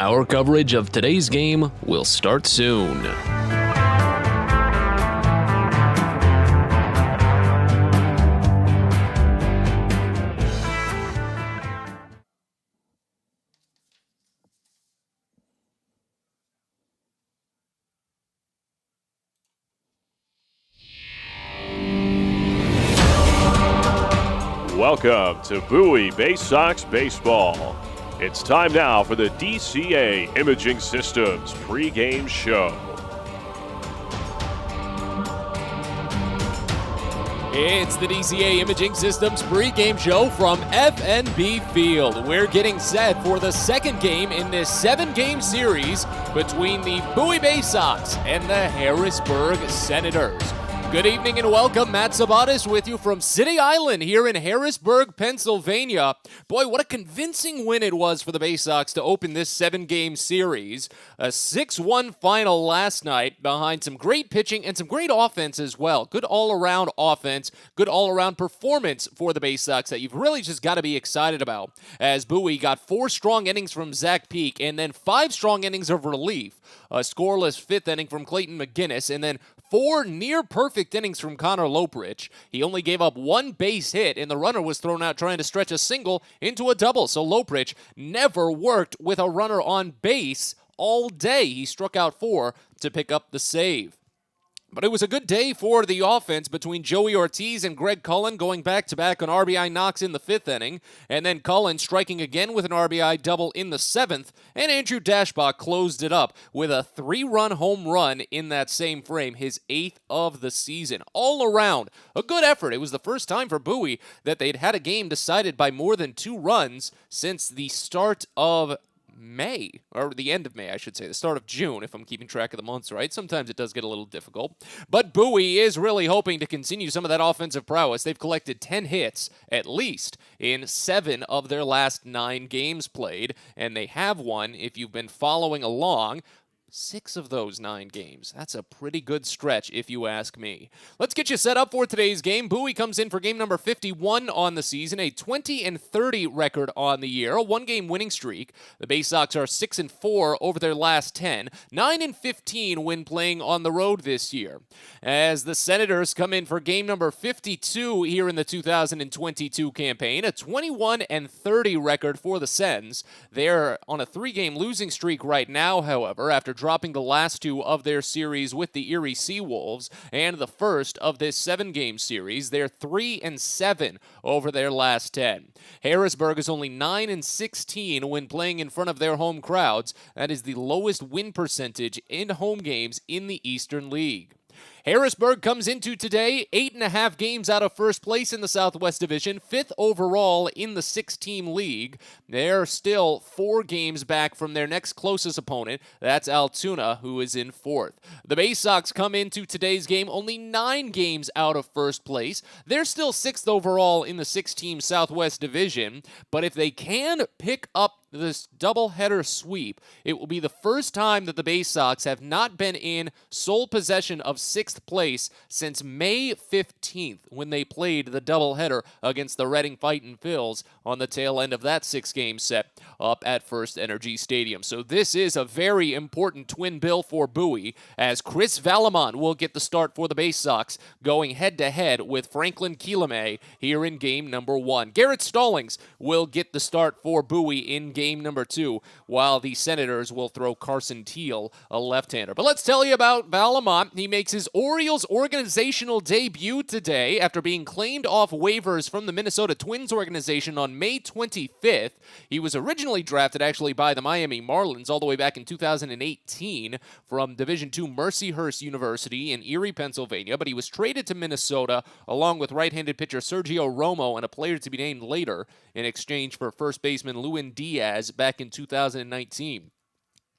Our coverage of today's game will start soon. Welcome to Bowie Baysox Baseball. It's time now for the DCA Imaging Systems pregame show. It's the DCA Imaging Systems pregame show from FNB Field. We're getting set for the second game in this 7-game series between the Bowie Baysox and the Harrisburg Senators. Good evening and welcome. Matt Sabatis with you from City Island here in Harrisburg, Pennsylvania. Boy, what a convincing win it was for the Baysox to open this 7-game series. A 6-1 final last night behind some great pitching and some great offense as well. Good all-around offense, good all-around performance for the Baysox that you've really just got to be excited about. As Bowie got 4 strong innings from Zach Peak and then 5 strong innings of relief. A scoreless 5th inning from Clayton McGinnis and then 4 near-perfect innings from Connor Loprich. He only gave up 1 base hit, and the runner was thrown out trying to stretch a single into a double. So Loprich never worked with a runner on base all day. He struck out 4 to pick up the save. But it was a good day for the offense between Joey Ortiz and Greg Cullen going back-to-back on RBI knocks in the 5th inning, and then Cullen striking again with an RBI double in the 7th, and Andrew Dashbach closed it up with a 3-run home run in that same frame, his 8th of the season. All around, a good effort. It was the first time for Bowie that they'd had a game decided by more than 2 runs since the start of May, or the end of May, I should say, the start of June, if I'm keeping track of the months right. Sometimes it does get a little difficult. But Bowie is really hoping to continue some of that offensive prowess. They've collected 10 hits, at least, in 7 of their last 9 games played, and they have won, if you've been following along, 6 of those 9 games. That's a pretty good stretch, if you ask me. Let's get you set up for today's game. Bowie comes in for game number 51 on the season, a 20-30 record on the year, a 1-game winning streak. The Baysox are 6-4 over their last 10, 9-15 when playing on the road this year. As the Senators come in for game number 52 here in the 2022 campaign, a 21-30 record for the Sens. They're on a 3-game losing streak right now, however, after dropping the last 2 of their series with the Erie Seawolves and the first of this 7-game series. They're 3-7 over their last 10. Harrisburg is only 9-16 when playing in front of their home crowds. That is the lowest win percentage in home games in the Eastern League. Harrisburg comes into today 8.5 games out of first place in the Southwest Division, 5th overall in the 6-team league. They're still 4 games back from their next closest opponent. That's Altoona, who is in 4th. The Baysox come into today's game only 9 games out of first place. They're still 6th overall in the 6-team Southwest Division, but if they can pick up this doubleheader sweep, it will be the first time that the Baysox have not been in sole possession of 6th place since May 15th when they played the doubleheader against the Reading Fightin' Phils on the tail end of that 6-game set up at First Energy Stadium. So this is a very important twin bill for Bowie, as Chris Valamon will get the start for the Baysox going head-to-head with Franklin Kilame here in game number 1. Garrett Stallings will get the start for Bowie in game number 2, while the Senators will throw Carson Teal, a left-hander. But let's tell you about Valamont. He makes his Orioles organizational debut today after being claimed off waivers from the Minnesota Twins organization on May 25th. He was originally drafted actually by the Miami Marlins all the way back in 2018 from Division II Mercyhurst University in Erie, Pennsylvania, but he was traded to Minnesota along with right-handed pitcher Sergio Romo and a player to be named later in exchange for first baseman Lewin Diaz back in 2019.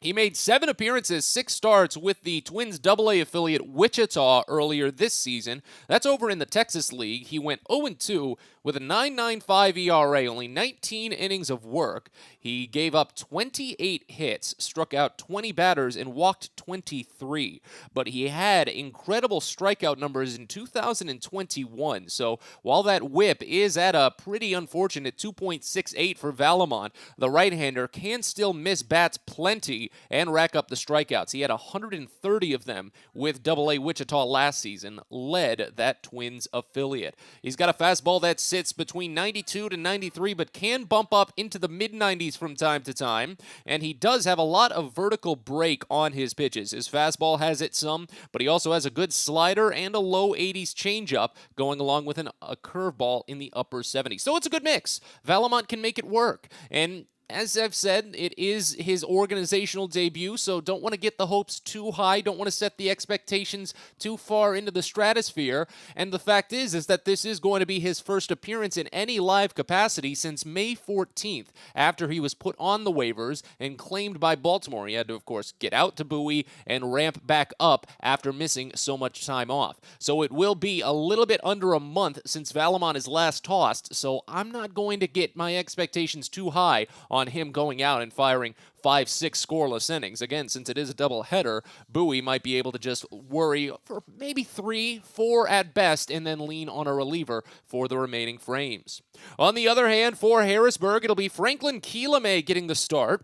He made 7 appearances, 6 starts with the Twins AA affiliate Wichita earlier this season. That's over in the Texas League. He went 0-2 with a 9.95 ERA, only 19 innings of work. He gave up 28 hits, struck out 20 batters, and walked 23. But he had incredible strikeout numbers in 2021. So while that whip is at a pretty unfortunate 2.68 for Valamont, the right-hander can still miss bats plenty and rack up the strikeouts. He had 130 of them with AA Wichita last season, led that Twins affiliate. He's got a fastball that sits between 92 to 93, but can bump up into the mid-90s from time to time, and he does have a lot of vertical break on his pitches. His fastball has it some, but he also has a good slider and a low 80s changeup going along with a curveball in the upper 70s. So it's a good mix. Valamont can make it work, and as I've said, it is his organizational debut, so don't want to get the hopes too high, don't want to set the expectations too far into the stratosphere, and the fact is that this is going to be his first appearance in any live capacity since May 14th, after he was put on the waivers and claimed by Baltimore. He had to, of course, get out to Bowie and ramp back up after missing so much time off. So it will be a little bit under a month since Valamont is last tossed, so I'm not going to get my expectations too high on him going out and firing 5-6 scoreless innings. Again, since it is a doubleheader, Bowie might be able to just worry for maybe 3-4 at best and then lean on a reliever for the remaining frames. On the other hand, for Harrisburg, it'll be Franklin Kielame getting the start.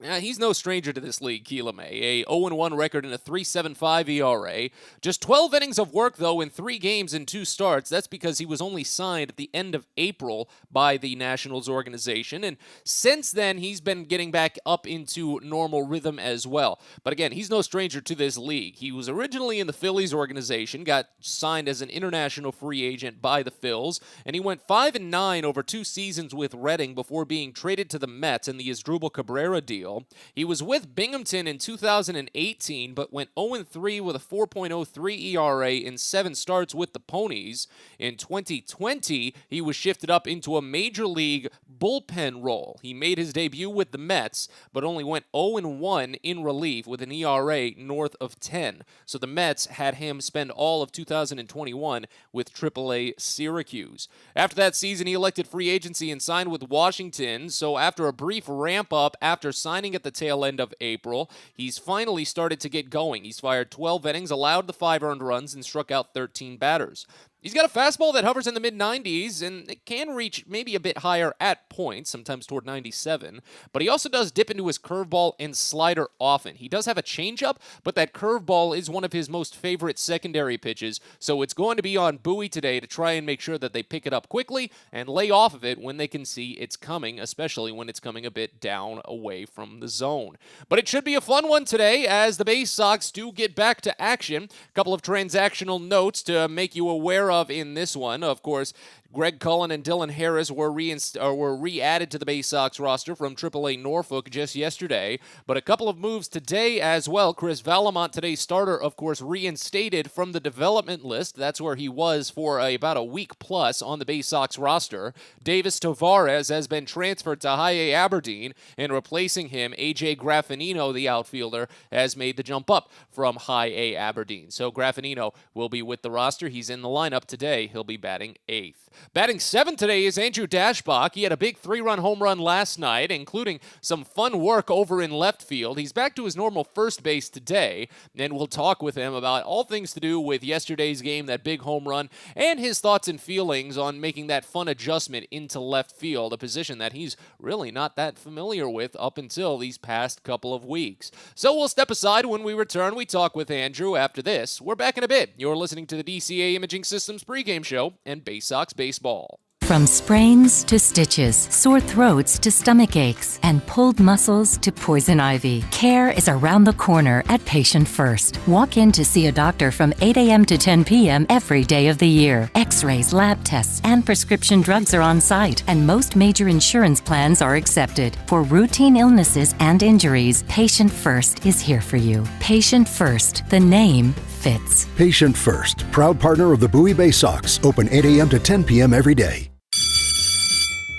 He's no stranger to this league, Kielame, a 0-1 record and a 3.75 ERA. Just 12 innings of work, though, in 3 games and 2 starts. That's because he was only signed at the end of April by the Nationals organization, and since then, he's been getting back up into normal rhythm as well. But again, he's no stranger to this league. He was originally in the Phillies organization, got signed as an international free agent by the Phils, and he went 5-9 over 2 seasons with Reading before being traded to the Mets in the Asdrubal Cabrera deal. He was with Binghamton in 2018, but went 0-3 with a 4.03 ERA in 7 starts with the Ponies. In 2020, he was shifted up into a major league bullpen role. He made his debut with the Mets, but only went 0-1 in relief with an ERA north of 10. So the Mets had him spend all of 2021 with AAA Syracuse. After that season, he elected free agency and signed with Washington. So after a brief ramp up after signing at the tail end of April, he's finally started to get going. He's fired 12 innings, allowed the 5 earned runs, and struck out 13 batters. He's got a fastball that hovers in the mid-90s, and it can reach maybe a bit higher at points, sometimes toward 97, but he also does dip into his curveball and slider often. He does have a changeup, but that curveball is one of his most favorite secondary pitches, so it's going to be on Bowie today to try and make sure that they pick it up quickly and lay off of it when they can see it's coming, especially when it's coming a bit down away from the zone. But it should be a fun one today as the Baysox do get back to action. A couple of transactional notes to make you aware of in this one. Of course, Greg Cullen and Dylan Harris were re-added to the Baysox roster from AAA Norfolk just yesterday, but a couple of moves today as well. Chris Valamont, today's starter, of course, reinstated from the development list. That's where he was for about a week plus on the Baysox roster. Davis Tavares has been transferred to High A Aberdeen, and replacing him, AJ Graffinino, the outfielder, has made the jump up from High A Aberdeen. So Graffinino will be with the roster. He's in the lineup today. He'll be batting 8th. Batting 7th today is Andrew Dashbach. He had a big 3-run home run last night, including some fun work over in left field. He's back to his normal first base today, and we'll talk with him about all things to do with yesterday's game, that big home run, and his thoughts and feelings on making that fun adjustment into left field, a position that he's really not that familiar with up until these past couple of weeks. So we'll step aside. When we return, we talk with Andrew. After this, we're back in a bit. You're listening to the DCA Imaging Systems pregame show and Baysox Baseball. From sprains to stitches, sore throats to stomach aches, and pulled muscles to poison ivy, care is around the corner at Patient First. Walk in to see a doctor from 8 a.m. to 10 p.m. every day of the year. X-rays, lab tests, and prescription drugs are on site, and most major insurance plans are accepted. For routine illnesses and injuries, Patient First is here for you. Patient First, the name fits. Patient First, proud partner of the Bowie Baysox, open 8 a.m. to 10 p.m. every day.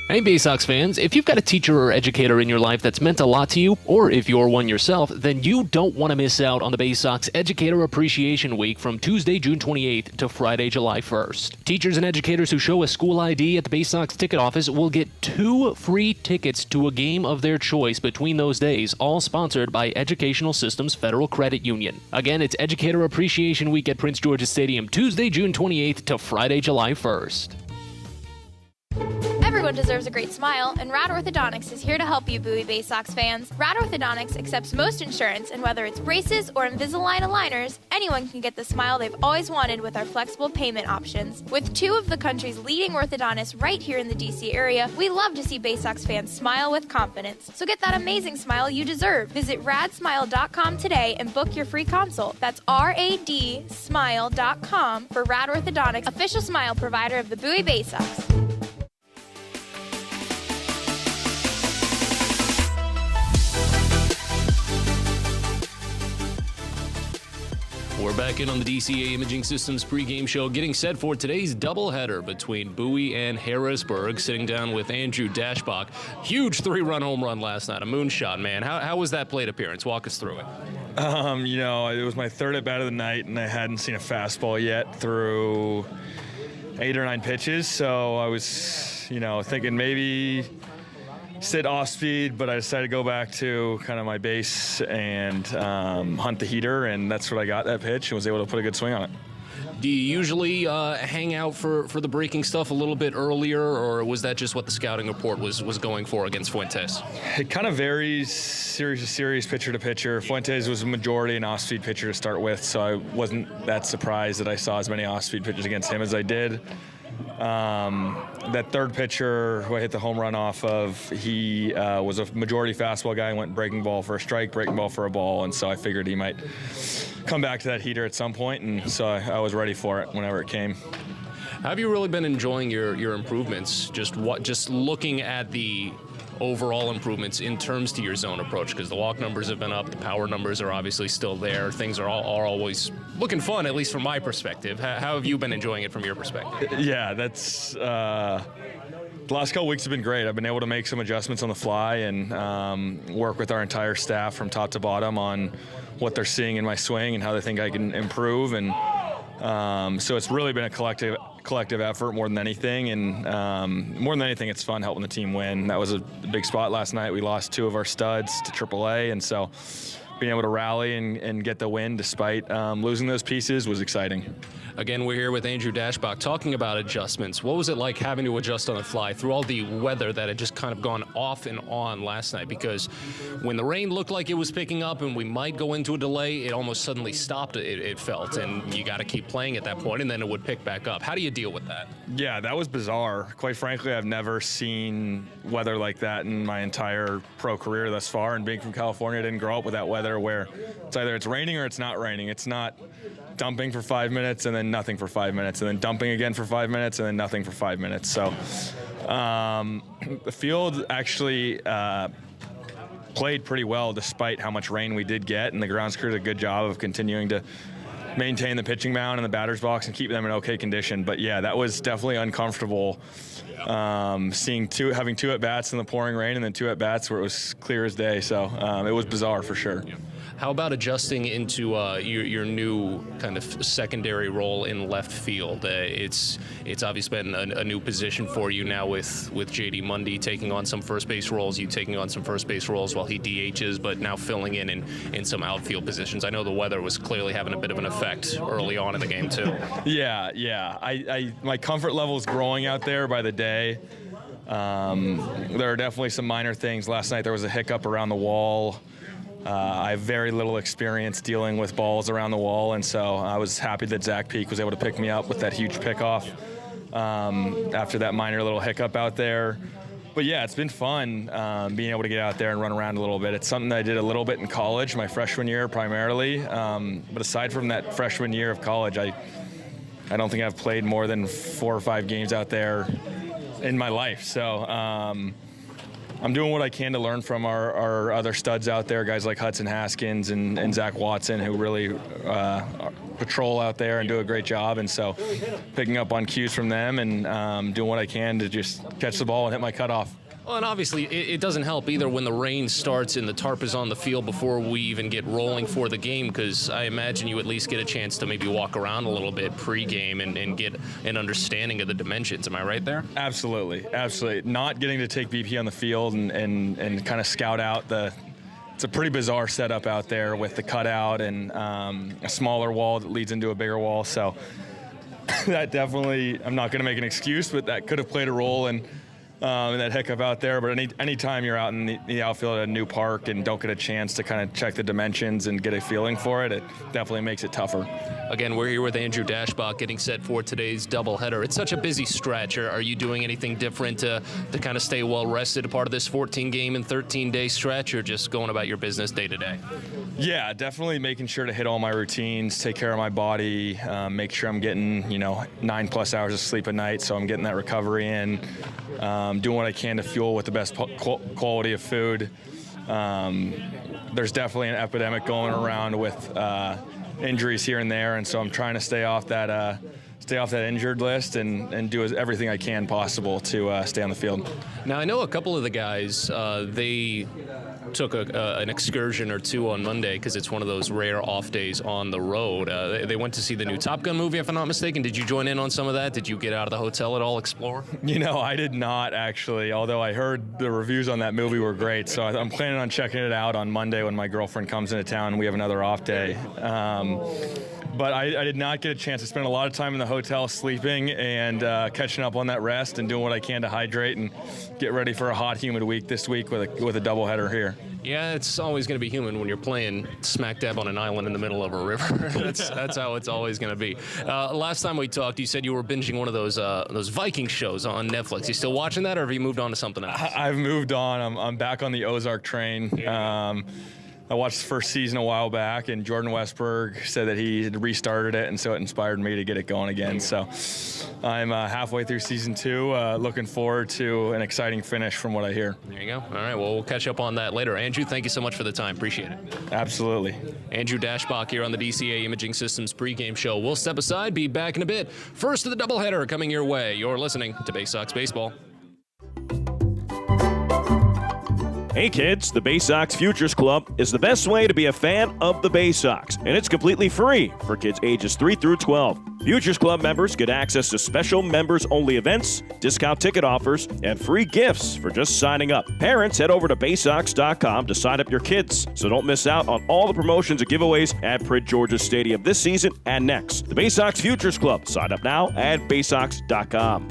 Hey, Baysox fans, if you've got a teacher or educator in your life that's meant a lot to you, or if you're one yourself, then you don't want to miss out on the Baysox Educator Appreciation Week from Tuesday, June 28th to Friday, July 1st. Teachers and educators who show a school ID at the Baysox ticket office will get 2 free tickets to a game of their choice between those days, all sponsored by Educational Systems Federal Credit Union. Again, it's Educator Appreciation Week at Prince George's Stadium, Tuesday, June 28th to Friday, July 1st. Everyone deserves a great smile, and Rad Orthodontics is here to help you, Bowie Baysox fans. Rad Orthodontics accepts most insurance, and whether it's braces or Invisalign aligners, anyone can get the smile they've always wanted with our flexible payment options. With 2 of the country's leading orthodontists right here in the DC area, we love to see Baysox fans smile with confidence. So get that amazing smile you deserve. Visit radsmile.com today and book your free consult. That's radsmile.com for Rad Orthodontics, official smile provider of the Bowie Baysox. We're back in on the DCA Imaging Systems pregame show, getting set for today's doubleheader between Bowie and Harrisburg. Sitting down with Andrew Dashbach. Huge 3-run home run last night, a moonshot, man. How was that plate appearance? Walk us through it. It was my 3rd at bat of the night, and I hadn't seen a fastball yet through 8 or 9 pitches. So I was, thinking maybe sit off speed, but I decided to go back to kind of my base and hunt the heater, and that's what I got that pitch and was able to put a good swing on it. Do you usually hang out for the breaking stuff a little bit earlier, or was that just what the scouting report was going for against Fuentes? It kind of varies series to series, pitcher to pitcher. Fuentes was a majority an off-speed pitcher to start with, so I wasn't that surprised that I saw as many off-speed pitches against him as I did. That 3rd pitcher who I hit the home run off of, he was a majority fastball guy and went breaking ball for a strike, breaking ball for a ball, and so I figured he might come back to that heater at some point, and so I was ready for it whenever it came. Have you really been enjoying your improvements? Just looking at the overall improvements in terms to your zone approach, because the walk numbers have been up, the power numbers are obviously still there. Things are always looking fun, at least from my perspective. How have you been enjoying it from your perspective? Yeah, that's the last couple weeks have been great. I've been able to make some adjustments on the fly and work with our entire staff from top to bottom on what they're seeing in my swing and how they think I can improve. And so it's really been a collective effort more than anything, and more than anything, it's fun helping the team win. That was a big spot last night. We lost 2 of our studs to AAA, and so being able to rally and get the win despite losing those pieces was exciting. Again, we're here with Andrew Dashbach talking about adjustments. What was it like having to adjust on the fly through all the weather that had just kind of gone off and on last night? Because when the rain looked like it was picking up and we might go into a delay, it almost suddenly stopped, it felt, and you got to keep playing at that point, and then it would pick back up. How do you deal with that? Yeah, that was bizarre. Quite frankly, I've never seen weather like that in my entire pro career thus far, and being from California, I didn't grow up with that weather where it's either it's raining or it's not raining. It's not dumping for 5 minutes and then nothing for 5 minutes and then dumping again for 5 minutes and then nothing for 5 minutes. So the field actually played pretty well despite how much rain we did get, and the grounds crew did a good job of continuing to maintain the pitching mound and the batter's box and keep them in okay condition. But yeah, that was definitely uncomfortable. Having 2 at-bats in the pouring rain and then 2 at-bats where it was clear as day. So it was bizarre for sure. Yeah. How about adjusting into your new kind of secondary role in left field? It's obviously been a new position for you now with J.D. Mundy taking on some first base roles, you taking on some first base roles while he DHs, but now filling in some outfield positions. I know the weather was clearly having a bit of an effect early on in the game too. Yeah. My comfort level is growing out there by the day. There are definitely some minor things. Last night there was a hiccup around the wall. I have very little experience dealing with balls around the wall, and so I was happy that Zach Peak was able to pick me up with that huge pickoff after that minor little hiccup out there. But yeah, it's been fun being able to get out there and run around a little bit. It's something that I did a little bit in college, my freshman year primarily. But aside from that freshman year of college, I don't think I've played more than 4 or 5 games out there in my life. So I'm doing what I can to learn from our other studs out there, guys like Hudson Haskins and Zach Watson, who really patrol out there and do a great job. And so picking up on cues from them and doing what I can to just catch the ball and hit my cutoff. Well, and obviously, it doesn't help either when the rain starts and the tarp is on the field before we even get rolling for the game, because I imagine you at least get a chance to maybe walk around a little bit pre-game and get an understanding of the dimensions. Am I right there? Absolutely, absolutely. Not getting to take BP on the field and kind of scout out it's a pretty bizarre setup out there with the cutout and a smaller wall that leads into a bigger wall. So that definitely, I'm not going to make an excuse, but that could have played a role in that hiccup out there. But anytime you're out in the outfield at a new park and don't get a chance to kind of check the dimensions and get a feeling for it, it definitely makes it tougher. Again, we're here with Andrew Dashbach getting set for today's doubleheader. It's such a busy stretch. Are you doing anything different to kind of stay well rested, a part of this 14-game and 13-day stretch, or just going about your business day to day? Yeah, definitely making sure to hit all my routines, take care of my body, make sure I'm getting 9+ hours of sleep a night, so I'm getting that recovery in. Doing what I can to fuel with the best quality of food. There's definitely an epidemic going around with injuries here and there, and so I'm trying to stay off that injured list and do everything I can possible to stay on the field. Now, I know a couple of the guys, they took an excursion or two on Monday because it's one of those rare off days on the road. They went to see the new Top Gun movie, if I'm not mistaken. Did you join in on some of that? Did you get out of the hotel at all, explore? I did not actually, although I heard the reviews on that movie were great. So I'm planning on checking it out on Monday when my girlfriend comes into town and we have another off day. But I did not get a chance to spend a lot of time in the hotel sleeping and catching up on that rest and doing what I can to hydrate and get ready for a hot, humid week this week with a doubleheader here. Yeah, it's always going to be humid when you're playing smack dab on an island in the middle of a river. That's how it's always going to be. Last time we talked, you said you were binging one of those Viking shows on Netflix. You still watching that, or have you moved on to something else? I've moved on. I'm back on the Ozark train. Yeah. I watched the first season a while back, and Jordan Westberg said that he had restarted it, and so it inspired me to get it going again. So I'm halfway through season 2, looking forward to an exciting finish from what I hear. There you go. All right, well, we'll catch up on that later. Andrew, thank you so much for the time. Appreciate it. Absolutely. Andrew Dashbach here on the DCA Imaging Systems pregame show. We'll step aside, be back in a bit. First to the doubleheader coming your way. You're listening to Baysox Baseball. Hey kids, the Baysox Futures Club is the best way to be a fan of the Baysox, and it's completely free for kids ages 3 through 12. Futures Club members get access to special members-only events, discount ticket offers, and free gifts for just signing up. Parents, head over to Baysox.com to sign up your kids, so don't miss out on all the promotions and giveaways at Prince George's Stadium this season and next. The Baysox Futures Club. Sign up now at Baysox.com.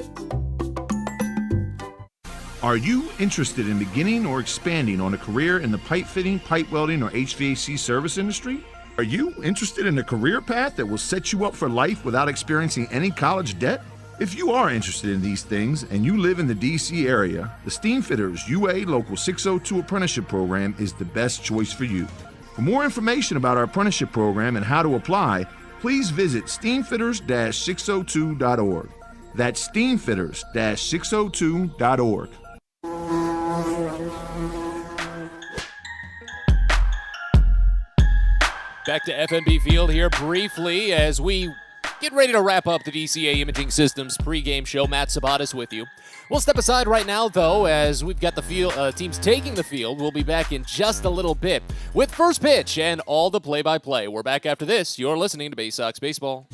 Are you interested in beginning or expanding on a career in the pipe fitting, pipe welding, or HVAC service industry? Are you interested in a career path that will set you up for life without experiencing any college debt? If you are interested in these things and you live in the DC area, the Steamfitters UA Local 602 Apprenticeship Program is the best choice for you. For more information about our apprenticeship program and how to apply, please visit steamfitters-602.org. That's steamfitters-602.org. Back to FNB Field here briefly as we get ready to wrap up the DCA Imaging Systems pregame show. Matt Sabatis with you. We'll step aside right now, though, as we've got the field teams taking the field. We'll be back in just a little bit with first pitch and all the play-by-play. We're back after this. You're listening to Baysox Baseball.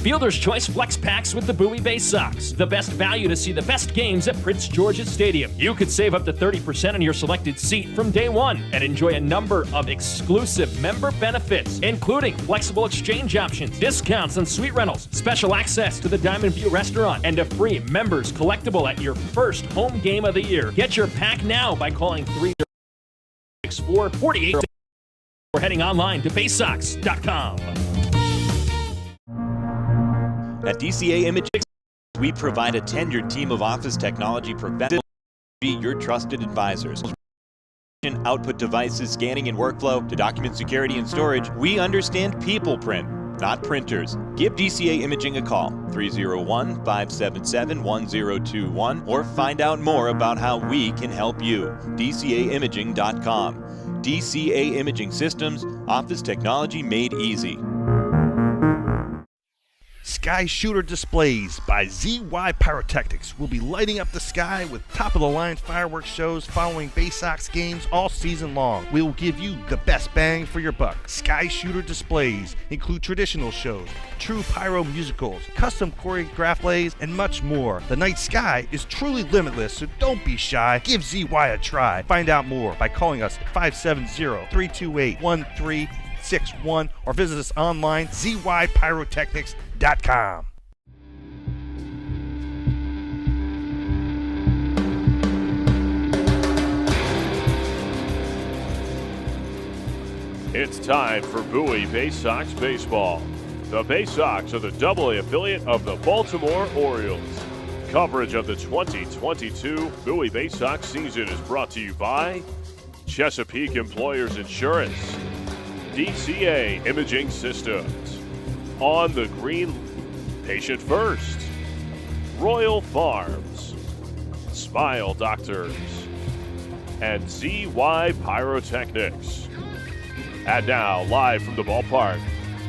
Fielder's Choice Flex Packs with the Bowie Baysox. The best value to see the best games at Prince George's Stadium. You could save up to 30% on your selected seat from day one and enjoy a number of exclusive member benefits, including flexible exchange options, discounts on suite rentals, special access to the Diamond View restaurant, and a free members collectible at your first home game of the year. Get your pack now by calling 364-48 or heading online to baysox.com. At DCA Imaging, we provide a tenured team of office technology professionals to be your trusted advisors. Output devices, scanning and workflow, to document security and storage, we understand people print. not printers. Give DCA Imaging a call, 301-577-1021, or find out more about how we can help you. DCAimaging.com. DCA Imaging Systems, office technology made easy. Sky Shooter Displays by ZY Pyrotechnics will be lighting up the sky with top-of-the-line fireworks shows following Baysox games all season long. We will give you the best bang for your buck. Sky Shooter Displays include traditional shows, true pyro musicals, custom choreographed lays, and much more. The night sky is truly limitless, so don't be shy. Give ZY a try. Find out more by calling us at 570-328-1361 or visit us online, zypyrotechnics.com. It's time for Bowie Baysox Baseball. The Baysox are the AA affiliate of the Baltimore Orioles. Coverage of the 2022 Bowie Baysox season is brought to you by Chesapeake Employers Insurance, DCA Imaging Systems, On the Green, Patient First, Royal Farms, Smile Doctors, and ZY Pyrotechnics. And now, live from the ballpark,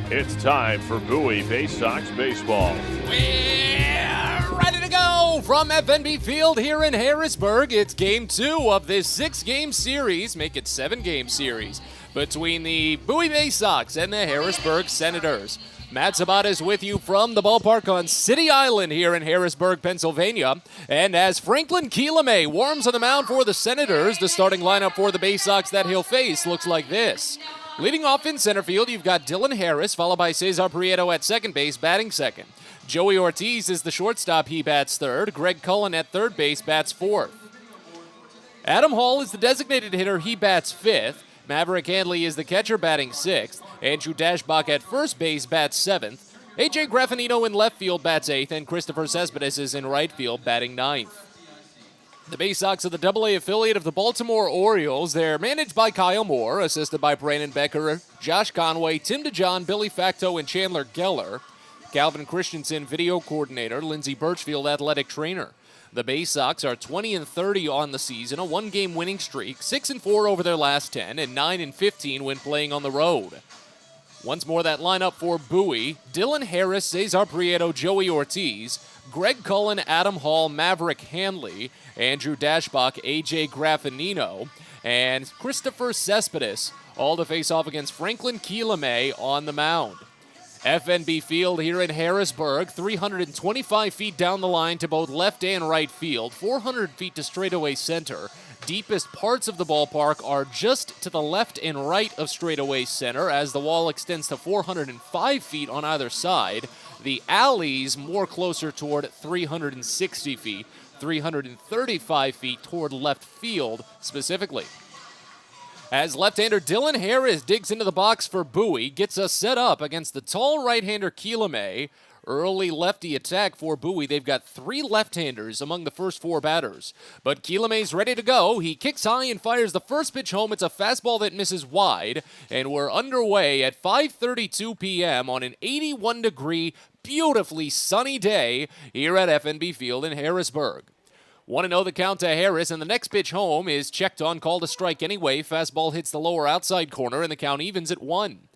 it's time for Bowie Baysox Baseball. We're ready to go from FNB Field here in Harrisburg. It's Game 2 of this 6-game series, make it 7-game series, between the Bowie Baysox and the Harrisburg Senators. Matt Sabat is with you from the ballpark on City Island here in Harrisburg, Pennsylvania. And as Franklin Keelamay warms on the mound for the Senators, the starting lineup for the Baysox that he'll face looks like this. Leading off in center field, you've got Dylan Harris, followed by Cesar Prieto at second base, batting second. Joey Ortiz is the shortstop, he bats third. Greg Cullen at third base, bats fourth. Adam Hall is the designated hitter, he bats fifth. Maverick Handley is the catcher, batting sixth. Andrew Dashbach at first base, bats seventh. AJ Graffinino in left field, bats eighth. And Christopher Cespedes is in right field, batting ninth. The Baysox are the AA affiliate of the Baltimore Orioles. They're managed by Kyle Moore, assisted by Brandon Becker, Josh Conway, Tim DeJohn, Billy Facto, and Chandler Geller. Calvin Christensen, video coordinator. Lindsey Birchfield, athletic trainer. The Baysox are 20-30 on the season, a one-game winning streak, 6-4 over their last 10, and 9-15 when playing on the road. Once more, that lineup for Bowie: Dylan Harris, Cesar Prieto, Joey Ortiz, Greg Cullen, Adam Hall, Maverick Handley, Andrew Dashbach, AJ Graffinino, and Christopher Cespedes, all to face off against Franklin Keelamay on the mound. FNB Field here in Harrisburg, 325 feet down the line to both left and right field, 400 feet to straightaway center. Deepest parts of the ballpark are just to the left and right of straightaway center, as the wall extends to 405 feet on either side. The alleys more closer toward 360 feet, 335 feet toward left field specifically. As left-hander Dylan Harris digs into the box for Bowie, gets us set up against the tall right-hander Keelamay. Early lefty attack for Bowie. They've got 3 left-handers among the first 4 batters. But Keelamay's ready to go. He kicks high and fires the first pitch home. It's a fastball that misses wide. And we're underway at 5:32 p.m. on an 81-degree, beautifully sunny day here at FNB Field in Harrisburg. 1-0 the count to Harris, and the next pitch home is checked on, called a strike anyway. Fastball hits the lower outside corner, and the count evens at 1.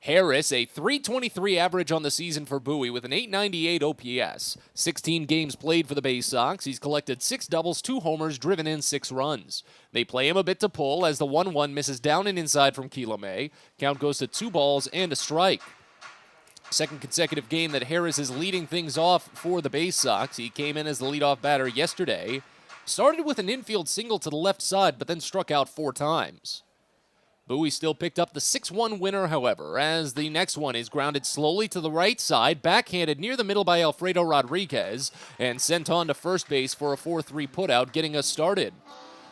Harris, a .323 average on the season for Bowie with an .898 OPS. 16 games played for the Baysox. He's collected 6 doubles, 2 homers, driven in 6 runs. They play him a bit to pull as the 1-1 misses down and inside from Keelamay. Count goes to 2 balls and a strike. Second consecutive game that Harris is leading things off for the Baysox. He came in as the leadoff batter yesterday. Started with an infield single to the left side, but then struck out 4 times. Bowie still picked up the 6-1 winner, however, as the next one is grounded slowly to the right side, backhanded near the middle by Alfredo Rodriguez, and sent on to first base for a 4-3 putout, getting us started.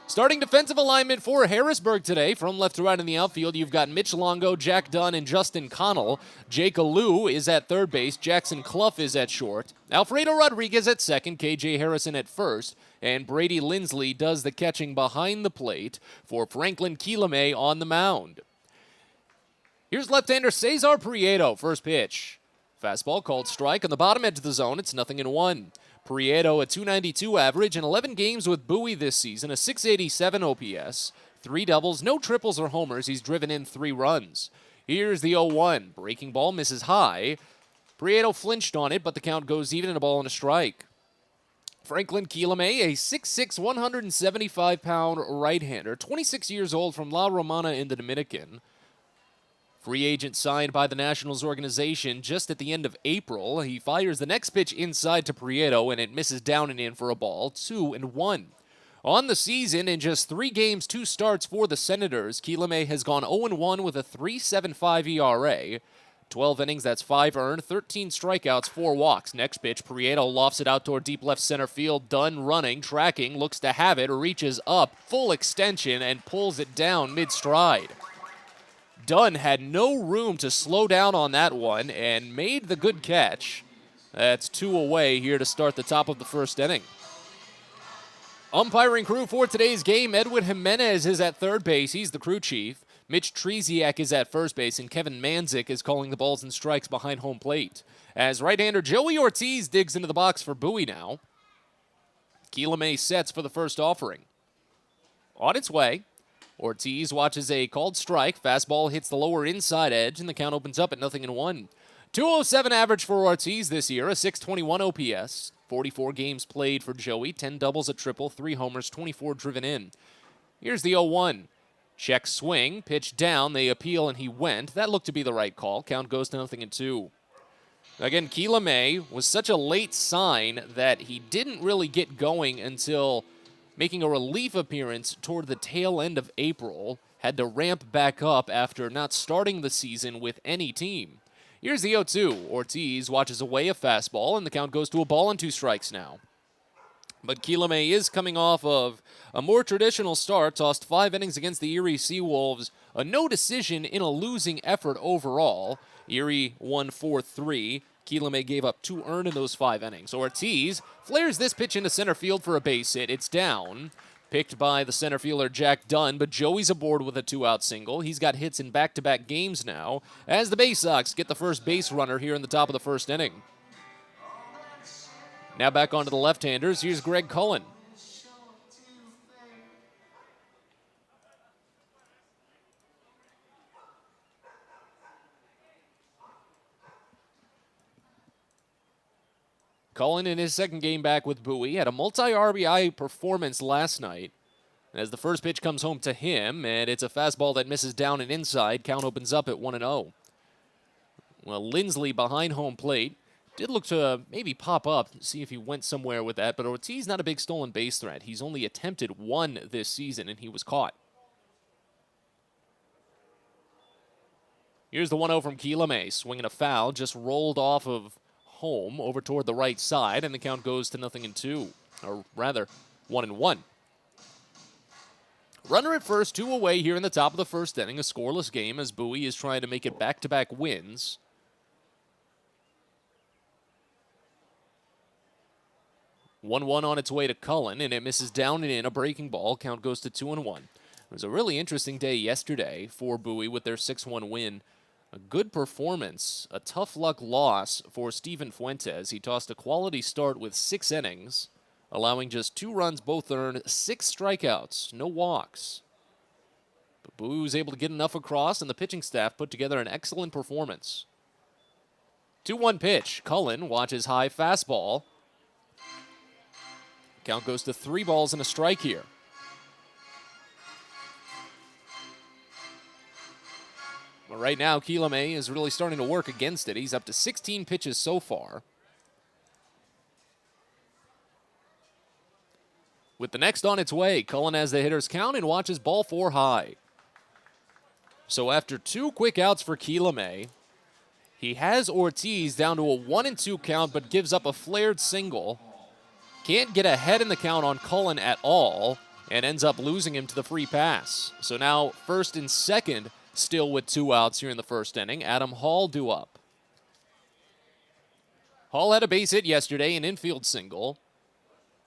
Starting defensive alignment for Harrisburg today, from left to right in the outfield, you've got Mitch Longo, Jack Dunn, and Justin Connell. Jake Alou is at third base. Jackson Clough is at short. Alfredo Rodriguez at second. KJ Harrison at first. And Brady Lindsley does the catching behind the plate for Franklin Keelamay on the mound. Here's left-hander Cesar Prieto, first pitch. Fastball called strike on the bottom edge of the zone. It's 0-1. Prieto, a .292 average in 11 games with Bowie this season, a .687 OPS, 3 doubles, no triples or homers. He's driven in 3 runs. Here's the 0-1. Breaking ball misses high. Prieto flinched on it, but the count goes even and a ball and a strike. Franklin Quilame, a 6'6", 175-pound right-hander, 26 years old from La Romana in the Dominican. Free agent signed by the Nationals organization just at the end of April. He fires the next pitch inside to Prieto, and it misses down and in for a ball, 2-1. On the season, in just 3 games, 2 starts for the Senators, Quilame has gone 0-1 with a 3.75 ERA. 12 innings, that's 5 earned, 13 strikeouts, 4 walks. Next pitch, Prieto lofts it out toward deep left center field. Dunn running, tracking, looks to have it, reaches up, full extension, and pulls it down mid-stride. Dunn had no room to slow down on that one and made the good catch. That's 2 away here to start the top of the first inning. Umpiring crew for today's game, Edwin Jimenez is at third base. He's the crew chief. Mitch Treziak is at first base, and Kevin Manzik is calling the balls and strikes behind home plate. As right-hander Joey Ortiz digs into the box for Bowie now. Quilame sets for the first offering. On its way. Ortiz watches a called strike. Fastball hits the lower inside edge, and the count opens up at 0-1. 207 average for Ortiz this year, a 621 OPS. 44 games played for Joey, 10 doubles, a triple, 3 homers, 24 driven in. Here's the 0-1. Check swing, pitch down, they appeal, and he went. That looked to be the right call. Count goes to 0-2. Again, Quilame was such a late sign that he didn't really get going until making a relief appearance toward the tail end of April. Had to ramp back up after not starting the season with any team. Here's the 0-2. Ortiz watches away a fastball, and the count goes to a ball and 2 strikes now. But Quilame is coming off of a more traditional start, tossed 5 innings against the Erie Seawolves, a no decision in a losing effort overall. Erie won 4-3. Quilame gave up 2 earned in those 5 innings. Ortiz flares this pitch into center field for a base hit. It's down. Picked by the center fielder Jack Dunn, but Joey's aboard with a 2-out single. He's got hits in back-to-back games now, as the Baysox get the first base runner here in the top of the first inning. Now back onto the left-handers. Here's Greg Cullen. Cullen in his second game back with Bowie had a multi-RBI performance last night. As the first pitch comes home to him, and it's a fastball that misses down and inside, count opens up at 1-0. Well, Lindsley behind home plate. Did look to maybe pop up, see if he went somewhere with that, but Ortiz not a big stolen base threat. He's only attempted 1 this season, and he was caught. Here's the 1-0 from Quilame, swinging a foul, just rolled off of home over toward the right side, and the count goes to 0-2, or rather 1-1. Runner at first, 2 away here in the top of the first inning, a scoreless game as Bowie is trying to make it back-to-back wins. One on its way to Cullen, and it misses down and in, a breaking ball. Count goes to 2-1. It was a really interesting day yesterday for Bowie with their 6-1 win. A good performance, a tough luck loss for Steven Fuentes. He tossed a quality start with 6 innings, allowing just 2 runs, both earned, 6 strikeouts, no walks. But Bowie was able to get enough across, and the pitching staff put together an excellent performance. 2-1 pitch. Cullen watches high fastball. Count goes to 3 balls and a strike here. But right now, Quilame is really starting to work against it. He's up to 16 pitches so far. With the next on its way, Cullen has the hitter's count and watches ball 4 high. So after 2 quick outs for Quilame, he has Ortiz down to a 1-2 count, but gives up a flared single. Can't get ahead in the count on Cullen at all, and ends up losing him to the free pass. So now first and second, still with 2 outs here in the first inning. Adam Hall due up. Hall had a base hit yesterday, an infield single,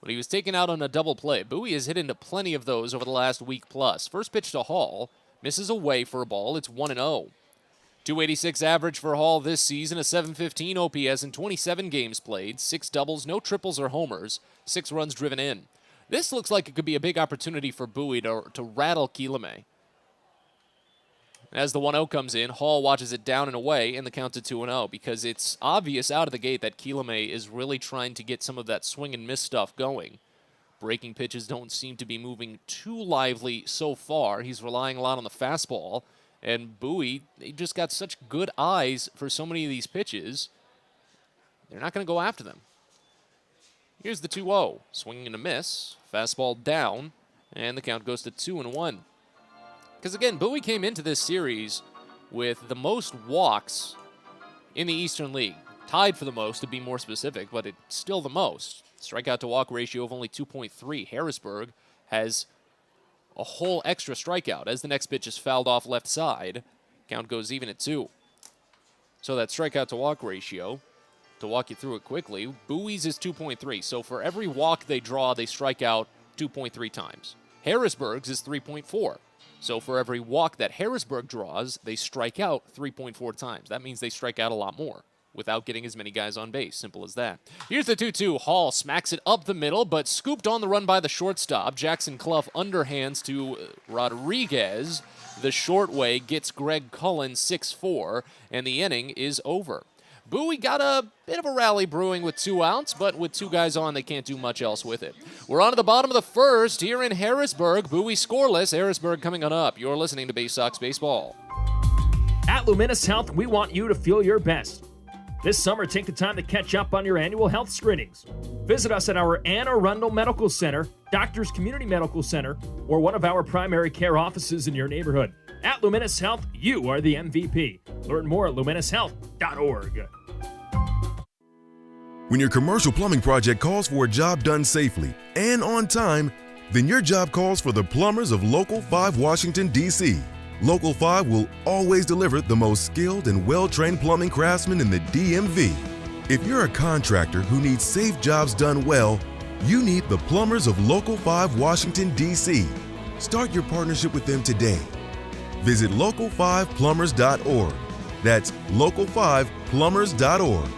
but he was taken out on a double play. Bowie has hit into plenty of those over the last week plus. First pitch to Hall, misses away for a ball. It's 1-0. .286 average for Hall this season, a .715 OPS in 27 games played, 6 doubles, no triples or homers, 6 runs driven in. This looks like it could be a big opportunity for Bowie to rattle Kilame. As the 1-0 comes in, Hall watches it down and away, and the count to 2-0, because it's obvious out of the gate that Kilame is really trying to get some of that swing and miss stuff going. Breaking pitches don't seem to be moving too lively so far. He's relying a lot on the fastball, and Bowie, they just got such good eyes for so many of these pitches. They're not going to go after them. Here's the 2-0. Swinging and a miss. Fastball down, and the count goes to 2-1. Because, again, Bowie came into this series with the most walks in the Eastern League. Tied for the most, to be more specific, but it's still the most. Strikeout to walk ratio of only 2.3. Harrisburg has a whole extra strikeout as the next pitch is fouled off left side. Count goes even at 2. So that strikeout to walk ratio, to walk you through it quickly, Bowie's is 2.3. So for every walk they draw, they strike out 2.3 times. Harrisburg's is 3.4. So for every walk that Harrisburg draws, they strike out 3.4 times. That means they strike out a lot more without getting as many guys on base. Simple as that. Here's the 2-2. Hall smacks it up the middle, but scooped on the run by the shortstop. Jackson Clough underhands to Rodriguez. The short way gets Greg Cullen 6-4, and the inning is over. Bowie got a bit of a rally brewing with 2 outs, but with 2 guys on, they can't do much else with it. We're on to the bottom of the first here in Harrisburg. Bowie scoreless. Harrisburg coming on up. You're listening to Baysox Baseball. At Luminous Health, we want you to feel your best. This summer, take the time to catch up on your annual health screenings. Visit us at our Anne Arundel Medical Center, Doctors Community Medical Center, or one of our primary care offices in your neighborhood. At Luminous Health, you are the MVP. Learn more at luminoushealth.org. When your commercial plumbing project calls for a job done safely and on time, then your job calls for the plumbers of Local 5 Washington, D.C. Local 5 will always deliver the most skilled and well-trained plumbing craftsmen in the DMV. If you're a contractor who needs safe jobs done well, you need the plumbers of Local 5 Washington, D.C. Start your partnership with them today. Visit local5plumbers.org. That's local5plumbers.org.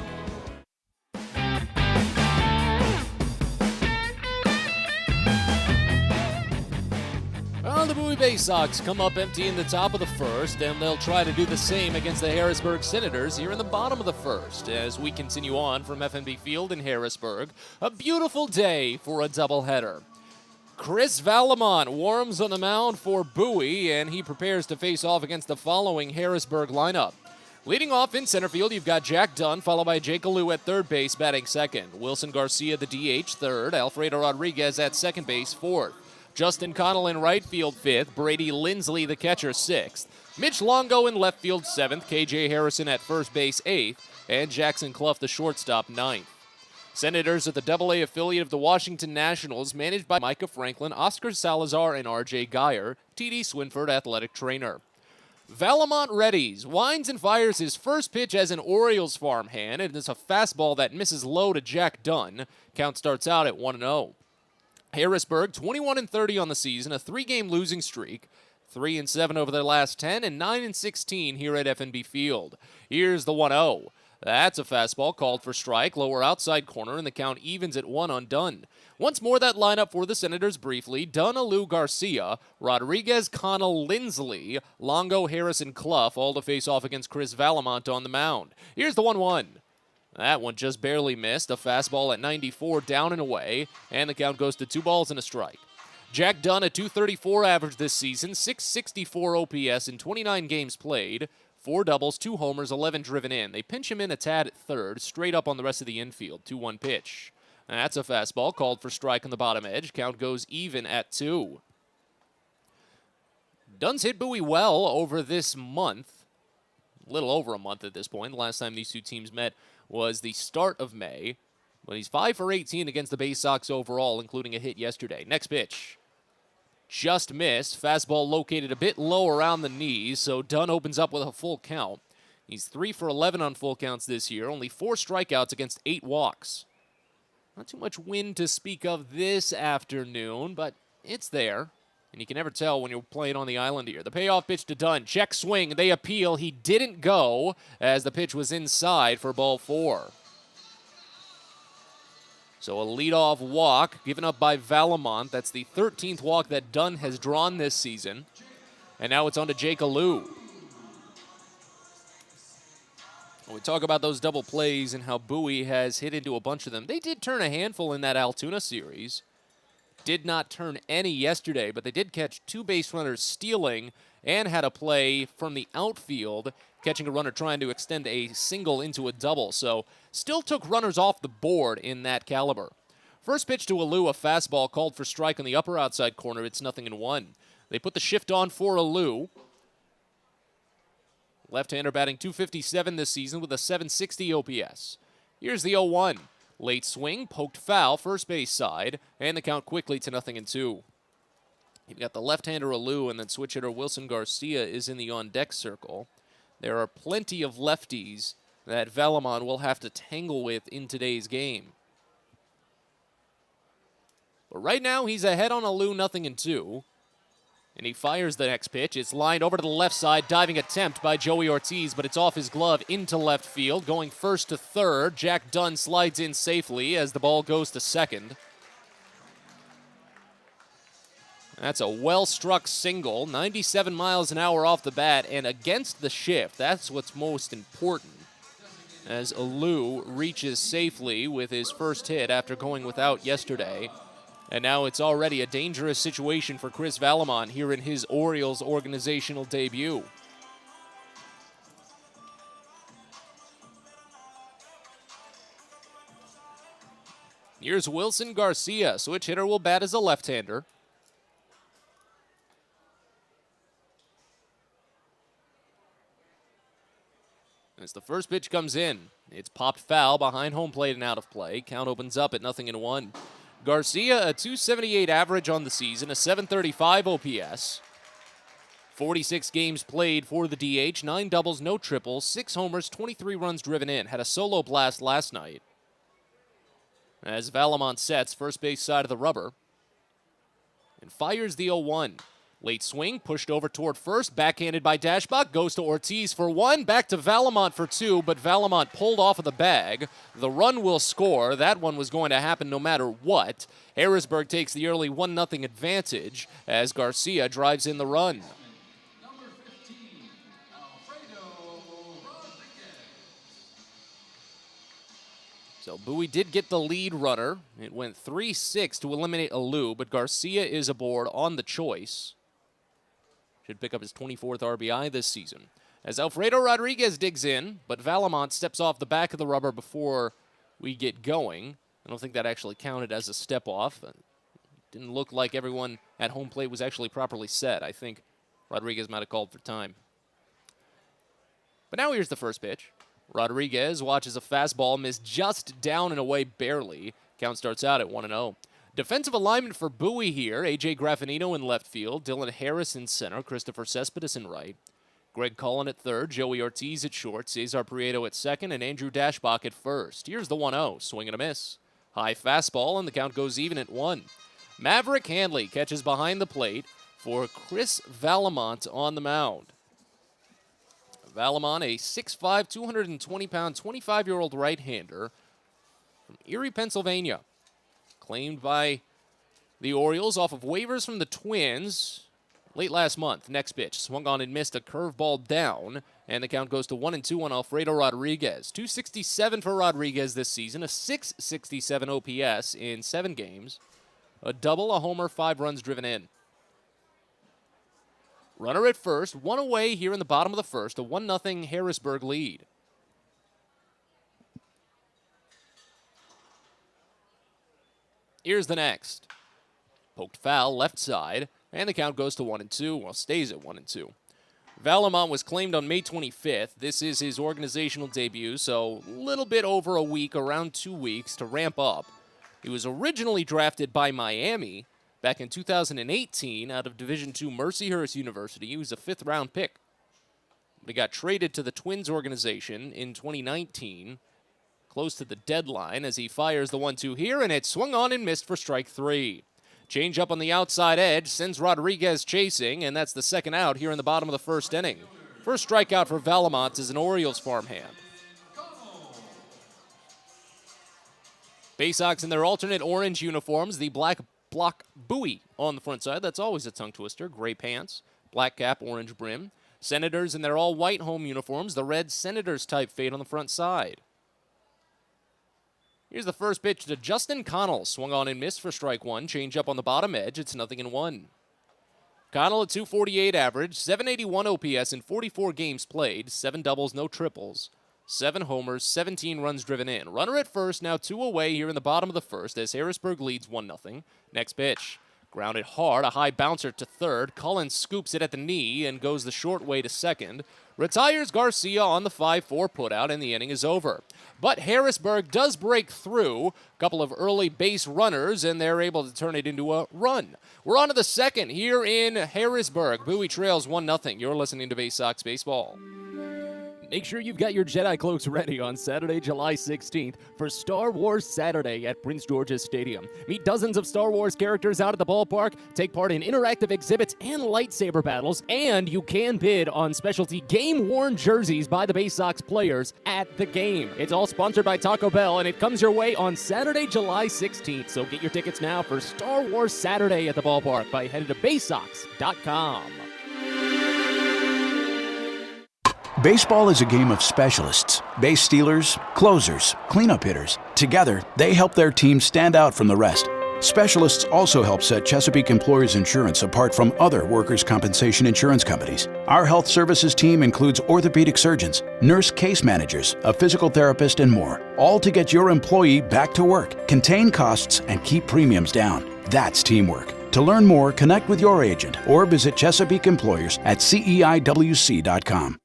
Well, the Bowie Baysox come up empty in the top of the first, and they'll try to do the same against the Harrisburg Senators here in the bottom of the first. As we continue on from FNB Field in Harrisburg, a beautiful day for a doubleheader. Chris Valamont warms on the mound for Bowie, and he prepares to face off against the following Harrisburg lineup. Leading off in center field, you've got Jack Dunn, followed by Jake Alou at third base, batting second. Wilson Garcia, the DH, third. Alfredo Rodriguez at second base, fourth. Justin Connell in right field, fifth. Brady Lindsley, the catcher, sixth. Mitch Longo in left field, seventh. KJ Harrison at first base, eighth. And Jackson Clough, the shortstop, ninth. Senators are the AA affiliate of the Washington Nationals, managed by Micah Franklin, Oscar Salazar, and R.J. Geyer. T.D. Swinford, athletic trainer. Valamont readies, winds and fires his first pitch as an Orioles farmhand, and it's a fastball that misses low to Jack Dunn. Count starts out at 1-0. Harrisburg, 21-30 on the season, a 3-game losing streak, 3-7 over their last 10, and 9-16 here at FNB Field. Here's the 1-0. That's a fastball called for strike, lower outside corner, and the count evens at 1 on Dunn. Once more, that lineup for the Senators briefly. Dunn, Alou, Garcia, Rodriguez, Connell, Lindsley, Longo, Harrison, Clough, all to face off against Chris Valamont on the mound. Here's the 1-1. That one just barely missed. A fastball at 94 down and away, and the count goes to 2 balls and a strike. Jack Dunn, a .234 average this season, .664 OPS in 29 games played, 4 doubles, 2 homers, 11 driven in. They pinch him in a tad at third, straight up on the rest of the infield. 2-1 pitch. That's a fastball called for strike on the bottom edge. Count goes even at 2. Dunn's hit Bowie well over this month. A little over a month at this point. The last time these two teams met was the start of May. But he's 5 for 18 against the Baysox overall, including a hit yesterday. Next pitch. Just missed. Fastball located a bit low around the knees, so Dunn opens up with a full count. He's 3 for 11 on full counts this year, only 4 strikeouts against 8 walks. Not too much wind to speak of this afternoon, but it's there. And you can never tell when you're playing on the island here. The payoff pitch to Dunn. Check swing. They appeal. He didn't go as the pitch was inside for ball 4. So a leadoff walk given up by Valamont. That's the 13th walk that Dunn has drawn this season. And now it's on to Jake Alou. We talk about those double plays and how Bowie has hit into a bunch of them. They did turn a handful in that Altoona series. Did not turn any yesterday, but they did catch 2 base runners stealing and had a play from the outfield, catching a runner trying to extend a single into a double. So still took runners off the board in that caliber. First pitch to Alou, a fastball called for strike on the upper outside corner. It's 0-1. They put the shift on for Alou. Left-hander batting .257 this season with a .760 OPS. Here's the 0-1. Late swing, poked foul, first base side, and the count quickly to 0-2. You've got the left-hander Alou, and then switch hitter Wilson Garcia is in the on-deck circle. There are plenty of lefties that Valamon will have to tangle with in today's game. But right now, he's ahead on Alou, 0-2. And he fires the next pitch. It's lined over to the left side. Diving attempt by Joey Ortiz, but it's off his glove into left field. Going first to third. Jack Dunn slides in safely as the ball goes to second. That's a well-struck single. 97 miles an hour off the bat and against the shift. That's what's most important. As Alou reaches safely with his first hit after going without yesterday. And now it's already a dangerous situation for Chris Valamon here in his Orioles organizational debut. Here's Wilson Garcia. Switch hitter will bat as a left-hander. As the first pitch comes in, it's popped foul behind home plate and out of play. Count opens up at 0-1. Garcia, a .278 average on the season, a .735 OPS. 46 games played for the DH, 9 doubles, no triples, 6 homers, 23 runs driven in. Had a solo blast last night. As Valamont sets first base side of the rubber and fires the 0-1. Late swing, pushed over toward first, backhanded by Dashbach, goes to Ortiz for 1, back to Valamont for 2, but Valamont pulled off of the bag. The run will score. That one was going to happen no matter what. Harrisburg takes the early 1-0 advantage as Garcia drives in the run. So Bowie did get the lead runner. It went 3-6 to eliminate Alou, but Garcia is aboard on the choice. Should pick up his 24th RBI this season. As Alfredo Rodriguez digs in, but Valamont steps off the back of the rubber before we get going. I don't think that actually counted as a step off. It didn't look like everyone at home plate was actually properly set. I think Rodriguez might have called for time. But now here's the first pitch. Rodriguez watches a fastball miss just down and away barely. Count starts out at 1-0. Defensive alignment for Bowie here. A.J. Graffinino in left field. Dylan Harris in center. Christopher Cespedes in right. Greg Cullen at third. Joey Ortiz at short. Cesar Prieto at second. And Andrew Dashbach at first. Here's the 1-0. Swing and a miss. High fastball, and the count goes even at 1. Maverick Handley catches behind the plate for Chris Valamont on the mound. Valamont, a 6'5", 220-pound, 25-year-old right-hander from Erie, Pennsylvania. Claimed by the Orioles off of waivers from the Twins late last month. Next pitch, swung on and missed a curveball down, and the count goes to 1-2 on Alfredo Rodriguez. 267 for Rodriguez this season, a 667 OPS in 7 games, a double, a homer, 5 runs driven in. Runner at first, 1 away here in the bottom of the first, a 1-0 Harrisburg lead. Here's the next. Poked foul, left side, and the count goes to 1-2, well, stays at 1-2. Valamont was claimed on May 25th. This is his organizational debut, so a little bit over a week, around 2 weeks to ramp up. He was originally drafted by Miami back in 2018 out of Division II Mercyhurst University. He was a 5th-round pick. But he got traded to the Twins organization in 2019, close to the deadline, as he fires the 1-2 here, and it swung on and missed for strike 3. Change up on the outside edge, sends Rodriguez chasing, and that's the second out here in the bottom of the first inning. First strikeout for Valamont is an Orioles farmhand. Baysox in their alternate orange uniforms, the black block Bowie on the front side. That's always a tongue twister. Gray pants, black cap, orange brim. Senators in their all-white home uniforms, the red Senators type fade on the front side. Here's the first pitch to Justin Connell. Swung on and missed for strike one. Change up on the bottom edge. It's 0-1. Connell at 248 average, 781 OPS in 44 games played, 7 doubles, no triples, 7 homers, 17 runs driven in. Runner at first, now 2 away here in the bottom of the first as Harrisburg leads 1-0. Next pitch. Grounded hard, a high bouncer to third. Collins scoops it at the knee and goes the short way to second. Retires Garcia on the 5-4 putout, and the inning is over. But Harrisburg does break through. A couple of early base runners, and they're able to turn it into a run. We're on to the second here in Harrisburg. Bowie trails 1-0. You're listening to Baysox Baseball. Make sure you've got your Jedi cloaks ready on Saturday, July 16th for Star Wars Saturday at Prince George's Stadium. Meet dozens of Star Wars characters out at the ballpark, take part in interactive exhibits and lightsaber battles, and you can bid on specialty game-worn jerseys by the Baysox players at the game. It's all sponsored by Taco Bell, and it comes your way on Saturday, July 16th. So get your tickets now for Star Wars Saturday at the ballpark by heading to Baysox.com. Baseball is a game of specialists. Base stealers, closers, cleanup hitters. Together, they help their team stand out from the rest. Specialists also help set Chesapeake Employers Insurance apart from other workers' compensation insurance companies. Our health services team includes orthopedic surgeons, nurse case managers, a physical therapist, and more, all to get your employee back to work, contain costs, and keep premiums down. That's teamwork. To learn more, connect with your agent or visit Chesapeake Employers at CEIWC.com.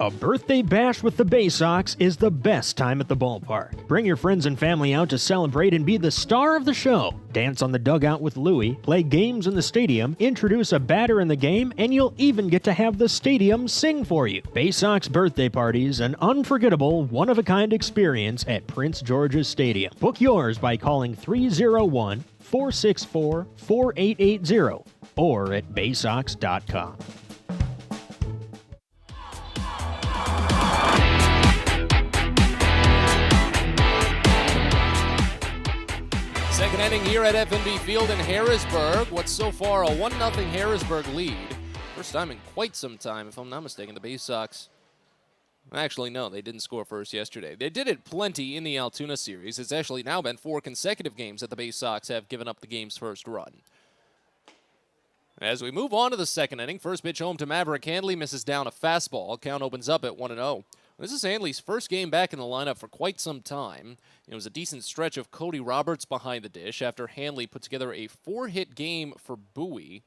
A birthday bash with the Baysox is the best time at the ballpark. Bring your friends and family out to celebrate and be the star of the show. Dance on the dugout with Louie, play games in the stadium, introduce a batter in the game, and you'll even get to have the stadium sing for you. Baysox birthday parties, an unforgettable, one-of-a-kind experience at Prince George's Stadium. Book yours by calling 301-464-4880 or at baysox.com. Second inning here at FNB Field in Harrisburg. What's so far a 1-0 Harrisburg lead. First time in quite some time, if I'm not mistaken, the Baysox. Actually, no, they didn't score first yesterday. They did it plenty in the Altoona series. It's actually now been 4 consecutive games that the Baysox have given up the game's first run. As we move on to the second inning, first pitch home to Maverick Handley, misses down a fastball. Count opens up at 1-0. This is Handley's first game back in the lineup for quite some time. It was a decent stretch of Cody Roberts behind the dish after Handley put together a 4-hit game for Bowie.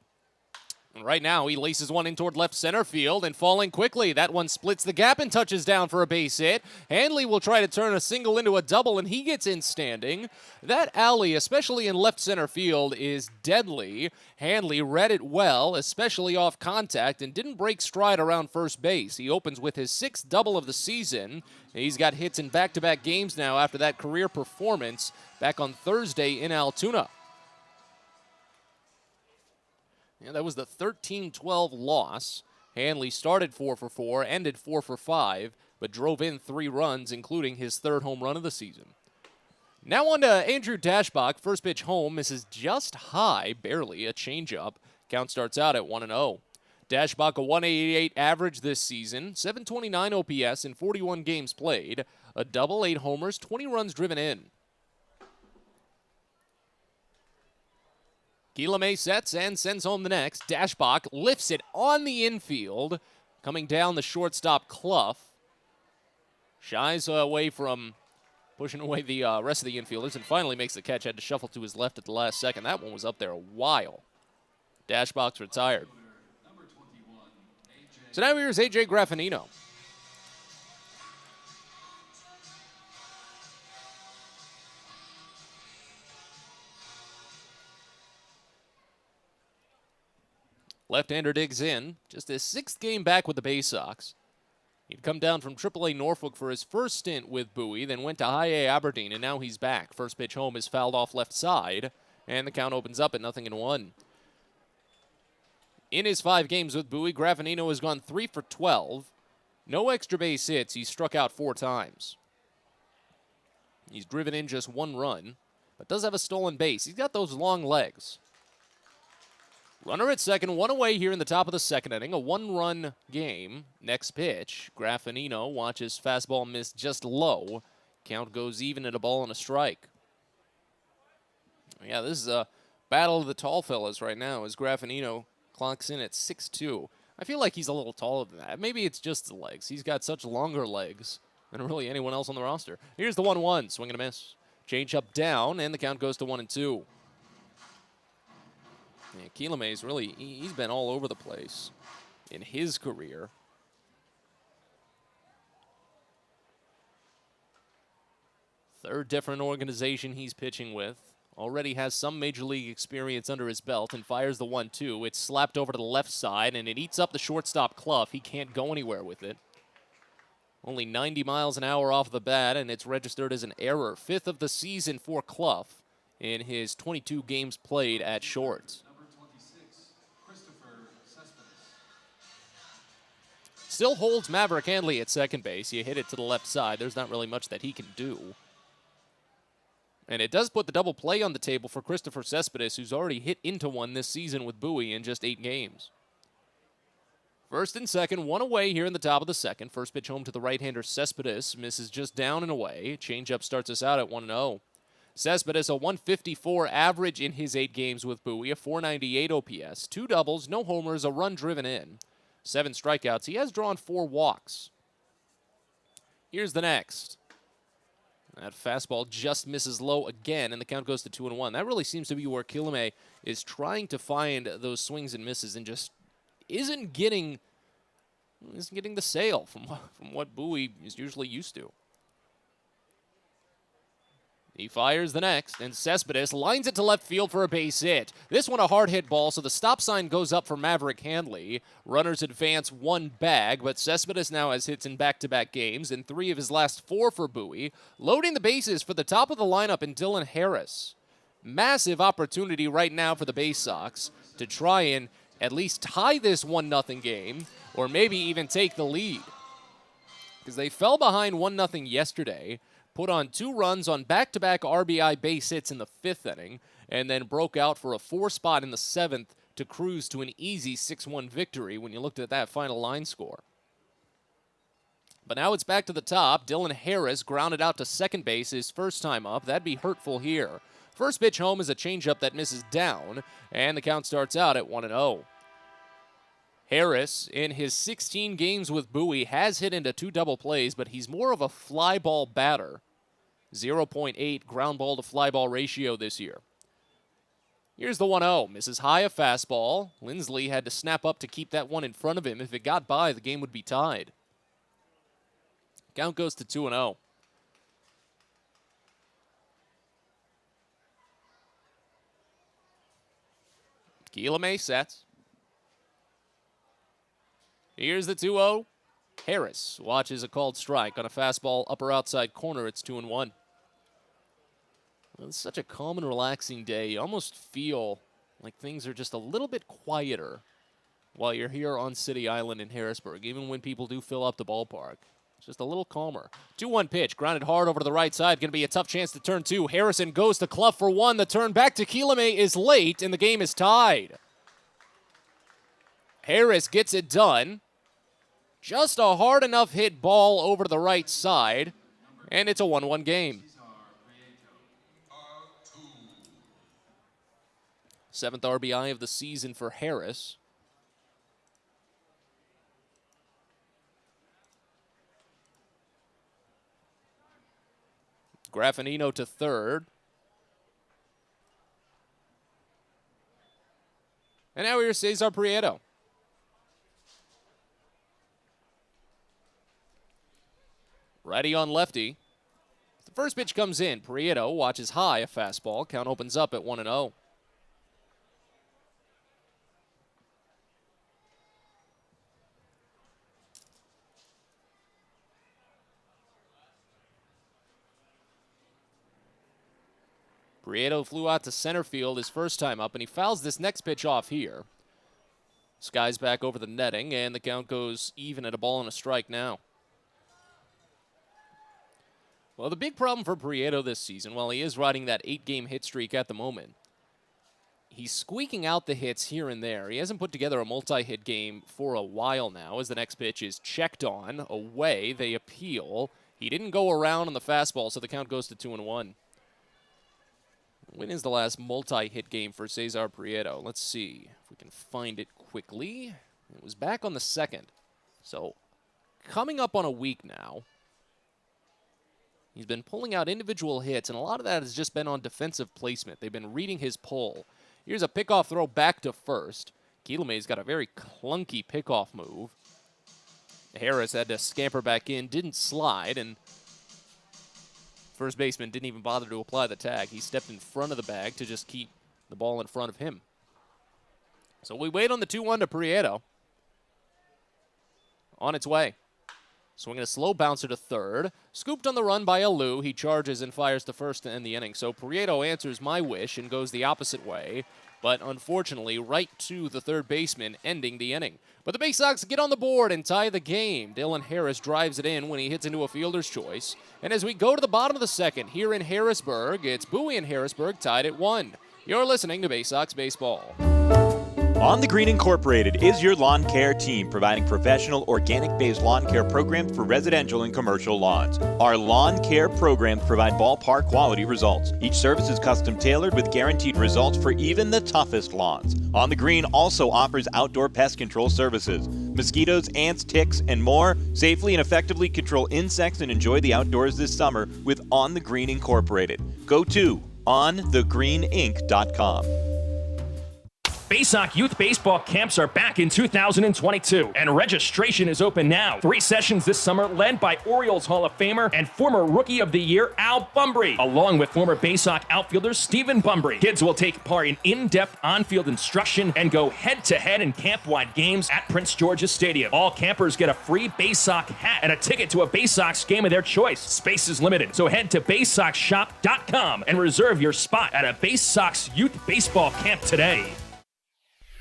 And right now, he laces one in toward left center field and falling quickly. That one splits the gap and touches down for a base hit. Handley will try to turn a single into a double, and he gets in standing. That alley, especially in left center field, is deadly. Handley read it well, especially off contact, and didn't break stride around first base. He opens with his 6th double of the season. He's got hits in back-to-back games now after that career performance back on Thursday in Altoona. Yeah, that was the 13-12 loss. Handley started 4 for 4, ended 4 for 5, but drove in 3 runs, including his 3rd home run of the season. Now on to Andrew Dashbach. First pitch home, misses just high, barely, a changeup. Count starts out at 1-0. Dashbach, a 188 average this season, 729 OPS in 41 games played, a double, 8 homers, 20 runs driven in. Guillemets sets and sends home the next. Dashbach lifts it on the infield, coming down the shortstop Clough. Shies away from pushing away the rest of the infielders and finally makes the catch. Had to shuffle to his left at the last second. That one was up there a while. Dashbach's retired. So now here's A.J. Graffinino. Left-hander digs in. Just his 6th game back with the Baysox. He'd come down from AAA Norfolk for his first stint with Bowie, then went to High A Aberdeen, and now he's back. First pitch home is fouled off left side. and the count opens up at 0-1. In his 5 games with Bowie, Graffinino has gone 3 for 12. No extra base hits. He's struck out 4 times. He's driven in just 1 run, but does have a stolen base. He's got those long legs. Runner at second, 1 away here in the top of the 2nd inning. A 1-run game. Next pitch, Graffinino watches fastball miss just low. Count goes even at a ball and a strike. Yeah, this is a battle of the tall fellas right now as Graffinino clocks in at 6'2". I feel like he's a little taller than that. Maybe it's just the legs. He's got such longer legs than really anyone else on the roster. Here's the 1-1, swing and a miss. Change up down, and the count goes to 1-2. Yeah, Kielemay's really, he's been all over the place in his career. Third different organization he's pitching with. Already has some major league experience under his belt and fires the 1-2. It's slapped over to the left side, and it eats up the shortstop Clough. He can't go anywhere with it. Only 90 miles an hour off the bat, and it's registered as an error. 5th of the season for Clough in his 22 games played at short. Still holds Maverick Handley at second base. You hit it to the left side. There's not really much that he can do. And it does put the double play on the table for Christopher Cespedes, who's already hit into one this season with Bowie in just 8 games. First and second, 1 away here in the top of the 2nd. First pitch home to the right-hander Cespedes. Misses just down and away. Changeup starts us out at 1-0. Cespedes, a 154 average in his 8 games with Bowie, a 498 OPS, 2 doubles, no homers, a run driven in, 7 strikeouts. He has drawn 4 walks. Here's the next. That fastball just misses low again, and the count goes to 2-1. That really seems to be where Kieleme is trying to find those swings and misses and just isn't getting the sale from what Bowie is usually used to. He fires the next, and Cespedes lines it to left field for a base hit. This one a hard hit ball, so the stop sign goes up for Maverick Handley. Runners advance 1 bag, but Cespedes now has hits in back-to-back games, and 3 of his last 4 for Bowie. Loading the bases for the top of the lineup in Dylan Harris. Massive opportunity right now for the Baysox to try and at least tie this 1-0 game, or maybe even take the lead. Because they fell behind 1-0 yesterday, put on 2 runs on back-to-back RBI base hits in the 5th inning, and then broke out for a 4 spot in the 7th to cruise to an easy 6-1 victory when you looked at that final line score. But now it's back to the top. Dylan Harris grounded out to second base his first time up. That'd be hurtful here. First pitch home is a changeup that misses down, and the count starts out at 1-0. Harris, in his 16 games with Bowie, has hit into 2 double plays, but he's more of a fly ball batter. 0.8 ground ball to fly ball ratio this year. Here's the 1-0. Misses high a fastball. Lindsley had to snap up to keep that one in front of him. If it got by, the game would be tied. Count goes to 2-0. Kieleme sets. Here's the 2-0. Harris watches a called strike on a fastball upper outside corner. It's 2-1. Well, it's such a calm and relaxing day. You almost feel like things are just a little bit quieter while you're here on City Island in Harrisburg, even when people do fill up the ballpark. It's just a little calmer. 2-1 pitch, grounded hard over to the right side. Going to be a tough chance to turn 2. Harrison goes to Clough for 1. The turn back to Kieleme is late, and the game is tied. Harris gets it done. Just a hard enough hit ball over to the right side, and it's a 1-1 game. 7th RBI of the season for Harris. Graffinino to third. And now here's Cesar Prieto. Righty on lefty. The first pitch comes in. Prieto watches high, a fastball. Count opens up at 1-0. Prieto flew out to center field his first time up, and he fouls this next pitch off here. Sky's back over the netting, and the count goes even at a ball and a strike now. Well, the big problem for Prieto this season, while he is riding that 8-game hit streak at the moment, he's squeaking out the hits here and there. He hasn't put together a multi-hit game for a while now, as the next pitch is checked on, away, they appeal. He didn't go around on the fastball, so the count goes to 2-1. When is the last multi-hit game for Cesar Prieto? Let's see if we can find it quickly. It was back on the 2nd. So coming up on a week now. He's been pulling out individual hits, and a lot of that has just been on defensive placement. They've been reading his pull. Here's a pickoff throw back to first. Quilome's got a very clunky pickoff move. Harris had to scamper back in, didn't slide, and first baseman didn't even bother to apply the tag. He stepped in front of the bag to just keep the ball in front of him. So we wait on the 2-1 to Prieto. On its way. Swinging a slow bouncer to third. Scooped on the run by Alou. He charges and fires to first to end the inning. So Prieto answers my wish and goes the opposite way. But unfortunately, right to the third baseman, ending the inning. But the Baysox get on the board and tie the game. Dylan Harris drives it in when he hits into a fielder's choice. And as we go to the bottom of the second, here in Harrisburg, it's Bowie and Harrisburg tied at 1. You're listening to Baysox Baseball. On the Green Incorporated is your lawn care team, providing professional, organic-based lawn care programs for residential and commercial lawns. Our lawn care programs provide ballpark quality results. Each service is custom-tailored with guaranteed results for even the toughest lawns. On the Green also offers outdoor pest control services. Mosquitoes, ants, ticks, and more. Safely and effectively control insects and enjoy the outdoors this summer with On the Green Incorporated. Go to onthegreeninc.com. Baysox Youth Baseball Camps are back in 2022, and registration is open now. 3 sessions this summer led by Orioles Hall of Famer and former Rookie of the Year Al Bumbry, along with former Baysox outfielder Stephen Bumbry. Kids will take part in in-depth on-field instruction and go head-to-head in camp-wide games at Prince George's Stadium. All campers get a free Baysox hat and a ticket to a Baysox game of their choice. Space is limited, so head to BaysoxShop.com and reserve your spot at a Baysox Youth Baseball Camp today.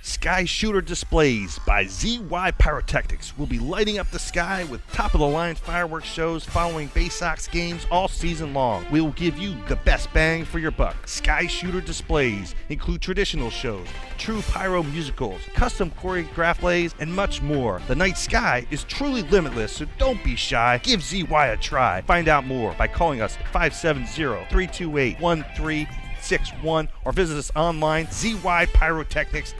Sky Shooter Displays by ZY Pyrotechnics will be lighting up the sky with top-of-the-line fireworks shows following Baysox games all season long. We will give you the best bang for your buck. Sky Shooter Displays include traditional shows, true pyro musicals, custom choreographed plays, and much more. The night sky is truly limitless, so don't be shy. Give ZY a try. Find out more by calling us at 570-328-1361 or visit us online, zypyrotechnics.com.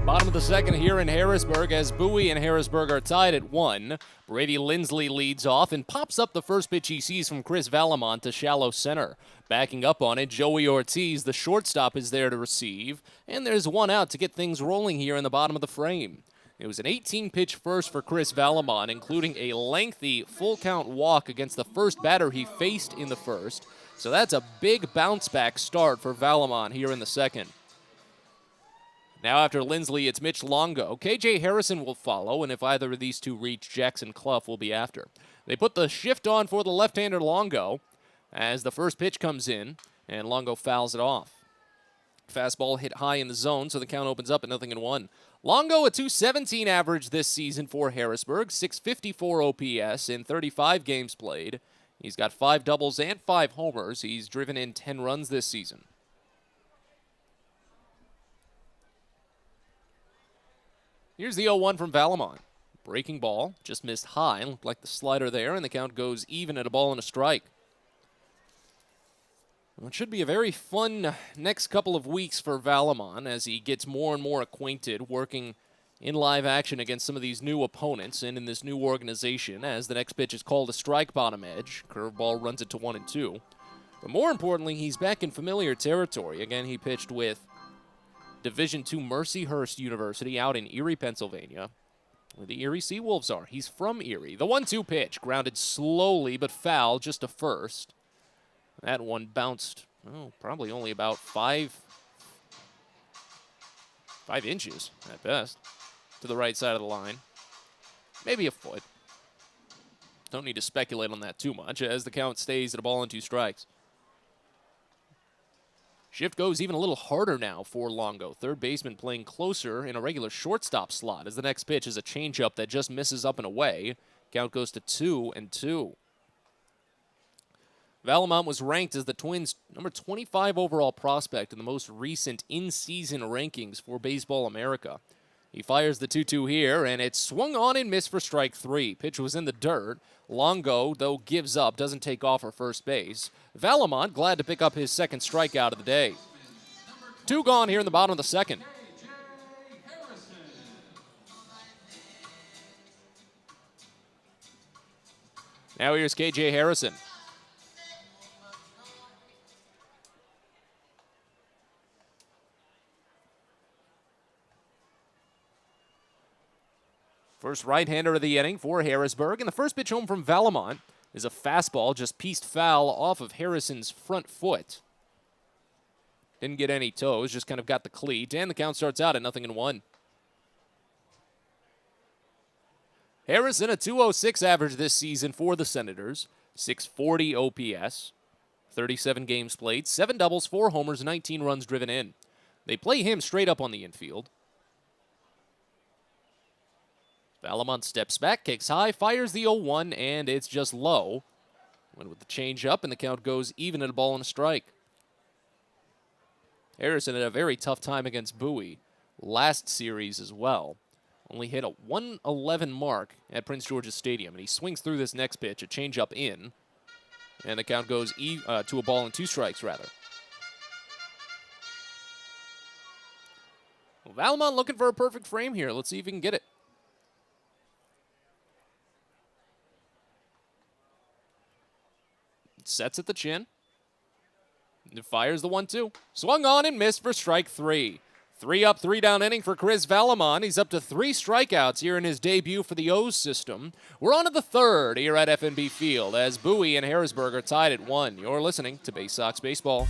Bottom of the second here in Harrisburg, as Bowie and Harrisburg are tied at 1. Brady Lindsley leads off and pops up the first pitch he sees from Chris Valamont to shallow center. Backing up on it, Joey Ortiz, the shortstop, is there to receive, and there's one out to get things rolling here in the bottom of the frame. It was an 18-pitch first for Chris Valamont, including a lengthy full-count walk against the first batter he faced in the first. So that's a big bounce-back start for Valamont here in the second. Now after Lindsley, it's Mitch Longo. KJ Harrison will follow, and if either of these two reach, Jackson Clough will be after. They put the shift on for the left-hander Longo as the first pitch comes in, and Longo fouls it off. Fastball hit high in the zone, so the count opens up at 0-1. Longo, a .217 average this season for Harrisburg, .654 OPS in 35 games played. He's got 5 doubles and 5 homers. He's driven in 10 runs this season. Here's the 0-1 from Valamont. Breaking ball, just missed high, looked like the slider there, and the count goes even at a ball and a strike. Well, it should be a very fun next couple of weeks for Valamont as he gets more and more acquainted working in live action against some of these new opponents and in this new organization as the next pitch is called a strike bottom edge. Curveball runs it to 1-2. But more importantly, he's back in familiar territory. Again, he pitched with Division II Mercyhurst University out in Erie, Pennsylvania, where the Erie Seawolves are. He's from Erie. The 1-2 pitch, grounded slowly but foul just to first. That one bounced, probably only about 5 inches at best to the right side of the line. Maybe a foot. Don't need to speculate on that too much as the count stays at a ball and 2 strikes. Shift goes even a little harder now for Longo. Third baseman playing closer in a regular shortstop slot as the next pitch is a changeup that just misses up and away. Count goes to 2-2. Valamont was ranked as the Twins' number 25 overall prospect in the most recent in-season rankings for Baseball America. He fires the 2-2 here, and it's swung on and missed for strike 3. Pitch was in the dirt. Longo, though, gives up, doesn't take off for first base. Valamont glad to pick up his second strikeout of the day. 2 gone here in the bottom of the second. Now here's KJ Harrison. First right-hander of the inning for Harrisburg, and the first pitch home from Valamont is a fastball just pieced foul off of Harrison's front foot. Didn't get any toes, just kind of got the cleat, and the count starts out at 0-1. Harrison, a .206 average this season for the Senators, .640 OPS, 37 games played, 7 doubles, 4 homers, 19 runs driven in. They play him straight up on the infield. Valamont steps back, kicks high, fires the 0-1, and it's just low. Went with the changeup, and the count goes even at a ball and a strike. Harrison had a very tough time against Bowie last series as well. Only hit a 111 mark at Prince George's Stadium, and he swings through this next pitch, a changeup in, and the count goes to a ball and 2 strikes, rather. Well, Valamont looking for a perfect frame here. Let's see if he can get it. Sets at the chin. It fires the 1-2. Swung on and missed for strike 3. 3 up, 3 down inning for Chris Valamont. He's up to 3 strikeouts here in his debut for the O's system. We're on to the third here at FNB Field as Bowie and Harrisburg are tied at 1. You're listening to Baysox Baseball.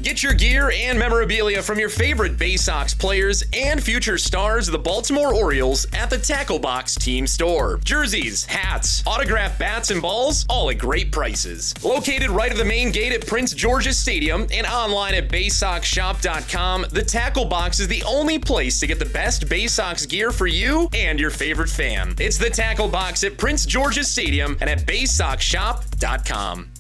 Get your gear and memorabilia from your favorite Baysox players and future stars of the Baltimore Orioles at the Tackle Box Team Store. Jerseys, hats, autographed bats and balls, all at great prices. Located right at the main gate at Prince George's Stadium and online at BaysoxShop.com, the Tackle Box is the only place to get the best Baysox gear for you and your favorite fan. It's the Tackle Box at Prince George's Stadium and at BaysoxShop.com.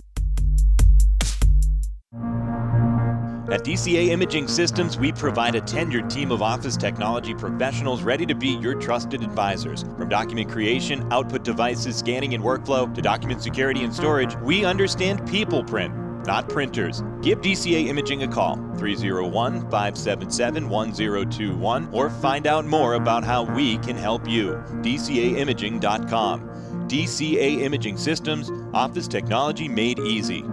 At DCA Imaging Systems, we provide a tenured team of office technology professionals ready to be your trusted advisors. From document creation, output devices, scanning and workflow, to document security and storage, we understand people print, not printers. Give DCA Imaging a call, 301-577-1021, or find out more about how we can help you. DCAimaging.com. DCA Imaging Systems, office technology made easy.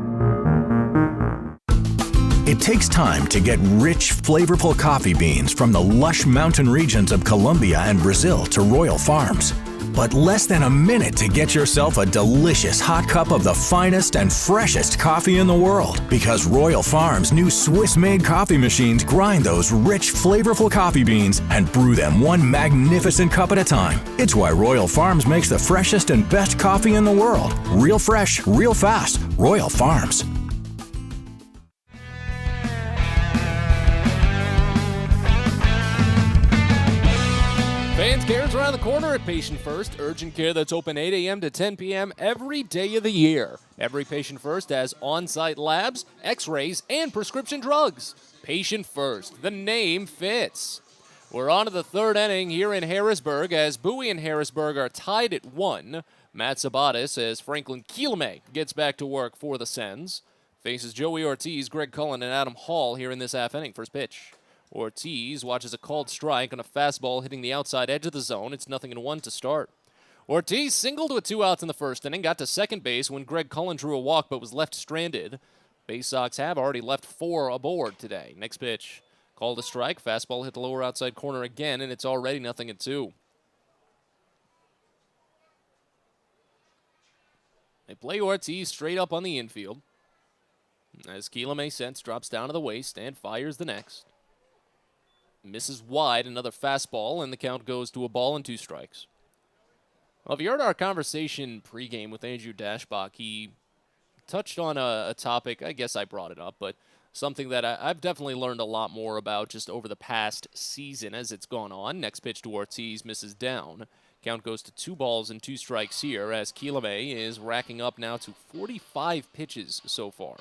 It takes time to get rich, flavorful coffee beans from the lush mountain regions of Colombia and Brazil to Royal Farms. But less than a minute to get yourself a delicious hot cup of the finest and freshest coffee in the world. Because Royal Farms' new Swiss-made coffee machines grind those rich, flavorful coffee beans and brew them one magnificent cup at a time. It's why Royal Farms makes the freshest and best coffee in the world. Real fresh, real fast. Royal Farms. Fans Care's around the corner at Patient First. Urgent care that's open 8 a.m. to 10 p.m. every day of the year. Every Patient First has on-site labs, x-rays, and prescription drugs. Patient First, the name fits. We're on to the third inning here in Harrisburg as Bowie and Harrisburg are tied at 1. Matt Sabatis as Franklin Kielme gets back to work for the Sens. Faces Joey Ortiz, Greg Cullen, and Adam Hall here in this half inning. First pitch. Ortiz watches a called strike on a fastball hitting the outside edge of the zone. It's 0-1 to start. Ortiz singled with 2 outs in the first inning, got to second base when Greg Cullen drew a walk but was left stranded. Baysox have already left 4 aboard today. Next pitch, called a strike. Fastball hit the lower outside corner again, and it's already 0-2. They play Ortiz straight up on the infield. As Kielme sends, drops down to the waist and fires the next. Misses wide, another fastball, and the count goes to a ball and 2 strikes. Well, if you heard our conversation pregame with Andrew Dashbach, he touched on a topic, I guess I brought it up, but something that I've definitely learned a lot more about just over the past season as it's gone on. Next pitch to Ortiz misses down. Count goes to 2 balls and 2 strikes here as Kilame is racking up now to 45 pitches so far.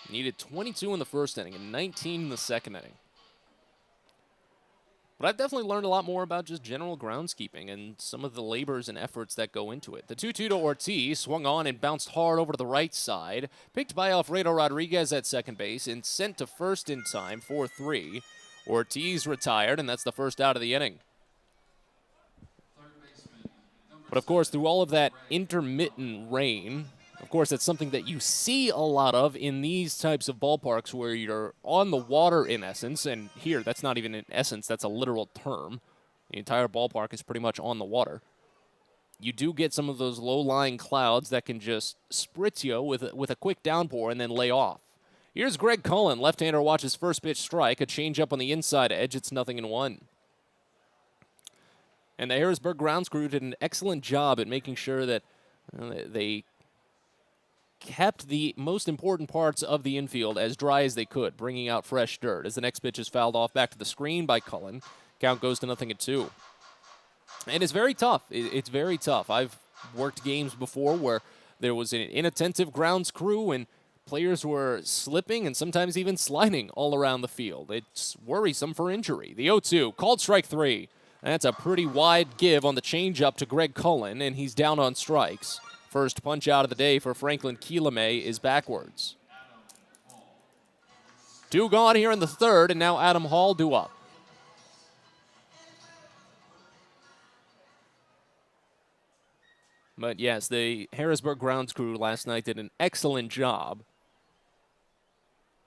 Needed 22 in the first inning and 19 in the second inning. But I've definitely learned a lot more about just general groundskeeping and some of the labors and efforts that go into it. The 2-2 to Ortiz, swung on and bounced hard over to the right side. Picked by Alfredo Rodriguez at second base and sent to first in time, 4-3. Ortiz retired, and that's the first out of the inning. But of course, through all of that intermittent rain, of course, that's something that you see a lot of in these types of ballparks where you're on the water in essence. And here, that's not even in essence, that's a literal term. The entire ballpark is pretty much on the water. You do get some of those low-lying clouds that can just spritz you with a quick downpour and then lay off. Here's Greg Cullen. Left-hander watches first pitch strike. A changeup on the inside edge. It's 0-1. And the Harrisburg grounds crew did an excellent job at making sure that they kept the most important parts of the infield as dry as they could, bringing out fresh dirt. As the next pitch is fouled off back to the screen by Cullen, count goes to 0-2. And it's very tough. It's very tough. I've worked games before where there was an inattentive grounds crew and players were slipping and sometimes even sliding all around the field. It's worrisome for injury. The 0-2, called strike 3. That's a pretty wide give on the changeup to Greg Cullen, and he's down on strikes. First punch out of the day for Franklin Kilame is backwards. 2 gone here in the third, and now Adam Hall due up. But yes, the Harrisburg grounds crew last night did an excellent job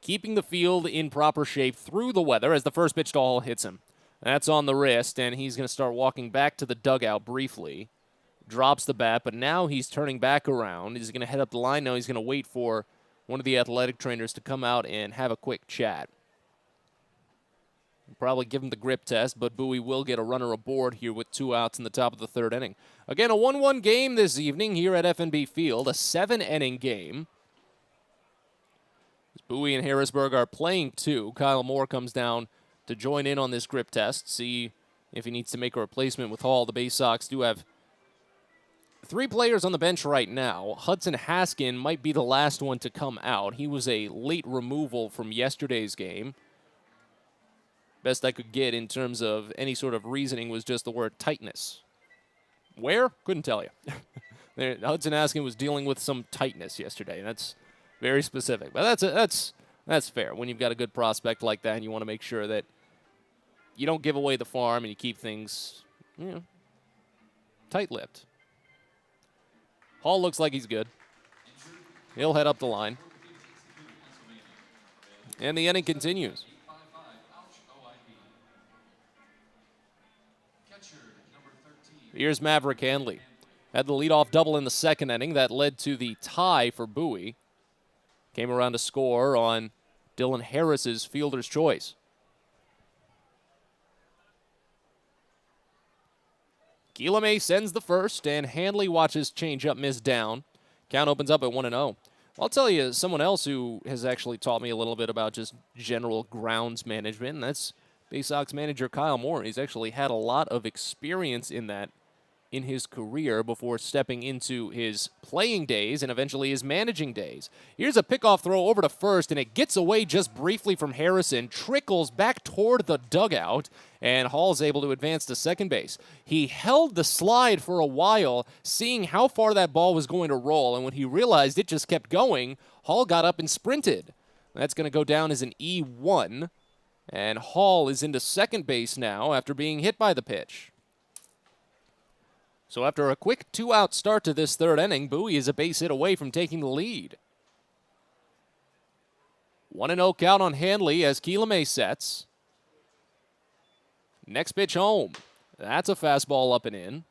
keeping the field in proper shape through the weather as the first pitch to Hall hits him. That's on the wrist, and he's going to start walking back to the dugout briefly. Drops the bat, but now he's turning back around. He's going to head up the line now. He's going to wait for one of the athletic trainers to come out and have a quick chat. Probably give him the grip test, but Bowie will get a runner aboard here with 2 outs in the top of the third inning. Again, a 1-1 game this evening here at FNB Field, a 7-inning game. As Bowie and Harrisburg are playing 2. Kyle Moore comes down to join in on this grip test, see if he needs to make a replacement with Hall. The Baysox do have 3 players on the bench right now. Hudson Haskin might be the last one to come out. He was a late removal from yesterday's game. Best I could get in terms of any sort of reasoning was just the word tightness. Where? Couldn't tell you. Hudson Haskin was dealing with some tightness yesterday. That's very specific. But that's fair. When you've got a good prospect like that and you want to make sure that you don't give away the farm and you keep things, tight-lipped. Hall looks like he's good. He'll head up the line. And the inning continues. Here's Maverick Hanley. Had the leadoff double in the second inning. That led to the tie for Bowie. Came around to score on Dylan Harris's fielder's choice. Kilame sends the first, and Hanley watches changeup miss down. Count opens up at 1-0. I'll tell you someone else who has actually taught me a little bit about just general grounds management, and that's Baysox manager Kyle Moore. He's actually had a lot of experience in that in his career before stepping into his playing days and eventually his managing days. Here's a pickoff throw over to first, and it gets away just briefly from Harrison, trickles back toward the dugout, and Hall's able to advance to second base. He held the slide for a while, seeing how far that ball was going to roll, and when he realized it just kept going, Hall got up and sprinted. That's going to go down as an E1, and Hall is into second base now after being hit by the pitch. So after a quick 2-out start to this third inning, Bowie is a base hit away from taking the lead. 1-0 count on Hanley as Kilame sets. Next pitch home. That's a fastball up and in.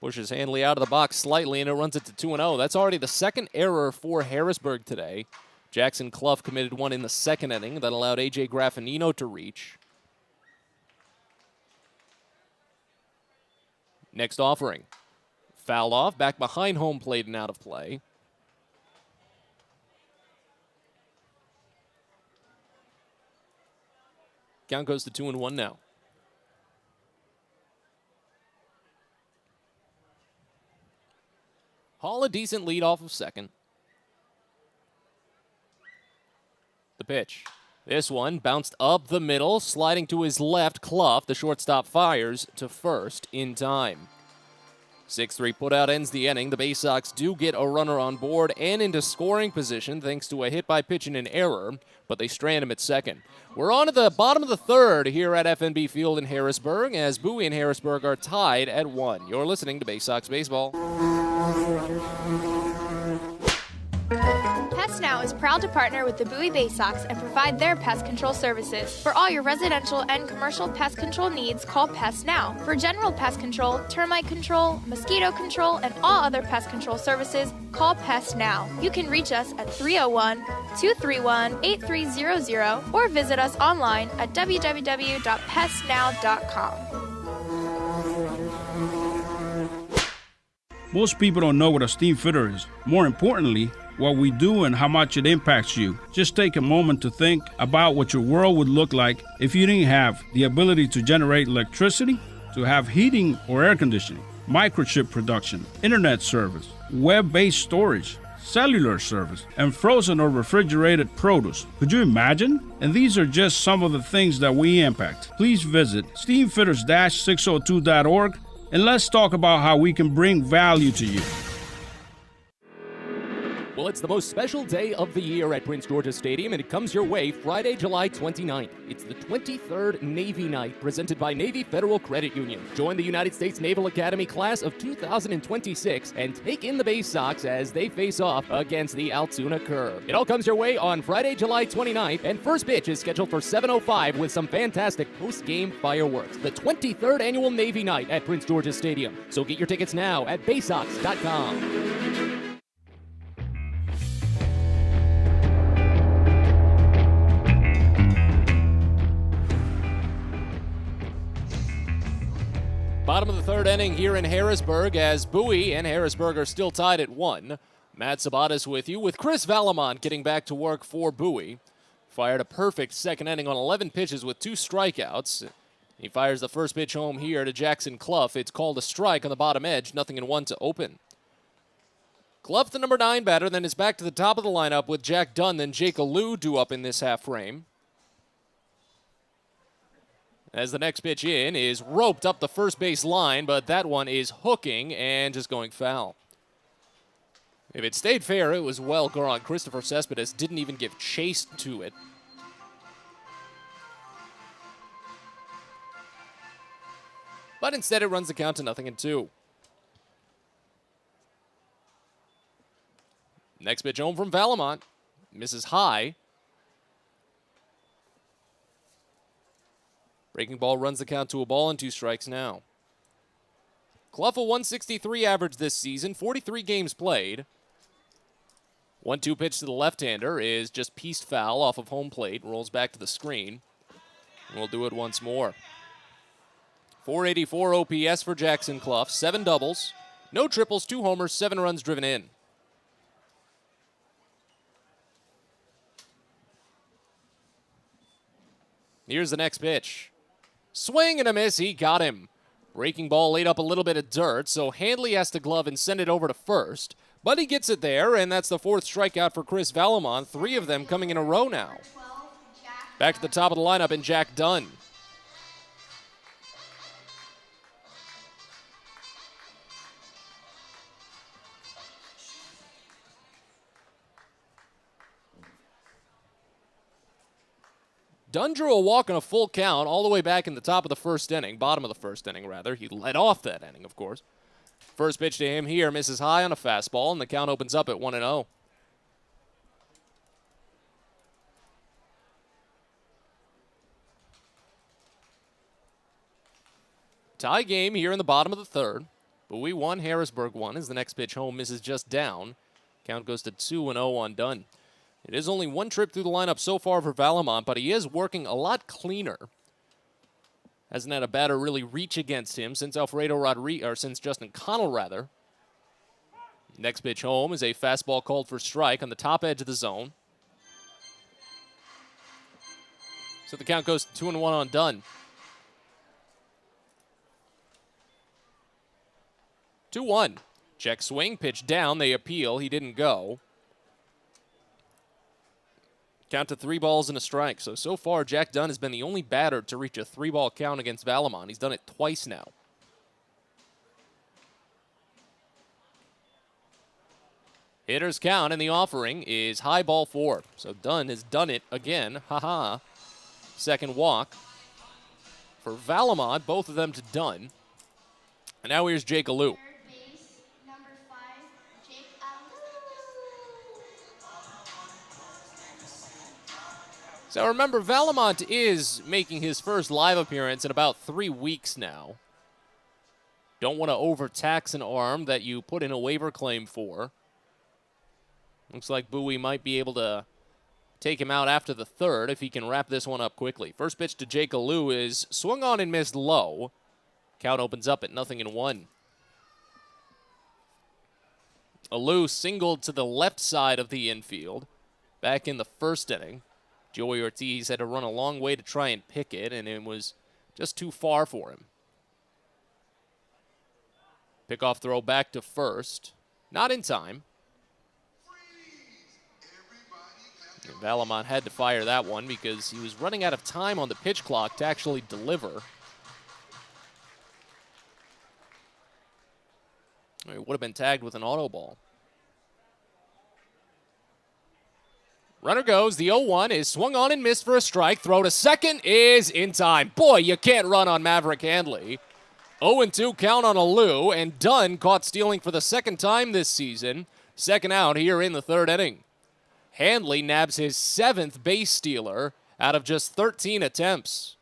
Pushes Hanley out of the box slightly, and it runs it to 2-0. That's already the second error for Harrisburg today. Jackson Clough committed one in the second inning that allowed A.J. Graffinino to reach. Next offering. Foul off, back behind home plate and out of play. Count goes to 2-1 now. Hall a decent lead off of second. The pitch. This one bounced up the middle, sliding to his left. Clough, the shortstop, fires to first in time. 6-3 putout ends the inning. The Baysox do get a runner on board and into scoring position thanks to a hit by pitch and an error, but they strand him at second. We're on to the bottom of the third here at FNB Field in Harrisburg as Bowie and Harrisburg are tied at 1. You're listening to Baysox Baseball. Pest Now is proud to partner with the Bowie Baysox and provide their pest control services. For all your residential and commercial pest control needs, call Pest Now. For general pest control, termite control, mosquito control, and all other pest control services, call Pest Now. You can reach us at 301-231-8300 or visit us online at www.pestnow.com. Most people don't know what a steam fitter is. More importantly, what we do and how much it impacts you. Just take a moment to think about what your world would look like if you didn't have the ability to generate electricity, to have heating or air conditioning, microchip production, internet service, web-based storage, cellular service, and frozen or refrigerated produce. Could you imagine? And these are just some of the things that we impact. Please visit steamfitters-602.org and let's talk about how we can bring value to you. Well, it's the most special day of the year at Prince George's Stadium, and it comes your way Friday, July 29th. It's the 23rd Navy Night, presented by Navy Federal Credit Union. Join the United States Naval Academy class of 2026 and take in the Baysox as they face off against the Altoona Curve. It all comes your way on Friday, July 29th, and first pitch is scheduled for 7:05 with some fantastic post-game fireworks. The 23rd Annual Navy Night at Prince George's Stadium. So get your tickets now at baysox.com. Bottom of the third inning here in Harrisburg as Bowie and Harrisburg are still tied at 1. Matt Sabatas with you, with Chris Valamont getting back to work for Bowie. Fired a perfect second inning on 11 pitches with 2 strikeouts. He fires the first pitch home here to Jackson Clough. It's called a strike on the bottom edge, 0-1 to open. Clough, the number 9 batter, then is back to the top of the lineup with Jack Dunn, then Jake Alou due up in this half frame. As the next pitch in is roped up the first base line, but that one is hooking and just going foul. If it stayed fair, it was well gone. Christopher Cespedes didn't even give chase to it. But instead it runs the count to 0-2. Next pitch home from Valamont. Misses high. Breaking ball runs the count to a ball and 2 strikes now. Clough a 163 average this season, 43 games played. 1-2 pitch to the left-hander is just pieced foul off of home plate, rolls back to the screen. And we'll do it once more. 484 OPS for Jackson Clough, 7 doubles, no triples, 2 homers, 7 runs driven in. Here's the next pitch. Swing and a miss, he got him. Breaking ball laid up a little bit of dirt, so Handley has to glove and send it over to first. But he gets it there, and that's the 4th strikeout for Chris Valamont, 3 of them coming in a row now. Back to the top of the lineup in Jack Dunn. Dunn drew a walk on a full count all the way back in the top of the first inning, bottom of the first inning, rather. He led off that inning, of course. First pitch to him here misses high on a fastball, and the count opens up at 1-0. Tie game here in the bottom of the third. Bowie 1, Harrisburg 1 as the next pitch home misses just down. Count goes to 2-0 on Dunn. It is only 1 trip through the lineup so far for Valamont, but he is working a lot cleaner. Hasn't had a batter really reach against him since since Justin Connell, rather. Next pitch home is a fastball called for strike on the top edge of the zone. So the count goes 2-1 on Dunn. 2-1. Check swing, pitch down, they appeal, he didn't go. Count to 3 balls and a strike. So far, Jack Dunn has been the only batter to reach a 3-ball count against Valamon. He's done it twice now. Hitter's count in the offering is high ball 4. So Dunn has done it again. Ha-ha. Second walk for Valamon, both of them to Dunn. And now here's Jake Alou. So remember, Valamont is making his first live appearance in about 3 weeks now. Don't want to overtax an arm that you put in a waiver claim for. Looks like Bowie might be able to take him out after the third if he can wrap this one up quickly. First pitch to Jake Alou is swung on and missed low. Count opens up at 0-1. Alou singled to the left side of the infield back in the first inning. Joey Ortiz had to run a long way to try and pick it, and it was just too far for him. Pickoff throw back to first. Not in time. And Valamont had to fire that one because he was running out of time on the pitch clock to actually deliver. He would have been tagged with an auto ball. Runner goes. The 0-1 is swung on and missed for a strike. Throw to second is in time. Boy, you can't run on Maverick Handley. 0-2 count on Alou, and Dunn caught stealing for the second time this season. Second out here in the third inning. Handley nabs his 7th base stealer out of just 13 attempts.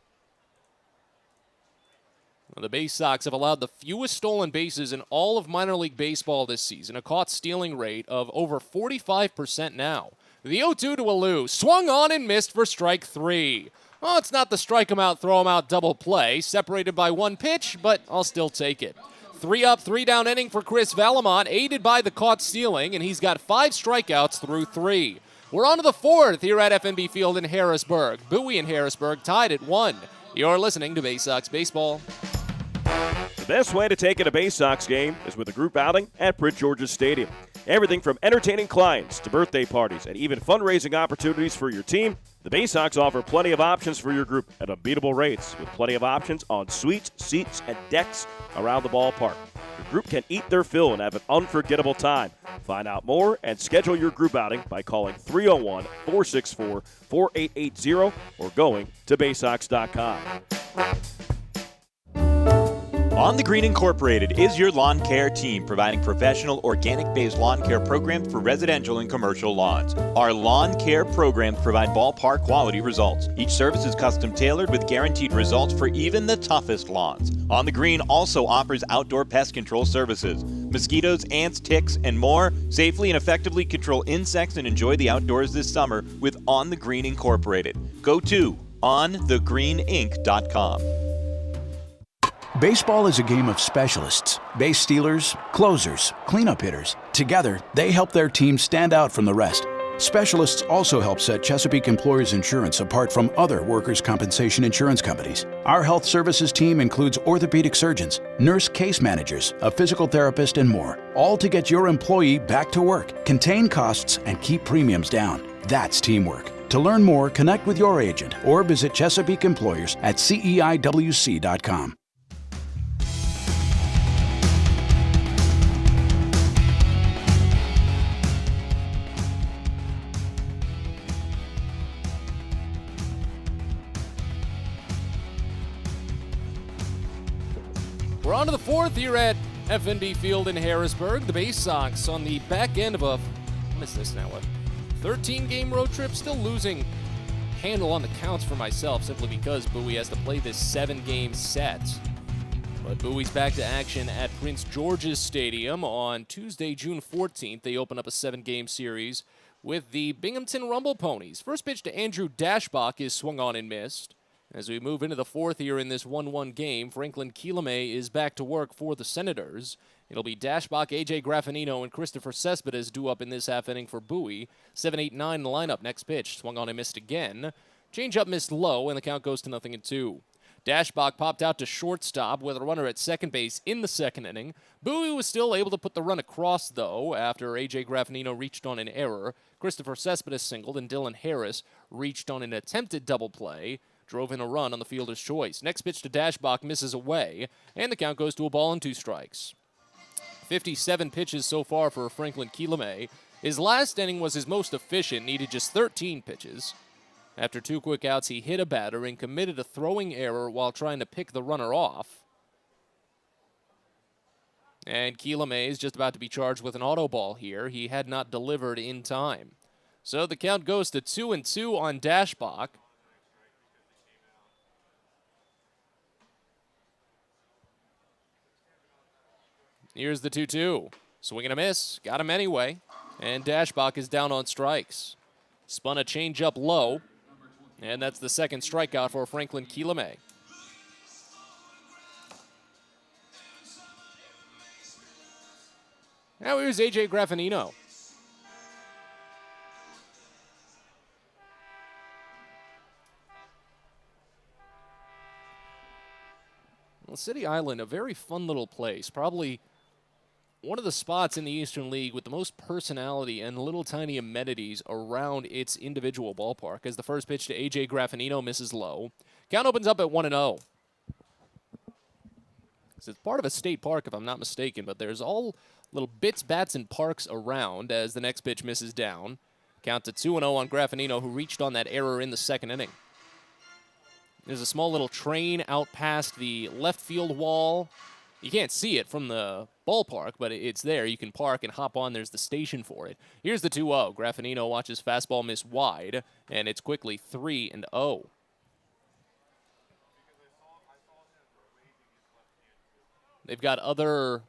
Well, the Baysox have allowed the fewest stolen bases in all of minor league baseball this season, a caught stealing rate of over 45% now. The 0-2 to Alou, swung on and missed for strike 3. Well, it's not the strike him out, throw him out double play, separated by 1 pitch, but I'll still take it. 3 up, 3 down inning for Chris Valamont, aided by the caught stealing, and he's got 5 strikeouts through 3. We're on to the 4th here at FNB Field in Harrisburg. Bowie and Harrisburg tied at 1. You're listening to Baysox Baseball. The best way to take in a Baysox game is with a group outing at Prince George's Stadium. Everything from entertaining clients to birthday parties and even fundraising opportunities for your team, the Baysox offer plenty of options for your group at unbeatable rates with plenty of options on suites, seats, and decks around the ballpark. Your group can eat their fill and have an unforgettable time. Find out more and schedule your group outing by calling 301-464-4880 or going to Baysox.com. On the Green Incorporated is your lawn care team, providing professional organic-based lawn care programs for residential and commercial lawns. Our lawn care programs provide ballpark quality results. Each service is custom tailored with guaranteed results for even the toughest lawns. On the Green also offers outdoor pest control services. Mosquitoes, ants, ticks, and more. Safely and effectively control insects and enjoy the outdoors this summer with On the Green Incorporated. Go to onthegreeninc.com. Baseball is a game of specialists. Base stealers, closers, cleanup hitters. Together, they help their team stand out from the rest. Specialists also help set Chesapeake Employers Insurance apart from other workers' compensation insurance companies. Our health services team includes orthopedic surgeons, nurse case managers, a physical therapist, and more, all to get your employee back to work, contain costs, and keep premiums down. That's teamwork. To learn more, connect with your agent or visit Chesapeake Employers at CEIWC.com. We're on to the 4th here at FNB Field in Harrisburg. The Baysox on the back end of what is this now, a 13-game road trip? Still losing handle on the counts for myself simply because Bowie has to play this 7-game set. But Bowie's back to action at Prince George's Stadium on Tuesday, June 14th. They open up a 7-game series with the Binghamton Rumble Ponies. First pitch to Andrew Dashbach is swung on and missed. As we move into the fourth here in this 1-1 game, Franklin Quilame is back to work for the Senators. It'll be Dashbach, AJ Graffinino, and Christopher Cespedes due up in this half inning for Bowie. 7-8-9 in the lineup. Next pitch, swung on and missed again. Changeup missed low, and the count goes to 0-2. Dashbach popped out to shortstop with a runner at second base in the second inning. Bowie was still able to put the run across, though, after A.J. Graffinino reached on an error. Christopher Cespedes singled, and Dylan Harris reached on an attempted double play. Drove in a run on the fielder's choice. Next pitch to Dashbach misses away, and the count goes to a ball and 2 strikes. 57 pitches so far for Franklin Quilame. His last inning was his most efficient, needed just 13 pitches. After 2 quick outs, he hit a batter and committed a throwing error while trying to pick the runner off. And Quilame is just about to be charged with an auto ball here. He had not delivered in time. So the count goes to 2-2 on Dashbach. Here's the 2-2. Swing and a miss. Got him anyway. And Dashbach is down on strikes. Spun a changeup low. And that's the second strikeout for Franklin Quilame. Now here's A.J. Graffinino. Well, City Island, a very fun little place. Probably one of the spots in the Eastern League with the most personality and little tiny amenities around its individual ballpark. As the first pitch to A.J. Graffinino misses low. Count opens up at 1-0. It's part of a state park, if I'm not mistaken, but there's all little bits, bats, and parks around as the next pitch misses down. Count to 2-0 on Graffinino, who reached on that error in the second inning. There's a small little train out past the left field wall. You can't see it from the ballpark, but it's there. You can park and hop on. There's the station for it. Here's the 2-0. Graffinino watches fastball miss wide, and it's quickly 3-0. They've got other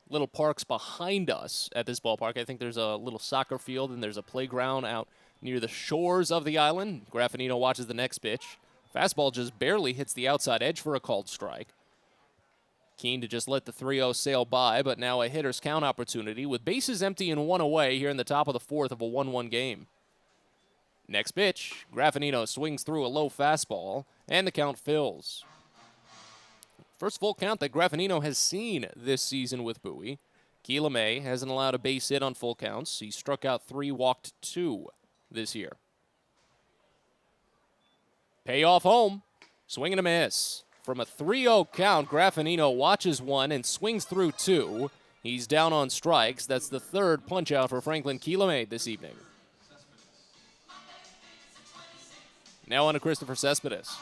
little parks behind us at this ballpark. I think there's a little soccer field, and there's a playground out near the shores of the island. Graffinino watches the next pitch. Fastball just barely hits the outside edge for a called strike. Keen to just let the 3-0 sail by, but now a hitter's count opportunity with bases empty and 1 away here in the top of the fourth of a 1-1 game. Next pitch, Graffinino swings through a low fastball, and the count fills. First full count that Graffinino has seen this season with Bowie. Quilame hasn't allowed a base hit on full counts. He struck out 3, walked 2 this year. Payoff home. Swing and a miss. From a 3-0 count, Graffinino watches 1 and swings through 2. He's down on strikes. That's the third punch-out for Franklin Quilame this evening. Now on to Christopher Cespedes.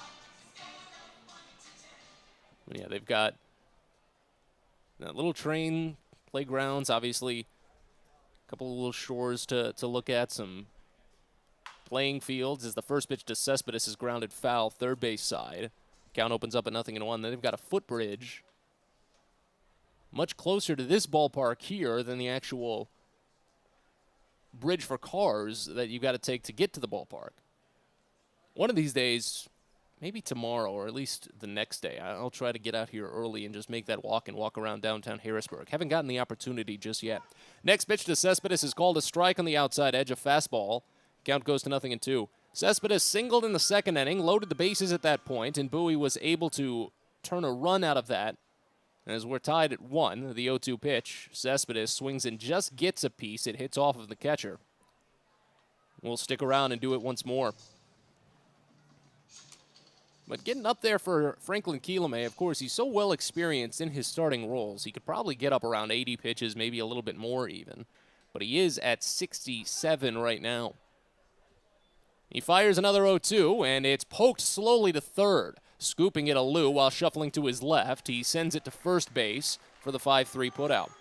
Yeah, they've got that little train, playgrounds, obviously a couple of little shores to look at, some playing fields. As the first pitch to Cespedes is grounded foul, third base side. Count opens up at 0-1. Then they've got a footbridge much closer to this ballpark here than the actual bridge for cars that you've got to take to get to the ballpark. One of these days, maybe tomorrow or at least the next day, I'll try to get out here early and just make that walk and walk around downtown Harrisburg. Haven't gotten the opportunity just yet. Next pitch to Cespedes is called a strike on the outside edge, a fastball. Count goes to 0-2. Cespedes singled in the second inning, loaded the bases at that point, and Bowie was able to turn a run out of that. As we're tied at 1, the 0-2 pitch, Cespedes swings and just gets a piece. It hits off of the catcher. We'll stick around and do it once more. But getting up there for Franklin Quilame, of course, he's so well experienced in his starting roles. He could probably get up around 80 pitches, maybe a little bit more even. But he is at 67 right now. He fires another 0-2, and it's poked slowly to third. Scooping it a Lou while shuffling to his left. He sends it to first base for the 5-3 putout.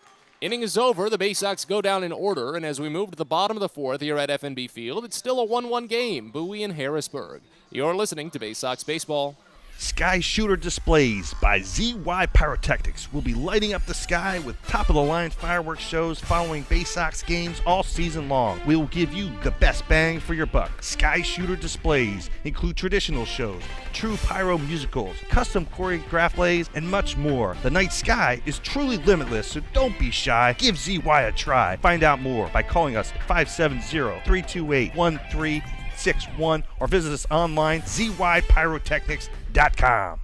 Inning is over. The Baysox go down in order, and as we move to the bottom of the fourth here at FNB Field, it's still a 1-1 game, Bowie and Harrisburg. You're listening to Baysox Baseball. Sky Shooter Displays by ZY Pyrotechnics will be lighting up the sky with top-of-the-line fireworks shows following Baysox games all season long. We will give you the best bang for your buck. Sky Shooter Displays include traditional shows, true pyro musicals, custom choreographed plays, and much more. The night sky is truly limitless, so don't be shy. Give ZY a try. Find out more by calling us at 570-328-1361 or visit us online, zypyrotechnics.com.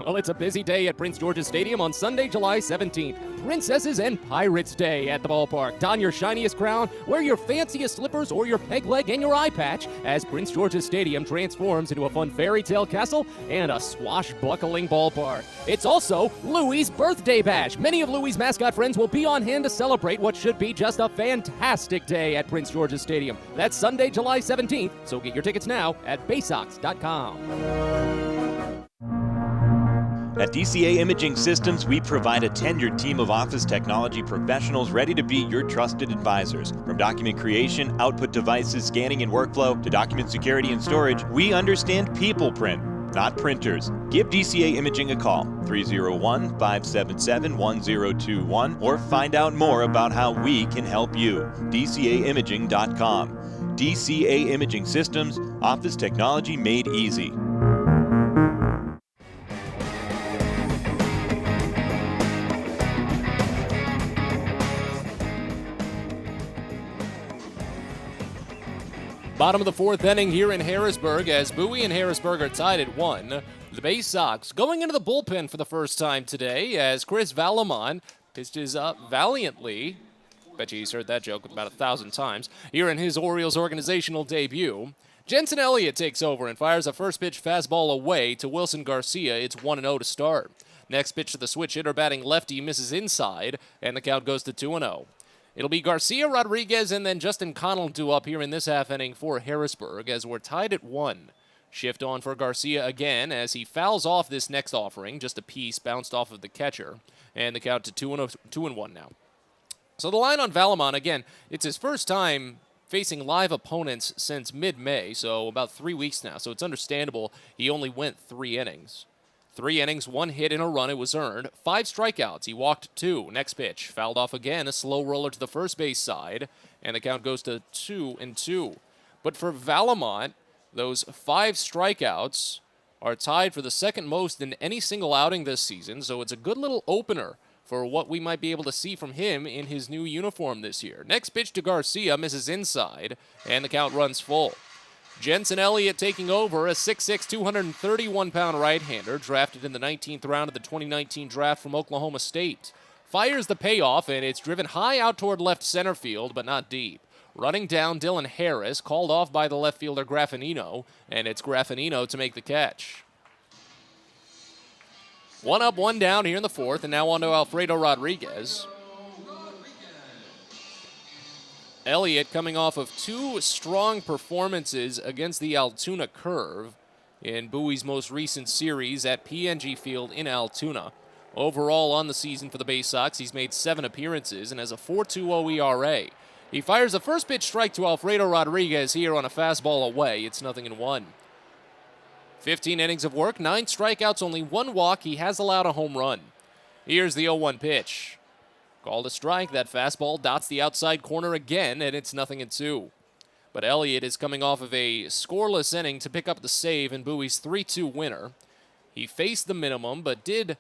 Well, it's a busy day at Prince George's Stadium on Sunday, July 17th. Princesses and Pirates Day at the ballpark. Don your shiniest crown, wear your fanciest slippers or your peg leg and your eye patch as Prince George's Stadium transforms into a fun fairy tale castle and a swashbuckling ballpark. It's also Louie's birthday bash. Many of Louie's mascot friends will be on hand to celebrate what should be just a fantastic day at Prince George's Stadium. That's Sunday, July 17th, so get your tickets now at Baysox.com. At DCA Imaging Systems, we provide a tenured team of office technology professionals ready to be your trusted advisors. From document creation, output devices, scanning and workflow, to document security and storage, we understand people print, not printers. Give DCA Imaging a call, 301-577-1021, or find out more about how we can help you. DCAimaging.com. DCA Imaging Systems, office technology made easy. Bottom of the fourth inning here in Harrisburg as Bowie and Harrisburg are tied at 1. The Baysox going into the bullpen for the first time today as Chris Valamon pitches up valiantly. Bet you he's heard that joke about 1,000 times. Here in his Orioles organizational debut. Jensen Elliott takes over and fires a first pitch fastball away to Wilson Garcia. It's 1-0 to start. Next pitch to the switch hitter batting lefty misses inside, and the count goes to 2-0. It'll be Garcia, Rodriguez, and then Justin Connell due up here in this half inning for Harrisburg as we're tied at 1. Shift on for Garcia again as he fouls off this next offering. Just a piece bounced off of the catcher. And the count to 2-1 now. So the line on Valamon, again, it's his first time facing live opponents since mid-May, so about 3 weeks now. So it's understandable he only went 3 innings. 3 innings, 1 hit and a run. It was earned. 5 strikeouts. He walked 2. Next pitch. Fouled off again. A slow roller to the first base side. And the count goes to 2-2. But for Valamont, those 5 strikeouts are tied for the second most in any single outing this season. So it's a good little opener for what we might be able to see from him in his new uniform this year. Next pitch to Garcia misses inside. And the count runs full. Jensen Elliott taking over, a 6'6", 231-pound right-hander, drafted in the 19th round of the 2019 draft from Oklahoma State. Fires the payoff, and it's driven high out toward left center field, but not deep. Running down Dylan Harris, called off by the left fielder Graffinino, and it's Graffinino to make the catch. 1 up, 1 down here in the fourth, and now on to Alfredo Rodriguez. Elliott coming off of 2 strong performances against the Altoona Curve in Bowie's most recent series at PNG Field in Altoona. Overall on the season for the Baysox, he's made 7 appearances and has a 4.20 ERA. He fires a first pitch strike to Alfredo Rodriguez here on a fastball away. It's 0-1. 15 innings of work, 9 strikeouts, only 1 walk. He has allowed a home run. Here's the 0-1 pitch. Called a strike. That fastball dots the outside corner again, and it's 0-2. But Elliott is coming off of a scoreless inning to pick up the save in Bowie's 3-2 winner. He faced the minimum, but did...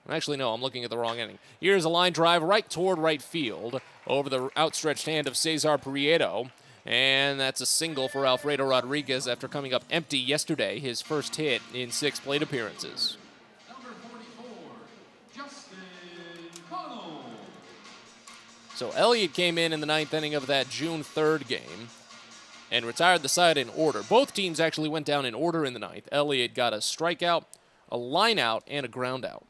Actually, no, I'm looking at the wrong inning. Here's a line drive right toward right field over the outstretched hand of Cesar Prieto. And that's a single for Alfredo Rodriguez after coming up empty yesterday, his first hit in 6 plate appearances. So Elliott came in the 9th inning of that June 3rd game and retired the side in order. Both teams actually went down in order in the 9th. Elliott got a strikeout, a line out, and a ground out.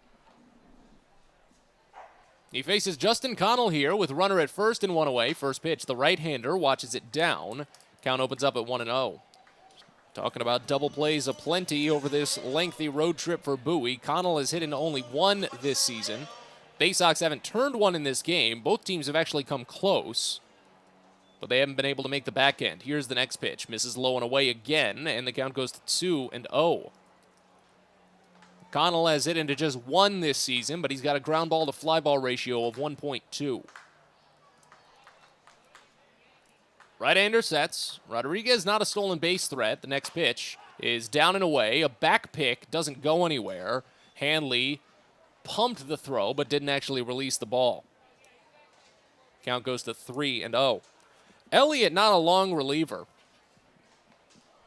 He faces Justin Connell here with runner at first and 1 away. First pitch, the right-hander watches it down. Count opens up at 1-0. Talking about double plays aplenty over this lengthy road trip for Bowie. Connell has hit into only 1 this season. Baysox haven't turned 1 in this game. Both teams have actually come close, but they haven't been able to make the back end. Here's the next pitch. Misses low and away again, and the count goes to 2-0. Connell has hit into just 1 this season, but he's got a ground ball to fly ball ratio of 1.2. Right-hander sets. Rodriguez not a stolen base threat. The next pitch is down and away. A back pick doesn't go anywhere. Hanley pumped the throw, but didn't actually release the ball. Count goes to 3-0. Elliott not a long reliever.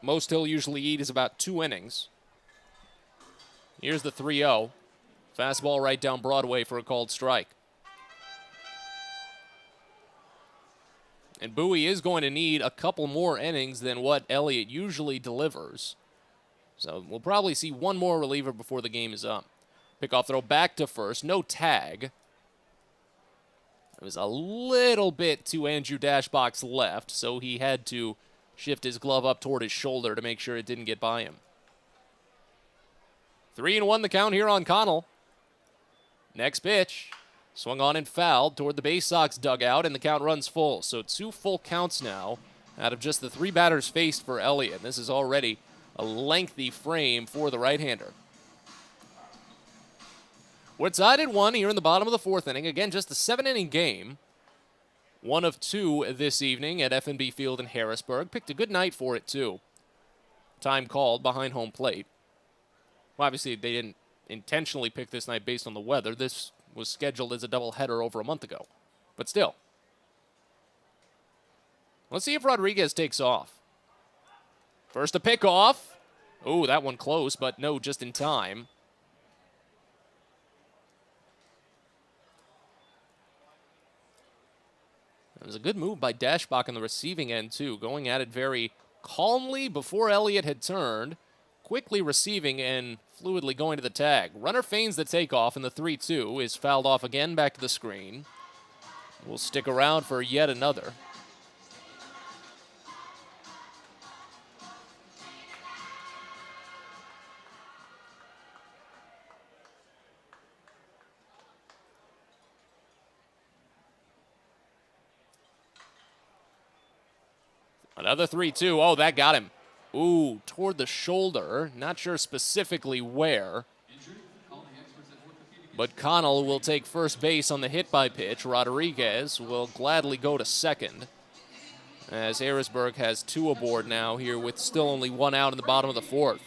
Most he'll usually eat is about 2 innings. Here's the 3-0. Fastball right down Broadway for a called strike. And Bowie is going to need a couple more innings than what Elliott usually delivers. So we'll probably see one more reliever before the game is up. Pickoff throw back to first. No tag. It was a little bit to Andrew Dashbox left, so he had to shift his glove up toward his shoulder to make sure it didn't get by him. 3-1 the count here on Connell. Next pitch. Swung on and fouled toward the Baysox dugout, and the count runs full. So 2 full counts now out of just the 3 batters faced for Elliott. This is already a lengthy frame for the right-hander. We're tied at 1 here in the bottom of the 4th inning. Again, just a 7-inning game. 1 of 2 this evening at F&B Field in Harrisburg. Picked a good night for it, too. Time called behind home plate. Well, obviously, they didn't intentionally pick this night based on the weather. This was scheduled as a doubleheader over a month ago. But still. Let's see if Rodriguez takes off. First a pickoff. Oh, that one close, but no, just in time. It was a good move by Dashbach on the receiving end, too, going at it very calmly before Elliott had turned, quickly receiving and fluidly going to the tag. Runner feigns the takeoff, and the 3-2 is fouled off again back to the screen. We'll stick around for yet another. Another 3-2. Oh, that got him. Ooh, toward the shoulder. Not sure specifically where. But Connell will take first base on the hit by pitch. Rodriguez will gladly go to second, as Harrisburg has 2 aboard now here with still only 1 out in the bottom of the 4th.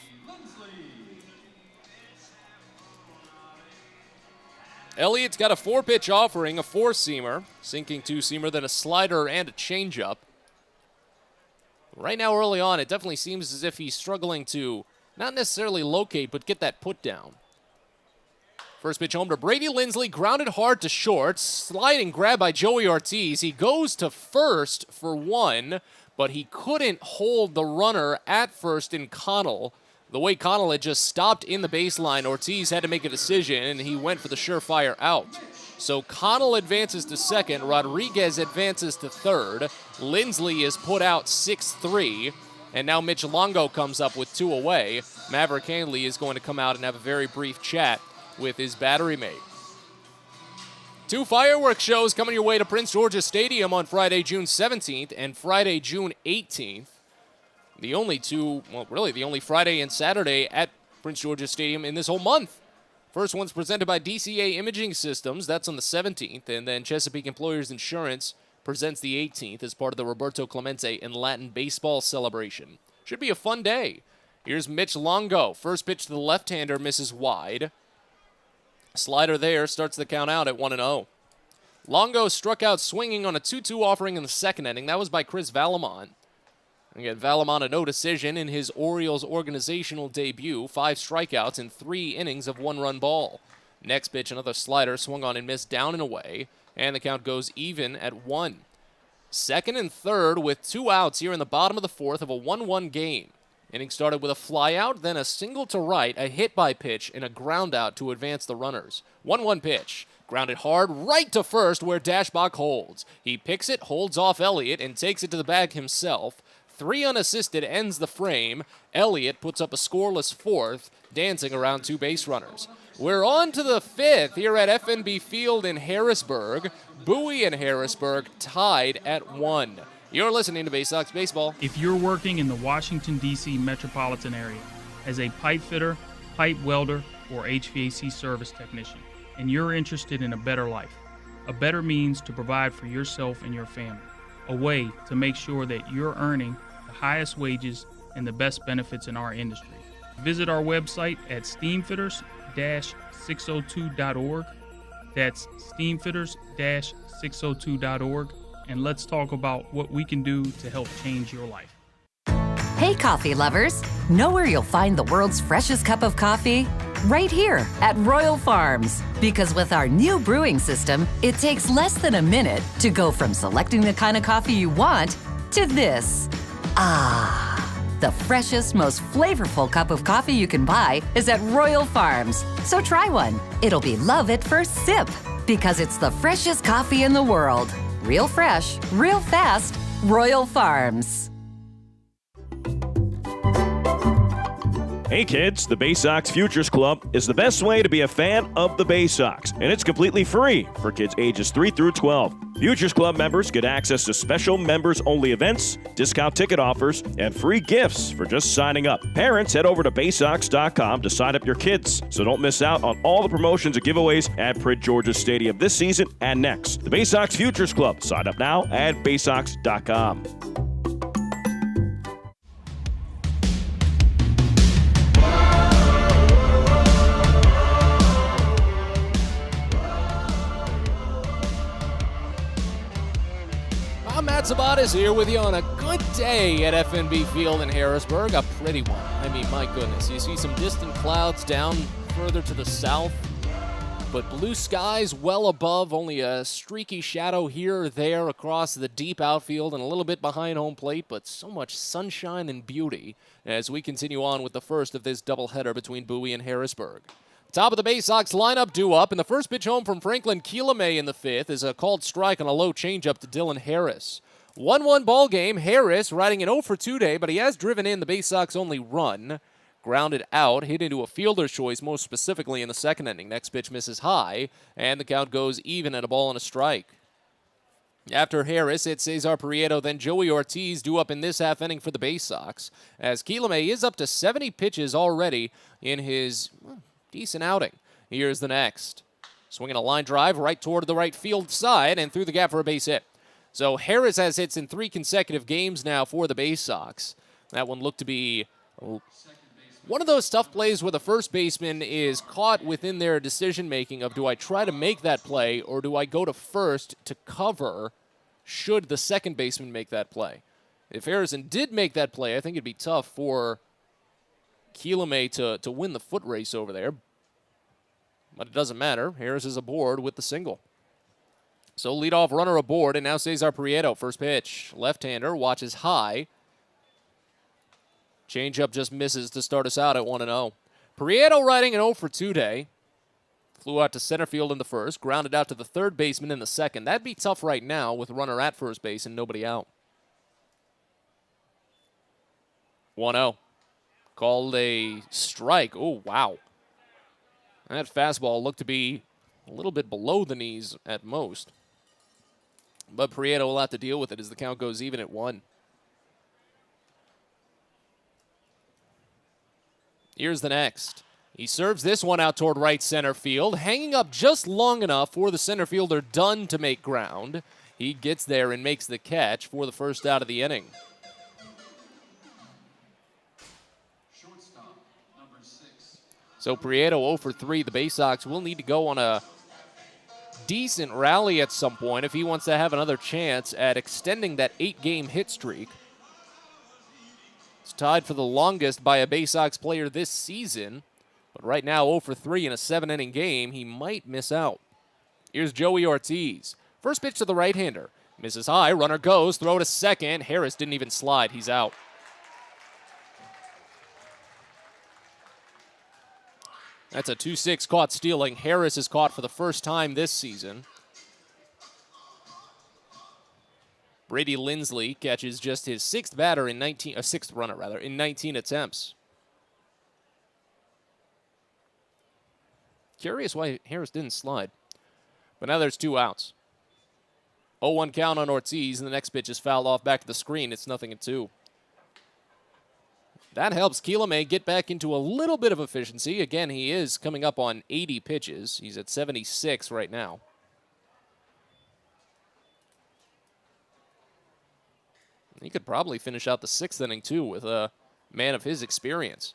Elliott's got a 4-pitch offering, a 4-seamer, sinking 2-seamer, then a slider and a changeup. Right now, early on, it definitely seems as if he's struggling to not necessarily locate, but get that put down. First pitch home to Brady Lindsley, grounded hard to short, sliding grab by Joey Ortiz. He goes to first for 1, but he couldn't hold the runner at first in Connell. The way Connell had just stopped in the baseline, Ortiz had to make a decision, and he went for the surefire out. So Connell advances to second, Rodriguez advances to third, Lindsley is put out 6-3, and now Mitch Longo comes up with 2 away. Maverick Hanley is going to come out and have a very brief chat with his battery mate. 2 fireworks shows coming your way to Prince George's Stadium on Friday, June 17th and Friday, June 18th. The only 2, well, really the only Friday and Saturday at Prince George's Stadium in this whole month. First one's presented by DCA Imaging Systems. That's on the 17th. And then Chesapeake Employers Insurance presents the 18th as part of the Roberto Clemente and Latin baseball celebration. Should be a fun day. Here's Mitch Longo. First pitch to the left-hander misses wide. Slider there starts the count out at 1-0. Longo struck out swinging on a 2-2 offering in the second inning. That was by Chris Valamont. Again, Valamont a no decision in his Orioles organizational debut. 5 strikeouts in 3 innings of 1-run ball. Next pitch, another slider swung on and missed down and away. And the count goes even at 1. Second and third with 2 outs here in the bottom of the 4th of a 1-1 game. Inning started with a flyout, then a single to right, a hit by pitch, and a ground out to advance the runners. 1-1 pitch. Grounded hard right to first where Dashbach holds. He picks it, holds off Elliott, and takes it to the bag himself. 3 unassisted ends the frame. Elliott puts up a scoreless 4th, dancing around 2 base runners. We're on to the 5th here at FNB Field in Harrisburg. Bowie and Harrisburg tied at 1. You're listening to Baysox Baseball. If you're working in the Washington, D.C. metropolitan area as a pipe fitter, pipe welder, or HVAC service technician, and you're interested in a better life, a better means to provide for yourself and your family, a way to make sure that you're earning the highest wages and the best benefits in our industry. Visit our website at steamfitters-602.org. That's steamfitters-602.org, and let's talk about what we can do to help change your life. Hey, coffee lovers! Know where you'll find the world's freshest cup of coffee? Right here at Royal Farms. Because with our new brewing system, it takes less than a minute to go from selecting the kind of coffee you want to this. The freshest, most flavorful cup of coffee you can buy is at Royal Farms. So try one. It'll be love at first sip. Because it's the freshest coffee in the world. Real fresh, real fast, Royal Farms. Hey kids, the Baysox Futures Club is the best way to be a fan of the Baysox, and it's completely free for kids ages 3 through 12. Futures Club members get access to special members-only events, discount ticket offers, and free gifts for just signing up. Parents, head over to Baysox.com to sign up your kids, so don't miss out on all the promotions and giveaways at Prince George's Stadium this season and next. The Baysox Futures Club. Sign up now at Baysox.com. I'm Matt Sabatis here with you on a good day at FNB Field in Harrisburg. A pretty one. I mean, my goodness. You see some distant clouds down further to the south, but blue skies well above, only a streaky shadow here or there across the deep outfield and a little bit behind home plate, but so much sunshine and beauty as we continue on with the first of this doubleheader between Bowie and Harrisburg. Top of the Baysox lineup due up, and the first pitch home from Franklin Keelamay in the fifth is a called strike on a low changeup to Dylan Harris. 1-1 ball game. Harris riding an 0 for 2 day, but he has driven in the Baysox only run. Grounded out, hit into a fielder's choice, most specifically in the second inning. Next pitch misses high, and the count goes even at a ball and a strike. After Harris, it's Cesar Prieto, then Joey Ortiz due up in this half inning for the Baysox, as Keelamay is up to 70 pitches already in his decent outing. Here's the next. Swinging a line drive right toward the right field side and through the gap for a base hit. So Harris has hits in 3 consecutive games now for the Baysox. That one looked to be one of those tough plays where the first baseman is caught within their decision-making of, do I try to make that play or do I go to first to cover should the second baseman make that play? If Harrison did make that play, I think it'd be tough for Keelamay to win the foot race over there. But it doesn't matter. Harris is aboard with the single. So leadoff runner aboard, and now Cesar Prieto. First pitch. Left-hander watches high. Changeup just misses to start us out at 1-0. Prieto riding an 0 for 2 day. Flew out to center field in the first. Grounded out to the third baseman in the second. That'd be tough right now with runner at first base and nobody out. 1-0. Called a strike. Oh, wow. That fastball looked to be a little bit below the knees at most. But Prieto will have to deal with it as the count goes even at 1. Here's the next. He serves this one out toward right center field, hanging up just long enough for the center fielder Dunn to make ground. He gets there and makes the catch for the first out of the inning. So Prieto 0 for 3. The Baysox will need to go on a decent rally at some point if he wants to have another chance at extending that 8-game hit streak. It's tied for the longest by a Baysox player this season, but right now 0 for 3 in a 7-inning game. He might miss out. Here's Joey Ortiz. First pitch to the right-hander. Misses high, runner goes, throw to second. Harris didn't even slide, he's out. That's a 2-6 caught stealing. Harris is caught for the first time this season. Brady Lindsley catches just his sixth runner in 19 attempts. Curious why Harris didn't slide. But now there's 2 outs. 0-1 count on Ortiz, and the next pitch is fouled off back to the screen. It's 0-2. That helps Keelamay get back into a little bit of efficiency. Again, he is coming up on 80 pitches. He's at 76 right now. He could probably finish out the 6th inning, too, with a man of his experience.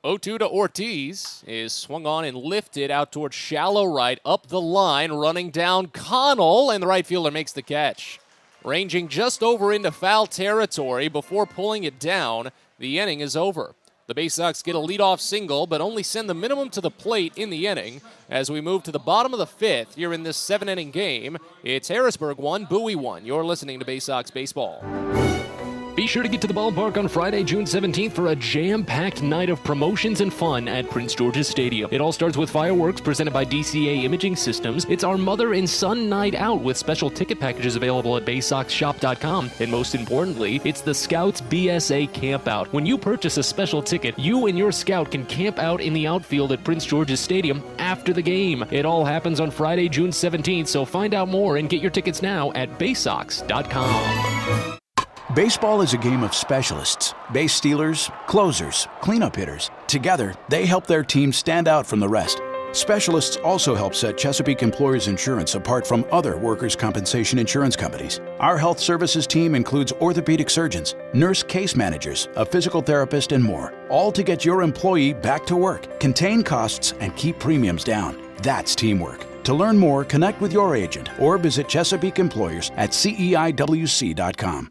0-2 to Ortiz is swung on and lifted out towards shallow right, up the line, running down Connell, and the right fielder makes the catch. Ranging just over into foul territory before pulling it down, the inning is over. The Baysox get a leadoff single, but only send the minimum to the plate in the inning. As we move to the bottom of the 5th here in this 7-inning game, it's Harrisburg 1, Bowie 1. You're listening to Baysox Baseball. Be sure to get to the ballpark on Friday, June 17th for a jam-packed night of promotions and fun at Prince George's Stadium. It all starts with fireworks presented by DCA Imaging Systems. It's our mother and son night out with special ticket packages available at BaysoxShop.com. And most importantly, it's the Scouts BSA Campout. When you purchase a special ticket, you and your scout can camp out in the outfield at Prince George's Stadium after the game. It all happens on Friday, June 17th, so find out more and get your tickets now at Baysox.com. Baseball is a game of specialists. Base stealers, closers, cleanup hitters. Together, they help their team stand out from the rest. Specialists also help set Chesapeake Employers Insurance apart from other workers' compensation insurance companies. Our health services team includes orthopedic surgeons, nurse case managers, a physical therapist, and more, all to get your employee back to work, contain costs, and keep premiums down. That's teamwork. To learn more, connect with your agent or visit Chesapeake Employers at CEIWC.com.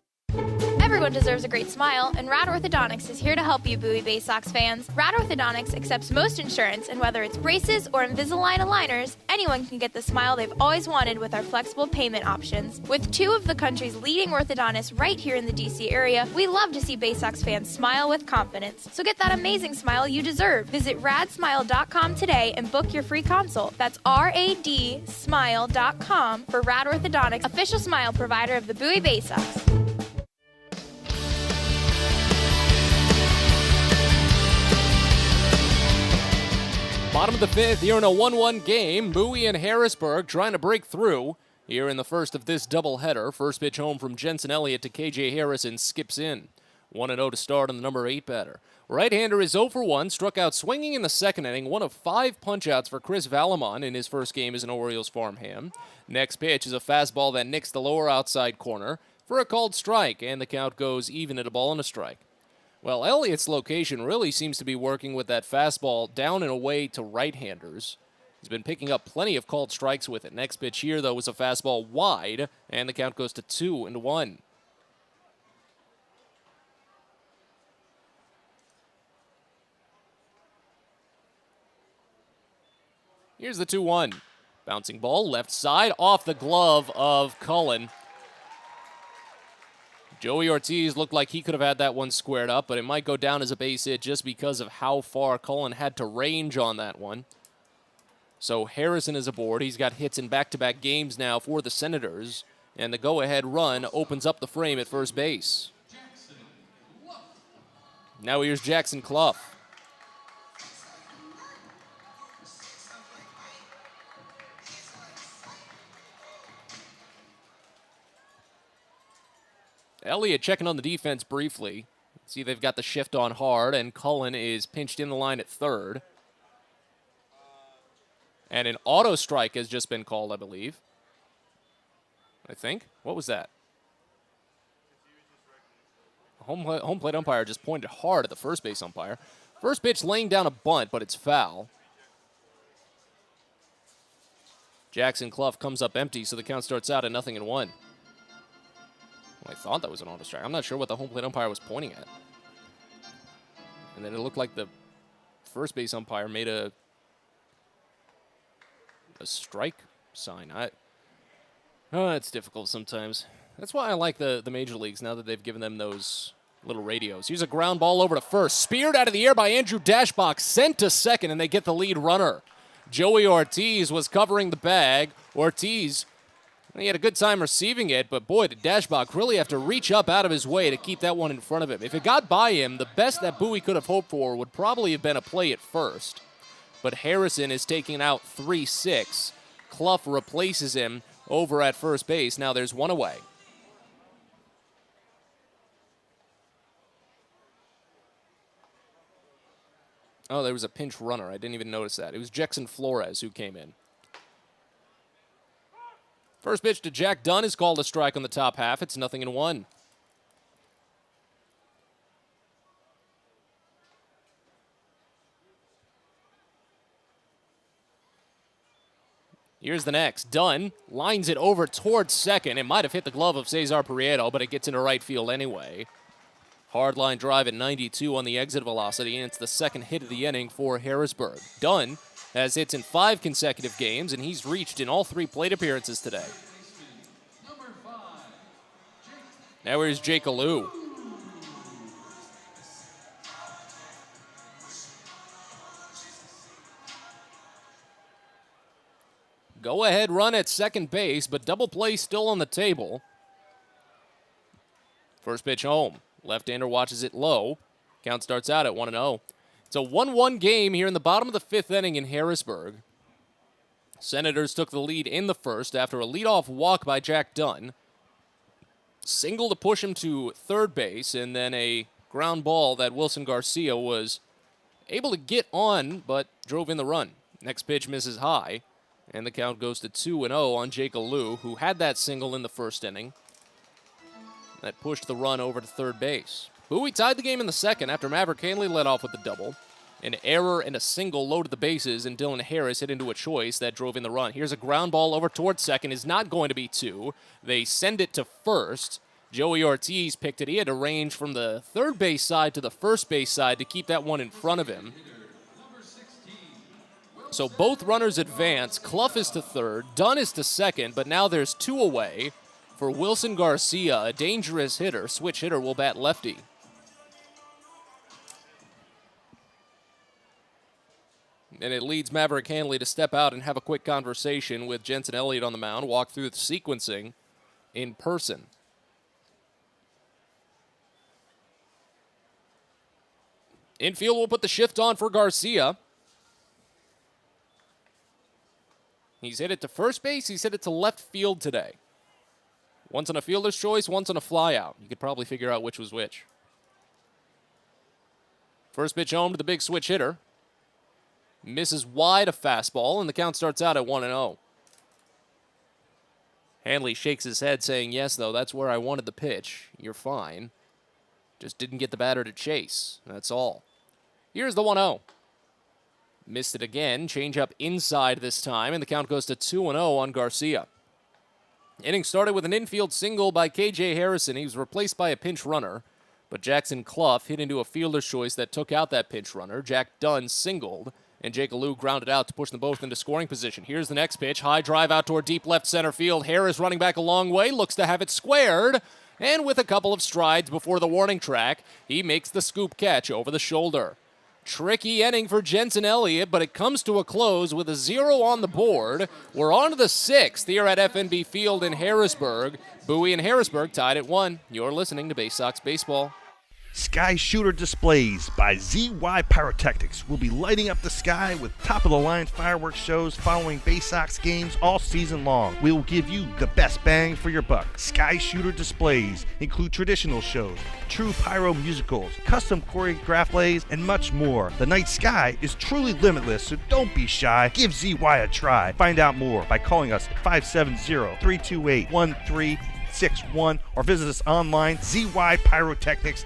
Everyone deserves a great smile, and Rad Orthodontics is here to help you, Bowie Baysox fans. Rad Orthodontics accepts most insurance, and whether it's braces or Invisalign aligners, anyone can get the smile they've always wanted with our flexible payment options. With 2 of the country's leading orthodontists right here in the DC area, we love to see Baysox fans smile with confidence. So get that amazing smile you deserve. Visit radsmile.com today and book your free consult. That's radsmile.com for Rad Orthodontics, official smile provider of the Bowie Baysox. Bottom of the 5th, here in a 1-1 game. Bowie and Harrisburg trying to break through here in the first of this doubleheader. First pitch home from Jensen Elliott to KJ Harrison skips in. 1-0 to start on the number 8 batter. Right-hander is 0 for 1, struck out swinging in the 2nd inning. 1 of 5 punch-outs for Chris Valamon in his first game as an Orioles farmhand. Next pitch is a fastball that nicks the lower outside corner for a called strike, and the count goes even at a ball and a strike. Well, Elliott's location really seems to be working with that fastball down and away to right-handers. He's been picking up plenty of called strikes with it. Next pitch here, though, was a fastball wide, and the count goes to 2-1. Here's the 2-1. Bouncing ball, left side, off the glove of Cullen. Joey Ortiz looked like he could have had that one squared up, but it might go down as a base hit just because of how far Cullen had to range on that one. So Harrison is aboard. He's got hits in back-to-back games now for the Senators, and the go-ahead run opens up the frame at first base. Now here's Jackson Clough. Elliott checking on the defense briefly. See, they've got the shift on hard, and Cullen is pinched in the line at third. And an auto strike has just been called, I believe. I think. What was that? Home plate umpire just pointed hard at the first base umpire. First pitch laying down a bunt, but it's foul. Jackson Clough comes up empty, so the count starts out at 0-1. Well, I thought that was an auto strike. I'm not sure what the home plate umpire was pointing at. And then it looked like the first base umpire made a strike sign. It's difficult sometimes. That's why I like the major leagues now that they've given them those little radios. Here's a ground ball over to first. Speared out of the air by Andrew Dashbach. Sent to second, and they get the lead runner. Joey Ortiz was covering the bag. Ortiz, he had a good time receiving it, but boy, did Dashbach really have to reach up out of his way to keep that one in front of him. If it got by him, the best that Bowie could have hoped for would probably have been a play at first. But Harrison is taking out 3-6. Clough replaces him over at first base. Now there's one away. Oh, there was a pinch runner. I didn't even notice that. It was Jackson Flores who came in. First pitch to Jack Dunn is called a strike on the top half. It's 0-1. Here's the next. Dunn lines it over towards second. It might have hit the glove of Cesar Prieto, but it gets into right field anyway. Hard line drive at 92 on the exit velocity, and it's the second hit of the inning for Harrisburg. Dunn has hits in 5 consecutive games, and he's reached in all 3 plate appearances today. Now here's Jake Alou. Go-ahead run at second base, but double play still on the table. First pitch home. Left-hander watches it low. Count starts out at 1-0. It's a 1-1 game here in the bottom of the 5th inning in Harrisburg. Senators took the lead in the first after a leadoff walk by Jack Dunn. Single to push him to third base, and then a ground ball that Wilson Garcia was able to get on, but drove in the run. Next pitch misses high. And the count goes to 2-0 on Jake Alou, who had that single in the first inning. That pushed the run over to third base. Bowie tied the game in the second after Maverick Hanley led off with the double. An error and a single loaded the bases, and Dylan Harris hit into a choice that drove in the run. Here's a ground ball over towards second. Is not going to be 2. They send it to first. Joey Ortiz picked it. He had to range from the third base side to the first base side to keep that one in front of him. So both runners advance. Clough is to third, Dunn is to second, but now there's 2 away for Wilson Garcia, a dangerous hitter. Switch hitter will bat lefty. And it leads Maverick Hanley to step out and have a quick conversation with Jensen Elliott on the mound, walk through the sequencing in person. Infield will put the shift on for Garcia. He's hit it to first base. He's hit it to left field today. Once on a fielder's choice, once on a flyout. You could probably figure out which was which. First pitch home to the big switch hitter. Misses wide a fastball, and the count starts out at 1-0. Hanley shakes his head, saying, yes, though, that's where I wanted the pitch. You're fine. Just didn't get the batter to chase. That's all. Here's the 1-0. Missed it again. Change up inside this time, and the count goes to 2-0 on Garcia. Inning started with an infield single by K.J. Harrison. He was replaced by a pinch runner, but Jackson Clough hit into a fielder's choice that took out that pinch runner. Jack Dunn singled, and Jake Alou grounded out to push them both into scoring position. Here's the next pitch. High drive out toward deep left center field. Harris running back a long way, looks to have it squared, and with a couple of strides before the warning track, he makes the scoop catch over the shoulder. Tricky inning for Jensen Elliott, but it comes to a close with a 0 on the board. We're on to the 6th here at FNB Field in Harrisburg. Bowie and Harrisburg tied at 1. You're listening to Baysox Baseball. Sky Shooter Displays by ZY Pyrotechnics will be lighting up the sky with top-of-the-line fireworks shows following Baysox games all season long. We will give you the best bang for your buck. Sky Shooter Displays include traditional shows, true pyro musicals, custom choreographed plays, and much more. The night sky is truly limitless, so don't be shy. Give ZY a try. Find out more by calling us at 570-328-1361 or visit us online, zypyrotechnics.com.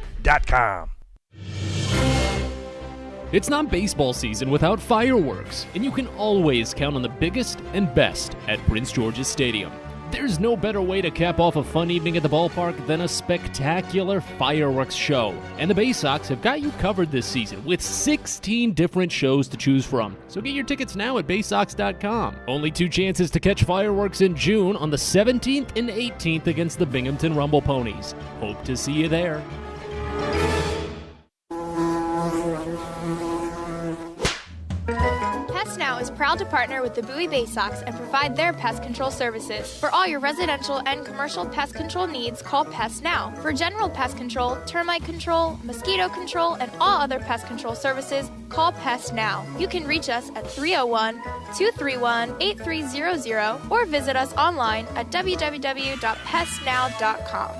It's not baseball season without fireworks, and you can always count on the biggest and best at Prince George's Stadium. There's no better way to cap off a fun evening at the ballpark than a spectacular fireworks show. And the Baysox have got you covered this season with 16 different shows to choose from. So get your tickets now at Baysox.com. Only 2 chances to catch fireworks in June on the 17th and 18th against the Binghamton Rumble Ponies. Hope to see you there. Pest Now is proud to partner with the Bowie Baysox and provide their pest control services. For all your residential and commercial pest control needs, call Pest Now. For general pest control, termite control, mosquito control, and all other pest control services, call Pest Now. You can reach us at 301-231-8300 or visit us online at www.pestnow.com.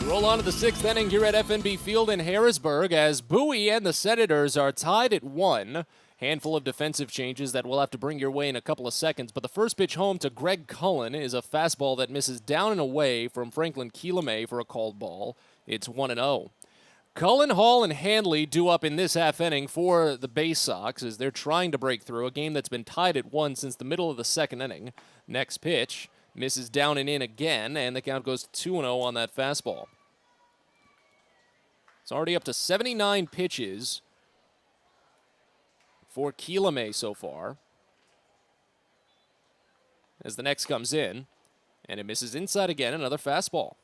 Roll on to the 6th inning here at FNB Field in Harrisburg as Bowie and the Senators are tied at 1. Handful of defensive changes that we'll have to bring your way in a couple of seconds, but the first pitch home to Greg Cullen is a fastball that misses down and away from Franklin Kieleme for a called ball. It's 1-0. Cullen, Hall, and Handley due up in this half inning for the Baysox as they're trying to break through a game that's been tied at 1 since the middle of the 2nd inning. Next pitch misses down and in again, and the count goes to 2-0 on that fastball. It's already up to 79 pitches for Kieleme so far. As the next comes in, and it misses inside again, another fastball.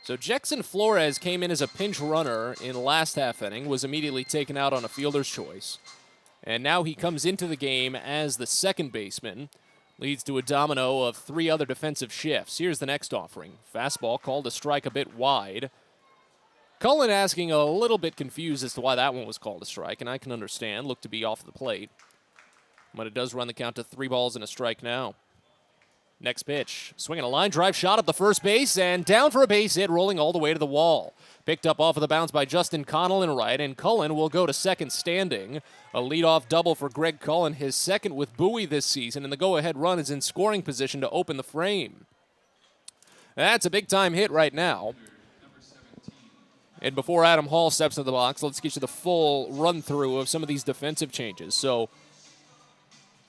So Jackson Flores came in as a pinch runner in last half inning, was immediately taken out on a fielder's choice. And now he comes into the game as the second baseman. Leads to a domino of 3 other defensive shifts. Here's the next offering. Fastball called a strike a bit wide. Cullen asking a little bit confused as to why that one was called a strike, and I can understand. Looked to be off the plate. But it does run the count to 3 balls and a strike now. Next pitch. Swinging a line drive shot up the first base and down for a base hit, rolling all the way to the wall. Picked up off of the bounce by Justin Connell in right, and Cullen will go to second standing. A leadoff double for Greg Cullen, his second with Bowie this season, and the go-ahead run is in scoring position to open the frame. That's a big-time hit right now. And before Adam Hall steps into the box, let's get you the full run-through of some of these defensive changes. So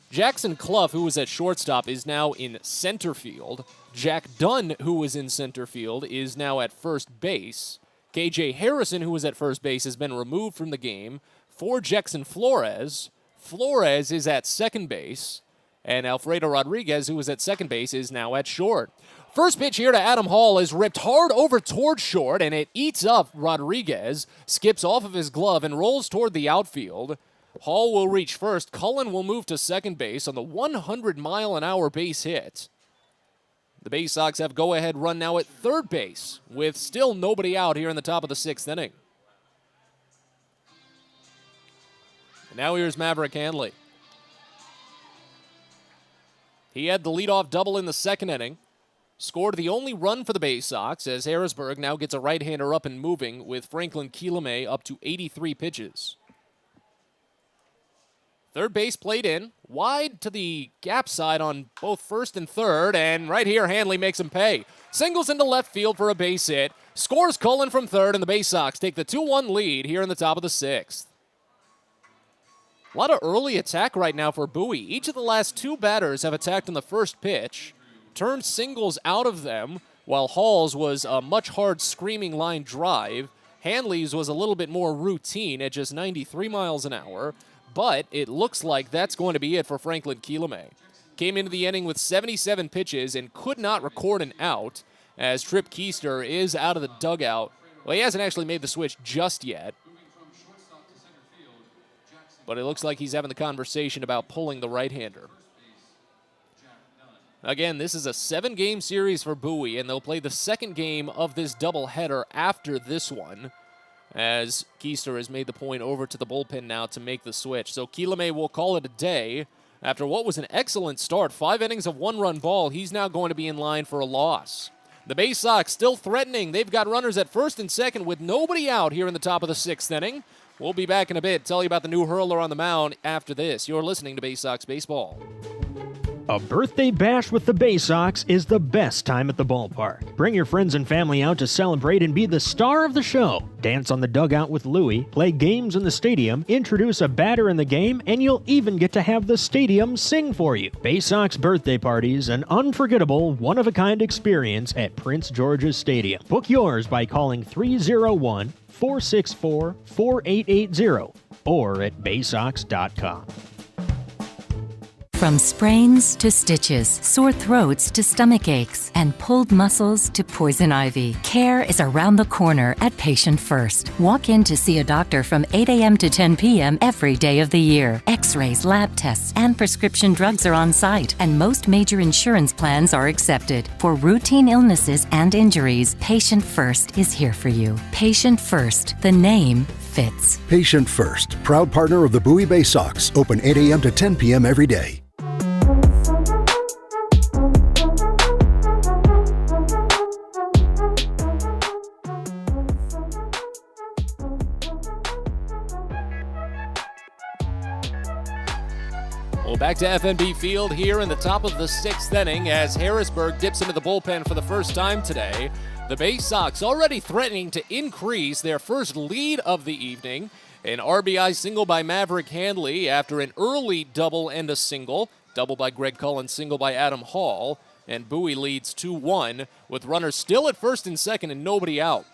Jackson Clough, who was at shortstop, is now in center field. Jack Dunn, who was in center field, is now at first base. KJ Harrison, who was at first base, has been removed from the game. For Jackson Flores, Flores is at second base. And Alfredo Rodriguez, who was at second base, is now at short. First pitch here to Adam Hall is ripped hard over toward short, and it eats up Rodriguez, skips off of his glove, and rolls toward the outfield. Hall will reach first. Cullen will move to second base on the 100-mile-an-hour base hit. The Baysox have go-ahead run now at third base, with still nobody out here in the top of the 6th inning. And now here's Maverick Handley. He had the leadoff double in the 2nd inning. Scored the only run for the Baysox as Harrisburg now gets a right-hander up and moving with Franklin Kieleme up to 83 pitches. Third base played in, wide to the gap side on both first and third, and right here Handley makes him pay. Singles into left field for a base hit, scores Cullen from third, and the Baysox take the 2-1 lead here in the top of the 6th. A lot of early attack right now for Bowie. Each of the last 2 batters have attacked on the first pitch, turned singles out of them, while Hall's was a much hard screaming line drive. Handley's was a little bit more routine at just 93 miles an hour. But it looks like that's going to be it for Franklin Kieleme. Came into the inning with 77 pitches and could not record an out as Trip Keister is out of the dugout. Well, he hasn't actually made the switch just yet. But it looks like he's having the conversation about pulling the right-hander. Again, this is a 7-game series for Bowie, and they'll play the second game of this doubleheader after this one, as Keister has made the point over to the bullpen now to make the switch. So Kieleme will call it a day. After what was an excellent start, 5 innings of 1-run ball, he's now going to be in line for a loss. The Baysox still threatening. They've got runners at first and second with nobody out here in the top of the 6th inning. We'll be back in a bit, tell you about the new hurler on the mound after this. You're listening to Baysox Baseball. A birthday bash with the Baysox is the best time at the ballpark. Bring your friends and family out to celebrate and be the star of the show. Dance on the dugout with Louie, play games in the stadium, introduce a batter in the game, and you'll even get to have the stadium sing for you. Baysox birthday parties, an unforgettable, one-of-a-kind experience at Prince George's Stadium. Book yours by calling 301-464-4880 or at baysox.com. From sprains to stitches, sore throats to stomach aches, and pulled muscles to poison ivy, care is around the corner at Patient First. Walk in to see a doctor from 8 a.m. to 10 p.m. every day of the year. X-rays, lab tests, and prescription drugs are on site, and most major insurance plans are accepted. For routine illnesses and injuries, Patient First is here for you. Patient First, the name fits. Patient First, proud partner of the Bowie Baysox, open 8 a.m. to 10 p.m. every day. Well, back to FNB Field here in the top of the 6th inning as Harrisburg dips into the bullpen for the first time today. The Baysox already threatening to increase their first lead of the evening. An RBI single by Maverick Handley after an early double and a single. Double by Greg Cullen, single by Adam Hall. And Bowie leads 2-1 with runners still at first and second and nobody out.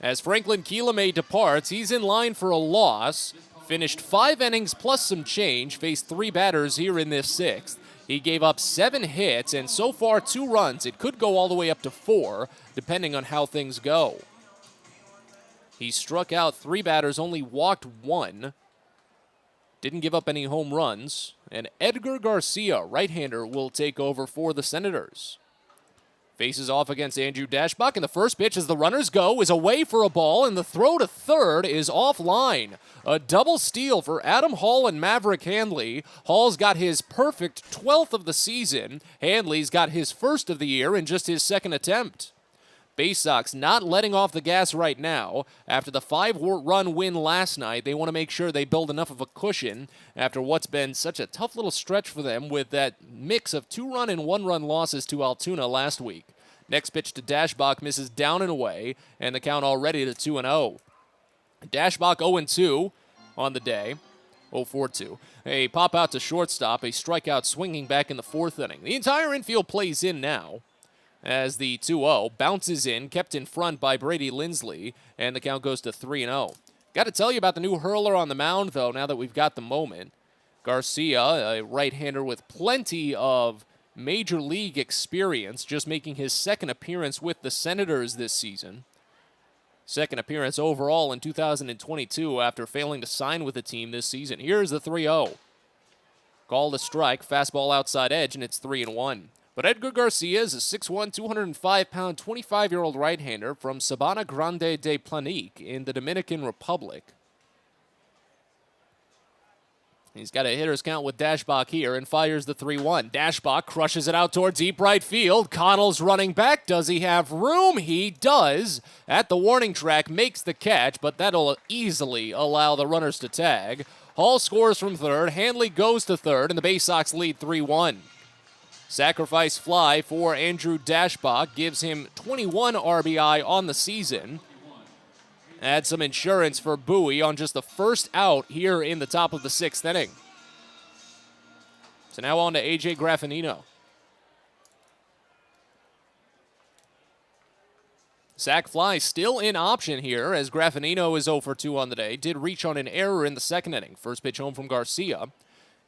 As Franklin Keelamay departs, he's in line for a loss. Finished 5 innings plus some change, faced 3 batters here in this 6th. He gave up 7 hits and so far 2 runs. It could go all the way up to 4, depending on how things go. He struck out 3 batters, only walked 1. Didn't give up any home runs. And Edgar Garcia, right-hander, will take over for the Senators. Faces off against Andrew Dashbach, and the first pitch as the runners go is away for a ball, and the throw to third is offline. A double steal for Adam Hall and Maverick Handley. Hall's got his perfect 12th of the season. Handley's got his first of the year in just his second attempt. Baysox not letting off the gas right now. After the 5-run win last night, they want to make sure they build enough of a cushion after what's been such a tough little stretch for them with that mix of 2-run and 1-run losses to Altoona last week. Next pitch to Dashbach misses down and away, and the count already to 2-0. Dashbach 0-2 on the day. 0-4-2. A pop out to shortstop, a strikeout swinging back in the 4th inning. The entire infield plays in now, as the 2-0 bounces in, kept in front by Brady Lindsley, and the count goes to 3-0. Got to tell you about the new hurler on the mound, though, now that we've got the moment. Garcia, a right-hander with plenty of major league experience, just making his 2nd appearance with the Senators this season. 2nd appearance overall in 2022 after failing to sign with the team this season. Here's the 3-0. Called a strike, fastball outside edge, and it's 3-1. But Edgar Garcia is a 6'1", 205-pound, 25-year-old right-hander from Sabana Grande de Planique in the Dominican Republic. He's got a hitter's count with Dashbach here and fires the 3-1. Dashbach crushes it out towards deep right field. Connell's running back. Does he have room? He does. At the warning track, makes the catch, but that'll easily allow the runners to tag. Hall scores from third. Handley goes to third, and the Baysox lead 3-1. Sacrifice fly for Andrew Dashbach gives him 21 RBI on the season. Add some insurance for Bowie on just the first out here in the top of the 6th inning. So now on to A.J. Graffinino. Sac fly still in option here as Graffinino is 0 for 2 on the day. Did reach on an error in the 2nd inning. First pitch home from Garcia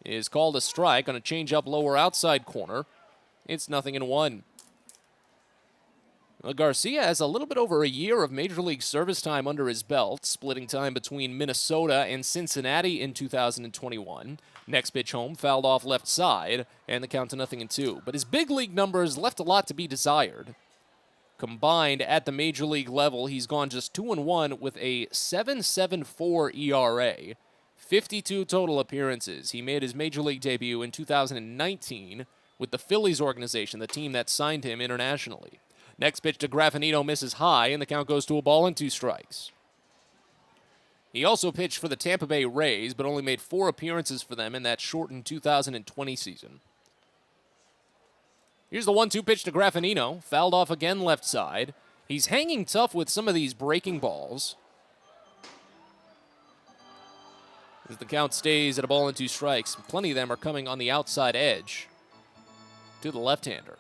is called a strike on a changeup lower outside corner. It's 0-1. Well, Garcia has a little bit over a year of Major League service time under his belt, splitting time between Minnesota and Cincinnati in 2021. Next pitch home, fouled off left side, and the count to 0-2. But his big league numbers left a lot to be desired. Combined at the Major League level, he's gone just 2-1 with a 7.74 ERA. 52 total appearances. He made his Major League debut in 2019 with the Phillies organization, the team that signed him internationally. Next pitch to Graffinino misses high, and the count goes to a ball and 2 strikes. He also pitched for the Tampa Bay Rays, but only made 4 appearances for them in that shortened 2020 season. Here's the 1-2 pitch to Graffinino, fouled off again left side. He's hanging tough with some of these breaking balls. As the count stays at a ball and 2 strikes, plenty of them are coming on the outside edge to the left-hander.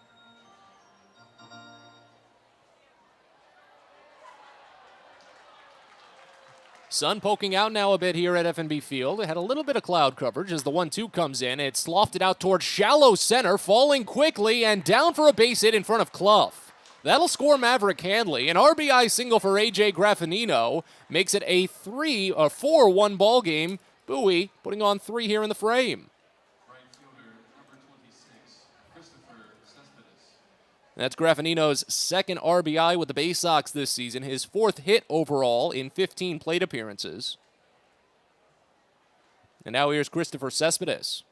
Sun poking out now a bit here at FNB Field. It had a little bit of cloud coverage as the 1-2 comes in. It's lofted out towards shallow center, falling quickly and down for a base hit in front of Clough. That'll score Maverick Handley. An RBI single for A.J. Graffinino makes it a 4-1 ball game. Bowie putting on 3 here in the frame. That's Graffinino's 2nd RBI with the Baysox this season, his 4th hit overall in 15 plate appearances. And now here's Christopher Cespedes.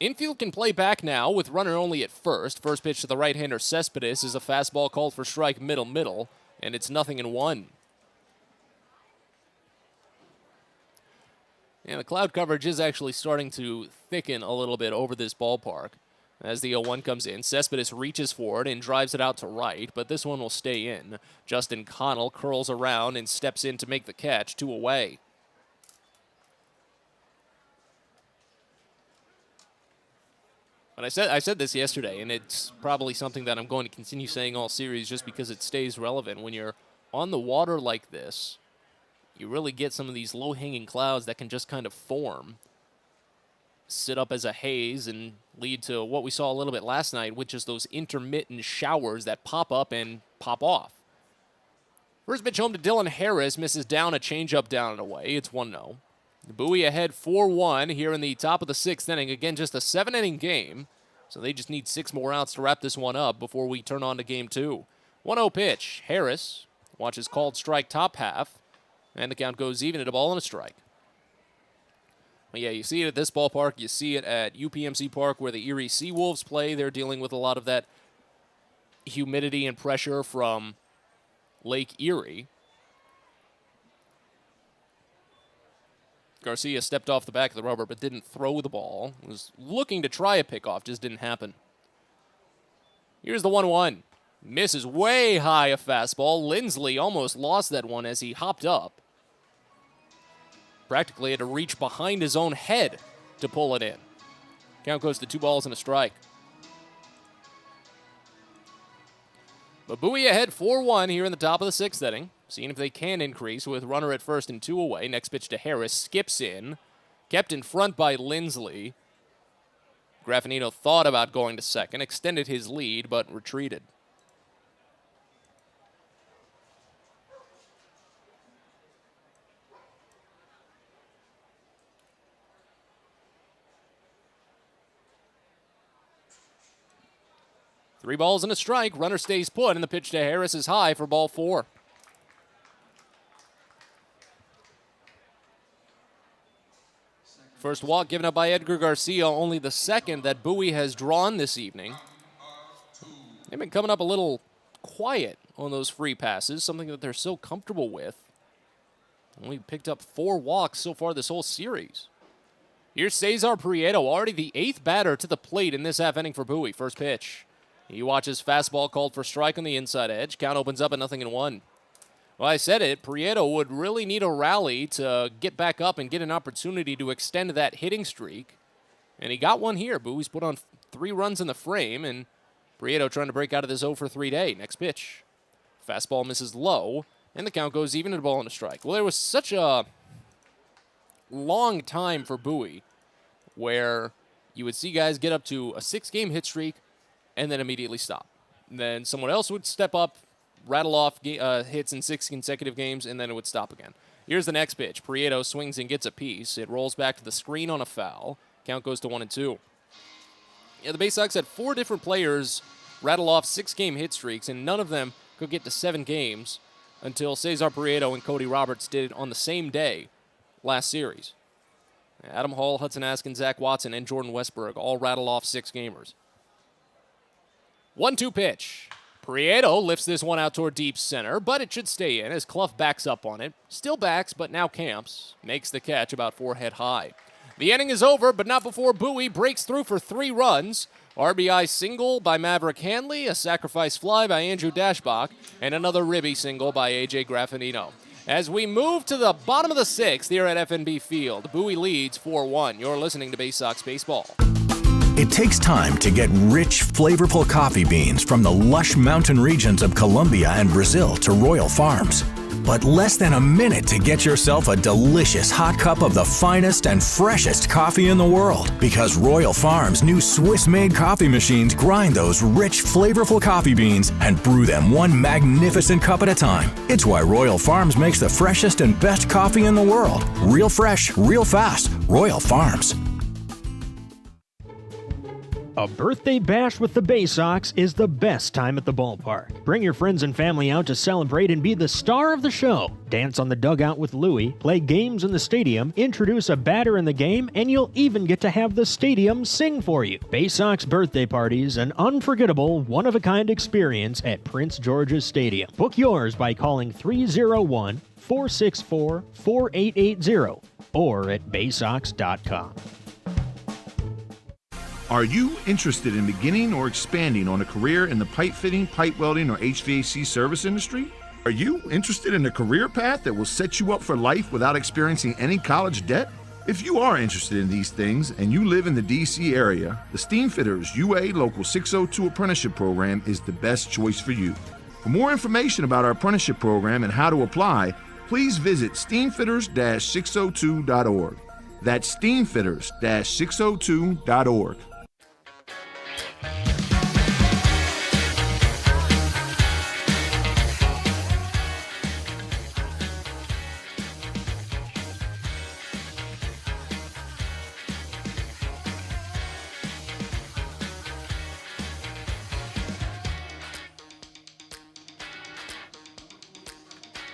Infield can play back now with runner only at first. First pitch to the right-hander Cespedes is a fastball called for strike middle, and it's 0-1. And the cloud coverage is actually starting to thicken a little bit over this ballpark. As the 0-1 comes in, Cespedes reaches forward and drives it out to right, but this one will stay in. Justin Connell curls around and steps in to make the catch, 2 away. But I said this yesterday, and it's probably something that I'm going to continue saying all series just because it stays relevant. When you're on the water like this, you really get some of these low-hanging clouds that can just kind of form, sit up as a haze, and lead to what we saw a little bit last night, which is those intermittent showers that pop up and pop off. First pitch home to Dylan Harris, misses down, a changeup down and away. It's 1-0. Bowie ahead 4-1 here in the top of the 6th inning. Again, just a 7-inning game, so they just need 6 more outs to wrap this one up before we turn on to game 2. 1-0 pitch. Harris watches called strike top half, and the count goes even at a ball and a strike. But yeah, you see it at this ballpark. You see it at UPMC Park where the Erie Seawolves play. They're dealing with a lot of that humidity and pressure from Lake Erie. Garcia stepped off the back of the rubber but didn't throw the ball. Was looking to try a pickoff, just didn't happen. Here's the 1-1. Misses way high a fastball. Lindsley almost lost that one as he hopped up. Practically had to reach behind his own head to pull it in. Count goes to 2 balls and a strike. But Bowie ahead 4-1 here in the top of the 6th inning. Seeing if they can increase with runner at first and 2 away. Next pitch to Harris. Skips in. Kept in front by Lindsley. Graffinino thought about going to second. Extended his lead, but retreated. Three balls and a strike. Runner stays put, and the pitch to Harris is high for ball 4. First walk given up by Edgar Garcia, only the second that Bowie has drawn this evening. They've been coming up a little quiet on those free passes, something that they're so comfortable with. Only picked up 4 walks so far this whole series. Here's Cesar Prieto, already the 8th batter to the plate in this half inning for Bowie. First pitch. He watches fastball called for strike on the inside edge. Count opens up at 0-1. Well, I said it, Prieto would really need a rally to get back up and get an opportunity to extend that hitting streak. And he got one here. Bowie's put on 3 runs in the frame, and Prieto trying to break out of this 0-for-3 day. Next pitch. Fastball misses low, and the count goes even at a ball and a strike. Well, there was such a long time for Bowie where you would see guys get up to a 6-game hit streak and then immediately stop. And then someone else would step up, rattle off hits in 6 consecutive games, and then it would stop again. Here's the next pitch. Prieto swings and gets a piece. It rolls back to the screen on a foul. Count goes to 1-2. Yeah, the Baysox had 4 different players rattle off 6-game hit streaks, and none of them could get to 7 games until Cesar Prieto and Cody Roberts did it on the same day last series. Adam Hall, Hudson Askin, Zach Watson, and Jordan Westberg all rattle off 6-gamers. 1-2 pitch. Prieto lifts this one out toward deep center, but it should stay in as Clough backs up on it. Still backs, but now camps. Makes the catch about 4 head high. The inning is over, but not before Bowie breaks through for 3 runs. RBI single by Maverick Hanley, a sacrifice fly by Andrew Dashbach, and another ribby single by A.J. Graffinino. As we move to the bottom of the 6th here at FNB Field, Bowie leads 4-1. You're listening to Baysox Baseball. It takes time to get rich, flavorful coffee beans from the lush mountain regions of Colombia and Brazil to Royal Farms. But less than a minute to get yourself a delicious hot cup of the finest and freshest coffee in the world. Because Royal Farms' new Swiss-made coffee machines grind those rich, flavorful coffee beans and brew them one magnificent cup at a time. It's why Royal Farms makes the freshest and best coffee in the world. Real fresh, real fast. Royal Farms. A birthday bash with the Baysox is the best time at the ballpark. Bring your friends and family out to celebrate and be the star of the show. Dance on the dugout with Louie, play games in the stadium, introduce a batter in the game, and you'll even get to have the stadium sing for you. Baysox birthday parties, an unforgettable, one-of-a-kind experience at Prince George's Stadium. Book yours by calling 301-464-4880. or at baysox.com. Are you interested in beginning or expanding on a career in the pipe fitting, pipe welding, or HVAC service industry? Are you interested in a career path that will set you up for life without experiencing any college debt? If you are interested in these things and you live in the DC area, the Steamfitters UA Local 602 Apprenticeship Program is the best choice for you. For more information about our apprenticeship program and how to apply, please visit steamfitters-602.org. That's steamfitters-602.org.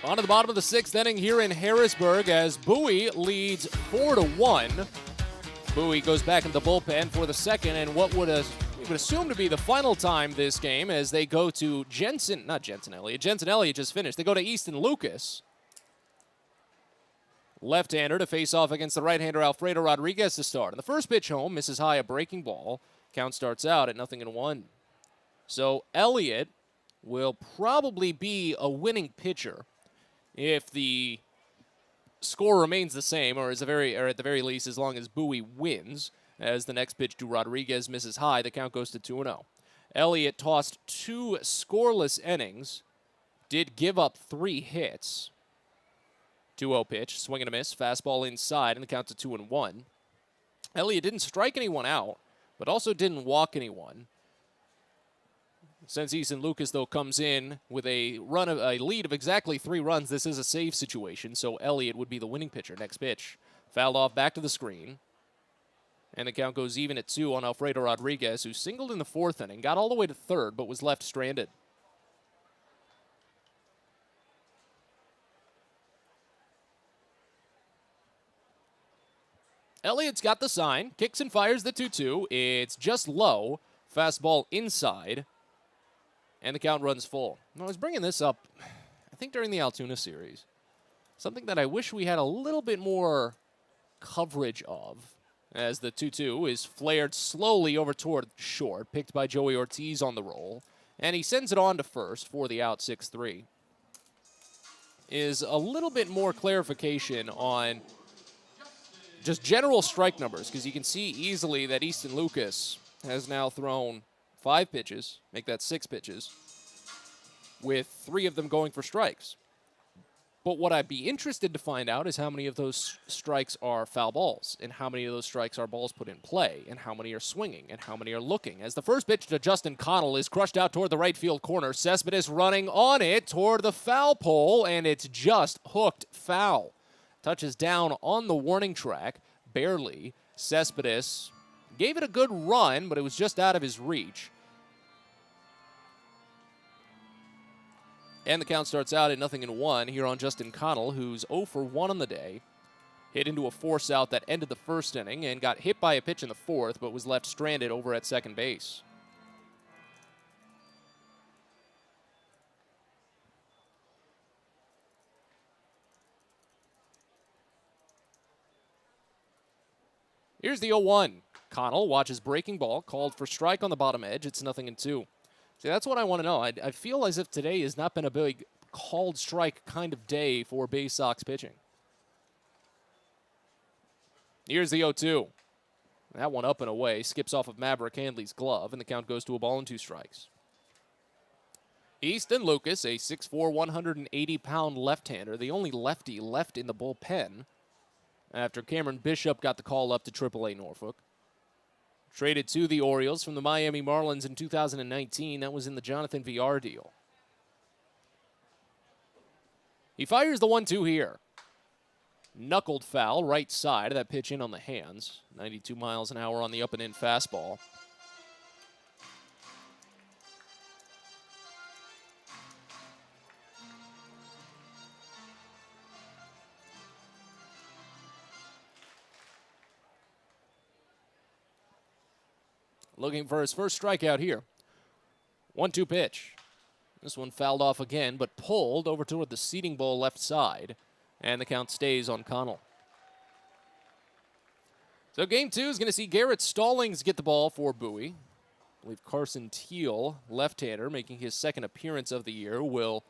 On to the bottom of the 6th inning here in Harrisburg as Bowie leads 4-1. Bowie goes back in the bullpen for the second, and what we would assume to be the final time this game as they go to Jensen Elliott just finished. They go to Easton Lucas. Left-hander to face off against the right-hander Alfredo Rodriguez to start. And the first pitch home misses high, a breaking ball. Count starts out at 0-1. So Elliott will probably be a winning pitcher if the score remains the same, or at the very least, as long as Bowie wins, as the next pitch to Rodriguez misses high, the count goes to 2-0. Elliott tossed 2 scoreless innings, did give up 3 hits. 2-0 pitch, swing and a miss, fastball inside, and the count to 2-1. Elliott didn't strike anyone out, but also didn't walk anyone. Since Easton Lucas, though, comes in with a lead of exactly 3 runs, this is a save situation, so Elliott would be the winning pitcher. Next pitch, fouled off back to the screen. And the count goes even at 2 on Alfredo Rodriguez, who singled in the 4th inning, got all the way to 3rd, but was left stranded. Elliott's got the sign, kicks and fires the 2-2. It's just low, fastball inside. And the count runs full. Now, I was bringing this up, I think, during the Altoona series. Something that I wish we had a little bit more coverage of, as the 2-2 is flared slowly over toward short, picked by Joey Ortiz on the roll. And he sends it on to first for the out 6-3. Is a little bit more clarification on just general strike numbers, because you can see easily that Easton Lucas has now thrown 5 pitches, make that 6 pitches, with 3 of them going for strikes. But what I'd be interested to find out is how many of those strikes are foul balls, and how many of those strikes are balls put in play, and how many are swinging, and how many are looking. As the first pitch to Justin Connell is crushed out toward the right field corner, Cespedes running on it toward the foul pole, and it's just hooked foul. Touches down on the warning track, barely. Cespedes gave it a good run, but it was just out of his reach. And the count starts out at 0-1 here on Justin Connell, who's 0 for 1 on the day. Hit into a force out that ended the 1st inning and got hit by a pitch in the 4th, but was left stranded over at second base. Here's the 0-1. Connell watches breaking ball, called for strike on the bottom edge. It's 0-2. See, that's what I want to know. I feel as if today has not been a big called strike kind of day for Baysox pitching. Here's the 0-2. That one up and away. Skips off of Maverick Handley's glove, and the count goes to a ball and 2 strikes. Easton Lucas, a 6'4", 180-pound left-hander, the only lefty left in the bullpen after Cameron Bishop got the call up to AAA Norfolk. Traded to the Orioles from the Miami Marlins in 2019. That was in the Jonathan VR deal. He fires the 1-2 here. Knuckled foul, right side. That pitch in on the hands. 92 miles an hour on the up and in fastball. Looking for his first strikeout here. 1-2 pitch. This one fouled off again, but pulled over toward the seating bowl left side. And the count stays on Connell. So game 2 is going to see Garrett Stallings get the ball for Bowie. I believe Carson Teal, left-hander, making his second appearance of the year, will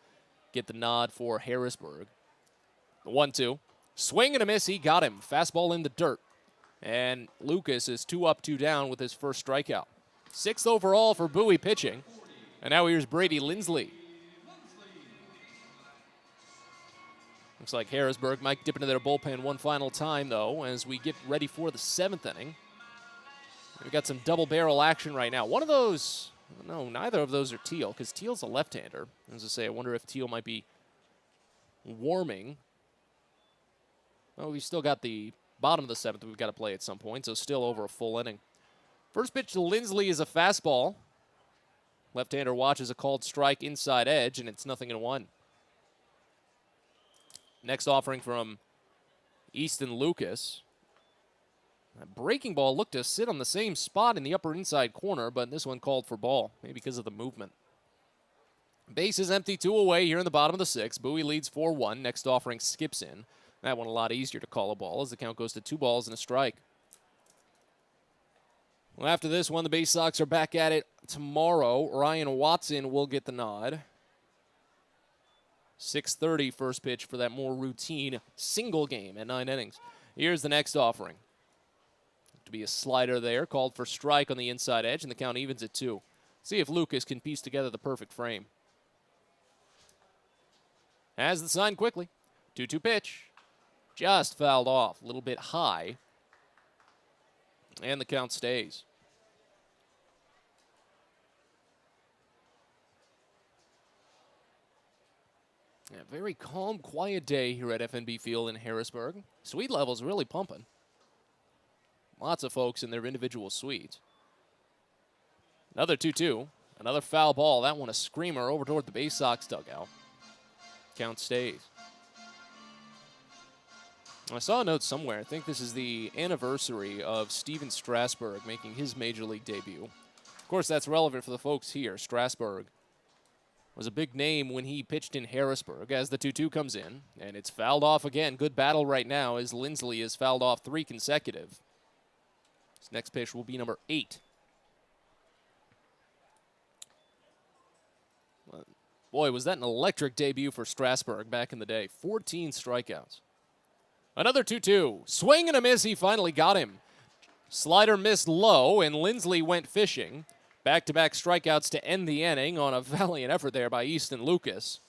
get the nod for Harrisburg. The 1-2. Swing and a miss. He got him. Fastball in the dirt. And Lucas is 2 up, 2 down with his first strikeout. 6th overall for Bowie pitching. And now here's Brady Lindsley. Looks like Harrisburg might dip into their bullpen one final time, though, as we get ready for the 7th inning. We've got some double barrel action right now. One of those, no, neither of those are Teal, because Teal's a left-hander. As I say, I wonder if Teal might be warming. Well, we've still got the bottom of the 7th we've got to play at some point, so still over a full inning. First pitch to Lindsley is a fastball. Left-hander watches a called strike inside edge, and it's 0-1. Next offering from Easton Lucas. That breaking ball looked to sit on the same spot in the upper inside corner, but this one called for ball, maybe because of the movement. Base is empty, 2 away here in the bottom of the 6th. Bowie leads 4-1. Next offering skips in. That one a lot easier to call a ball as the count goes to 2 balls and a strike. Well, after this one, the Baysox are back at it tomorrow. Ryan Watson will get the nod. 6:30 first pitch for that more routine single game at 9 innings. Here's the next offering. To be a slider there, called for strike on the inside edge, and the count evens at 2. See if Lucas can piece together the perfect frame. Has the sign quickly. 2-2 pitch. Just fouled off, a little bit high. And the count stays. Yeah, very calm, quiet day here at FNB Field in Harrisburg. Suite level's really pumping. Lots of folks in their individual suites. Another 2-2. Another foul ball. That one a screamer over toward the Baysox dugout. Count stays. I saw a note somewhere. I think this is the anniversary of Steven Strasburg making his Major League debut. Of course, that's relevant for the folks here. Strasburg was a big name when he pitched in Harrisburg as the 2-2 comes in, and it's fouled off again. Good battle right now as Lindsley has fouled off 3 consecutive. His next pitch will be number 8. Boy, was that an electric debut for Strasburg back in the day. 14 strikeouts. Another 2-2. Swing and a miss. He finally got him. Slider missed low, and Lindsley went fishing. Back-to-back strikeouts to end the inning on a valiant effort there by Easton Lucas.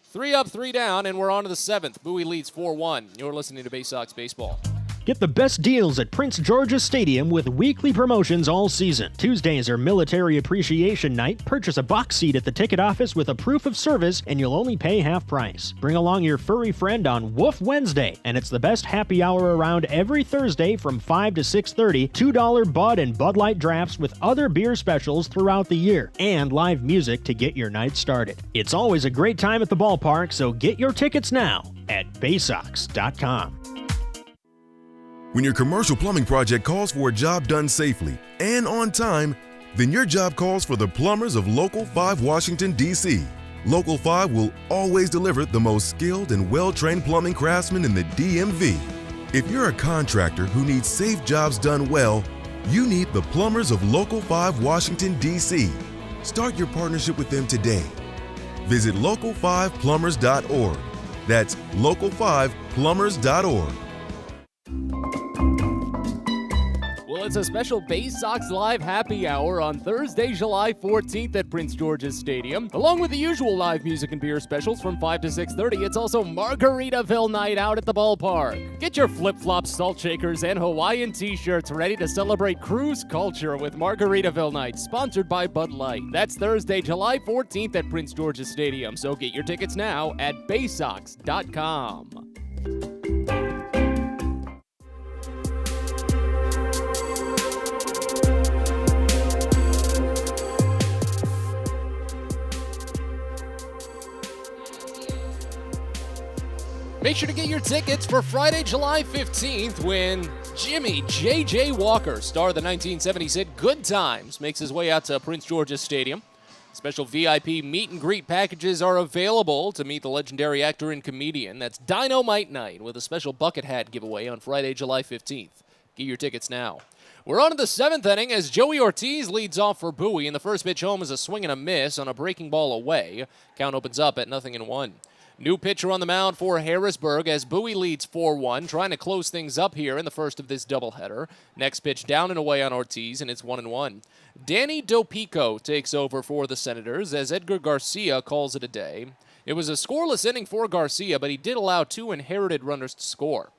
3 up, 3 down, and we're on to the 7th. Bowie leads 4-1. You're listening to Baysox Baseball. Get the best deals at Prince George's Stadium with weekly promotions all season. Tuesdays are Military Appreciation Night. Purchase a box seat at the ticket office with a proof of service, and you'll only pay half price. Bring along your furry friend on Woof Wednesday, and it's the best happy hour around every Thursday from 5 to 6:30. $2 Bud and Bud Light drafts with other beer specials throughout the year, and live music to get your night started. It's always a great time at the ballpark, so get your tickets now at Baysox.com. When your commercial plumbing project calls for a job done safely and on time, then your job calls for the plumbers of Local 5 Washington, D.C. Local 5 will always deliver the most skilled and well-trained plumbing craftsmen in the DMV. If you're a contractor who needs safe jobs done well, you need the plumbers of Local 5 Washington, D.C. Start your partnership with them today. Visit local5plumbers.org. That's local5plumbers.org. Well, it's a special Baysox Live Happy Hour on Thursday, July 14th at Prince George's Stadium. Along with the usual live music and beer specials from 5 to 6:30, it's also Margaritaville night out at the ballpark. Get your flip-flops, salt shakers, and Hawaiian t-shirts ready to celebrate cruise culture with Margaritaville night, sponsored by Bud Light. That's Thursday, July 14th at Prince George's Stadium, so get your tickets now at Baysox.com. Make sure to get your tickets for Friday, July 15th when Jimmy J.J. Walker, star of the 1970s hit Good Times, makes his way out to Prince George's Stadium. Special VIP meet and greet packages are available to meet the legendary actor and comedian. That's Dynamite Night with a special bucket hat giveaway on Friday, July 15th. Get your tickets now. We're on to the 7th inning as Joey Ortiz leads off for Bowie, and the first pitch home is a swing and a miss on a breaking ball away. Count opens up at 0-1. New pitcher on the mound for Harrisburg as Bowie leads 4-1, trying to close things up here in the first of this doubleheader. Next pitch down and away on Ortiz, and it's 1-1. Danny Dopico takes over for the Senators as Edgar Garcia calls it a day. It was a scoreless inning for Garcia, but he did allow 2 inherited runners to score.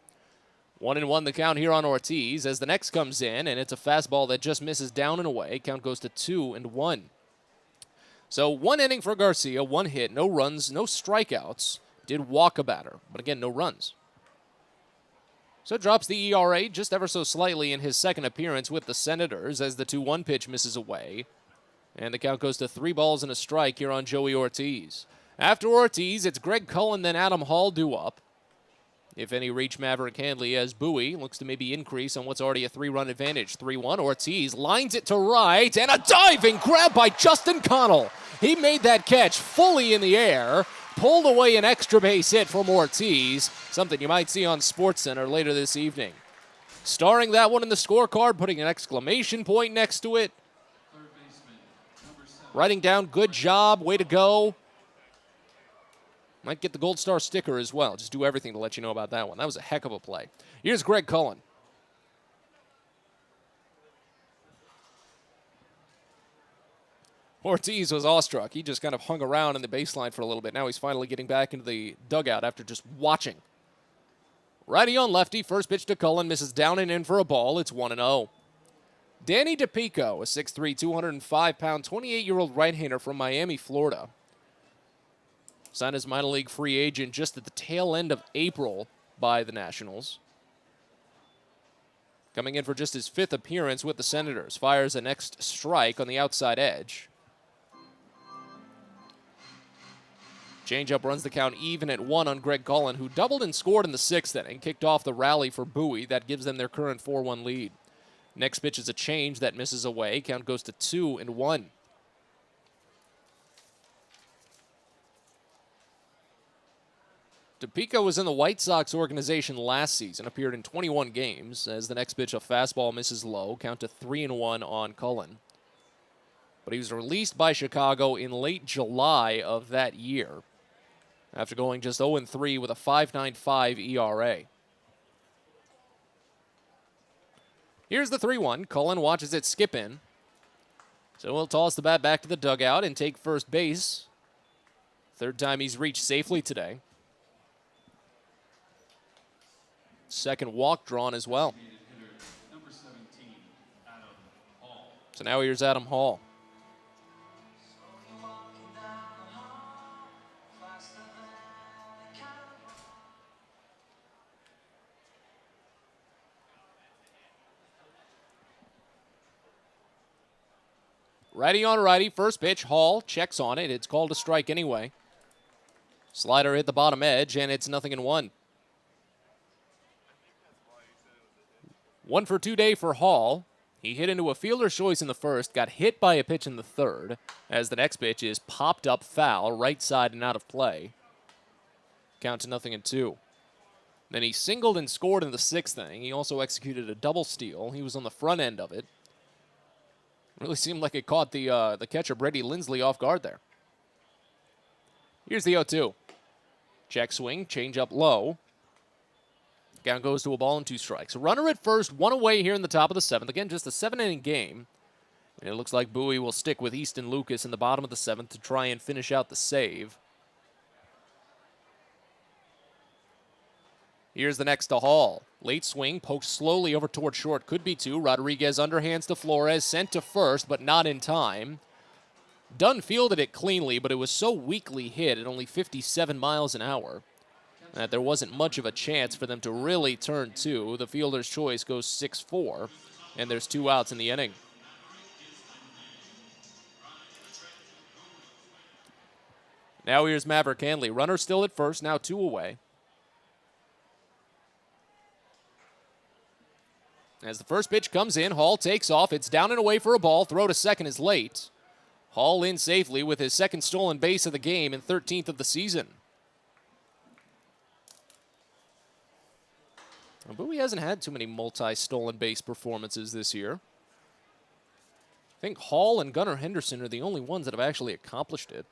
1-1 the count here on Ortiz as the next comes in, and it's a fastball that just misses down and away. Count goes to 2-1. So 1 inning for Garcia, 1 hit, no runs, no strikeouts. Did walk a batter, but again, no runs. So drops the ERA just ever so slightly in his second appearance with the Senators as the 2-1 pitch misses away. And the count goes to 3 balls and a strike here on Joey Ortiz. After Ortiz, it's Greg Cullen, then Adam Hall due up. If any, reach Maverick Handley as Bowie looks to maybe increase on what's already a 3-run advantage. 3-1, Ortiz lines it to right, and a diving grab by Justin Connell. He made that catch fully in the air, pulled away an extra base hit from Ortiz, something you might see on SportsCenter later this evening. Starring that one in the scorecard, putting an exclamation point next to it. Writing down, good job, way to go. Might get the Gold Star sticker as well. Just do everything to let you know about that one. That was a heck of a play. Here's Greg Cullen. Ortiz was awestruck. He just kind of hung around in the baseline for a little bit. Now he's finally getting back into the dugout after just watching. Righty on lefty. First pitch to Cullen. Misses down and in for a ball. It's 1-0. Danny DePico, a 6'3", 205-pound, 28-year-old right-hander from Miami, Florida. Signed as minor league free agent just at the tail end of April by the Nationals. Coming in for just his 5th appearance with the Senators. Fires a next strike on the outside edge. Changeup runs the count even at 1 on Greg Cullen, who doubled and scored in the 6th inning. Kicked off the rally for Bowie. That gives them their current 4-1 lead. Next pitch is a change that misses away. Count goes to 2-1. DePico was in the White Sox organization last season, appeared in 21 games. As the next pitch, a fastball misses low, count to 3-1 on Cullen. But he was released by Chicago in late July of that year after going just 0-3 with a 5.95 ERA. Here's the 3-1. Cullen watches it skip in. So he'll toss the bat back to the dugout and take first base. 3rd time he's reached safely today. 2nd walk drawn as well. So now here's Adam Hall. Righty on righty, first pitch, Hall checks on it. It's called a strike anyway. Slider hit the bottom edge, and it's 0-1. 1-for-2 day for Hall. He hit into a fielder's choice in the first, got hit by a pitch in the 3rd, as the next pitch is popped up foul, right side and out of play. Count to 0-2. Then he singled and scored in the 6th inning. He also executed a double steal. He was on the front end of it. Really seemed like it caught the catcher Brady Lindsley off guard there. Here's the 0-2. Check swing, change up low. Count goes to a ball and 2 strikes. Runner at first, 1 away here in the top of the 7th. Again, just a 7-inning game. And it looks like Bowie will stick with Easton Lucas in the bottom of the 7th to try and finish out the save. Here's the next to Hall. Late swing, pokes slowly over toward short. Could be 2. Rodriguez underhands to Flores, sent to first, but not in time. Dunn fielded it cleanly, but it was so weakly hit at only 57 miles an hour that there wasn't much of a chance for them to really turn 2. The fielder's choice goes 6-4, and there's 2 outs in the inning. Now here's Maverick Handley. Runner still at first, now 2 away. As the first pitch comes in, Hall takes off. It's down and away for a ball. Throw to second is late. Hall in safely with his 2nd stolen base of the game and 13th of the season. Bowie hasn't had too many multi-stolen base performances this year. I think Hall and Gunnar Henderson are the only ones that have actually accomplished it.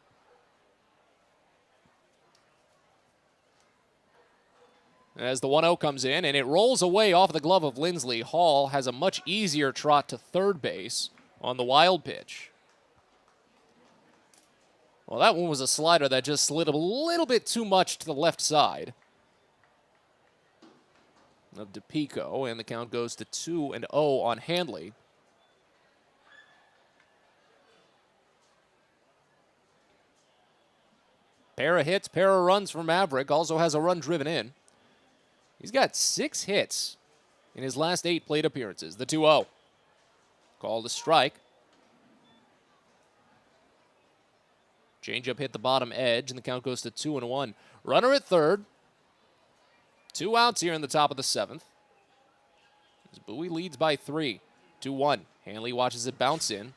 As the 1-0 comes in, and it rolls away off the glove of Lindsley, Hall has a much easier trot to third base on the wild pitch. Well, that one was a slider that just slid a little bit too much to the left side of DePico, and the count goes to 2-0 on Handley. Pair of hits, pair of runs for Maverick. Also has a run driven in. He's got 6 hits in his last 8 plate appearances. The 2-0. Called a strike. Changeup hit the bottom edge, and the count goes to 2-1. Runner at third. 2 outs here in the top of the 7th. As Bowie leads by 3. 2-1. Hanley watches it bounce in.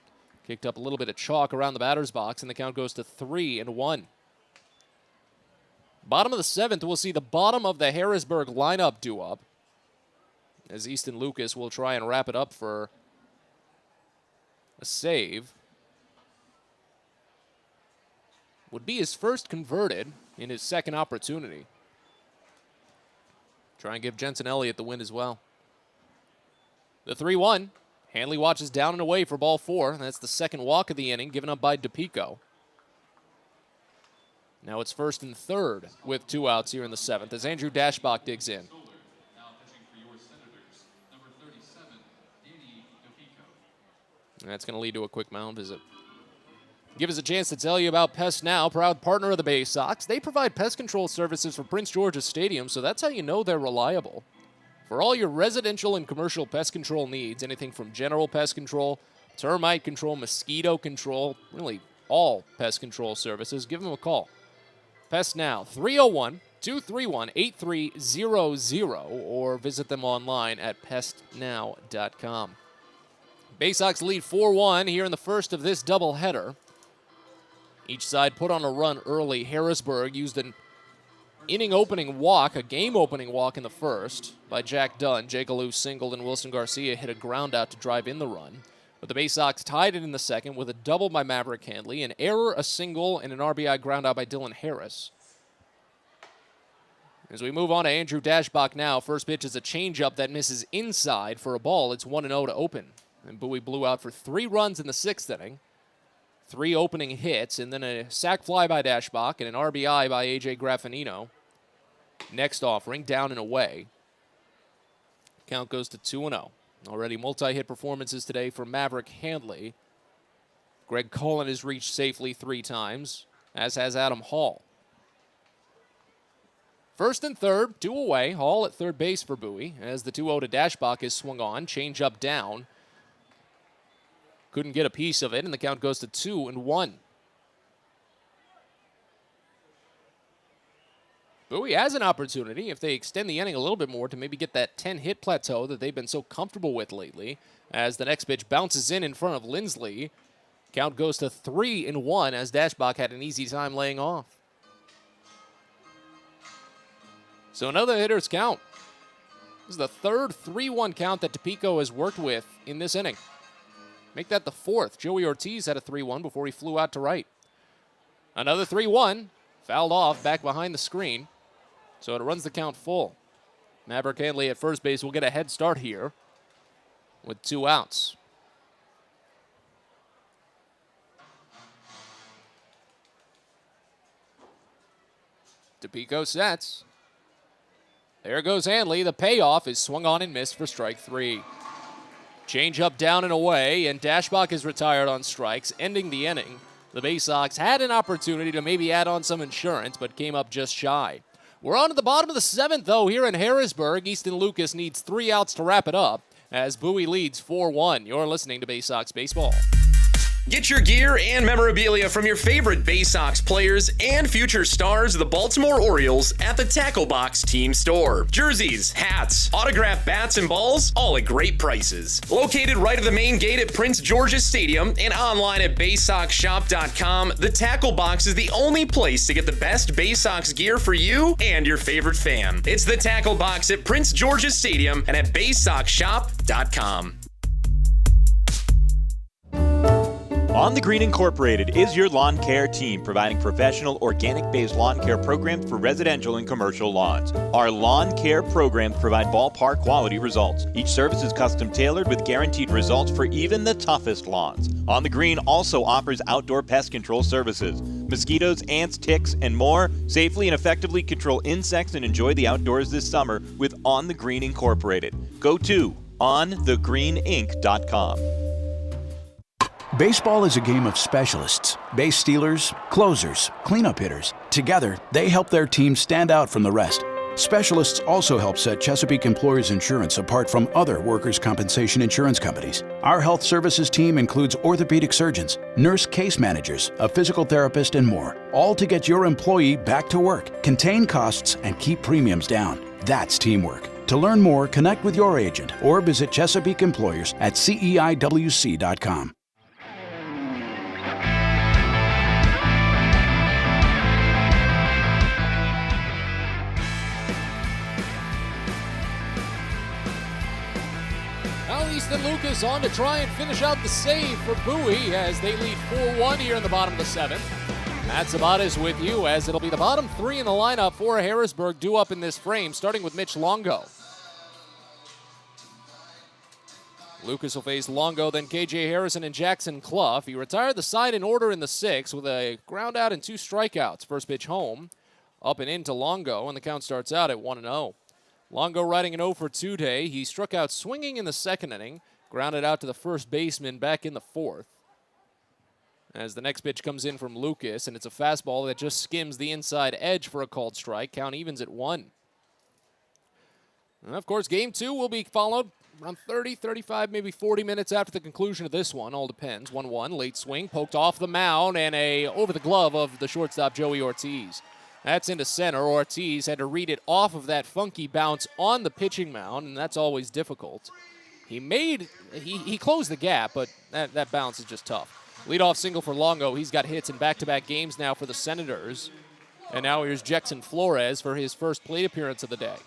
Kicked up a little bit of chalk around the batter's box, and the count goes to 3-1. Bottom of the 7th, we'll see the bottom of the Harrisburg lineup due up, as Easton Lucas will try and wrap it up for a save. Would be his first converted in his second opportunity. Try and give Jensen Elliott the win as well. The 3-1. Hanley watches down and away for ball 4. That's the second walk of the inning, given up by DePico. Now it's first and third with 2 outs here in the 7th as Andrew Dashbach digs in. And that's going to lead to a quick mound visit. Give us a chance to tell you about Pest Now, proud partner of the Baysox. They provide pest control services for Prince George's Stadium, so that's how you know they're reliable. For all your residential and commercial pest control needs, anything from general pest control, termite control, mosquito control, really all pest control services, give them a call. Pest Now, 301-231-8300, or visit them online at pestnow.com. Baysox lead 4-1 here in the first of this doubleheader. Each side put on a run early. Harrisburg used an inning-opening walk, a game-opening walk in the first by Jack Dunn. Jake Alou singled, and Wilson Garcia hit a ground out to drive in the run. But the Baysox tied it in the second with a double by Maverick Handley, an error, a single, and an RBI ground out by Dylan Harris. As we move on to Andrew Dashbach now, first pitch is a changeup that misses inside for a ball. It's 1-0 to open. And Bowie blew out for 3 runs in the 6th inning, 3 opening hits, and then a sac fly by Dashbach and an RBI by A.J. Graffinino. Next offering, down and away. Count goes to 2-0. Already multi-hit performances today for Maverick Handley. Greg Cullen has reached safely 3 times, as has Adam Hall. First and third, 2 away. Hall at third base for Bowie, as the 2-0 to Dashbach is swung on. Change up down. Couldn't get a piece of it, and the count goes to 2-1. Bowie has an opportunity, if they extend the inning a little bit more, to maybe get that 10-hit plateau that they've been so comfortable with lately, as the next pitch bounces in front of Lindsley. Count goes to 3-1, as Dashbach had an easy time laying off. So another hitter's count. This is the third 3-1 count that DePico has worked with in this inning. Make that the 4th. Joey Ortiz had a 3-1 before he flew out to right. Another 3-1. Fouled off back behind the screen. So it runs the count full. Maverick Handley at first base will get a head start here with 2 outs. DePico sets. There goes Handley. The payoff is swung on and missed for strike 3. Change up down and away, and Dashbach is retired on strikes, ending the inning. The Baysox had an opportunity to maybe add on some insurance, but came up just shy. We're on to the bottom of the 7th, though, here in Harrisburg. Easton Lucas needs 3 outs to wrap it up as Bowie leads 4-1. You're listening to Baysox Baseball. Get your gear and memorabilia from your favorite Baysox players and future stars of the Baltimore Orioles at the Tackle Box Team Store. Jerseys, hats, autographed bats, and balls, all at great prices. Located right at the main gate at Prince George's Stadium and online at BaysoxShop.com, the Tackle Box is the only place to get the best Baysox gear for you and your favorite fan. It's the Tackle Box at Prince George's Stadium and at BaysoxShop.com. On the Green Incorporated is your lawn care team, providing professional organic-based lawn care programs for residential and commercial lawns. Our lawn care programs provide ballpark quality results. Each service is custom tailored with guaranteed results for even the toughest lawns. On the Green also offers outdoor pest control services. Mosquitoes, ants, ticks, and more. Safely and effectively control insects and enjoy the outdoors this summer with On the Green Incorporated. Go to onthegreeninc.com. Baseball is a game of specialists. Base stealers, closers, cleanup hitters. Together, they help their team stand out from the rest. Specialists also help set Chesapeake Employers Insurance apart from other workers' compensation insurance companies. Our health services team includes orthopedic surgeons, nurse case managers, a physical therapist, and more, all to get your employee back to work, contain costs, and keep premiums down. That's teamwork. To learn more, connect with your agent or visit Chesapeake Employers at CEIWC.com. Easton Lucas on to try and finish out the save for Bowie as they lead 4-1 here in the bottom of the seventh. That's about as with you, as it'll be the bottom three in the lineup for Harrisburg due up in this frame, starting with Mitch Longo. Lucas will face Longo, then KJ Harrison and Jackson Clough. He retired the side in order in the sixth with a ground out and 2 strikeouts. First pitch home, up and into Longo, and the count starts out at 1-0. Longo riding an 0 for 2 day. He struck out swinging in the second inning, grounded out to the first baseman back in the fourth. As the next pitch comes in from Lucas, and it's a fastball that just skims the inside edge for a called strike. Count evens at 1. And of course, game 2 will be followed around 30, 35, maybe 40 minutes after the conclusion of this one. All depends. 1-1, late swing, poked off the mound, and over the glove of the shortstop, Joey Ortiz. That's into center. Ortiz had to read it off of that funky bounce on the pitching mound, and that's always difficult. He closed the gap, but that bounce is just tough. Leadoff single for Longo. He's got hits in back-to-back games now for the Senators. And now here's Jackson Flores for his first plate appearance of the day.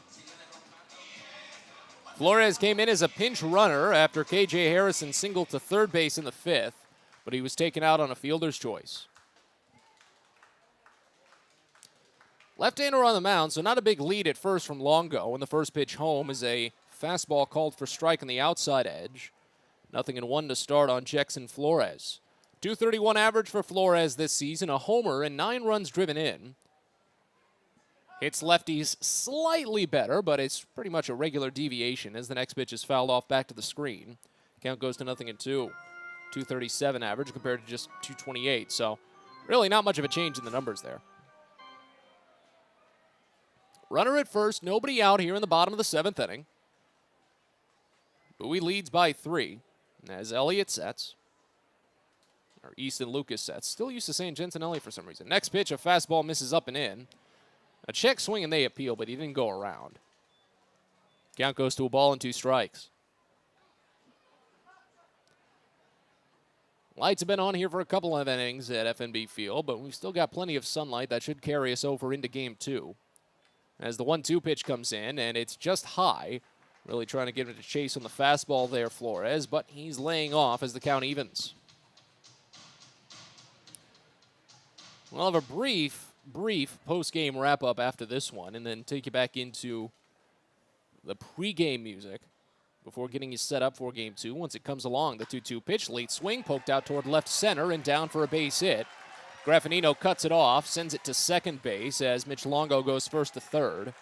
Flores came in as a pinch runner after KJ Harrison singled to third base in the fifth, but he was taken out on a fielder's choice. Left-hander on the mound, so not a big lead at first from Longo. And the first pitch home is a fastball called for strike on the outside edge. 0-1 to start on Jackson Flores. .231 average for Flores this season, a homer and 9 runs driven in. Hits lefties slightly better, but it's pretty much a regular deviation as the next pitch is fouled off back to the screen. Count goes to 0-2. .237 average compared to just .228, so really not much of a change in the numbers there. Runner at first, nobody out here in the bottom of the seventh inning. Bowie leads by 3 as Elliott sets. Or Easton Lucas sets. Still used to saying Gentinelli for some reason. Next pitch, a fastball misses up and in. A check swing and they appeal, but he didn't go around. Count goes to a ball and 2 strikes. Lights have been on here for a couple of innings at FNB Field, but we've still got plenty of sunlight that should carry us over into game 2. As the 1-2 pitch comes in, and it's just high. Really trying to get him to chase on the fastball there, Flores, but he's laying off as the count evens. We'll have a brief post-game wrap-up after this one, and then take you back into the pre-game music before getting you set up for game 2. Once it comes along, the 2-2 pitch, late swing, poked out toward left center and down for a base hit. Graffinino cuts it off, sends it to second base as Mitch Longo goes first to third.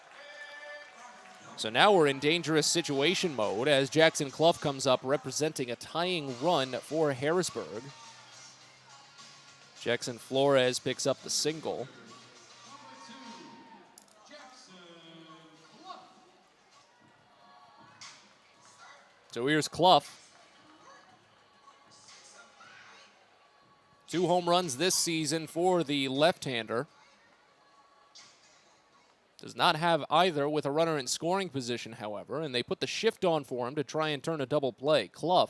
So now we're in dangerous situation mode as Jackson Clough comes up representing a tying run for Harrisburg. Jackson Flores picks up the single. So here's Clough. 2 home runs this season for the left-hander. Does not have either with a runner in scoring position, however, and they put the shift on for him to try and turn a double play. Clough,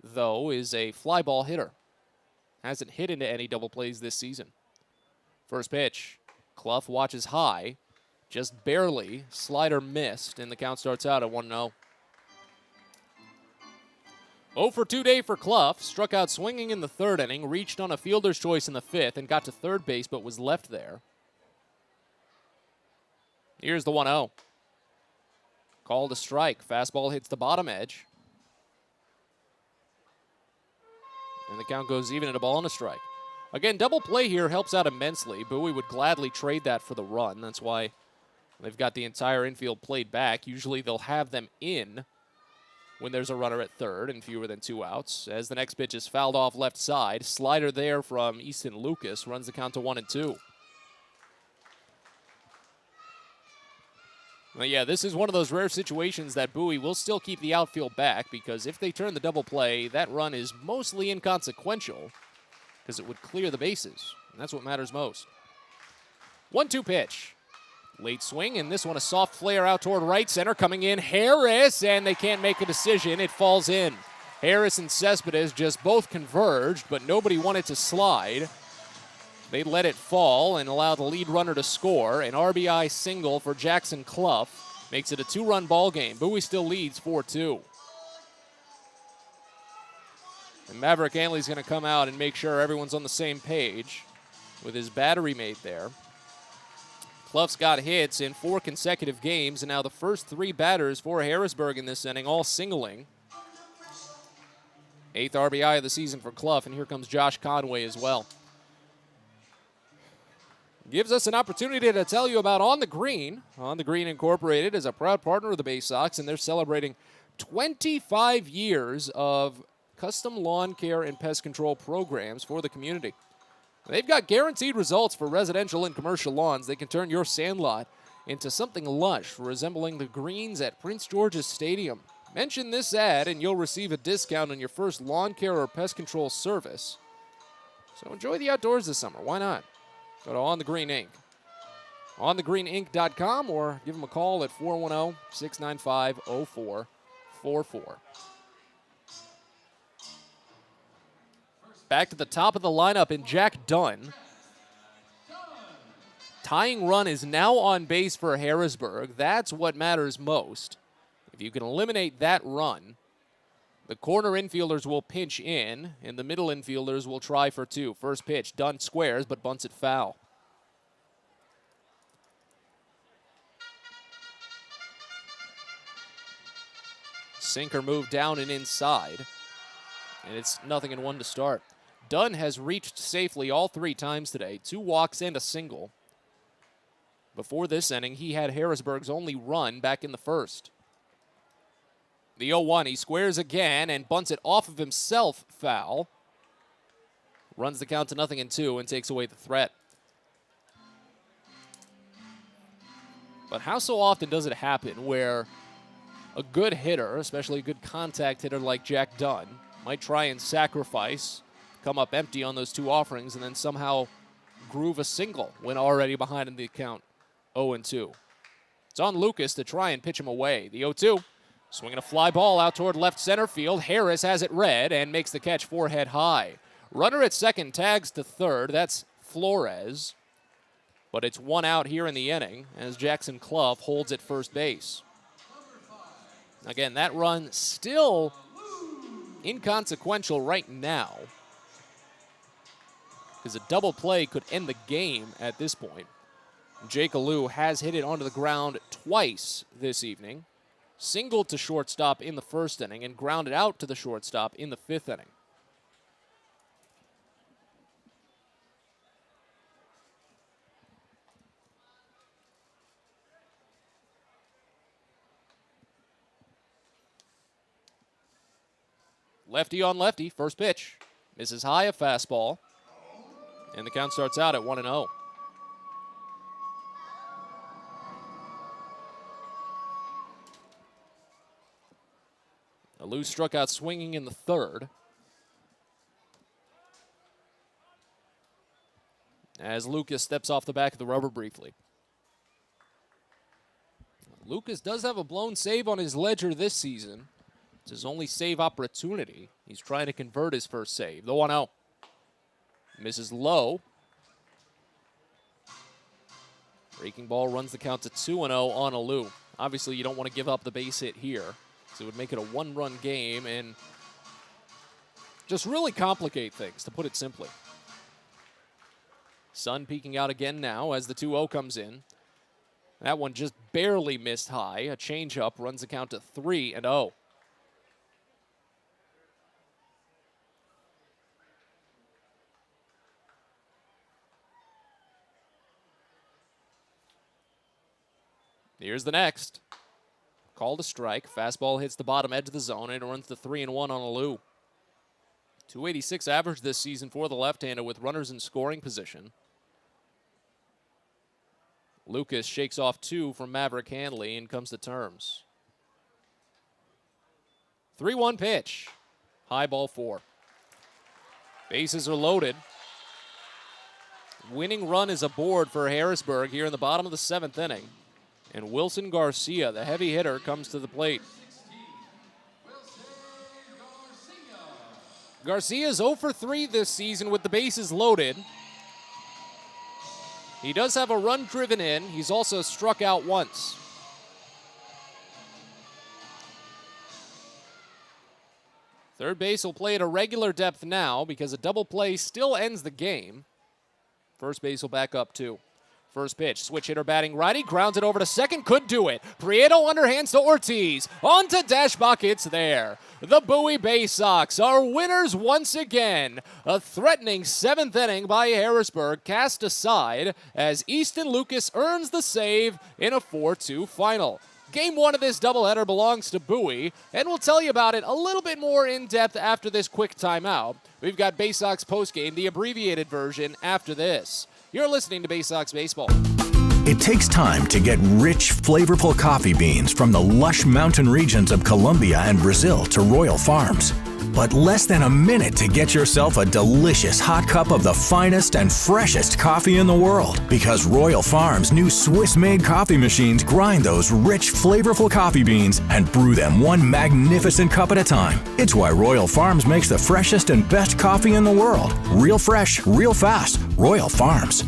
though, is a fly ball hitter. Hasn't hit into any double plays this season. First pitch. Clough watches high. Just barely. Slider missed, and the count starts out at 1-0. 0 for 2 day for Clough. Struck out swinging in the 3rd inning, reached on a fielder's choice in the 5th, and got to 3rd base, but was left there. Here's the 1-0. Called a strike. Fastball hits the bottom edge. And the count goes even at a ball and a strike. Again, double play here helps out immensely. Bowie would gladly trade that for the run. That's why they've got the entire infield played back. Usually they'll have them in when there's a runner at 3rd and fewer than 2 outs. As the next pitch is fouled off left side. Slider there from Easton Lucas runs the count to 1-2. Well, yeah, this is one of those rare situations that Bowie will still keep the outfield back, because if they turn the double play, that run is mostly inconsequential because it would clear the bases, and that's what matters most. 1-2 pitch. Late swing, and this one a soft flare out toward right center. Coming in, Harris, and they can't make a decision. It falls in. Harris and Cespedes just both converged, but nobody wanted to slide. They let it fall and allow the lead runner to score. An RBI single for Jackson Clough makes it a 2-run ball game. Bowie still leads 4-2. And Maverick Anley's going to come out and make sure everyone's on the same page with his battery mate there. Clough's got hits in 4 consecutive games, and now the first 3 batters for Harrisburg in this inning, all singling. 8th RBI of the season for Clough, and here comes Josh Conway as well. Gives us an opportunity to tell you about On the Green. On the Green Incorporated is a proud partner of the Baysox, and they're celebrating 25 years of custom lawn care and pest control programs for the community. They've got guaranteed results for residential and commercial lawns. They can turn your sandlot into something lush, resembling the greens at Prince George's Stadium. Mention this ad and you'll receive a discount on your first lawn care or pest control service. So enjoy the outdoors this summer. Why not? Go to On the Green Inc. OnTheGreenInc.com or give them a call at 410-695-0444. Back to the top of the lineup in Jack Dunn. Tying run is now on base for Harrisburg. That's what matters most. If you can eliminate that run, the corner infielders will pinch in, and the middle infielders will try for 2. First pitch, Dunn squares, but bunts it foul. Sinker moved down and inside, and it's 0-1 to start. Dunn has reached safely all 3 times today, 2 walks and a single. Before this inning, he had Harrisburg's only run back in the first. The 0-1, he squares again and bunts it off of himself, foul. Runs the count to 0-2 and takes away the threat. But how so often does it happen where a good hitter, especially a good contact hitter like Jack Dunn, might try and sacrifice, come up empty on those 2 offerings, and then somehow groove a single when already behind in the count 0-2. It's on Lucas to try and pitch him away. The 0-2. Swinging a fly ball out toward left center field. Harris has it read and makes the catch forehead high. Runner at second tags to third. That's Flores. But it's 1 out here in the inning as Jackson Clough holds at first base. Again, that run still inconsequential right now, because a double play could end the game at this point. Jake Alou has hit it onto the ground twice this evening. Singled to shortstop in the first inning and grounded out to the shortstop in the 5th inning. Lefty on lefty, first pitch. Misses high, a fastball. And the count starts out at 1-0. Alou struck out swinging in the 3rd. as Lucas steps off the back of the rubber briefly. Lucas does have a blown save on his ledger this season. It's his only save opportunity. He's trying to convert his first save. The 1-0. Misses low. Breaking ball runs the count to 2-0 on Alou. Obviously, you don't want to give up the base hit here, so it would make it a one-run game and just really complicate things, to put it simply. Sun peeking out again now as the 2-0 comes in. That one just barely missed high. A changeup runs the count to 3-0. Here's the next. Called a strike. Fastball hits the bottom edge of the zone, and it runs to 3-1 on Alou. 286 average this season for the left-hander with runners in scoring position. Lucas shakes off 2 from Maverick Hanley and comes to terms. 3-1 pitch. High ball 4. Bases are loaded. Winning run is aboard for Harrisburg here in the bottom of the 7th inning. And Wilson Garcia, the heavy hitter, comes to the plate. Garcia's 0 for 3 this season with the bases loaded. He does have a run driven in. He's also struck out once. Third base will play at a regular depth now because a double play still ends the game. First base will back up too. First pitch, switch hitter batting righty, grounds it over to second, could do it. Prieto underhands to Ortiz, on to Dashbach, it's there. The Bowie Baysox are winners once again. A threatening 7th inning by Harrisburg cast aside as Easton Lucas earns the save in a 4-2 final. Game 1 of this doubleheader belongs to Bowie, and we'll tell you about it a little bit more in depth after this quick timeout. We've got Baysox postgame, the abbreviated version, after this. You're listening to Baysox Baseball. It takes time to get rich, flavorful coffee beans from the lush mountain regions of Colombia and Brazil to Royal Farms. But less than a minute to get yourself a delicious hot cup of the finest and freshest coffee in the world. Because Royal Farms' new Swiss-made coffee machines grind those rich, flavorful coffee beans and brew them one magnificent cup at a time. It's why Royal Farms makes the freshest and best coffee in the world. Real fresh, real fast. Royal Farms.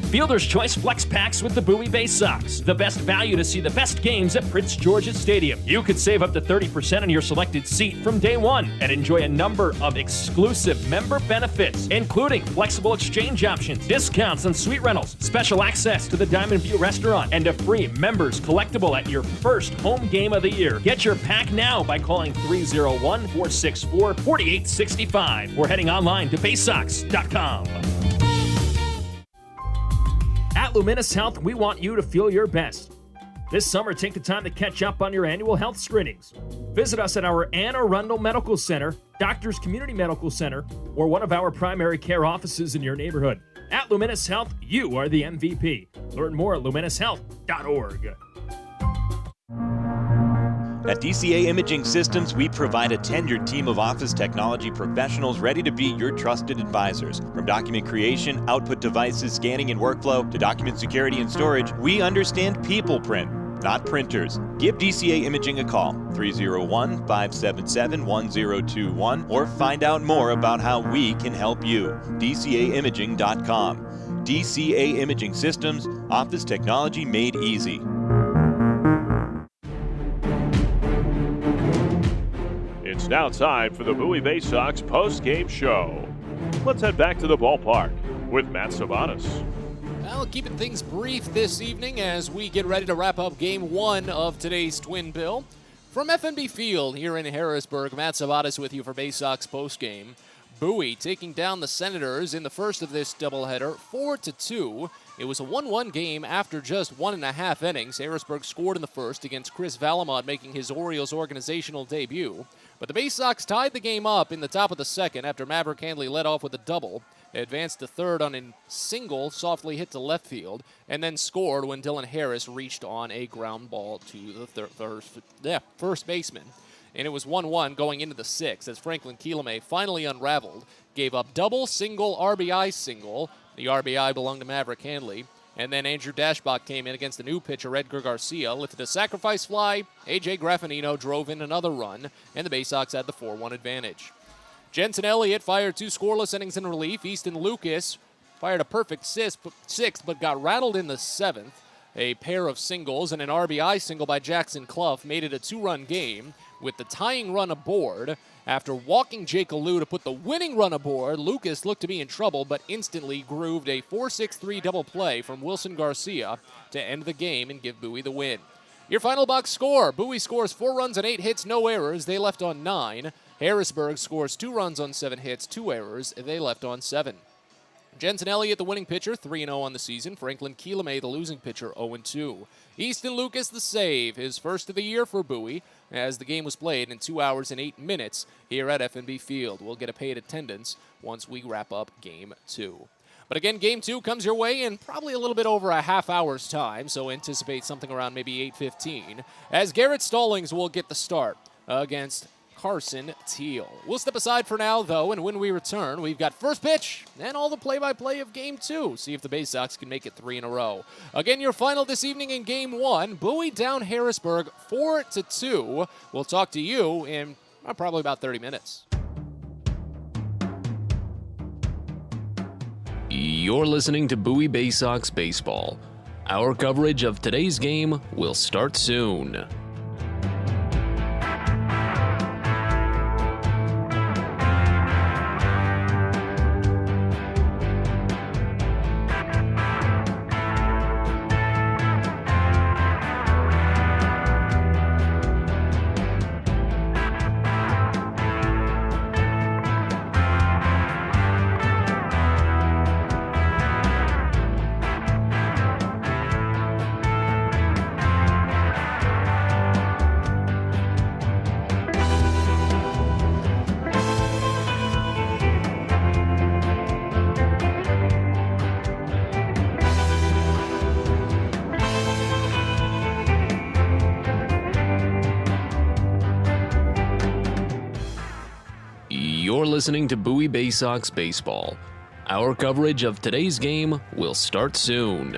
Fielder's Choice Flex Packs with the Bowie Baysox. The best value to see the best games at Prince George's Stadium. You could save up to 30% on your selected seat from day one and enjoy a number of exclusive member benefits, including flexible exchange options, discounts on suite rentals, special access to the Diamond View restaurant, and a free members collectible at your first home game of the year. Get your pack now by calling 301-464-4865 or heading online to baysox.com. At Luminous Health, we want you to feel your best. This summer, take the time to catch up on your annual health screenings. Visit us at our Anne Arundel Medical Center, Doctors Community Medical Center, or one of our primary care offices in your neighborhood. At Luminous Health, you are the MVP. Learn more at luminoushealth.org. At DCA Imaging Systems, we provide a tenured team of office technology professionals ready to be your trusted advisors. From document creation, output devices, scanning and workflow, to document security and storage, we understand people print, not printers. Give DCA Imaging a call, 301-577-1021, or find out more about how we can help you. DCAimaging.com. DCA Imaging Systems, office technology made easy. It's now time for the Bowie Baysox post-game show. Let's head back to the ballpark with Matt Sabanas. Well, keeping things brief this evening as we get ready to wrap up Game 1 of today's Twin Bill. From FNB Field here in Harrisburg, Matt Sabadas with you for Baysox postgame. Bowie taking down the Senators in the first of this doubleheader, 4-2. It was a 1-1 game after just 1.5 innings. Harrisburg scored in the first against Chris Valamont, making his Orioles organizational debut. But the Baysox tied the game up in the top of the second after Maverick Handley led off with a double. They advanced to third on a single, softly hit to left field, and then scored when Dylan Harris reached on a ground ball to the first baseman. and it was 1-1 going into the 6th as Franklin Kieleme finally unraveled, gave up double, single, RBI single. The RBI belonged to Maverick Handley. And then Andrew Dashbach came in against the new pitcher, Edgar Garcia, lifted a sacrifice fly. A.J. Graffinino drove in another run, and the Bay Sox had the 4-1 advantage. Jensen Elliott fired 2 scoreless innings in relief. Easton Lucas fired a perfect sixth, but got rattled in the 7th. A pair of singles and an RBI single by Jackson Clough made it a 2-run game with the tying run aboard. After walking Jake Alou to put the winning run aboard, Lucas looked to be in trouble, but instantly grooved a 4-6-3 double play from Wilson Garcia to end the game and give Bowie the win. Your final box score: Bowie scores 4 runs on 8 hits, no errors. They left on 9. Harrisburg scores 2 runs on 7 hits, 2 errors. They left on 7. Jensen Elliott, the winning pitcher, 3-0 on the season. Franklin Kieleme, the losing pitcher, 0-2. Easton Lucas, the save, his first of the year for Bowie, as the game was played in 2 hours and 8 minutes here at FNB Field. We'll get a paid attendance once we wrap up Game 2. But again, Game 2 comes your way in probably a little bit over a half hour's time, so anticipate something around maybe 8:15, as Garrett Stallings will get the start against Carson Teal. We'll step aside for now, though, and when we return, we've got first pitch and all the play-by-play of Game 2. See if the Bay Sox can make it 3 in a row. Again, your final this evening in Game 1, Bowie down Harrisburg 4-2. We'll talk to you in probably about 30 minutes. You're listening to Bowie Baysox Baseball. Our coverage of today's game will start soon. You're listening to Bowie Baysox Baseball. Our coverage of today's game will start soon.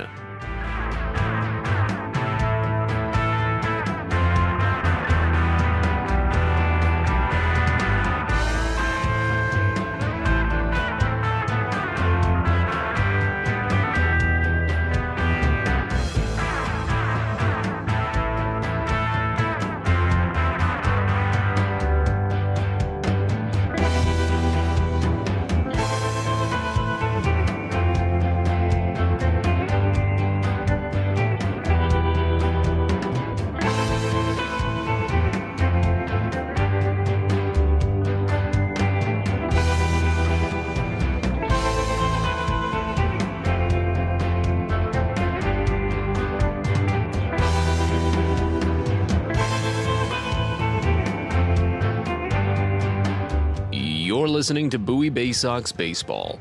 You're listening to Bowie Baysox Baseball.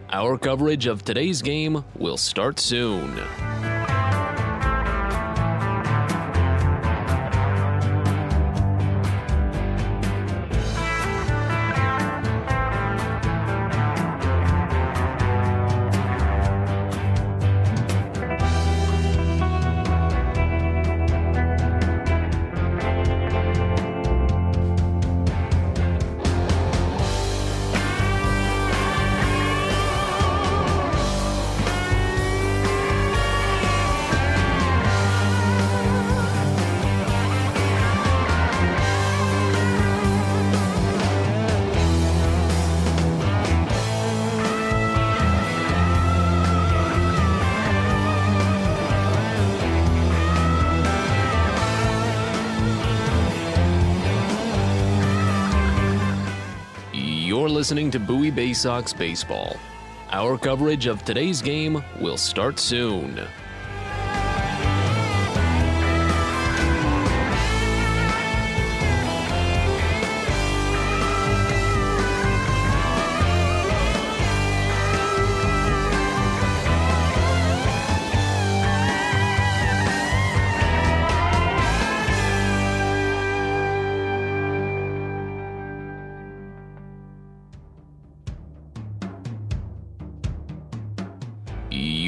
Our coverage of today's game will start soon. You're listening to Bowie Baysox Baseball. Our coverage of today's game will start soon.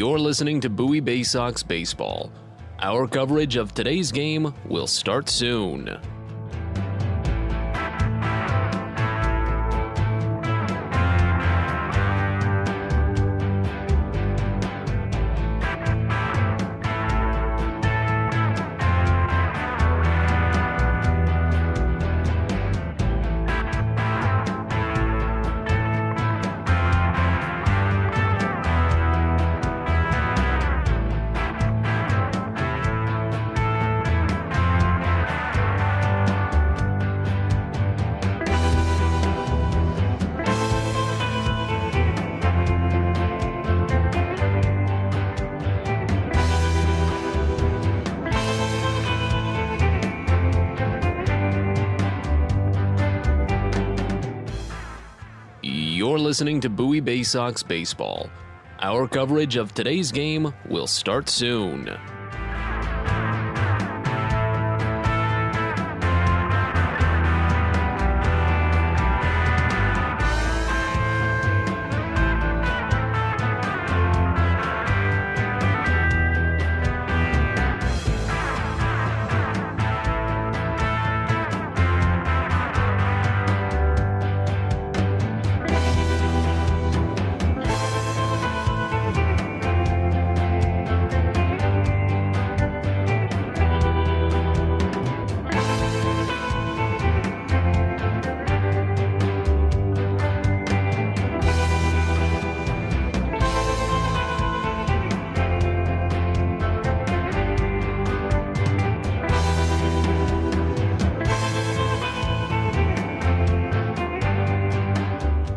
You're listening to Bowie Baysox Baseball. Our coverage of today's game will start soon. You're listening to Bowie Baysox Baseball. Our coverage of today's game will start soon.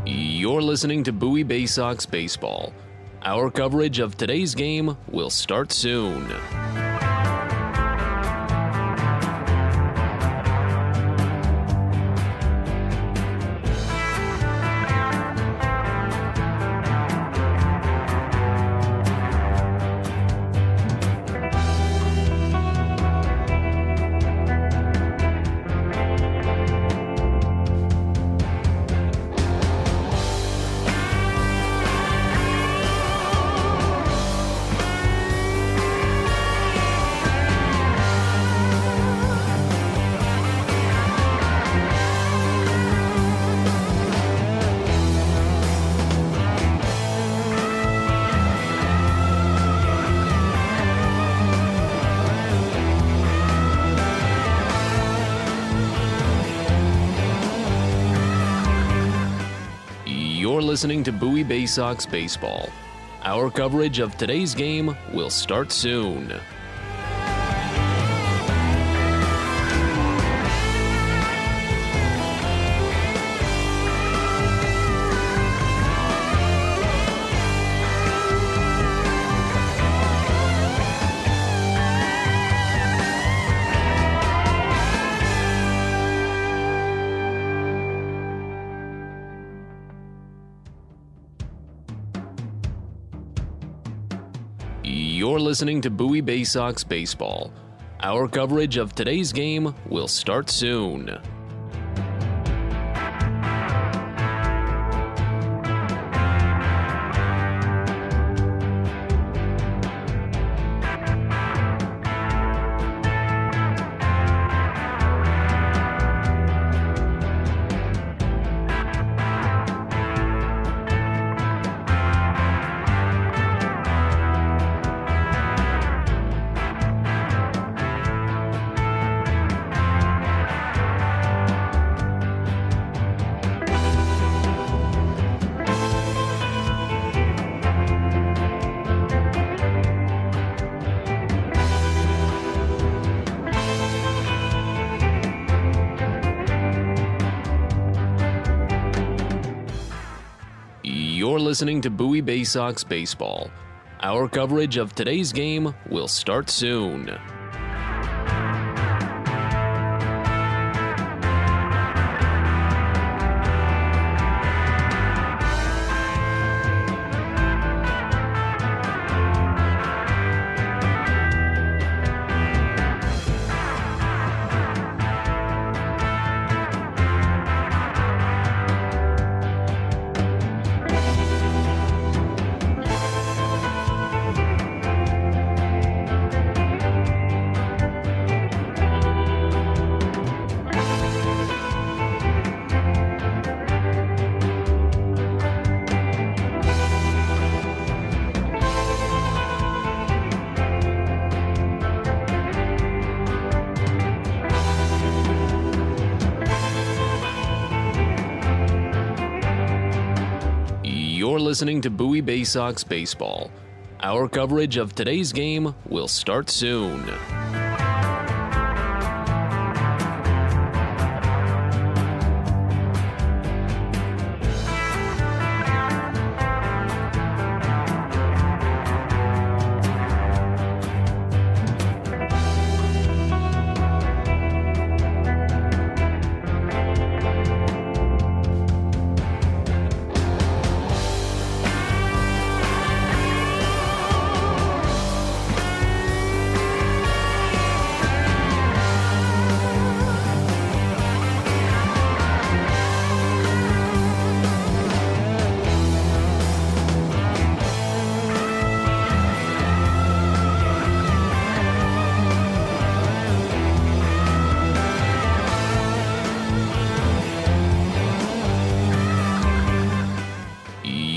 You're listening to Bowie Baysox Baseball. Our coverage of today's game will start soon. You're listening to Bowie Baysox Baseball. Our coverage of today's game will start soon. You're listening to Bowie Baysox Baseball. Our coverage of today's game will start soon. You're listening to Bowie Baysox Baseball. Our coverage of today's game will start soon. You're listening to Bowie Baysox Baseball. Our coverage of today's game will start soon.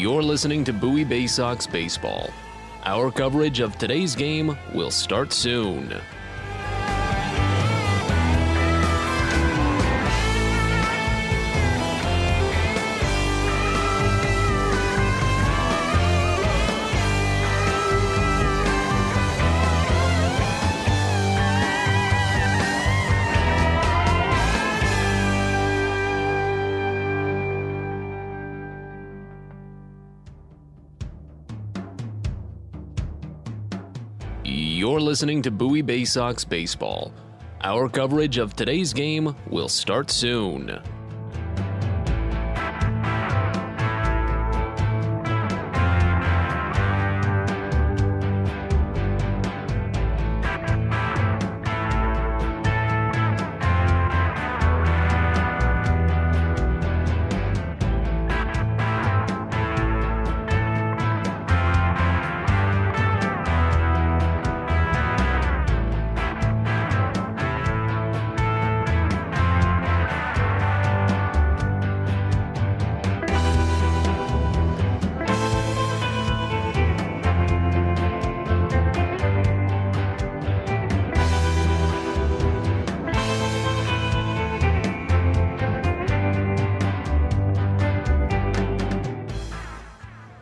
You're listening to Bowie Baysox Baseball. Our coverage of today's game will start soon. You're listening to Bowie Baysox Baseball. Our coverage of today's game will start soon.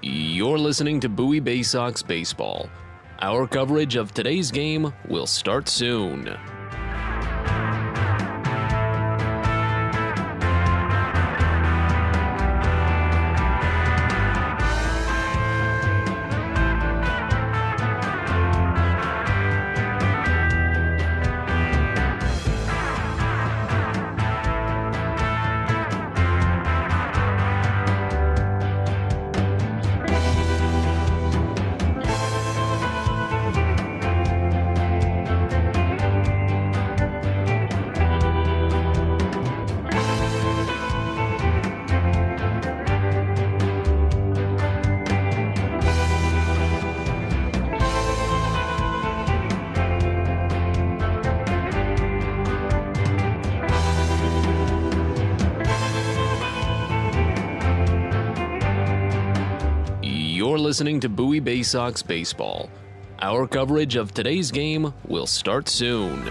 You're listening to Bowie Baysox Baseball. Our coverage of today's game will start soon. You're listening to Bowie Baysox Baseball. Our coverage of today's game will start soon.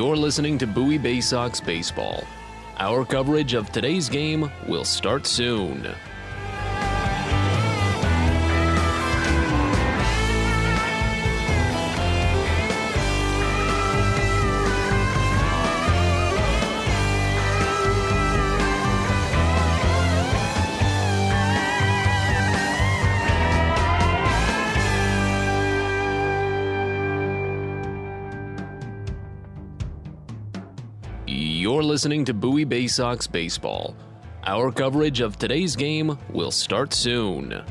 You're listening to Bowie Baysox Baseball. Our coverage of today's game will start soon. You're listening to Bowie Baysox Baseball. Our coverage of today's game will start soon.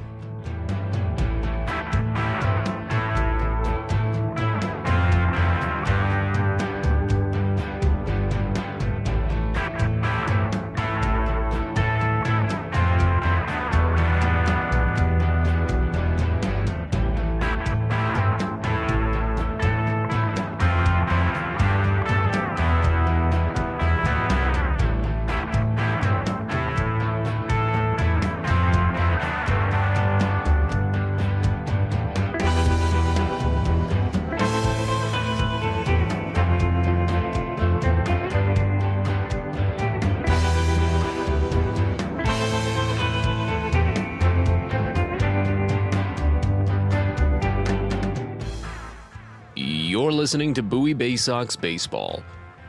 You're listening to Bowie Baysox Baseball.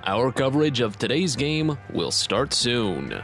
Our coverage of today's game will start soon.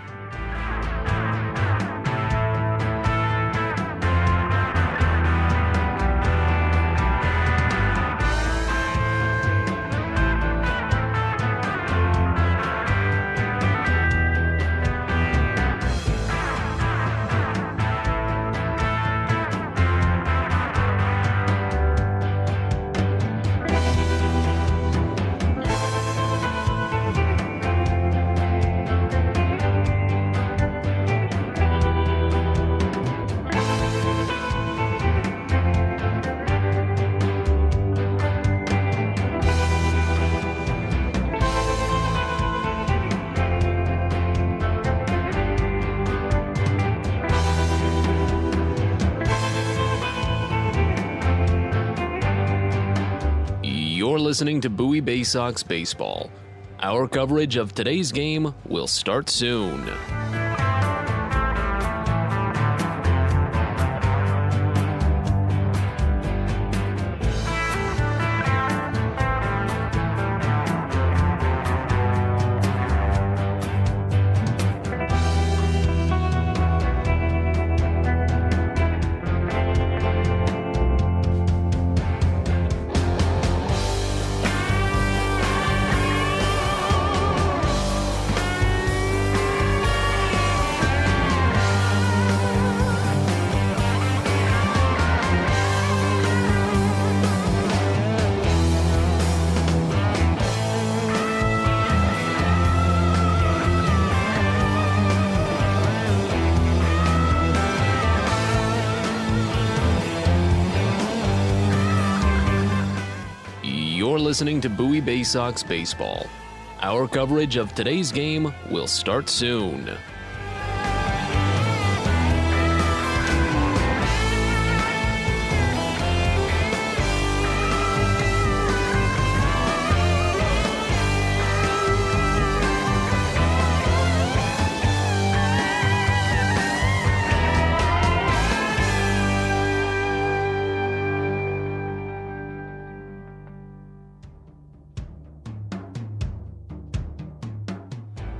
You're listening to Bowie Baysox Baseball. Our coverage of today's game will start soon. You're listening to Bowie Baysox Baseball. Our coverage of today's game will start soon.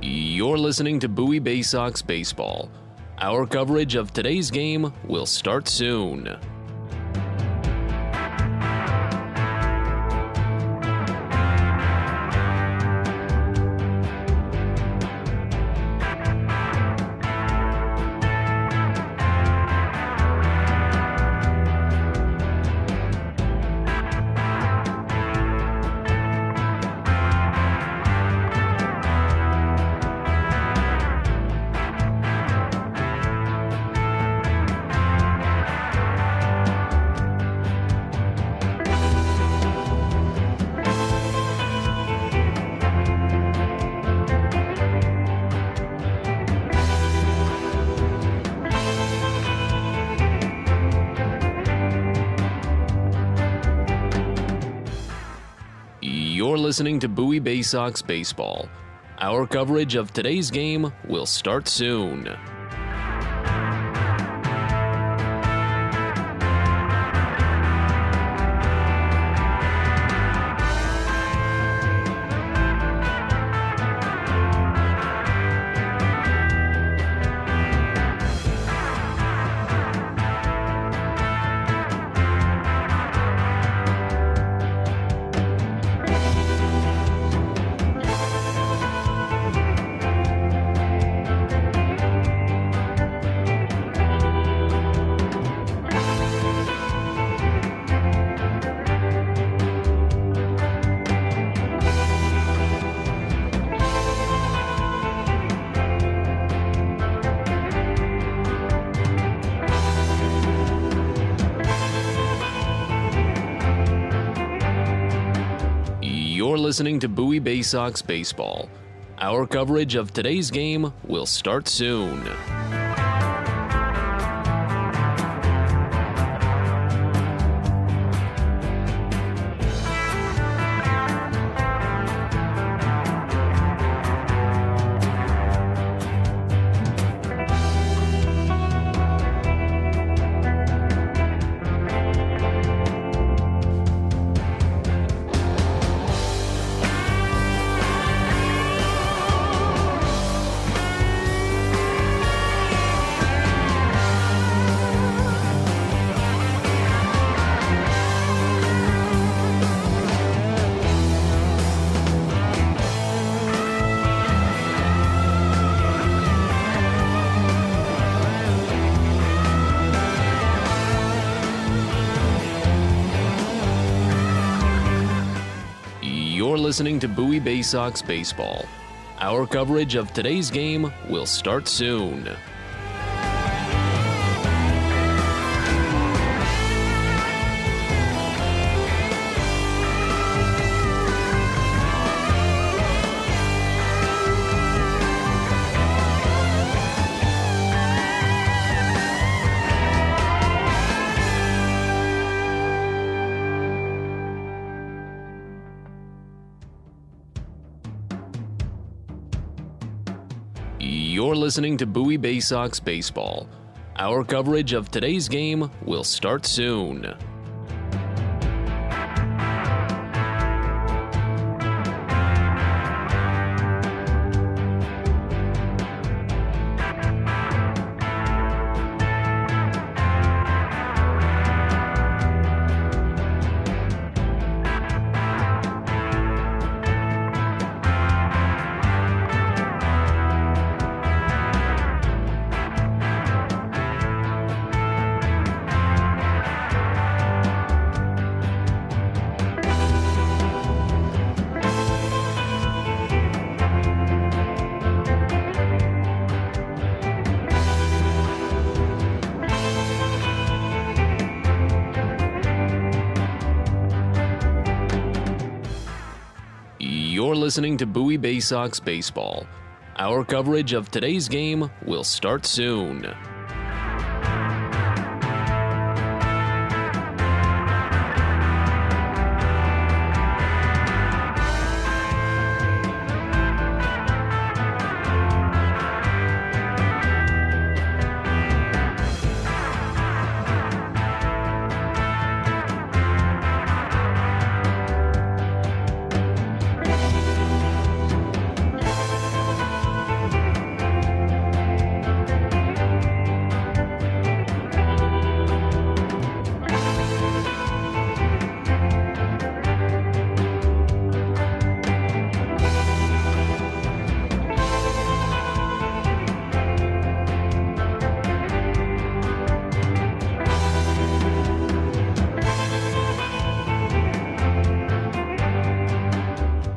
You're listening to Bowie Baysox Baseball. Our coverage of today's game will start soon. You're listening to Bowie Baysox Baseball. Our coverage of today's game will start soon. You're listening to Bowie Baysox Baseball. Our coverage of today's game will start soon. You're listening to Bowie Baysox Baseball. Our coverage of today's game will start soon. You're listening to Bowie Baysox Baseball. Our coverage of today's game will start soon. You're listening to Bowie Baysox Baseball. Our coverage of today's game will start soon.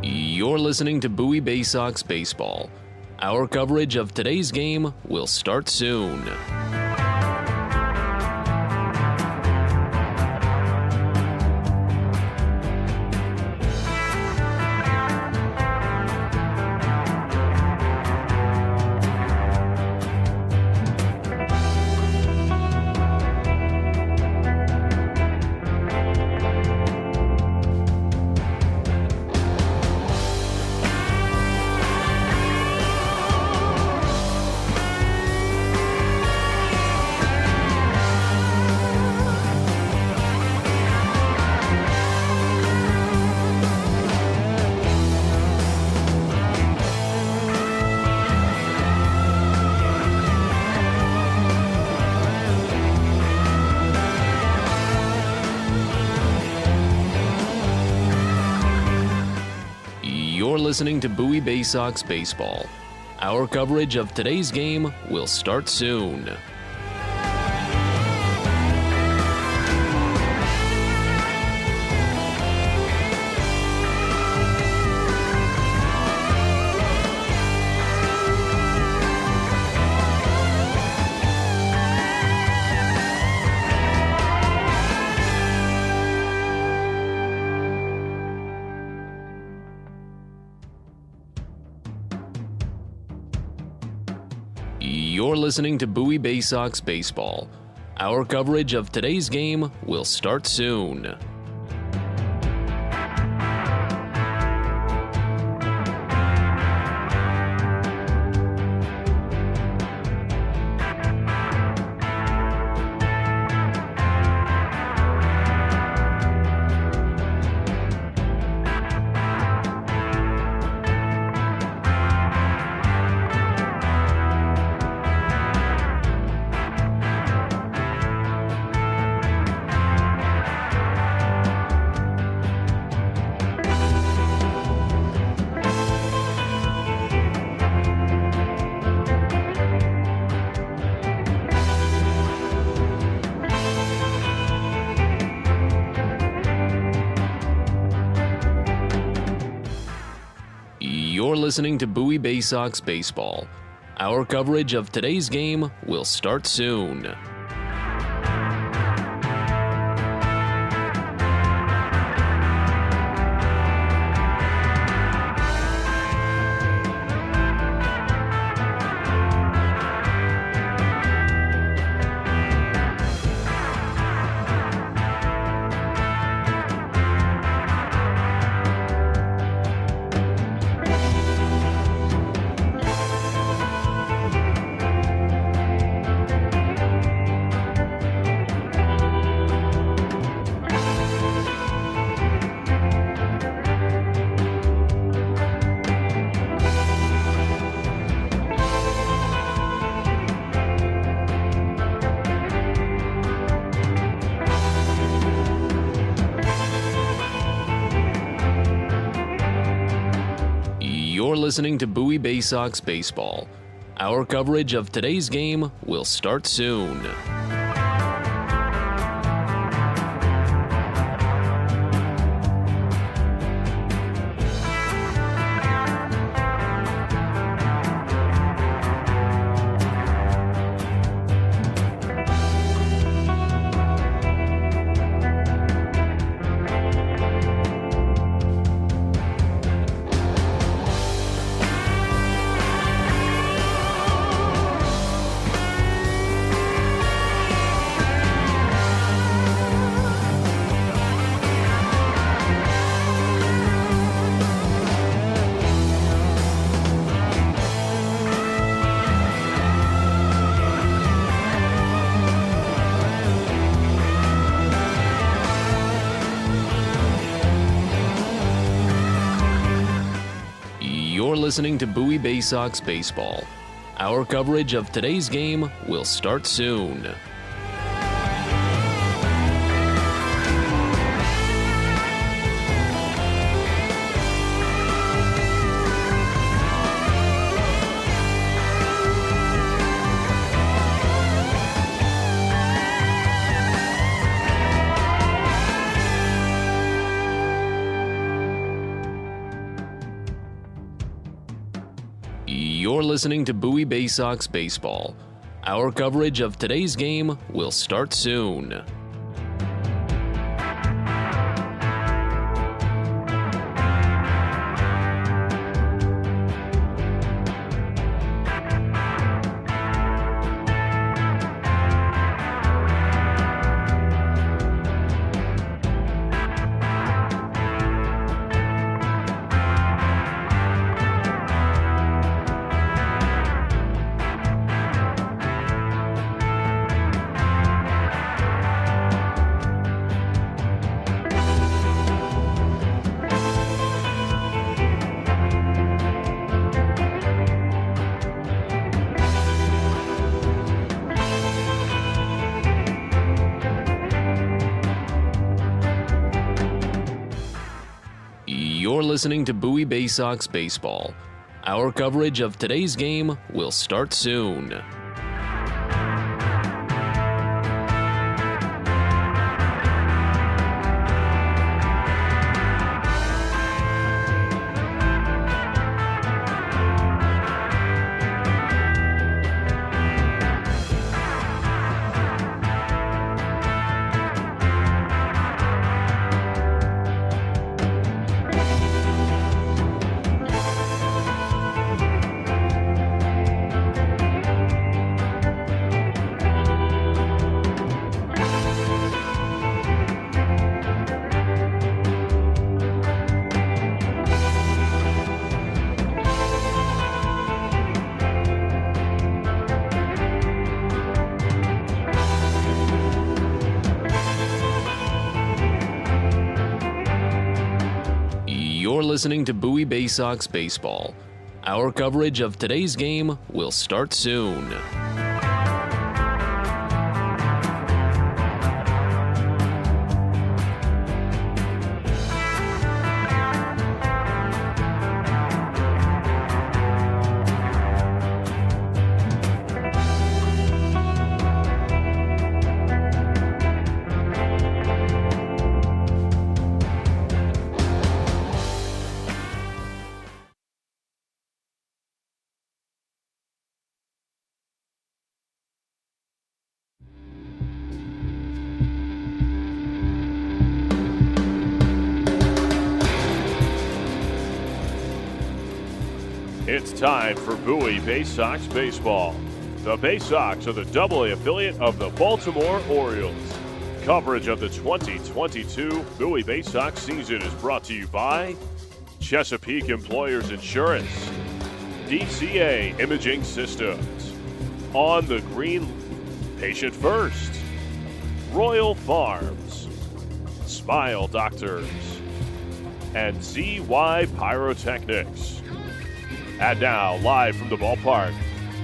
You're listening to Bowie Baysox Baseball. Our coverage of today's game will start soon. You're listening to Bowie Baysox Baseball. Our coverage of today's game will start soon. You're listening to Bowie Baysox Baseball. Our coverage of today's game will start soon. You're listening to Bowie Baysox Baseball. Our coverage of today's game will start soon. You're listening to Bowie Baysox Baseball. Our coverage of today's game will start soon. You're listening to Bowie Baysox Baseball. Our coverage of today's game will start soon. You're listening to Bowie Baysox Baseball. Our coverage of today's game will start soon. You're listening to Bowie Baysox Baseball. Our coverage of today's game will start soon. You're listening to Bowie Baysox Baseball. Our coverage of today's game will start soon. It's time for Bowie Baysox Baseball. The Baysox are the AA affiliate of the Baltimore Orioles. Coverage of the 2022 Bowie Baysox season is brought to you by Chesapeake Employers Insurance, DCA Imaging Systems, On the Green, Patient First, Royal Farms, Smile Doctors, and ZY Pyrotechnics. And now, live from the ballpark,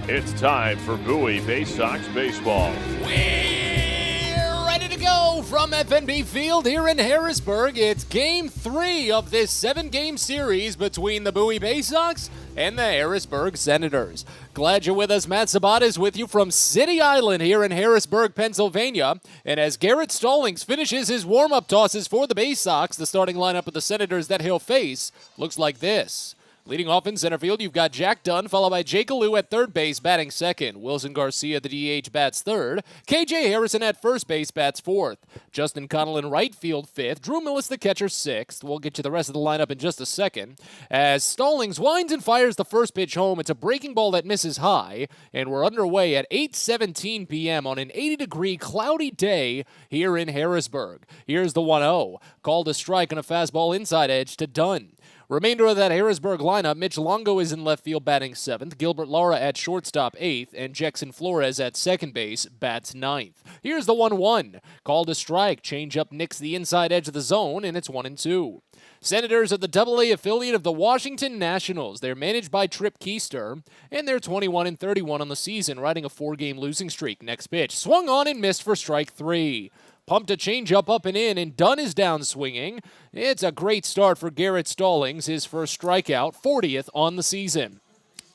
it's time for Bowie Baysox Baseball. We're ready to go from FNB Field here in Harrisburg. It's Game 3 of this 7-game series between the Bowie Baysox and the Harrisburg Senators. Glad you're with us. Matt Sabat is with you from City Island here in Harrisburg, Pennsylvania. And as Garrett Stallings finishes his warm-up tosses for the Baysox, the starting lineup of the Senators that he'll face looks like this. Leading off in center field, you've got Jack Dunn, followed by Jake Alou at third base, batting second. Wilson Garcia, the DH, bats third. KJ Harrison at first base, bats fourth. Justin Connell in right field, fifth. Drew Millis, the catcher, sixth. We'll get you the rest of the lineup in just a second. As Stallings winds and fires the first pitch home, it's a breaking ball that misses high, and we're underway at 8:17 p.m. on an 80-degree cloudy day here in Harrisburg. Here's the 1-0. Called a strike on a fastball inside edge to Dunn. Remainder of that Harrisburg lineup, Mitch Longo is in left field batting seventh, Gilbert Lara at shortstop eighth, and Jackson Flores at second base bats ninth. Here's the 1-1. Called a strike, changeup nicks the inside edge of the zone, and it's 1-2. Senators are the AA affiliate of the Washington Nationals. They're managed by Trip Keister, and they're 21-31 on the season, riding a 4-game losing streak. Next pitch, swung on and missed for strike 3. Pumped a changeup up and in, and Dunn is down swinging. It's a great start for Garrett Stallings, his first strikeout, 40th on the season.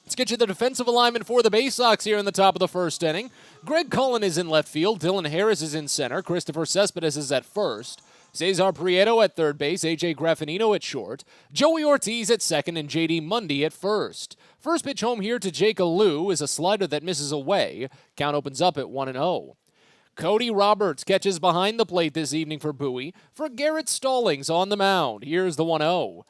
Let's get you the defensive alignment for the Baysox here in the top of the first inning. Greg Cullen is in left field. Dylan Harris is in center. Christopher Cespedes is at first. Cesar Prieto at third base. A.J. Graffinino at short. Joey Ortiz at second, and J.D. Mundy at first. First pitch home here to Jake Alou is a slider that misses away. Count opens up at 1-0. Cody Roberts catches behind the plate this evening for Bowie for Garrett Stallings on the mound. Here's the 1-0.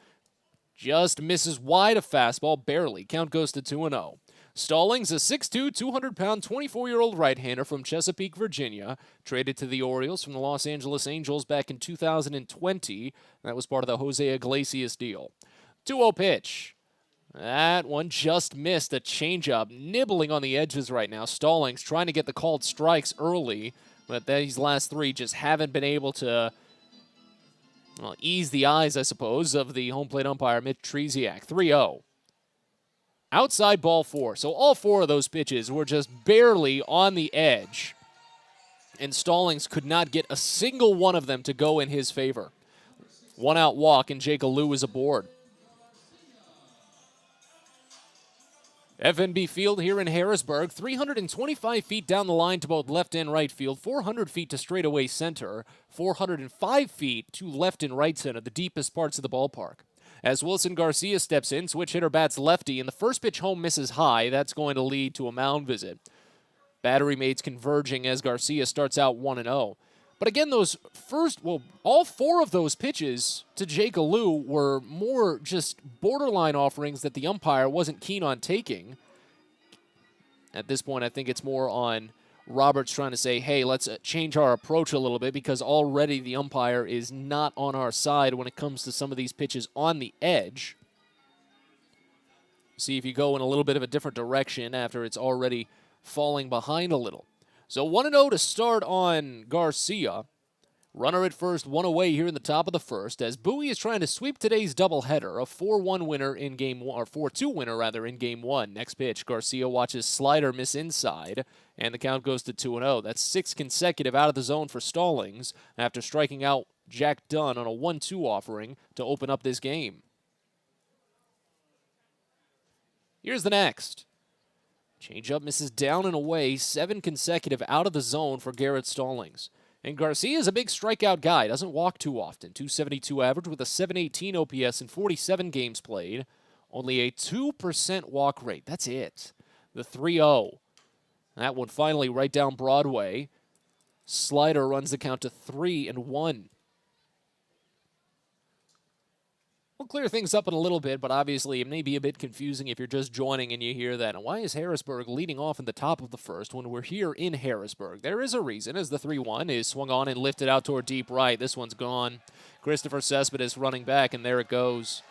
Just misses wide a fastball, barely. Count goes to 2-0. Stallings, a 6'2", 200-pound, 24-year-old right-hander from Chesapeake, Virginia, traded to the Orioles from the Los Angeles Angels back in 2020. That was part of the Jose Iglesias deal. 2-0 pitch. That one just missed a changeup, nibbling on the edges right now. Stallings trying to get the called strikes early, but these last three just haven't been able to ease the eyes, I suppose, of the home plate umpire, Mitch Tresiak. 3-0. Outside ball 4. So all 4 of those pitches were just barely on the edge, and Stallings could not get a single one of them to go in his favor. 1-out walk, and Jake Alou is aboard. FNB Field here in Harrisburg, 325 feet down the line to both left and right field, 400 feet to straightaway center, 405 feet to left and right center, the deepest parts of the ballpark. As Wilson Garcia steps in, switch hitter bats lefty, and the first pitch home misses high. That's going to lead to a mound visit. Battery mates converging as Garcia starts out 1-0. But again, all 4 of those pitches to Jake Alou were more just borderline offerings that the umpire wasn't keen on taking. At this point, I think it's more on Roberts trying to say, hey, let's change our approach a little bit, because already the umpire is not on our side when it comes to some of these pitches on the edge. See if you go in a little bit of a different direction after it's already falling behind a little. So 1-0 to start on Garcia. Runner at first, one away here in the top of the first, as Bowie is trying to sweep today's doubleheader, a 4-1 winner in game one, or 4-2 winner rather in game one. Next pitch, Garcia watches slider miss inside, and the count goes to 2-0. That's 6 consecutive out of the zone for Stallings after striking out Jack Dunn on a 1-2 offering to open up this game. Here's the next. Changeup misses down and away, 7 consecutive out of the zone for Garrett Stallings. And Garcia is a big strikeout guy, doesn't walk too often. .272 average with a .718 OPS in 47 games played. Only a 2% walk rate. That's it. The 3-0. That one finally right down Broadway. Slider runs the count to 3-1. We'll clear things up in a little bit, but obviously it may be a bit confusing if you're just joining and you hear that. And why is Harrisburg leading off in the top of the first when we're here in Harrisburg? There is a reason, as the 3-1 is swung on and lifted out toward deep right. This one's gone. Christopher Cespedes running back, and there it goes.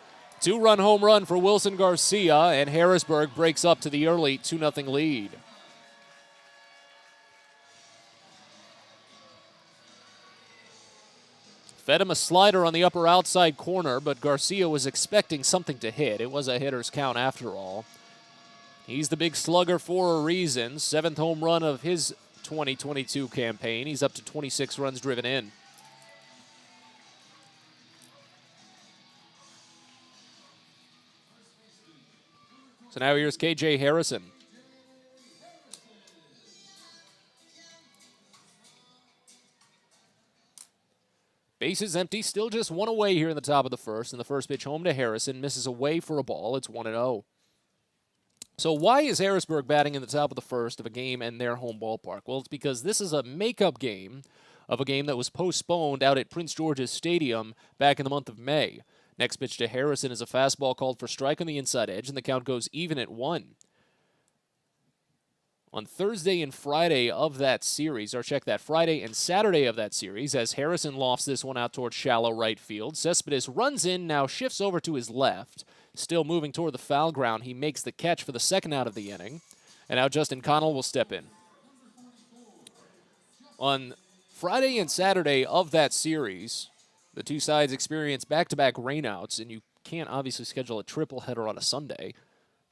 2-run home run for Wilson Garcia, and Harrisburg breaks up to the early 2-0 lead. Fed him a slider on the upper outside corner, but Garcia was expecting something to hit. It was a hitter's count after all. He's the big slugger for a reason. 7th home run of his 2022 campaign. He's up to 26 runs driven in. So now here's KJ Harrison. Bases empty, still just one away here in the top of the first, and the first pitch home to Harrison, misses away for a ball. It's 1-0. So why is Harrisburg batting in the top of the first of a game in their home ballpark? Well, it's because this is a makeup game of a game that was postponed out at Prince George's Stadium back in the month of May. Next pitch to Harrison is a fastball called for strike on the inside edge, and the count goes even at 1. On Thursday and Friday of that series, or check that, Friday and Saturday of that series, as Harrison lofts this one out towards shallow right field. Cespedes runs in, now shifts over to his left. Still moving toward the foul ground, he makes the catch for the second out of the inning. And now Justin Connell will step in. On Friday and Saturday of that series, the two sides experienced back-to-back rainouts, and you can't obviously schedule a triple header on a Sunday.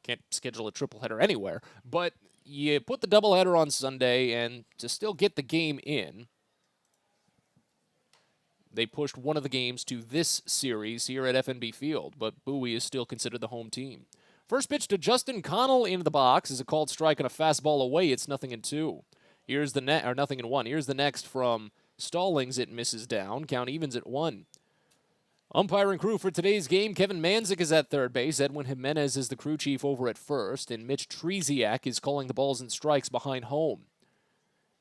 Can't schedule a triple header anywhere, but you put the doubleheader on Sunday, and to still get the game in, they pushed one of the games to this series here at FNB Field, but Bowie is still considered the home team. First pitch to Justin Connell into the box is a called strike on a fastball away. It's 0-2. Here's the 0-1. Here's the next from Stallings. It misses down. Count evens at 1. Umpiring crew for today's game, Kevin Manzik is at third base, Edwin Jimenez is the crew chief over at first, and Mitch Treziak is calling the balls and strikes behind home.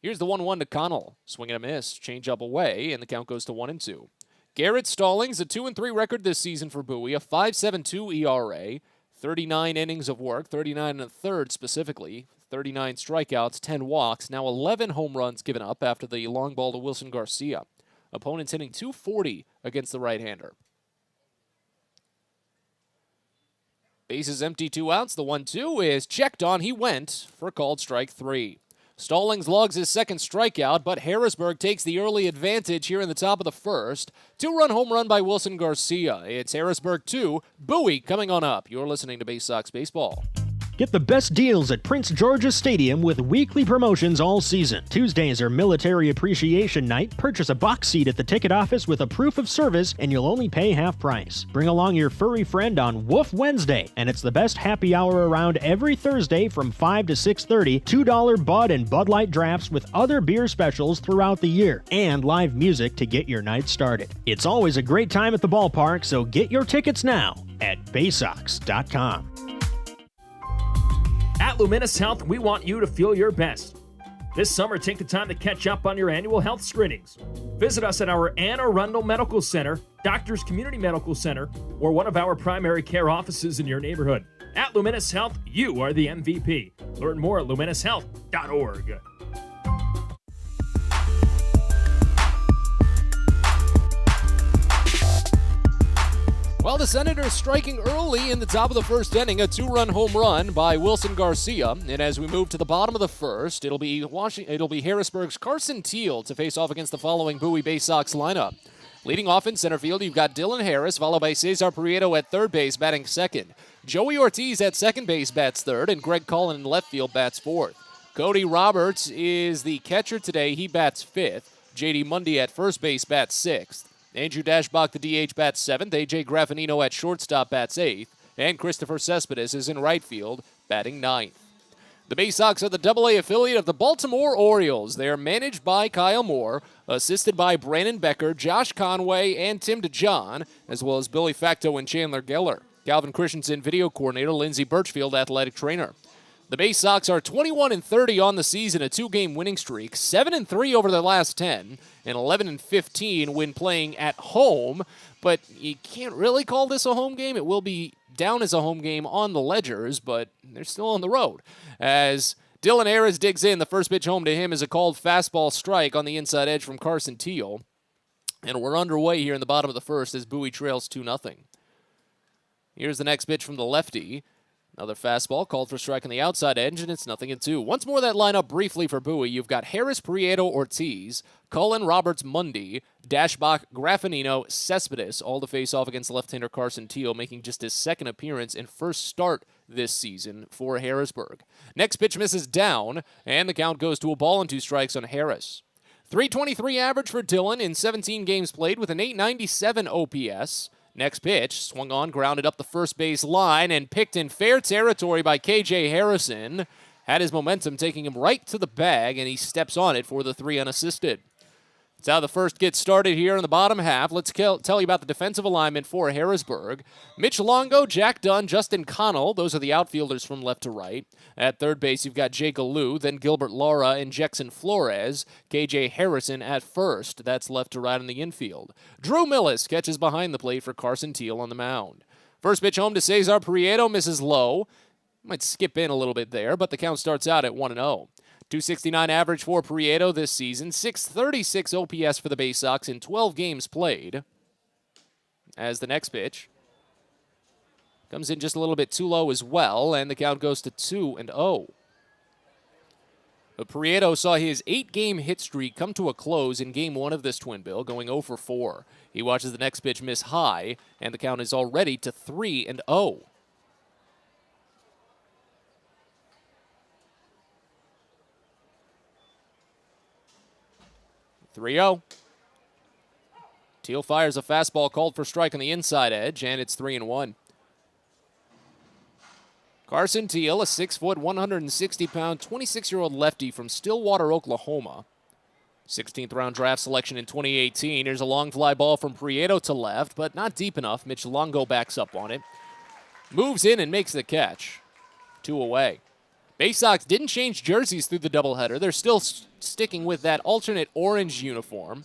Here's the 1-1 to Connell. Swing and a miss, change up away, and the count goes to 1-2. Garrett Stallings, a 2-3 record this season for Bowie, a 5.72 ERA, 39 innings of work, 39 1/3 specifically, 39 strikeouts, 10 walks, now 11 home runs given up after the long ball to Wilson Garcia. Opponents hitting .240 against the right-hander. Bases empty, 2 outs. The 1-2 is checked on. He went for called strike 3. Stallings logs his second strikeout, but Harrisburg takes the early advantage here in the top of the first. 2-run home run by Wilson Garcia. It's Harrisburg 2, Bowie coming on up. You're listening to Baysox Baseball. Get the best deals at Prince George's Stadium with weekly promotions all season. Tuesdays are Military Appreciation Night. Purchase a box seat at the ticket office with a proof of service, and you'll only pay half price. Bring along your furry friend on Woof Wednesday, and it's the best happy hour around every Thursday from 5 to 6:30. $2 Bud and Bud Light drafts with other beer specials throughout the year, and live music to get your night started. It's always a great time at the ballpark, so get your tickets now at Baysox.com. At Luminous Health, we want you to feel your best. This summer, take the time to catch up on your annual health screenings. Visit us at our Anne Arundel Medical Center, Doctors Community Medical Center, or one of our primary care offices in your neighborhood. At Luminous Health, you are the MVP. Learn more at luminoushealth.org. Well, the Senators striking early in the top of the first inning, a 2-run home run by Wilson Garcia. And as we move to the bottom of the first, it'll be Harrisburg's Carson Teal to face off against the following Bowie Baysox lineup. Leading off in center field, you've got Dylan Harris, followed by Cesar Prieto at third base, batting second. Joey Ortiz at second base bats third, and Greg Cullen in left field bats fourth. Cody Roberts is the catcher today. He bats fifth. J.D. Mundy at first base bats sixth. Andrew Dashbach, the DH, bats seventh. A.J. Graffinino at shortstop bats eighth. And Christopher Cespedes is in right field, batting ninth. The Baysox are the AA affiliate of the Baltimore Orioles. They are managed by Kyle Moore, assisted by Brandon Becker, Josh Conway, and Tim DeJohn, as well as Billy Facto and Chandler Geller. Calvin Christensen, video coordinator, Lindsey Birchfield, athletic trainer. The Baysox are 21-30 on the season, a 2-game winning streak, 7-3 over their last 10, and 11-15 when playing at home. But you can't really call this a home game. It will be down as a home game on the ledgers, but they're still on the road. As Dylan Harris digs in, the first pitch home to him is a called fastball strike on the inside edge from Carson Teal. And we're underway here in the bottom of the first as Bowie trails 2-0. Here's the next pitch from the lefty. Another fastball called for strike on the outside edge, and it's 0-2. Once more that lineup briefly for Bowie. You've got Harris, Prieto, Ortiz, Cullen, Roberts, Mundy, Dashbach, Graffinino, Cespedes, all to face off against left-hander Carson Teal, making just his second appearance and first start this season for Harrisburg. Next pitch misses down, and the count goes to a ball and 2 strikes on Harris. .323 average for Dylan in 17 games played with an .897 OPS. Next pitch, swung on, grounded up the first base line, and picked in fair territory by K.J. Harrison. Had his momentum taking him right to the bag, and he steps on it for the 3 unassisted. That's how the first gets started here in the bottom half. Let's tell you about the defensive alignment for Harrisburg. Mitch Longo, Jack Dunn, Justin Connell. Those are the outfielders from left to right. At third base, you've got Jake Alou, then Gilbert Lara and Jackson Flores. K.J. Harrison at first. That's left to right in the infield. Drew Millis catches behind the plate for Carson Teal on the mound. First pitch home to Cesar Prieto, misses low. Might skip in a little bit there, but the count starts out at 1-0. .269 average for Prieto this season, .636 OPS for the Baysox in 12 games played. As the next pitch comes in just a little bit too low as well, and the count goes to 2-0. But Prieto saw his 8-game hit streak come to a close in Game 1 of this twin bill, going 0 for 4. He watches the next pitch miss high, and the count is already to 3-0. 3-0. Teal fires a fastball called for strike on the inside edge, and it's 3-1. Carson Teal, a 6-foot, 160-pound, 26-year-old lefty from Stillwater, Oklahoma. 16th round draft selection in 2018. Here's a long fly ball from Prieto to left, but not deep enough. Mitch Longo backs up on it. Moves in and makes the catch. 2 away. Baysox didn't change jerseys through the doubleheader. They're still sticking with that alternate orange uniform.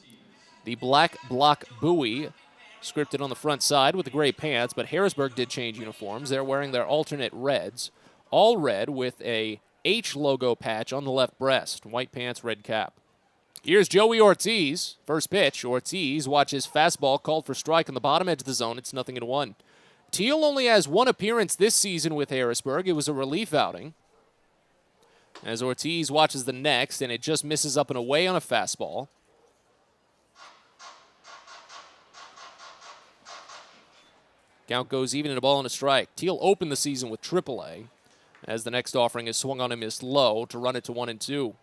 The black block Bowie scripted on the front side with the gray pants, but Harrisburg did change uniforms. They're wearing their alternate reds. All red with a H logo patch on the left breast. White pants, red cap. Here's Joey Ortiz. First pitch. Ortiz watches fastball called for strike on the bottom edge of the zone. It's 0-1. Teal only has 1 appearance this season with Harrisburg. It was a relief outing. As Ortiz watches the next, and it just misses up and away on a fastball. Count goes even in a ball and a strike. Teal opened the season with AAA, as the next offering is swung on and missed low to run it to 1-2.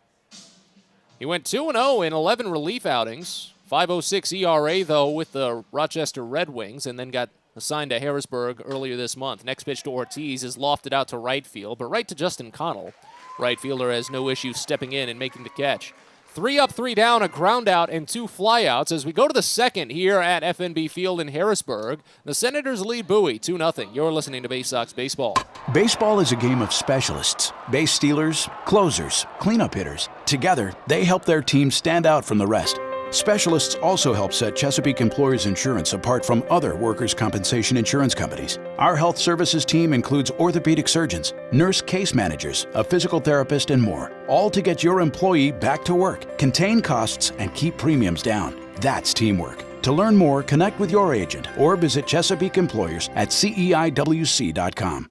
He went 2-0 in 11 relief outings. 5.06 ERA, though, with the Rochester Red Wings, and then got assigned to Harrisburg earlier this month. Next pitch to Ortiz is lofted out to right field, but right to Justin Connell. Right fielder has no issue stepping in and making the catch. 3 up, 3 down, a ground out, and 2 flyouts as we go to the second here at FNB Field in Harrisburg. The Senators lead Bowie 2-0. You're listening to Baysox Baseball. Baseball is a game of specialists. Base stealers, closers, cleanup hitters. Together, they help their team stand out from the rest. Specialists also help set Chesapeake Employers Insurance apart from other workers' compensation insurance companies. Our health services team includes orthopedic surgeons, nurse case managers, a physical therapist, and more, all to get your employee back to work, contain costs, and keep premiums down. That's teamwork. To learn more, connect with your agent or visit Chesapeake Employers at CEIWC.com.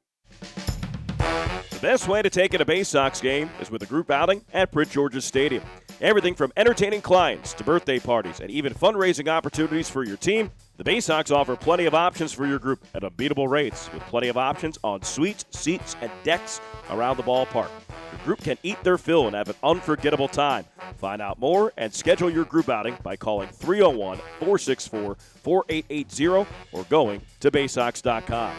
The best way to take in a Baysox game is with a group outing at Prince George's Stadium. Everything from entertaining clients to birthday parties and even fundraising opportunities for your team, the Baysox offer plenty of options for your group at unbeatable rates with plenty of options on suites, seats, and decks around the ballpark. Your group can eat their fill and have an unforgettable time. Find out more and schedule your group outing by calling 301-464-4880 or going to Baysox.com.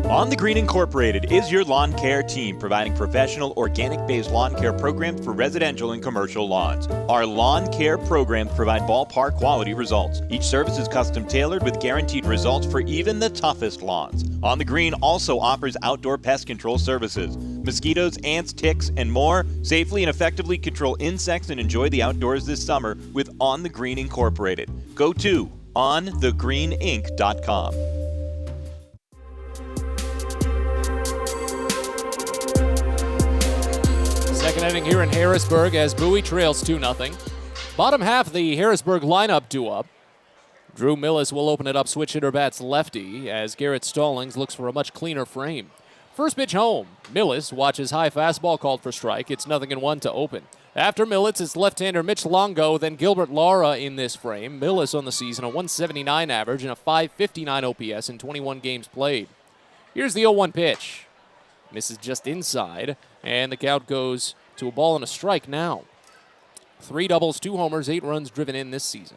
On the Green Incorporated is your lawn care team, providing professional organic-based lawn care programs for residential and commercial lawns. Our lawn care programs provide ballpark quality results. Each service is custom tailored with guaranteed results for even the toughest lawns. On the Green also offers outdoor pest control services. Mosquitoes, ants, ticks, and more. Safely and effectively control insects and enjoy the outdoors this summer with On the Green Incorporated. Go to onthegreeninc.com. Second inning here in Harrisburg as Bowie trails 2-0. Bottom half of the Harrisburg lineup due up. Drew Millis will open it up, switch hitter bats lefty as Garrett Stallings looks for a much cleaner frame. First pitch home. Millis watches high fastball called for strike. It's 0-1 to open. After Millis, it's left-hander Mitch Longo, then Gilbert Lara in this frame. Millis on the season, a 179 average and a 559 OPS in 21 games played. Here's the 0-1 pitch. Misses just inside, and the count goes to a ball and a strike now. 3 doubles, 2 homers, 8 runs driven in this season.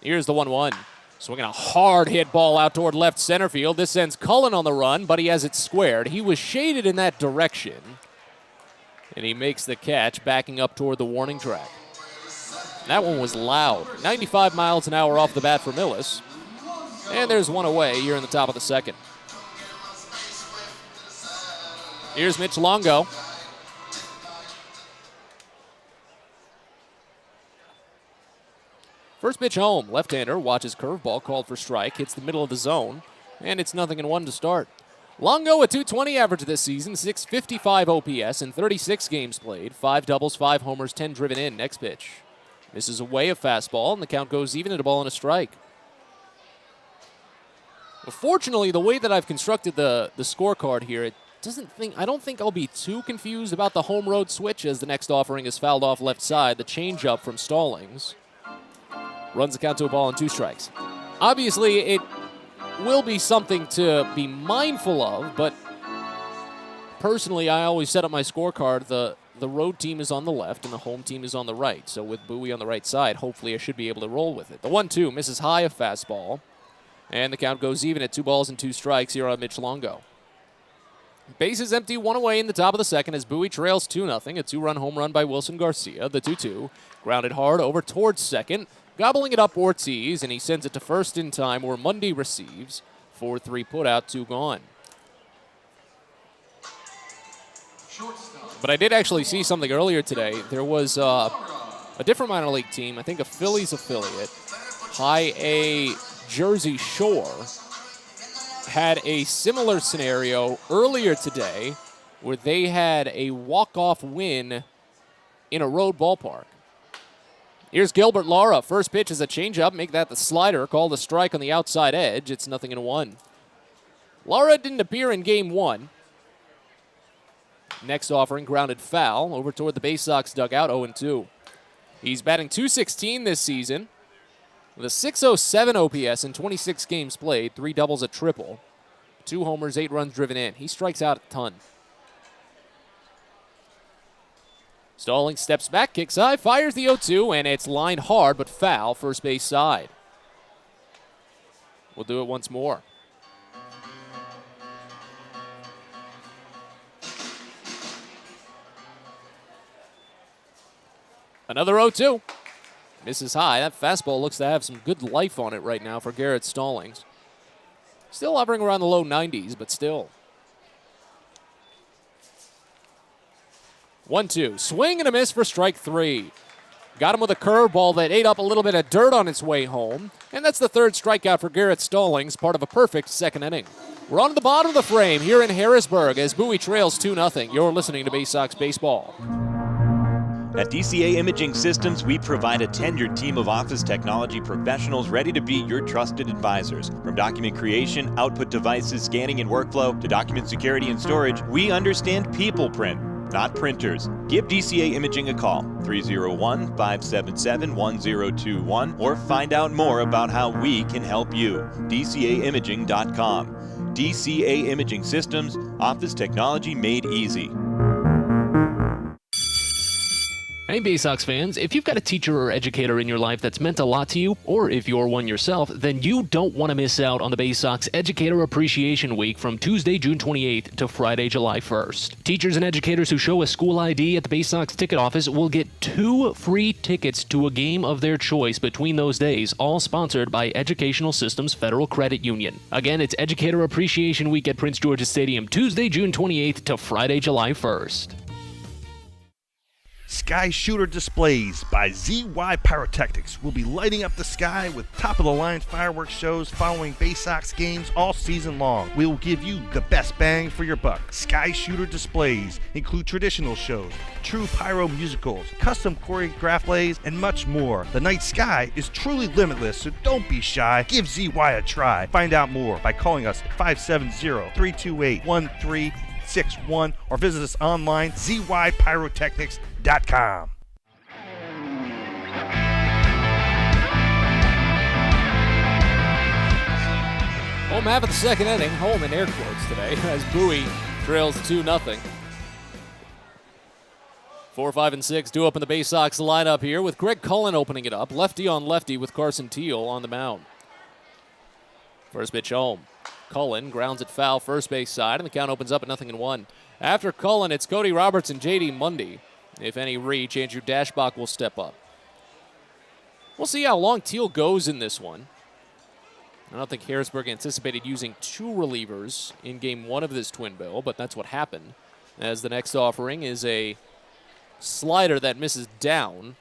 Here's the 1-1. Swinging a hard hit ball out toward left center field. This sends Cullen on the run, but he has it squared. He was shaded in that direction, and he makes the catch, backing up toward the warning track. That one was loud. 95 miles an hour off the bat for Millis. And there's one away here in the top of the second. Here's Mitch Longo. First pitch home. Left-hander watches curveball called for strike. Hits the middle of the zone. And it's 0-1 to start. Longo, a 220 average this season. 655 OPS in 36 games played. 5 doubles, 5 homers, 10 driven in. Next pitch. Misses away a fastball, and the count goes even at a ball and a strike. Well, fortunately, the way that I've constructed the scorecard here, I don't think I'll be too confused about the home road switch as the next offering is fouled off left side. The changeup from Stallings runs the count to a ball and 2 strikes. Obviously, it will be something to be mindful of, but personally, I always set up my scorecard. The road team is on the left and the home team is on the right. So with Bowie on the right side, hopefully I should be able to roll with it. The 1-2 misses high a fastball, and the count goes even at 2 balls and 2 strikes here on Mitch Longo. Bases empty, 1 away in the top of the second as Bowie trails 2-0. A 2-run home run by Wilson Garcia. The 2-2 grounded hard over towards second. Gobbling it up Ortiz, and he sends it to first in time where Mundy receives. 4-3 put out, 2 gone. But I did actually see something earlier today. There was a different minor league team, I think a Phillies affiliate, High A Jersey Shore, had a similar scenario earlier today where they had a walk-off win in a road ballpark. Here's Gilbert Lara. First pitch is a changeup. Make that the slider. Called a strike on the outside edge. It's 0-1. Lara didn't appear in game 1. Next offering, grounded foul over toward the Baysox dugout, 0-2. He's batting .216 this season with a .607 OPS in 26 games played, 3 doubles, a triple, 2 homers, 8 runs driven in. He strikes out a ton. Stallings steps back, kicks high, fires the 0-2, and it's lined hard but foul, first base side. We'll do it once more. Another 0-2. Misses high. That fastball looks to have some good life on it right now for Garrett Stallings. Still hovering around the low 90s, but still. 1-2. Swing and a miss for strike 3. Got him with a curveball that ate up a little bit of dirt on its way home. And that's the 3rd strikeout for Garrett Stallings, part of a perfect second inning. We're on to the bottom of the frame here in Harrisburg as Bowie trails 2-0. You're listening to Baysox Baseball. At DCA Imaging Systems, we provide a tenured team of office technology professionals ready to be your trusted advisors. From document creation, output devices, scanning and workflow, to document security and storage, we understand people print, not printers. Give DCA Imaging a call, 301-577-1021, or find out more about how we can help you. DCAimaging.com. DCA Imaging Systems, office technology made easy. Hey Baysox fans, if you've got a teacher or educator in your life that's meant a lot to you, or if you're one yourself, then you don't want to miss out on the Baysox Educator Appreciation Week from Tuesday, June 28th to Friday, July 1st. Teachers and educators who show a school ID at the Baysox ticket office will get 2 free tickets to a game of their choice between those days, all sponsored by Educational Systems Federal Credit Union. Again, it's Educator Appreciation Week at Prince George's Stadium, Tuesday, June 28th to Friday, July 1st. Sky Shooter Displays by ZY Pyrotechnics will be lighting up the sky with top-of-the-line fireworks shows following Baysox games all season long. We will give you the best bang for your buck. Sky Shooter Displays include traditional shows, true pyro musicals, custom choreographed plays, and much more. The night sky is truly limitless, so don't be shy. Give ZY a try. Find out more by calling us at 570-328-1361 or visit us online, zypyrotechnics.com. Home half of the second inning, home in air quotes today, as Bowie trails 2-0. 4, 5, and 6 due up in the Baysox lineup here with Greg Cullen opening it up. Lefty on lefty with Carson Teal on the mound. First pitch home. Cullen grounds it foul first base side, and the count opens up at 0-1. After Cullen, it's Cody Roberts and J.D. Mundy. If any reach, Andrew Dashbach will step up. We'll see how long Teal goes in this one. I don't think Harrisburg anticipated using 2 relievers in game 1 of this twin bill, but that's what happened, as the next offering is a slider that misses down.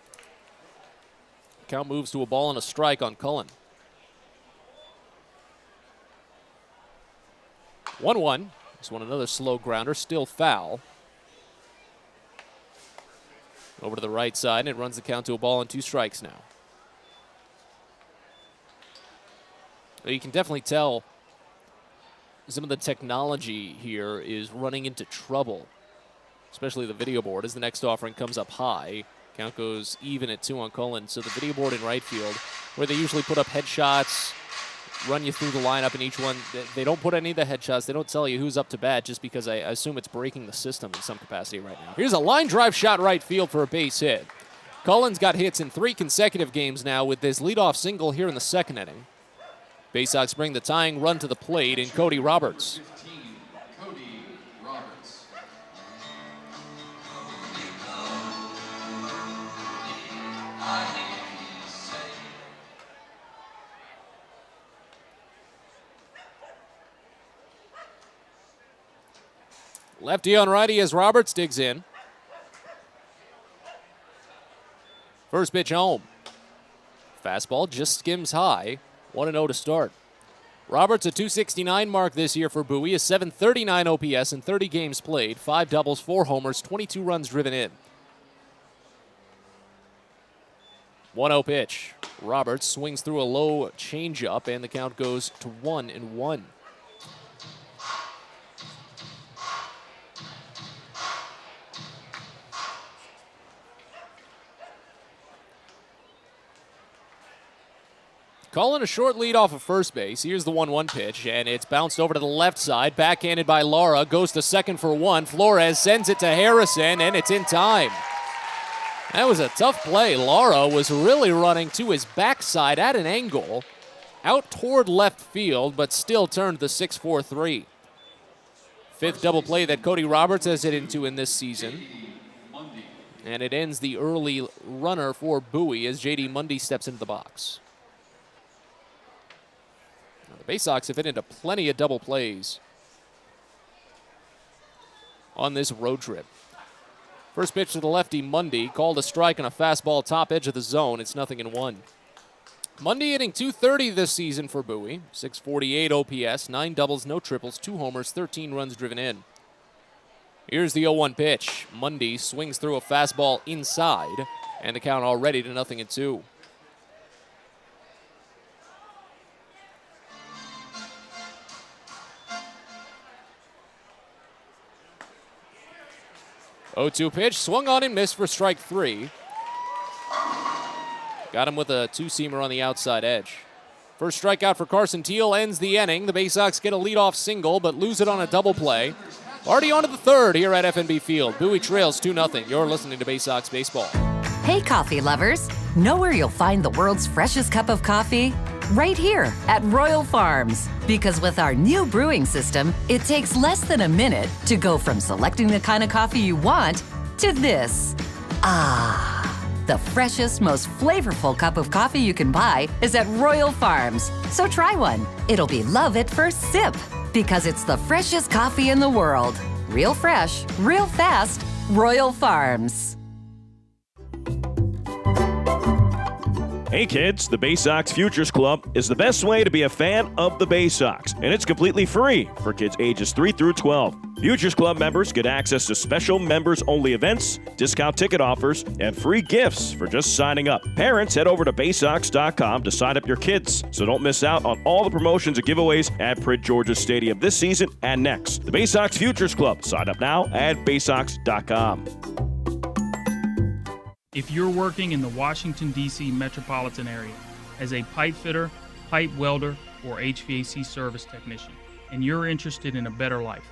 Count moves to a ball and a strike on Cullen. 1-1. This one another slow grounder, still foul. Over to the right side, and it runs the count to a ball and 2 strikes now. You can definitely tell some of the technology here is running into trouble, especially the video board as the next offering comes up high. Count goes even at 2 on Cullen, so the video board in right field, where they usually put up headshots, run you through the lineup in each one. They don't put any of the headshots. They don't tell you who's up to bat just because I assume it's breaking the system in some capacity right now. Here's a line drive shot right field for a base hit. Cullen's got hits in 3 consecutive games now with this leadoff single here in the second inning. Baysox bring the tying run to the plate in Cody Roberts. Lefty on righty as Roberts digs in. First pitch home. Fastball just skims high. 1-0 to start. Roberts a .269 mark this year for Bowie, a .739 OPS in 30 games played, 5 doubles, 4 homers, 22 runs driven in. 1-0 pitch. Roberts swings through a low changeup, and the count goes to 1-1. Calling a short lead off of first base. Here's the 1-1 pitch, and it's bounced over to the left side. Backhanded by Lara. Goes to second for 1. Flores sends it to Harrison, and it's in time. That was a tough play. Lara was really running to his backside at an angle, out toward left field, but still turned the 6-4-3. 5th double play that Cody Roberts has hit into in this season. And it ends the early runner for Bowie as J.D. Mundy steps into the box. The Baysox have hit into plenty of double plays on this road trip. First pitch to the lefty, Mundy, called a strike on a fastball top edge of the zone. It's 0-1. Mundy hitting .230 this season for Bowie. .648 OPS, 9 doubles, no triples, 2 homers, 13 runs driven in. Here's the 0-1 pitch. Mundy swings through a fastball inside, and the count already to 0-2. Oh, 2 pitch, swung on and missed for strike 3. Got him with a two-seamer on the outside edge. First strikeout for Carson Teal ends the inning. The Baysox get a leadoff single, but lose it on a double play. Already on to the third here at FNB Field. Bowie trails 2-0. You're listening to Baysox Baseball. Hey, coffee lovers. Know where you'll find the world's freshest cup of coffee? Right here at Royal Farms. Because with our new brewing system, it takes less than a minute to go from selecting the kind of coffee you want to this. The freshest, most flavorful cup of coffee you can buy is at Royal Farms. So try one. It'll be love at first sip. Because it's the freshest coffee in the world. Real fresh, real fast, Royal Farms. Hey kids, the Baysox Futures Club is the best way to be a fan of the Baysox, and it's completely free for kids ages 3 through 12. Futures Club members get access to special members-only events, discount ticket offers, and free gifts for just signing up. Parents, head over to Baysox.com to sign up your kids, so don't miss out on all the promotions and giveaways at Prince George's Stadium this season and next. The Baysox Futures Club. Sign up now at Baysox.com. If you're working in the Washington, D.C. metropolitan area as a pipe fitter, pipe welder, or HVAC service technician, and you're interested in a better life,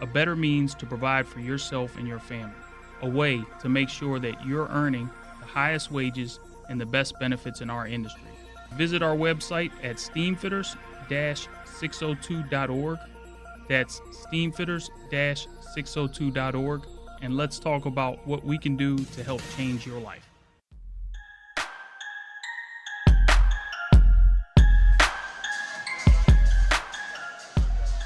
a better means to provide for yourself and your family, a way to make sure that you're earning the highest wages and the best benefits in our industry, visit our website at steamfitters-602.org. That's steamfitters-602.org. And let's talk about what we can do to help change your life.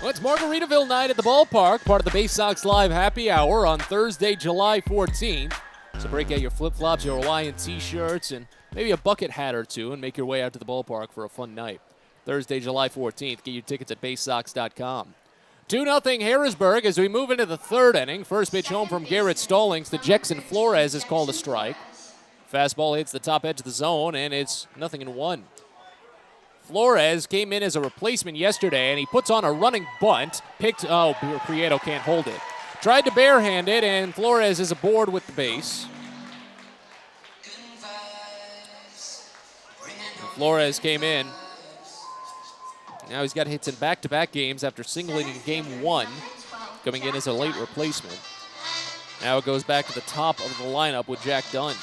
Well, it's Margaritaville night at the ballpark, part of the Baysox Live Happy Hour on Thursday, July 14th. So break out your flip-flops, your Hawaiian t-shirts, and maybe a bucket hat or two, and make your way out to the ballpark for a fun night. Thursday, July 14th. Get your tickets at Baysox.com. 2-0 Harrisburg as we move into the third inning. First pitch home from Garrett Stallings to Jackson Flores is called a strike. Fastball hits the top edge of the zone, and it's 0-1. Flores came in as a replacement yesterday, and he puts on a running bunt. Prieto can't hold it. Tried to barehand it, and Flores is aboard with the base. Flores came in. Now he's got hits in back-to-back games after singling in Game 1, coming in as a late replacement. Now it goes back to the top of the lineup with Jack Dunn.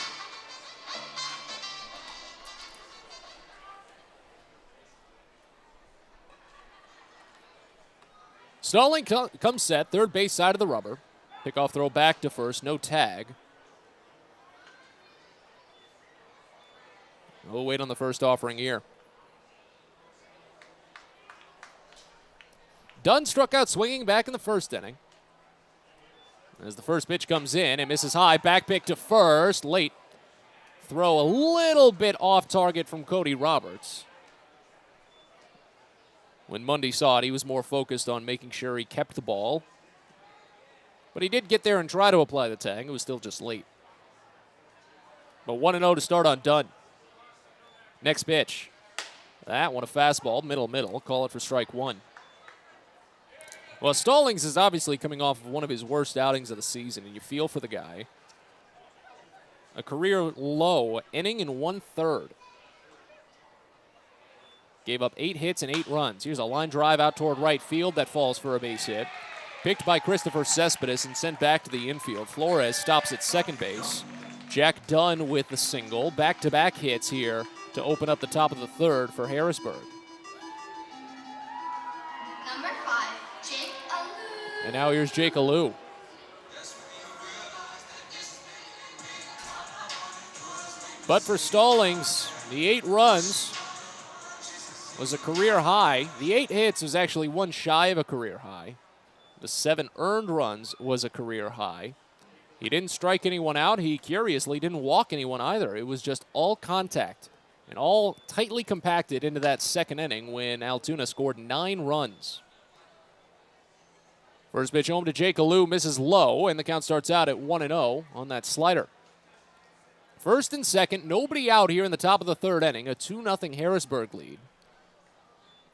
Stalling comes set, third base side of the rubber. Pickoff throw back to first, no tag. We'll wait on the first offering here. Dunn struck out swinging back in the first inning. As the first pitch comes in, it misses high. Back pick to first. Late throw a little bit off target from Cody Roberts. When Mundy saw it, he was more focused on making sure he kept the ball. But he did get there and try to apply the tag. It was still just late. But 1-0 to start on Dunn. Next pitch. That one a fastball, middle. Call it for strike one. Well, Stallings is obviously coming off of one of his worst outings of the season, and you feel for the guy. A career low, inning and 1/3. Gave up 8 hits and 8 runs. Here's a line drive out toward right field that falls for a base hit. Picked by Christopher Cespedes and sent back to the infield. Flores stops at second base. Jack Dunn with the single. Back-to-back hits here to open up the top of the third for Harrisburg. And now here's Jake Alou. But for Stallings, the 8 runs was a career high. The 8 hits was actually one shy of a career high. The 7 earned runs was a career high. He didn't strike anyone out. He curiously didn't walk anyone either. It was just all contact and all tightly compacted into that second inning when Altoona scored 9 runs. First pitch home to Jake Alou, misses low, and the count starts out at 1-0 on that slider. First and second, nobody out here in the top of the third inning. A 2-0 Harrisburg lead.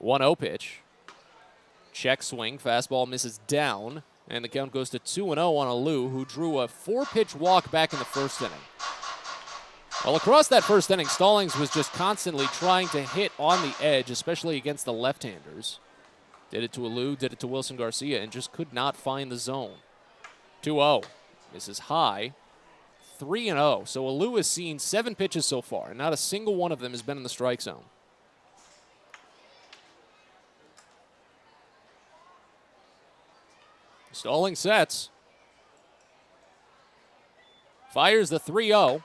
1-0 pitch. Check swing, fastball misses down, and the count goes to 2-0 on Alou, who drew a 4-pitch walk back in the first inning. Well, across that first inning, Stallings was just constantly trying to hit on the edge, especially against the left-handers. Did it to Alou, did it to Wilson Garcia, and just could not find the zone. 2-0. Misses high. 3-0. So Alou has seen 7 pitches so far, and not a single one of them has been in the strike zone. Stallings sets. Fires the 3-0.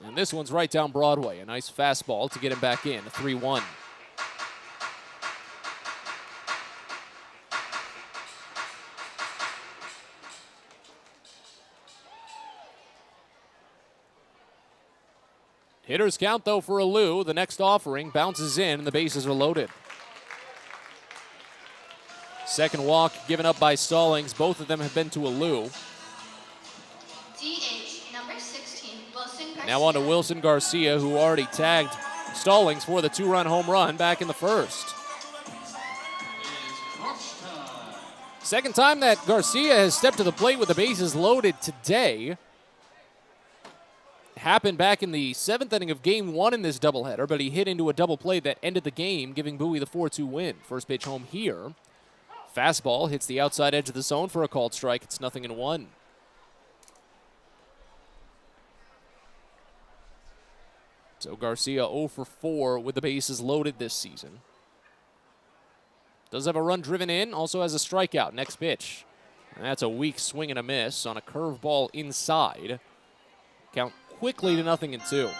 And this one's right down Broadway. A nice fastball to get him back in. A 3-1. Hitters count, though, for Alou. The next offering bounces in, and the bases are loaded. Second walk given up by Stallings. Both of them have been to Alou. DH number 16, Wilson Garcia. Now on to Wilson Garcia, who already tagged Stallings for the 2-run home run back in the first. Second time that Garcia has stepped to the plate with the bases loaded today. Happened back in the 7th inning of Game 1 in this doubleheader, but he hit into a double play that ended the game, giving Bowie the 4-2 win. First pitch home here. Fastball hits the outside edge of the zone for a called strike. It's 0-1. So Garcia 0 for 4 with the bases loaded this season. Does have a run driven in, also has a strikeout. Next pitch. And that's a weak swing and a miss on a curveball inside. Count quickly to 0-2.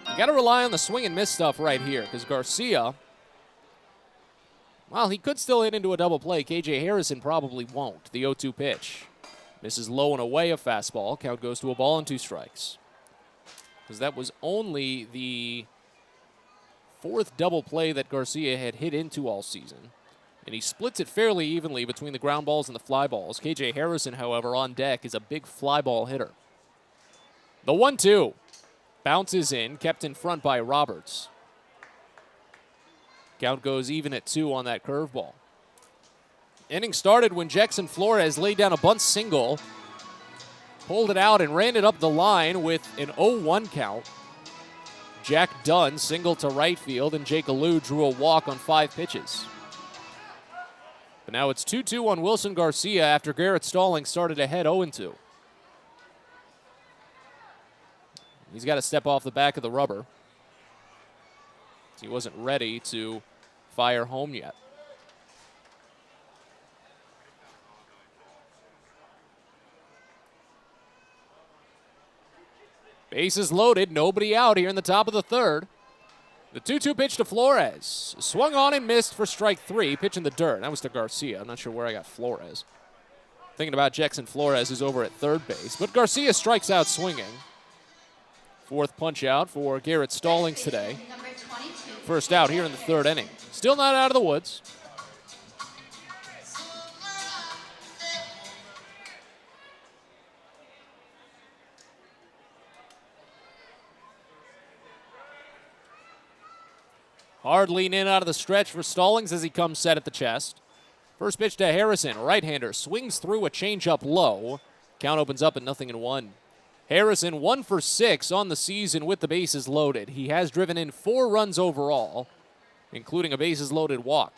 You got to rely on the swing and miss stuff right here because Garcia, well, he could still hit into a double play. KJ Harrison probably won't. The 0-2 pitch. Misses low and away a fastball. Count goes to a ball and 2 strikes. Because that was only the 4th double play that Garcia had hit into all season. And he splits it fairly evenly between the ground balls and the fly balls. KJ Harrison, however, on deck is a big fly ball hitter. The 1-2 bounces in, kept in front by Roberts. Count goes even at 2 on that curveball. Inning started when Jackson Flores laid down a bunt single, pulled it out and ran it up the line with an 0-1 count. Jack Dunn singled to right field, and Jake Alou drew a walk on 5 pitches. But now it's 2-2 on Wilson Garcia after Garrett Stallings started ahead 0-2. He's got to step off the back of the rubber. He wasn't ready to fire home yet. Bases loaded, nobody out here in the top of the third. The 2-2 pitch to Flores. Swung on and missed for strike 3. Pitch in the dirt. That was to Garcia. I'm not sure where I got Flores. Thinking about Jackson Flores, who's over at third base. But Garcia strikes out swinging. 4th punch out for Garrett Stallings today. First out here in the 3rd inning. Still not out of the woods. Hard lean in out of the stretch for Stallings as he comes set at the chest. First pitch to Harrison, right-hander, swings through a changeup low. Count opens up at 0-1. Harrison 1 for 6 on the season with the bases loaded. He has driven in 4 runs overall, including a bases loaded walk.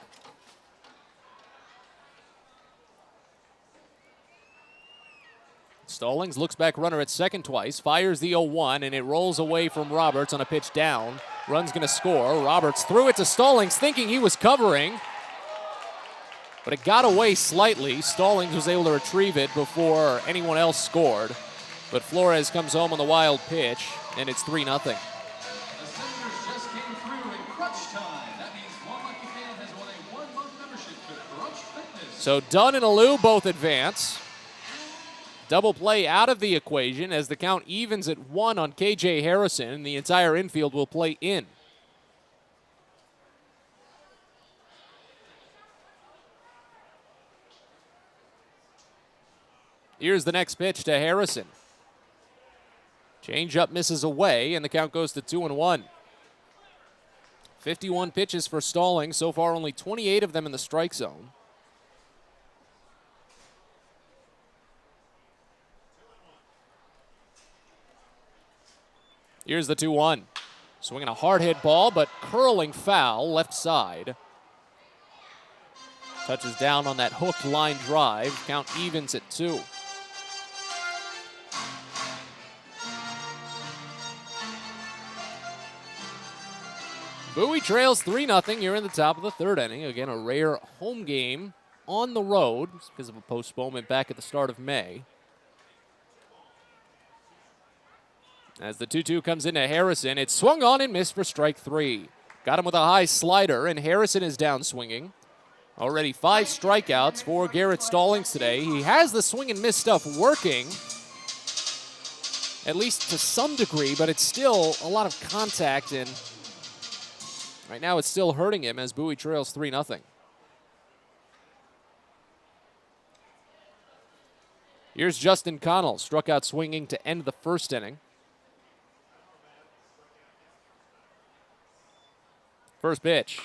Stallings looks back runner at second twice, fires the 0-1, and it rolls away from Roberts on a pitch down. Run's going to score. Roberts threw it to Stallings, thinking he was covering, but it got away slightly. Stallings was able to retrieve it before anyone else scored, but Flores comes home on the wild pitch, and it's 3-0. So Dunn and Alou both advance. Double play out of the equation as the count evens at 1 on KJ Harrison, and the entire infield will play in. Here's the next pitch to Harrison. Change up misses away, and the count goes to 2-1. 51 pitches for Stallings. So far, only 28 of them in the strike zone. Here's the 2-1. Swinging a hard hit ball, but curling foul left side. Touches down on that hooked line drive. Count evens at 2. Bowie trails 3-0 here in the top of the third inning. Again, a rare home game on the road because of a postponement back at the start of May. As the 2-2 comes into Harrison, it's swung on and missed for strike 3. Got him with a high slider, and Harrison is down swinging. Already 5 strikeouts for Garrett Stallings today. He has the swing and miss stuff working, at least to some degree, but it's still a lot of contact, and right now it's still hurting him as Bowie trails 3-0. Here's Justin Connell, struck out swinging to end the first inning. First pitch.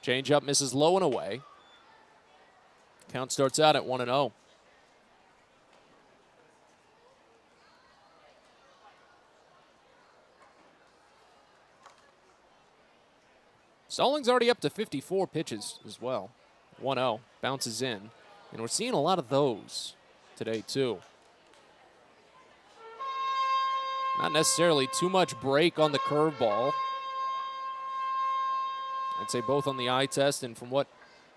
Change-up misses low and away. Count starts out at 1-0. Stallings already up to 54 pitches as well. 1-0, bounces in. And we're seeing a lot of those today too. Not necessarily too much break on the curveball. I'd say both on the eye test and from what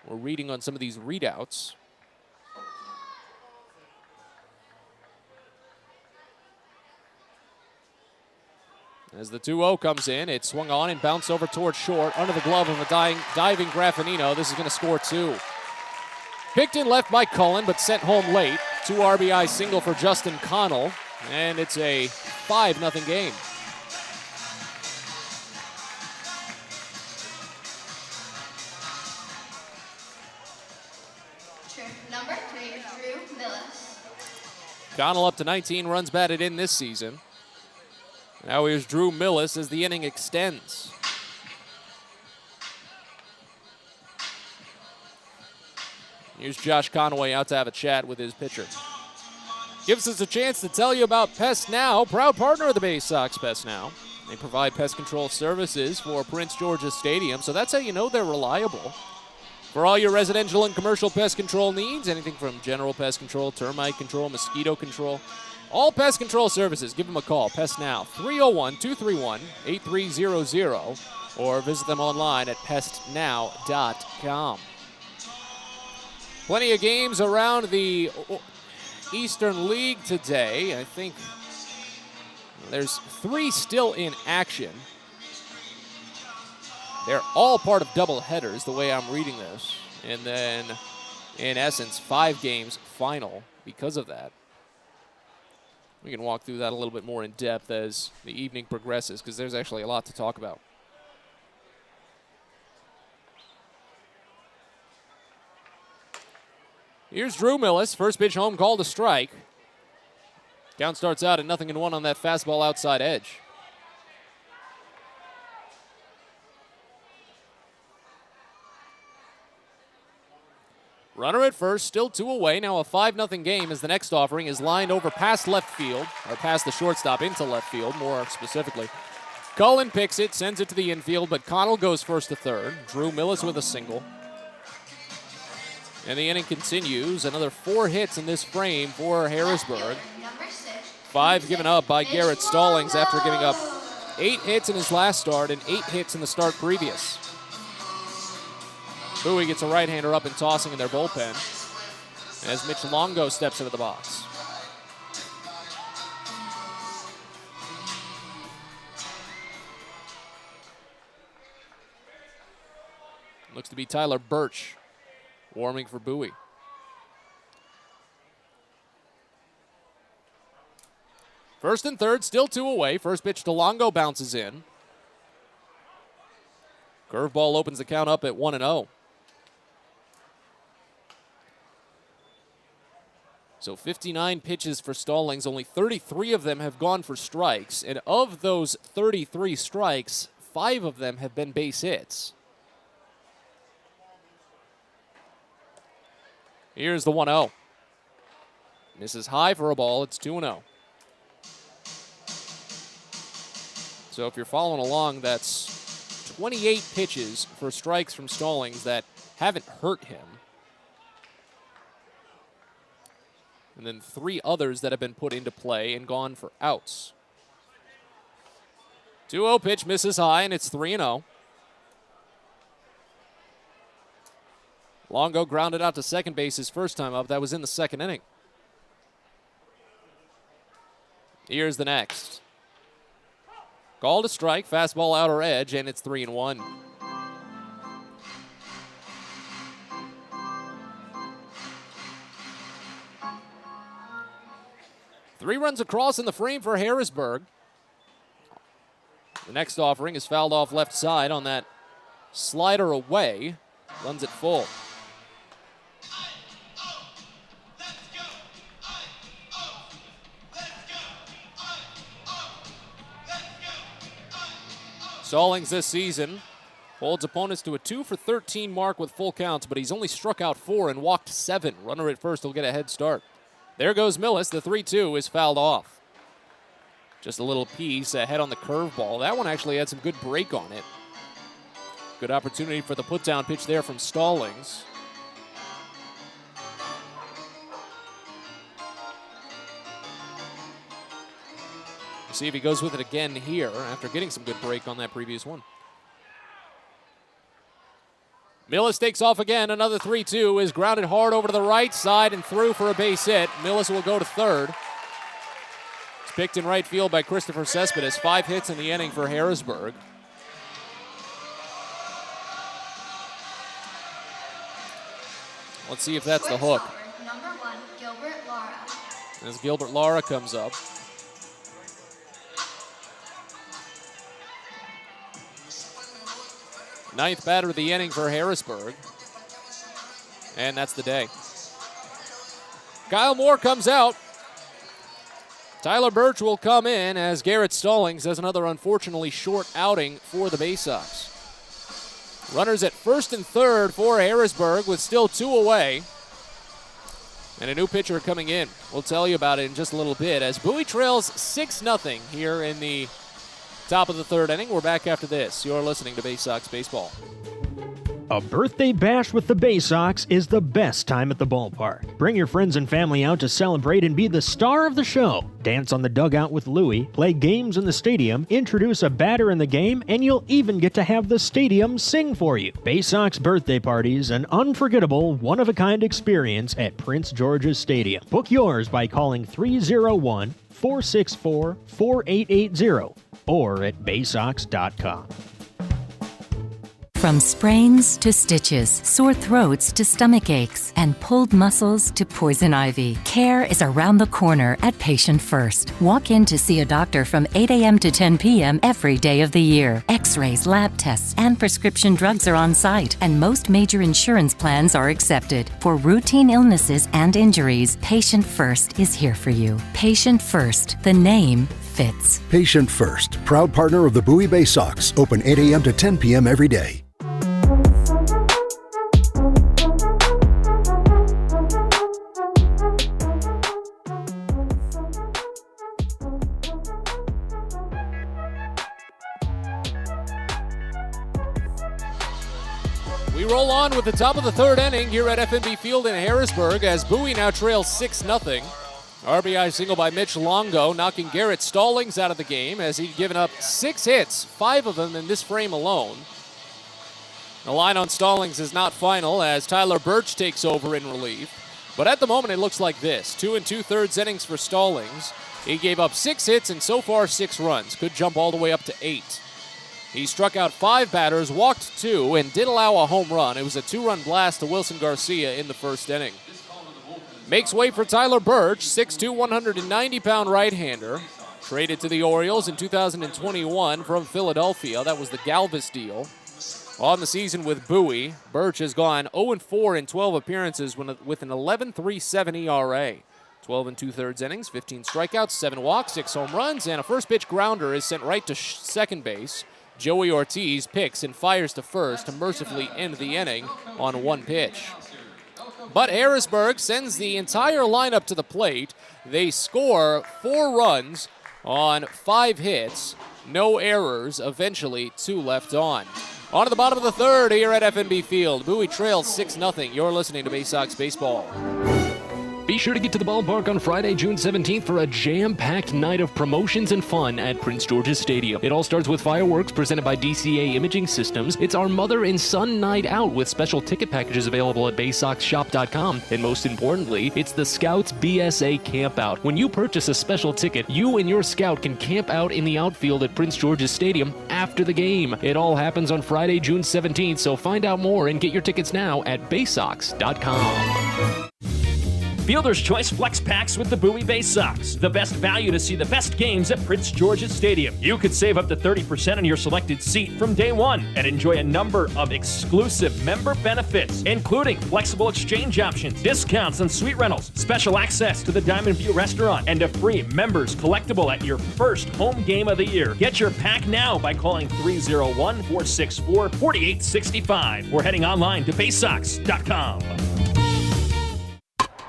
we're reading on some of these readouts. As the 2-0 comes in, it swung on and bounced over towards short under the glove of a diving Graffinino. This is going to score 2. Picked in left by Cullen, but sent home late. 2 RBI single for Justin Connell, and it's a 5-0 game. Number 3, Drew Millis. Connell up to 19 runs batted in this season. Now here's Drew Millis as the inning extends. Here's Josh Conway out to have a chat with his pitcher. Gives us a chance to tell you about Pest Now, proud partner of the Baysox. Pest Now. They provide pest control services for Prince George's Stadium, so that's how you know they're reliable. For all your residential and commercial pest control needs, anything from general pest control, termite control, mosquito control, all pest control services, give them a call. Pest Now, 301-231-8300, or visit them online at pestnow.com. Plenty of games around the Eastern League today. I think there's 3 still in action. They're all part of double headers, the way I'm reading this. And then, in essence, 5 games final because of that. We can walk through that a little bit more in depth as the evening progresses, because there's actually a lot to talk about. Here's Drew Millis. First pitch home, called a strike. Count starts out at 0-1 on that fastball outside edge. Runner at first, still 2 away. Now a 5-0 game as the next offering is lined over past left field, or past the shortstop into left field, more specifically. Cullen picks it, sends it to the infield, but Connell goes first to third. Drew Millis with a single. And the inning continues. Another 4 hits in this frame for Harrisburg. 5 given up by Garrett Stallings after giving up 8 hits in his last start and 8 hits in the start previous. Bowie gets a right-hander up and tossing in their bullpen as Mitch Longo steps into the box. Looks to be Tyler Birch warming for Bowie. First and third, still 2 away. First pitch to Longo bounces in. Curveball opens the count up at 1-0. So 59 pitches for Stallings. Only 33 of them have gone for strikes. And of those 33 strikes, 5 of them have been base hits. Here's the 1-0. Misses high for a ball. It's 2-0. So if you're following along, that's 28 pitches for strikes from Stallings that haven't hurt him. And then 3 others that have been put into play and gone for outs. 2-0 pitch misses high, and it's 3-0. Longo grounded out to second base his first time up. That was in the second inning. Here's the next. Called a strike, fastball outer edge, and it's 3-1. Three runs across in the frame for Harrisburg. The next offering is fouled off left side on that slider away. Runs it full. Stallings this season holds opponents to a 2 for 13 mark with full counts, but he's only struck out 4 and walked 7. Runner at first will get a head start. There goes Millis. The 3-2 is fouled off. Just a little piece ahead on the curveball. That one actually had some good break on it. Good opportunity for the put-down pitch there from Stallings. See if he goes with it again here after getting some good break on that previous one. Millis takes off again. Another 3-2 is grounded hard over to the right side and through for a base hit. Millis will go to third. It's picked in right field by Christopher Cespedes. 5 hits in the inning for Harrisburg. Let's see if that's the hook. Number 1, Gilbert Lara. As Gilbert Lara comes up. Ninth batter of the inning for Harrisburg. And that's the day. Kyle Moore comes out. Tyler Birch will come in as Garrett Stallings has another unfortunately short outing for the Baysox. Runners at first and third for Harrisburg with still 2 away. And a new pitcher coming in. We'll tell you about it in just a little bit as Bowie trails 6-0 here in the top of the third inning. We're back after this. You're listening to Baysox Baseball. A birthday bash with the Baysox is the best time at the ballpark. Bring your friends and family out to celebrate and be the star of the show. Dance on the dugout with Louie, play games in the stadium, introduce a batter in the game, and you'll even get to have the stadium sing for you. Baysox birthday parties, an unforgettable, one-of-a-kind experience at Prince George's Stadium. Book yours by calling 301-464-4880 or at baysox.com. From sprains to stitches, sore throats to stomach aches, and pulled muscles to poison ivy, care is around the corner at Patient First. Walk in to see a doctor from 8 a.m. to 10 p.m. every day of the year. X-rays, lab tests, and prescription drugs are on site, and most major insurance plans are accepted. For routine illnesses and injuries, Patient First is here for you. Patient First, the name fits. Patient First, proud partner of the Bowie Baysox, open 8 a.m. to 10 p.m. every day. We roll on with the top of the third inning here at FNB Field in Harrisburg as Bowie now trails 6-0. RBI single by Mitch Longo, knocking Garrett Stallings out of the game as he'd given up 6 hits, 5 of them in this frame alone. The line on Stallings is not final as Tyler Birch takes over in relief. But at the moment it looks like this. 2 2/3 innings for Stallings. He gave up 6 hits and so far 6 runs. Could jump all the way up to 8. He struck out 5 batters, walked 2, and did allow a home run. It was a 2-run blast to Wilson Garcia in the first inning. Makes way for Tyler Birch, 6'2", 190-pound right-hander. Traded to the Orioles in 2021 from Philadelphia. That was the Galvis deal. On the season with Bowie, Birch has gone 0-4 in 12 appearances with an 11.37 ERA. 12 and 2/3 innings, 15 strikeouts, 7 walks, 6 home runs, and a first pitch grounder is sent right to second base. Joey Ortiz picks and fires to first to mercifully end the inning on 1 pitch. But Harrisburg sends the entire lineup to the plate. They score 4 runs on 5 hits, no errors, eventually 2 left on. On to the bottom of the 3rd here at FNB Field. Bowie trails 6-0. You're listening to Baysox Baseball. Be sure to get to the ballpark on Friday, June 17th for a jam-packed night of promotions and fun at Prince George's Stadium. It all starts with fireworks presented by DCA Imaging Systems. It's our mother and son night out with special ticket packages available at BaysoxShop.com. And most importantly, it's the Scouts BSA Campout. When you purchase a special ticket, you and your scout can camp out in the outfield at Prince George's Stadium after the game. It all happens on Friday, June 17th, so find out more and get your tickets now at Baysox.com. Fielder's Choice Flex Packs with the Bowie Baysox. The best value to see the best games at Prince George's Stadium. You could save up to 30% on your selected seat from day one and enjoy a number of exclusive member benefits, including flexible exchange options, discounts on suite rentals, special access to the Diamond View restaurant, and a free members collectible at your first home game of the year. Get your pack now by calling 301-464-4865 or heading online to Baysox.com.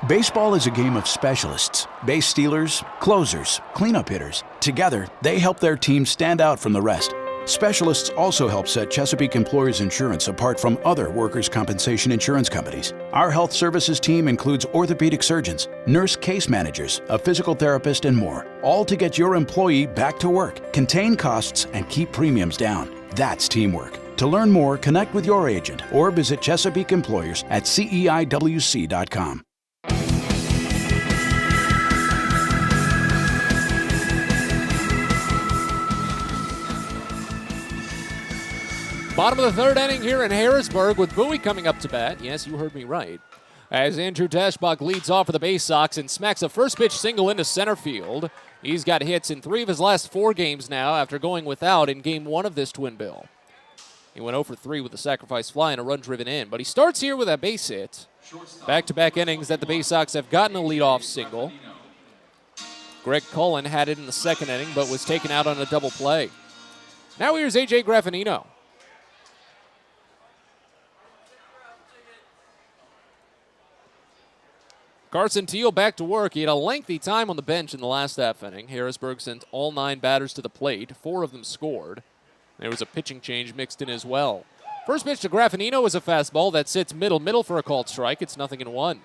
Baseball is a game of specialists. Base stealers, closers, cleanup hitters. Together, they help their team stand out from the rest. Specialists also help set Chesapeake Employers Insurance apart from other workers' compensation insurance companies. Our health services team includes orthopedic surgeons, nurse case managers, a physical therapist, and more, all to get your employee back to work, contain costs, and keep premiums down. That's teamwork. To learn more, connect with your agent or visit Chesapeake Employers at CEIWC.com. Bottom of the 3rd inning here in Harrisburg with Bowie coming up to bat. Yes, you heard me right. As Andrew Dashbach leads off for the Baysox and smacks a first pitch single into center field. He's got hits in 3 of his last 4 games now after going without in game 1 of this twin bill. He went 0 for 3 with a sacrifice fly and a run driven in, but he starts here with a base hit. Back-to-back innings that the Baysox have gotten a leadoff single. Greg Cullen had it in the 2nd inning, but was taken out on a double play. Now here's A.J. Graffinino. Carson Teal back to work. He had a lengthy time on the bench in the last half inning. Harrisburg sent all 9 batters to the plate. 4 of them scored. There was a pitching change mixed in as well. First pitch to Graffinino is a fastball that sits middle for a called strike. It's 0-1.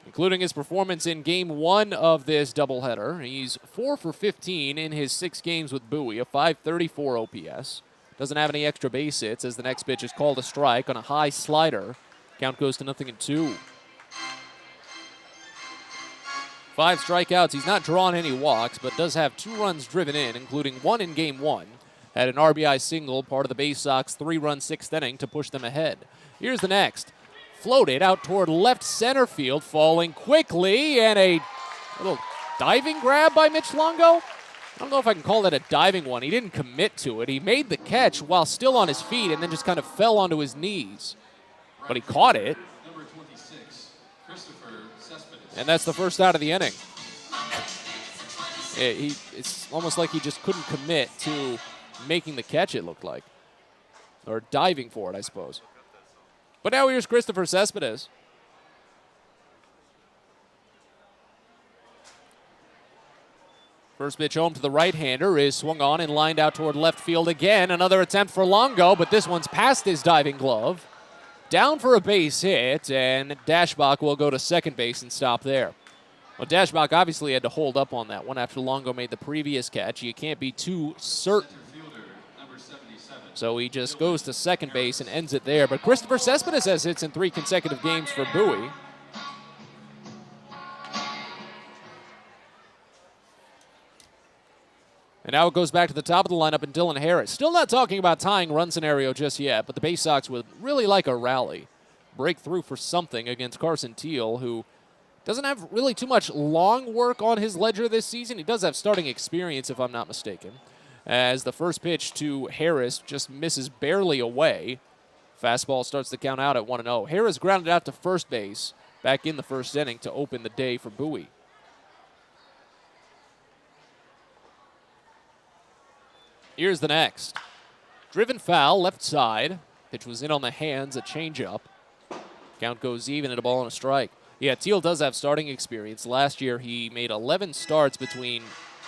Including his performance in game 1 of this doubleheader, he's 4 for 15 in his 6 games with Bowie, a .534 OPS. Doesn't have any extra base hits as the next pitch is called a strike on a high slider. Count goes to 0-2. 5 strikeouts. He's not drawn any walks, but does have 2 runs driven in, including 1 in game 1. Had an RBI single, part of the Baysox 3-run 6th inning to push them ahead. Here's the next. Floated out toward left center field, falling quickly, and a little diving grab by Mitch Longo. I don't know if I can call that a diving one. He didn't commit to it. He made the catch while still on his feet and then just kind of fell onto his knees. But he caught it. And that's the first out of the inning. It's almost like he just couldn't commit to making the catch, it looked like. Or diving for it, I suppose. But now here's Christopher Cespedes. First pitch home to the right-hander is swung on and lined out toward left field again. Another attempt for Longo, but this one's past his diving glove. Down for a base hit, and Dashbach will go to second base and stop there. Well, Dashbach obviously had to hold up on that one after Longo made the previous catch. You can't be too certain. So he just goes to second base and ends it there. But Christopher Cespedes has hits in 3 consecutive games for Bowie. And now it goes back to the top of the lineup and Dylan Harris. Still not talking about tying run scenario just yet, but the Baysox would really like a rally. Break through for something against Carson Teal, who doesn't have really too much long work on his ledger this season. He does have starting experience, if I'm not mistaken. As the first pitch to Harris just misses barely away. Fastball starts the count out at 1-0. Harris grounded out to first base. back in the first inning to open the day for Bowie. Here's the next. Driven foul, left side. Pitch was in on the hands, a changeup. Count goes even and a ball and a strike. Yeah, Teal does have starting experience. Last year he made 11 starts between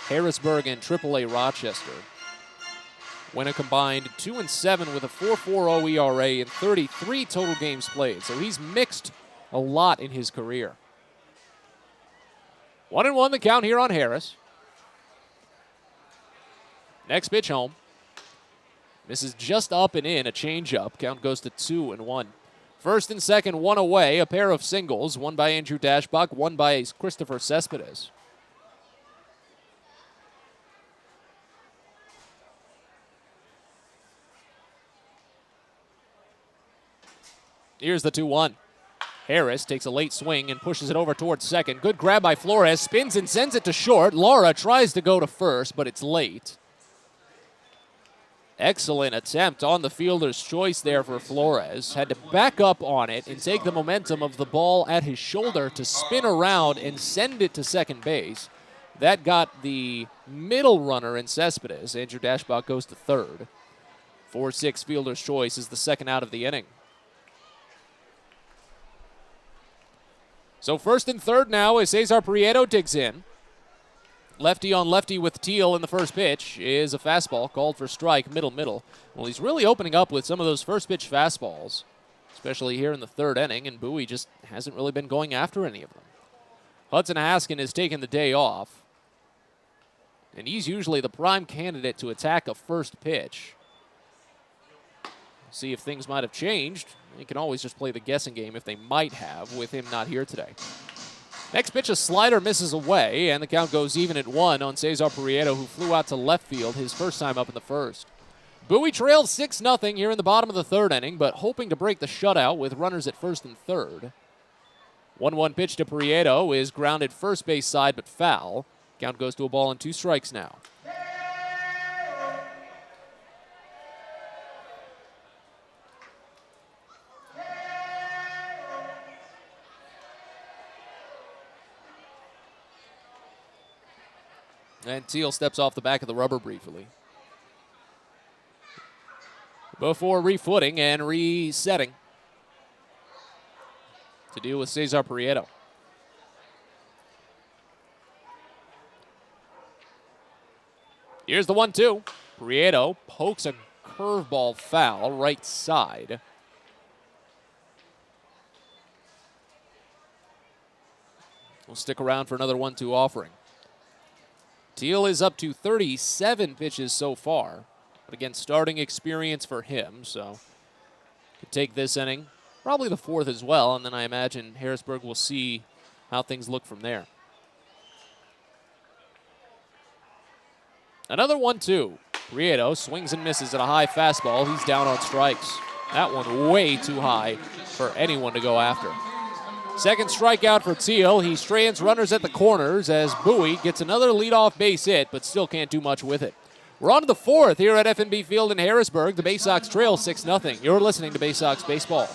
Harrisburg and AAA Rochester. Went a combined 2-7 with a 4.40 ERA in 33 total games played. So he's mixed a lot in his career. 1-1 the count here on Harris. Next pitch home. Misses just up and in, a changeup. Count goes to 2-1. First and second, one away. A pair of singles, one by Andrew Dashbach, one by Christopher Cespedes. Here's the 2-1. Harris takes a late swing and pushes it over towards second. Good grab by Flores. Spins and sends it to short. Lara tries to go to first, but it's late. Excellent attempt on the fielder's choice there for Flores. Had to back up on it and take the momentum of the ball at his shoulder to spin around and send it to second base. That got the middle runner in Cespedes. Andrew Dashbach goes to third. 4-6 fielder's choice is the second out of the inning. So first and third now as Cesar Prieto digs in. Lefty on lefty with Teal in the first pitch is a fastball called for strike, middle. Well, he's really opening up with some of those first pitch fastballs, especially here in the third inning, and Bowie just hasn't really been going after any of them. Hudson Haskin has taken the day off, and he's usually the prime candidate to attack a first pitch. See if things might have changed. You can always just play the guessing game if they might have with him not here today. Next pitch, a slider misses away, and the count goes even at 1 on Cesar Prieto, who flew out to left field his first time up in the first. Bowie trails 6-0 here in the bottom of the third inning, but hoping to break the shutout with runners at first and third. 1-1 pitch to Prieto is grounded first base side, but foul. Count goes to a ball and 2 strikes now. And Teal steps off the back of the rubber briefly before refooting and resetting to deal with Cesar Prieto. Here's the 1-2. Prieto pokes a curveball foul right side. We'll stick around for another 1-2 offering. Teal is up to 37 pitches so far. But again, starting experience for him, so could take this inning, probably the 4th as well, and then I imagine Harrisburg will see how things look from there. Another 1-2. Prieto swings and misses at a high fastball. He's down on strikes. That one way too high for anyone to go after. Second strikeout for Teal. He strands runners at the corners as Bowie gets another leadoff base hit, but still can't do much with it. We're on to the 4th here at FNB Field in Harrisburg. The Baysox trail 6-0. You're listening to Baysox Baseball.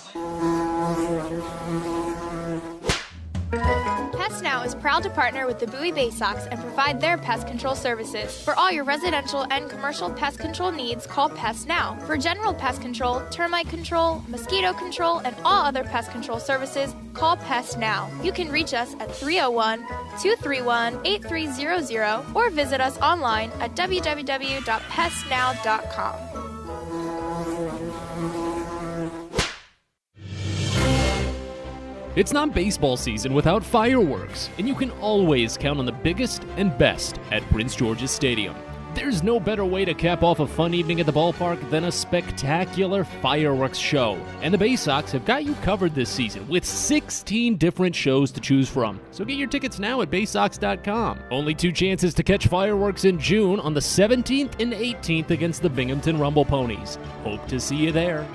Pest Now is proud to partner with the Bowie Baysox and provide their pest control services. For all your residential and commercial pest control needs, call Pest Now. For general pest control, termite control, mosquito control, and all other pest control services, call Pest Now. You can reach us at 301-231-8300 or visit us online at www.pestnow.com. It's not baseball season without fireworks, and you can always count on the biggest and best at Prince George's Stadium. There's no better way to cap off a fun evening at the ballpark than a spectacular fireworks show. And the Baysox have got you covered this season with 16 different shows to choose from. So get your tickets now at Baysox.com. Only 2 chances to catch fireworks in June on the 17th and 18th against the Binghamton Rumble Ponies. Hope to see you there.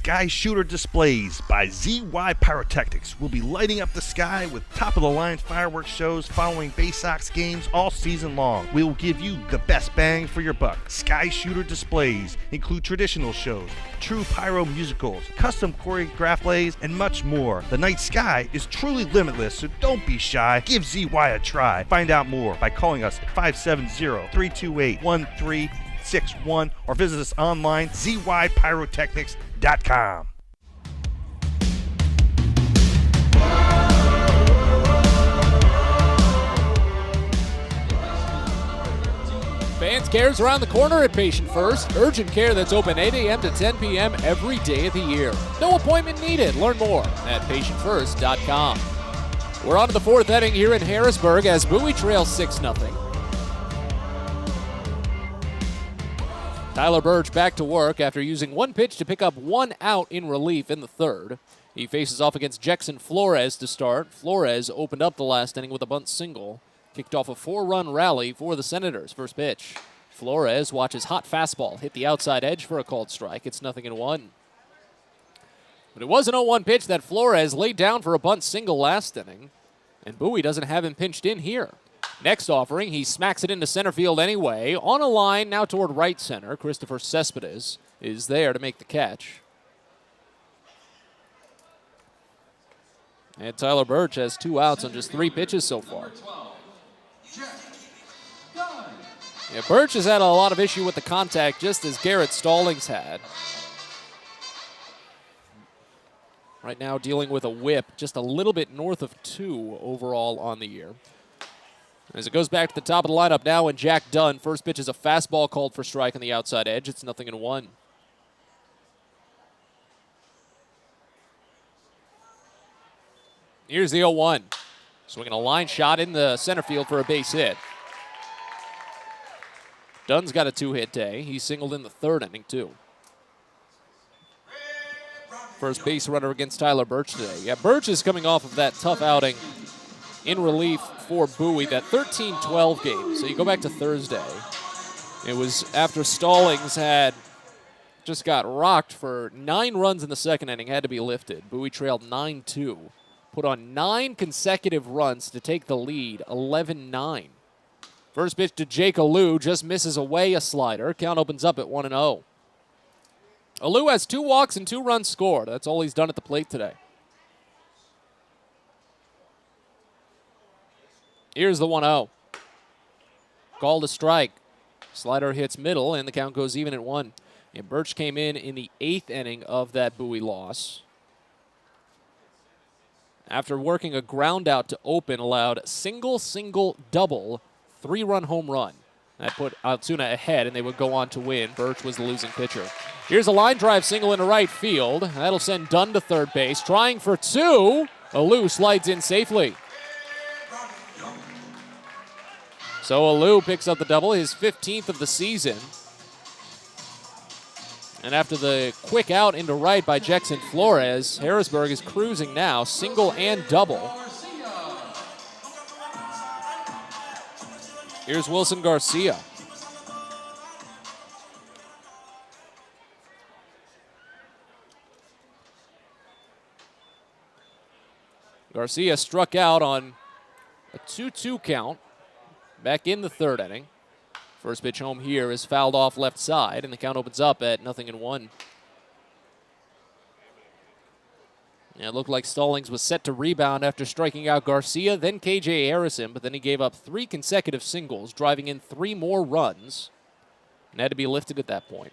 Sky Shooter Displays by ZY Pyrotechnics will be lighting up the sky with top-of-the-line fireworks shows following Baysox games all season long. We will give you the best bang for your buck. Sky Shooter Displays include traditional shows, true pyro musicals, custom choreographed plays, and much more. The night sky is truly limitless, so don't be shy. Give ZY a try. Find out more by calling us at 570-328-1361 or visit us online, zypyrotechnics.com. Fans Cares around the corner at Patient First. Urgent care that's open 8 a.m. to 10 p.m. every day of the year. No appointment needed. Learn more at patientfirst.com. We're on to the fourth inning here in Harrisburg as Bowie trails 6-0. Tyler Birch back to work after using one pitch to pick up one out in relief in the third. He faces off against Jackson Flores to start. Flores opened up the last inning with a bunt single. Kicked off a 4-run rally for the Senators. First pitch. Flores watches hot fastball hit the outside edge for a called strike. It's 0-1. But it was an 0-1 pitch that Flores laid down for a bunt single last inning. And Bowie doesn't have him pinched in here. Next offering, he smacks it into center field anyway. On a line now toward right center. Christopher Cespedes is there to make the catch. And Tyler Birch has 2 outs on just 3 pitches so far. Yeah, Birch has had a lot of issue with the contact, just as Garrett Stallings had. Right now dealing with a whip just a little bit north of 2 overall on the year. As it goes back to the top of the lineup now, and Jack Dunn. First pitch is a fastball called for strike on the outside edge. It's 0-1. Here's the 0-1. Swinging a line shot in the center field for a base hit. Dunn's got a 2-hit day. He singled in the third inning, too. First base runner against Tyler Birch today. Yeah, Birch is coming off of that tough outing in relief for Bowie, that 13-12 game. So you go back to Thursday. It was after Stallings had just got rocked for 9 runs in the second inning, had to be lifted. Bowie trailed 9-2. Put on 9 consecutive runs to take the lead, 11-9. First pitch to Jake Alou, just misses away a slider. Count opens up at 1-0. Alou has 2 walks and 2 runs scored. That's all he's done at the plate today. Here's the 1-0. Called a strike. Slider hits middle, and the count goes even at 1. And Birch came in the 8th inning of that Bowie loss. After working a ground out to open, allowed single, double, 3-run home run. That put Altoona ahead, and they would go on to win. Birch was the losing pitcher. Here's a line drive single into right field. That'll send Dunn to third base. Trying for 2. Alou slides in safely. So Alou picks up the double, his 15th of the season. And after the quick out into right by Jackson Flores, Harrisburg is cruising now, single and double. Here's Wilson Garcia. Garcia struck out on a 2-2 count back in the third inning. First pitch home here is fouled off left side, and the count opens up at 0-1. Yeah, it looked like Stallings was set to rebound after striking out Garcia, then KJ Harrison, but then he gave up 3 consecutive singles, driving in 3 more runs, and had to be lifted at that point.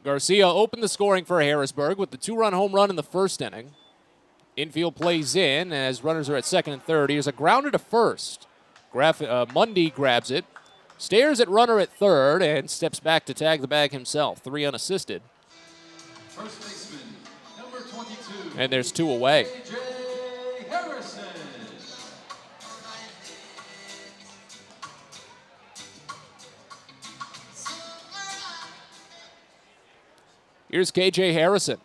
Garcia opened the scoring for Harrisburg with the 2-run home run in the first inning. Infield plays in as runners are at second and third. Here's a grounder to first. Mundy grabs it, stares at runner at third, and steps back to tag the bag himself. 3 unassisted. First baseman, number 22. And there's 2 away. KJ Harrison. Here's KJ Harrison.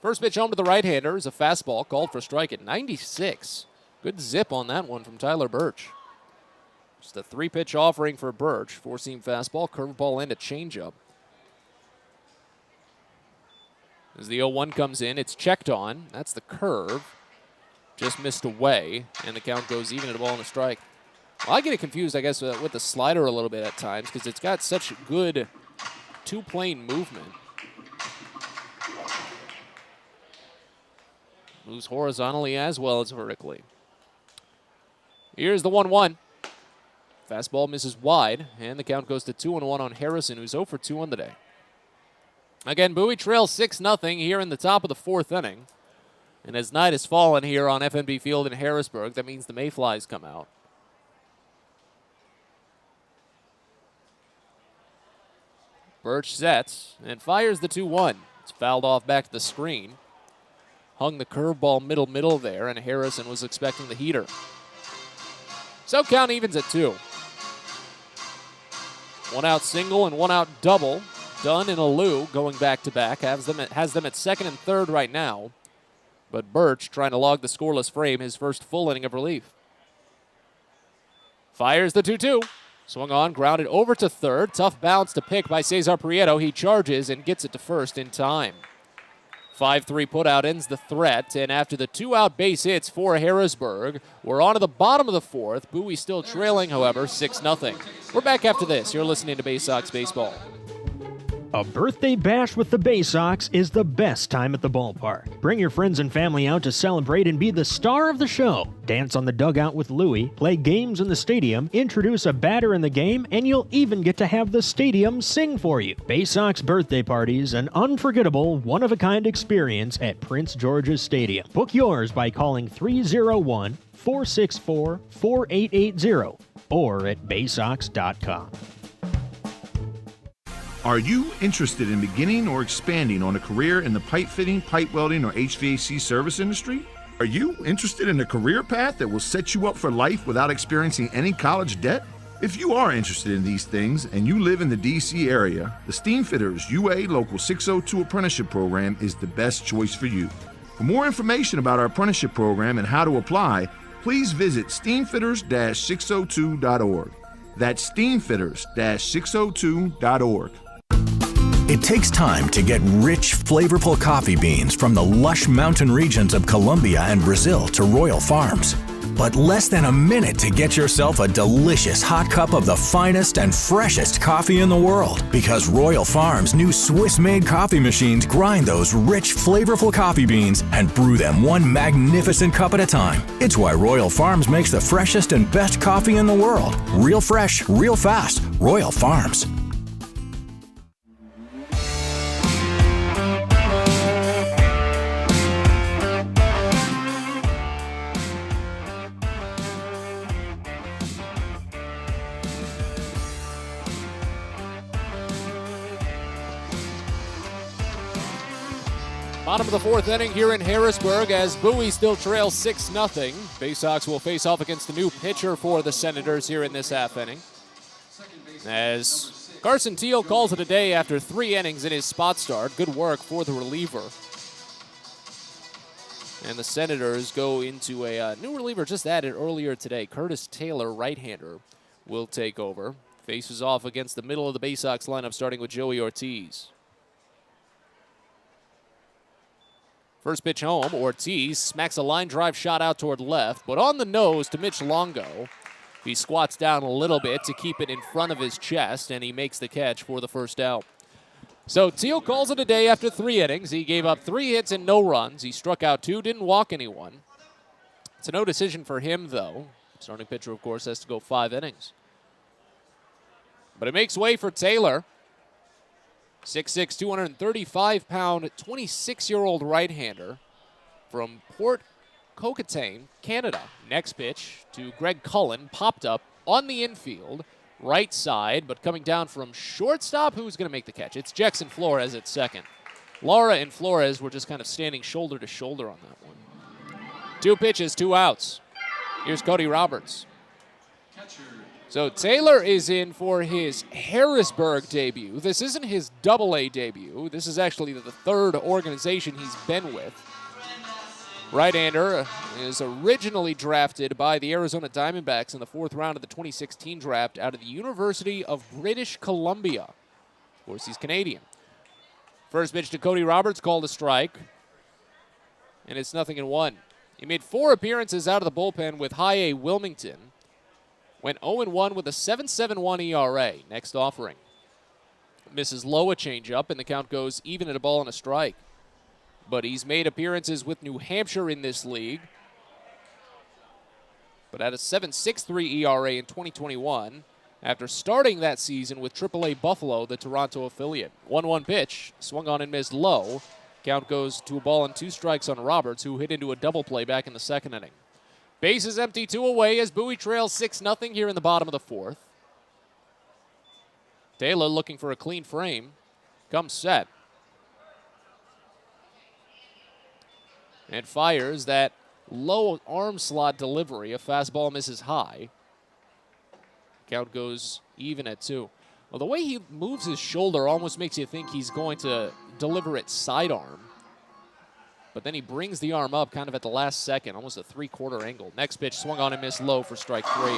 First pitch home to the right-hander is a fastball called for strike at 96. Good zip on that one from Tyler Birch. Just a 3-pitch offering for Birch. 4-seam fastball, curveball, and a changeup. As the 0-1 comes in, it's checked on. That's the curve. Just missed away, and the count goes even at a ball and a strike. Well, I get it confused, I guess, with the slider a little bit at times because it's got such good two-plane movement. Moves horizontally as well as vertically. Here's the 1-1. Fastball misses wide, and the count goes to 2-1 on Harrison, who's 0 for 2 on the day. Again, Bowie trails 6-0 here in the top of the 4th inning. And as night has fallen here on FNB Field in Harrisburg, that means the Mayflies come out. Birch sets and fires the 2-1. It's fouled off back to the screen. Hung the curveball middle there, and Harrison was expecting the heater. So count evens at 2. 1 out single and 1 out double. Dunn and Alou going back-to-back. Has them at second and third right now. But Birch trying to log the scoreless frame, his first full inning of relief. Fires the 2-2. Swung on, grounded over to third. Tough bounce to pick by Cesar Prieto. He charges and gets it to first in time. 5-3 putout ends the threat, and after the 2-out base hits for Harrisburg, we're on to the bottom of the 4th. Bowie still trailing, however, 6-0. We're back after this. You're listening to Baysox Baseball. A birthday bash with the Baysox is the best time at the ballpark. Bring your friends and family out to celebrate and be the star of the show. Dance on the dugout with Louie, play games in the stadium, introduce a batter in the game, and you'll even get to have the stadium sing for you. Baysox birthday parties, an unforgettable, one-of-a-kind experience at Prince George's Stadium. Book yours by calling 301-464-4880 or at baysox.com. Are you interested in beginning or expanding on a career in the pipe fitting, pipe welding, or HVAC service industry? Are you interested in a career path that will set you up for life without experiencing any college debt? If you are interested in these things and you live in the DC area, the Steamfitters UA Local 602 Apprenticeship Program is the best choice for you. For more information about our apprenticeship program and how to apply, please visit steamfitters-602.org. That's steamfitters-602.org. It takes time to get rich, flavorful coffee beans from the lush mountain regions of Colombia and Brazil to Royal Farms. But less than a minute to get yourself a delicious hot cup of the finest and freshest coffee in the world. Because Royal Farms' new Swiss-made coffee machines grind those rich, flavorful coffee beans and brew them one magnificent cup at a time. It's why Royal Farms makes the freshest and best coffee in the world. Real fresh, real fast. Royal Farms. Bottom of the 4th inning here in Harrisburg as Bowie still trails 6-0. Baysox will face off against the new pitcher for the Senators here in this half inning. As Carson Teal calls it a day after 3 innings in his spot start. Good work for the reliever. And the Senators go into a new reliever just added earlier today. Curtis Taylor, right-hander, will take over. Faces off against the middle of the Baysox lineup starting with Joey Ortiz. First pitch home, Ortiz smacks a line drive shot out toward left, but on the nose to Mitch Longo. He squats down a little bit to keep it in front of his chest, and he makes the catch for the first out. So Teal calls it a day after 3 innings. He gave up 3 hits and no runs. He struck out 2, didn't walk anyone. It's a no decision for him, though. Starting pitcher, of course, has to go 5 innings. But it makes way for Taylor. 6'6", 235-pound, 26-year-old right-hander from Port Coquitlam, Canada. Next pitch to Greg Cullen, popped up on the infield, right side, but coming down from shortstop. Who's going to make the catch? It's Jackson Flores at second. Lara and Flores were just kind of standing shoulder to shoulder on that one. 2 pitches, 2 outs. Here's Cody Roberts. So Taylor is in for his Harrisburg debut. This isn't his AA debut. This is actually the 3rd organization he's been with. Right-hander is originally drafted by the Arizona Diamondbacks in the 4th round of the 2016 draft out of the University of British Columbia. Of course, he's Canadian. First pitch to Cody Roberts, called a strike. And it's 0-1. He made 4 appearances out of the bullpen with High A Wilmington. Went 0-1 with a 7.71 ERA. Next offering. Misses low, a changeup, and the count goes even at a ball and a strike. But he's made appearances with New Hampshire in this league. But at a 7.63 ERA in 2021, after starting that season with AAA Buffalo, the Toronto affiliate. 1-1 pitch, swung on and missed low. Count goes to a ball and 2 strikes on Roberts, who hit into a double play back in the 2nd inning. Bases empty, 2 away as Bowie trails 6-0 here in the bottom of the 4th. Taylor looking for a clean frame. Comes set. And fires that low arm slot delivery. A fastball misses high. Count goes even at 2. Well, the way he moves his shoulder almost makes you think he's going to deliver it sidearm. But then he brings the arm up kind of at the last second, almost a 3/4 angle. Next pitch swung on and missed low for strike 3.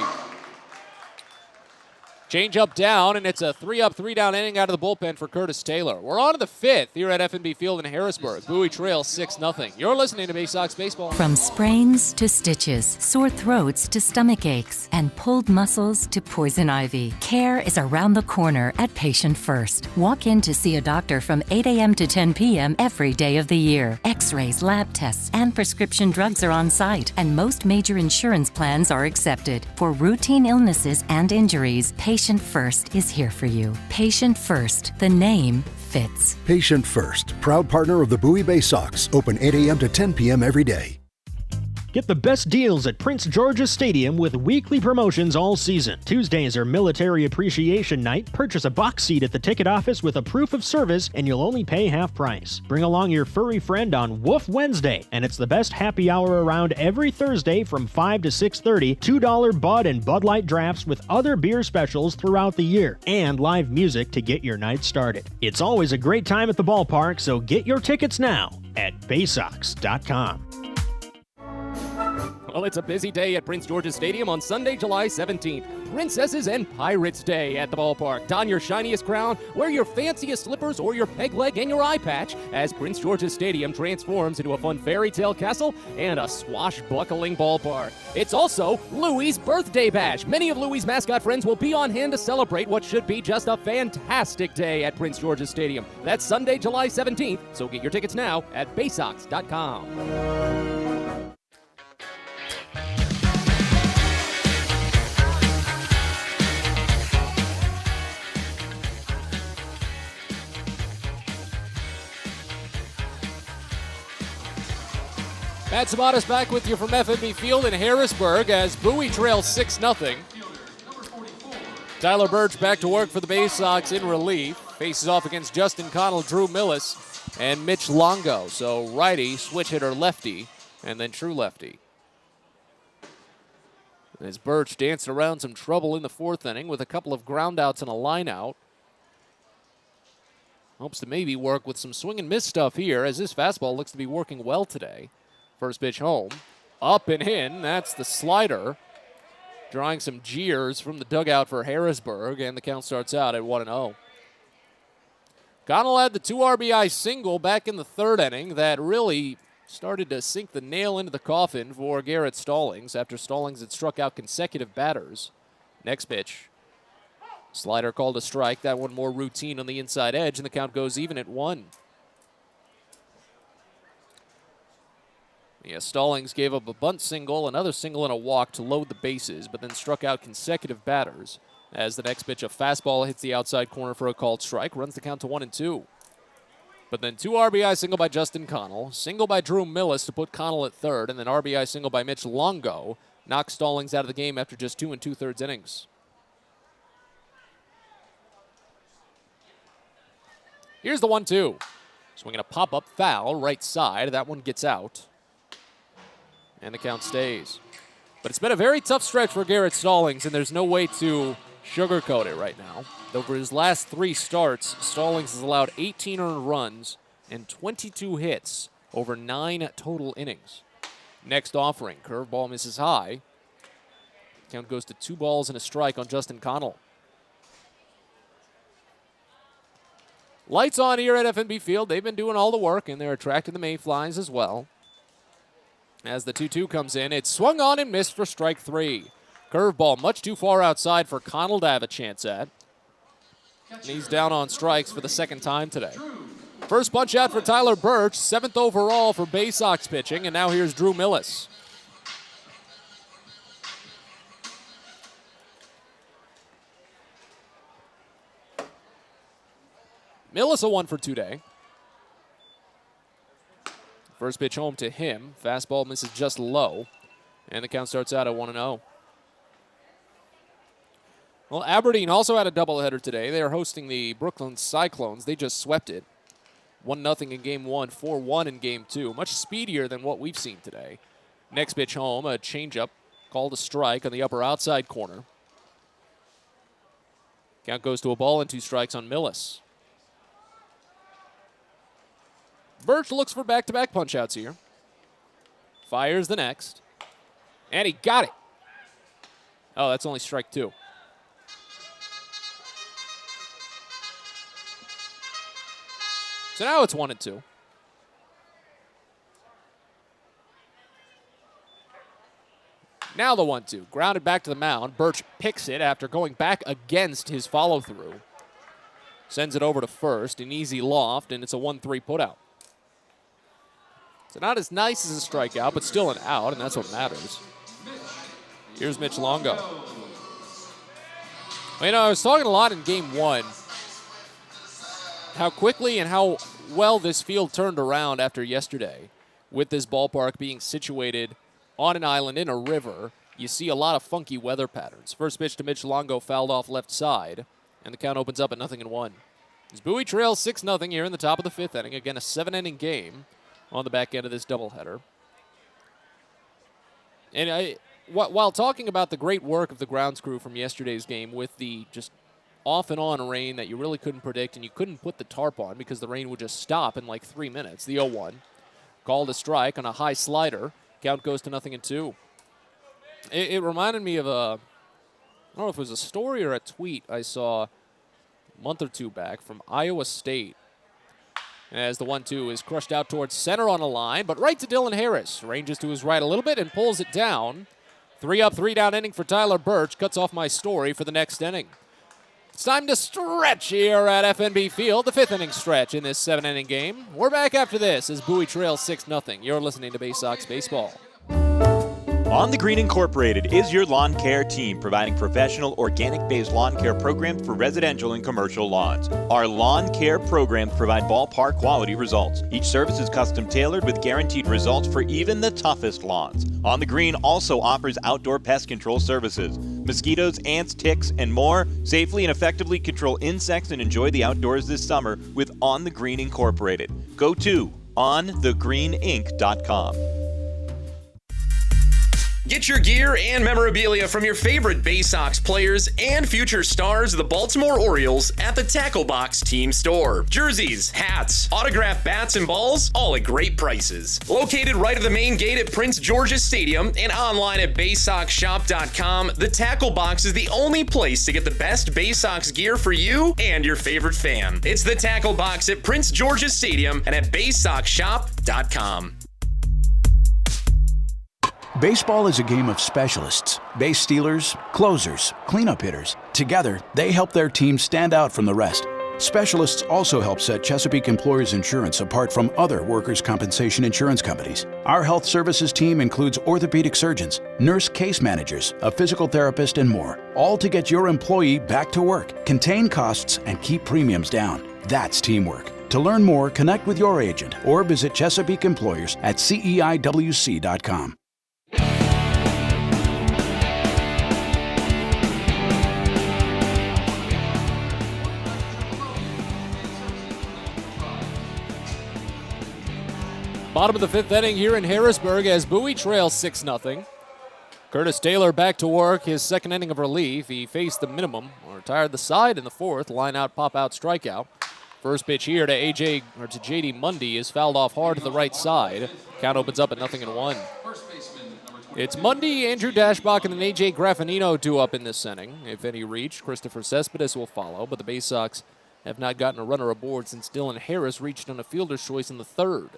Change up down, and it's a 3-up, 3-down inning out of the bullpen for Curtis Taylor. We're on to the 5th here at F&B Field in Harrisburg. Bowie trails 6-0. You're listening to Baysox Baseball. From sprains to stitches, sore throats to stomach aches, and pulled muscles to poison ivy, care is around the corner at Patient First. Walk in to see a doctor from 8 a.m. to 10 p.m. every day of the year. X-rays, lab tests, and prescription drugs are on site, and most major insurance plans are accepted. For routine illnesses and injuries, Patient First is here for you. Patient First, the name fits. Patient First, proud partner of the Bowie Baysox, open 8 a.m. to 10 p.m. every day. Get the best deals at Prince George's Stadium with weekly promotions all season. Tuesdays are Military Appreciation Night. Purchase a box seat at the ticket office with a proof of service, and you'll only pay half price. Bring along your furry friend on Woof Wednesday, and it's the best happy hour around every Thursday from 5 to 6:30. $2 Bud and Bud Light drafts with other beer specials throughout the year, and live music to get your night started. It's always a great time at the ballpark, so get your tickets now at Baysox.com. Well, it's a busy day at Prince George's Stadium on Sunday, July 17th. Princesses and Pirates Day at the ballpark. Don your shiniest crown, wear your fanciest slippers or your peg leg and your eye patch as Prince George's Stadium transforms into a fun fairy tale castle and a swashbuckling ballpark. It's also Louie's birthday bash. Many of Louie's mascot friends will be on hand to celebrate what should be just a fantastic day at Prince George's Stadium. That's Sunday, July 17th, so get your tickets now at Baysox.com. Matt Sabatas back with you from FNB Field in Harrisburg as Bowie trails 6-0. Tyler Birch back to work for the Baysox in relief. Faces off against Justin Connell, Drew Millis, and Mitch Longo. So righty, switch hitter lefty, and then true lefty. As Birch danced around some trouble in the 4th inning with a couple of groundouts and a line out. Hopes to maybe work with some swing and miss stuff here as this fastball looks to be working well today. First pitch home, up and in, that's the slider. Drawing some jeers from the dugout for Harrisburg, and the count starts out at 1-0. Connell had the 2 RBI single back in the 3rd inning that really started to sink the nail into the coffin for Garrett Stallings after Stallings had struck out consecutive batters. Next pitch, slider called a strike, that one more routine on the inside edge, and the count goes even at 1. Yeah, Stallings gave up a bunt single, another single, and a walk to load the bases, but then struck out consecutive batters as the next pitch, a fastball, hits the outside corner for a called strike, runs the count to 1-2. But then 2 RBI single by Justin Connell, single by Drew Millis to put Connell at 3rd, and then RBI single by Mitch Longo knocks Stallings out of the game after just 2 2/3 innings. Here's the 1-2. Swinging a pop-up foul, right side. That one gets out. And the count stays. But it's been a very tough stretch for Garrett Stallings, and there's no way to sugarcoat it right now. Over his last 3 starts, Stallings has allowed 18 earned runs and 22 hits over 9 total innings. next offering. Curveball misses high. Count goes to 2 balls and a strike on Justin Connell. Lights on here at FNB Field. They've been doing all the work, and they're attracting the Mayflies as well. As the 2-2 comes in, it's swung on and missed for strike 3. Curveball much too far outside for Connell to have a chance at. And he's down on strikes for the second time today. First punch out for Tyler Birch, 7th overall for Baysox pitching, and now here's Drew Millis. Millis a 1-for-2 day. First pitch home to him. Fastball misses just low, and the count starts out at 1-0. Well, Aberdeen also had a doubleheader today. They are hosting the Brooklyn Cyclones. They just swept it. 1-0 in Game 1, 4-1 in Game 2. Much speedier than what we've seen today. Next pitch home, a changeup called a strike on the upper outside corner. Count goes to a ball and 2 strikes on Millis. Birch looks for back-to-back punch-outs here. Fires the next. And he got it. Oh, that's only strike 2. So now it's 1-2. Now the 1-2. Grounded back to the mound. Birch picks it after going back against his follow-through. Sends it over to first. An easy loft, and it's a 1-3 putout. So not as nice as a strikeout, but still an out, and that's what matters. Here's Mitch Longo. Well, you know, I was talking a lot in Game 1 how quickly and how well this field turned around after yesterday. With this ballpark being situated on an island in a river, you see a lot of funky weather patterns. First pitch to Mitch Longo fouled off left side, and the count opens up at 0-1. As Bowie trails 6-0 here in the top of the 5th inning. Again, a 7-inning game on the back end of this doubleheader. And while talking about the great work of the grounds crew from yesterday's game with the just off and on rain that you really couldn't predict, and you couldn't put the tarp on because the rain would just stop in like 3 minutes. The 0-1. Called a strike on a high slider. Count goes to 0-2. It reminded me of I don't know if it was a story or a tweet I saw a month or two back from Iowa State. As the 1-2 is crushed out towards center on a line, but right to Dylan Harris. Ranges to his right a little bit and pulls it down. 3 up, 3 down inning for Tyler Birch. Cuts off my story for the next inning. It's time to stretch here at FNB Field, the 5th inning stretch in this 7-inning game. We're back after this as Bowie trails 6-0. You're listening to Baysox Baseball. On the Green Incorporated is your lawn care team, providing professional organic-based lawn care programs for residential and commercial lawns. Our lawn care programs provide ballpark quality results. Each service is custom tailored with guaranteed results for even the toughest lawns. On the Green also offers outdoor pest control services. Mosquitoes, ants, ticks, and more. Safely and effectively control insects and enjoy the outdoors this summer with On the Green Incorporated. Go to onthegreeninc.com. Get your gear and memorabilia from your favorite Baysox players and future stars of the Baltimore Orioles at the Tackle Box Team Store. Jerseys, hats, autographed bats and balls, all at great prices. Located right at the main gate at Prince George's Stadium and online at BaysoxShop.com, the Tackle Box is the only place to get the best Baysox gear for you and your favorite fan. It's the Tackle Box at Prince George's Stadium and at BaysoxShop.com. Baseball is a game of specialists. Base stealers, closers, cleanup hitters. Together, they help their team stand out from the rest. Specialists also help set Chesapeake Employers Insurance apart from other workers' compensation insurance companies. Our health services team includes orthopedic surgeons, nurse case managers, a physical therapist, and more, all to get your employee back to work, contain costs, and keep premiums down. That's teamwork. To learn more, connect with your agent or visit Chesapeake Employers at CEIWC.com. Bottom of the 5th inning here in Harrisburg as Bowie trails 6-0. Curtis Taylor back to work, his second inning of relief. He faced the minimum, or retired the side in the 4th, line out, pop out, strikeout. First pitch here to JD Mundy is fouled off hard to the right side. Count opens up at 0-1. It's Mundy, Andrew Dashbach, and then A.J. Graffinino due up in this inning. If any reach, Christopher Cespedes will follow, but the Baysox have not gotten a runner aboard since Dylan Harris reached on a fielder's choice in the third.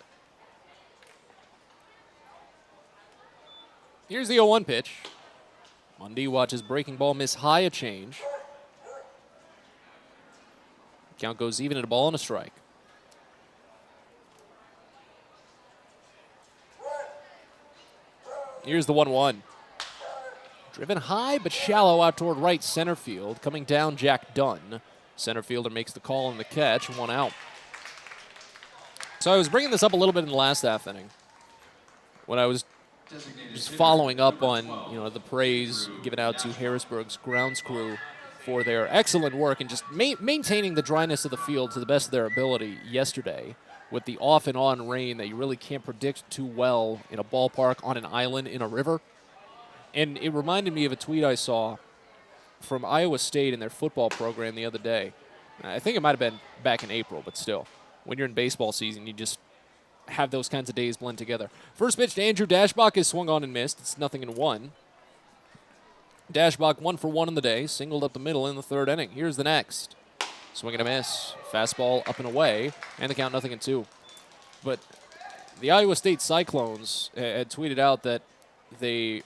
Here's the 0-1 pitch. Mundy watches breaking ball miss high, a change. Count goes even at a ball and a strike. Here's the 1-1. Driven high but shallow out toward right center field. Coming down, Jack Dunn. Center fielder makes the call and the catch, 1 out. So I was bringing this up a little bit in the last half inning when I was just following up on the praise given out to Harrisburg's grounds crew for their excellent work and just maintaining the dryness of the field to the best of their ability yesterday with the off and on rain that you really can't predict too well in a ballpark, on an island, in a river. And it reminded me of a tweet I saw from Iowa State in their football program the other day. I think it might have been back in April, but still. When you're in baseball season, you just have those kinds of days blend together. First pitch to Andrew Dashbach is swung on and missed. It's 0-1. Dashbach 1 for 1 on the day, singled up the middle in the third inning. Here's the next. Swing and a miss. Fastball up and away, and the count 0-2. But the Iowa State Cyclones had tweeted out that they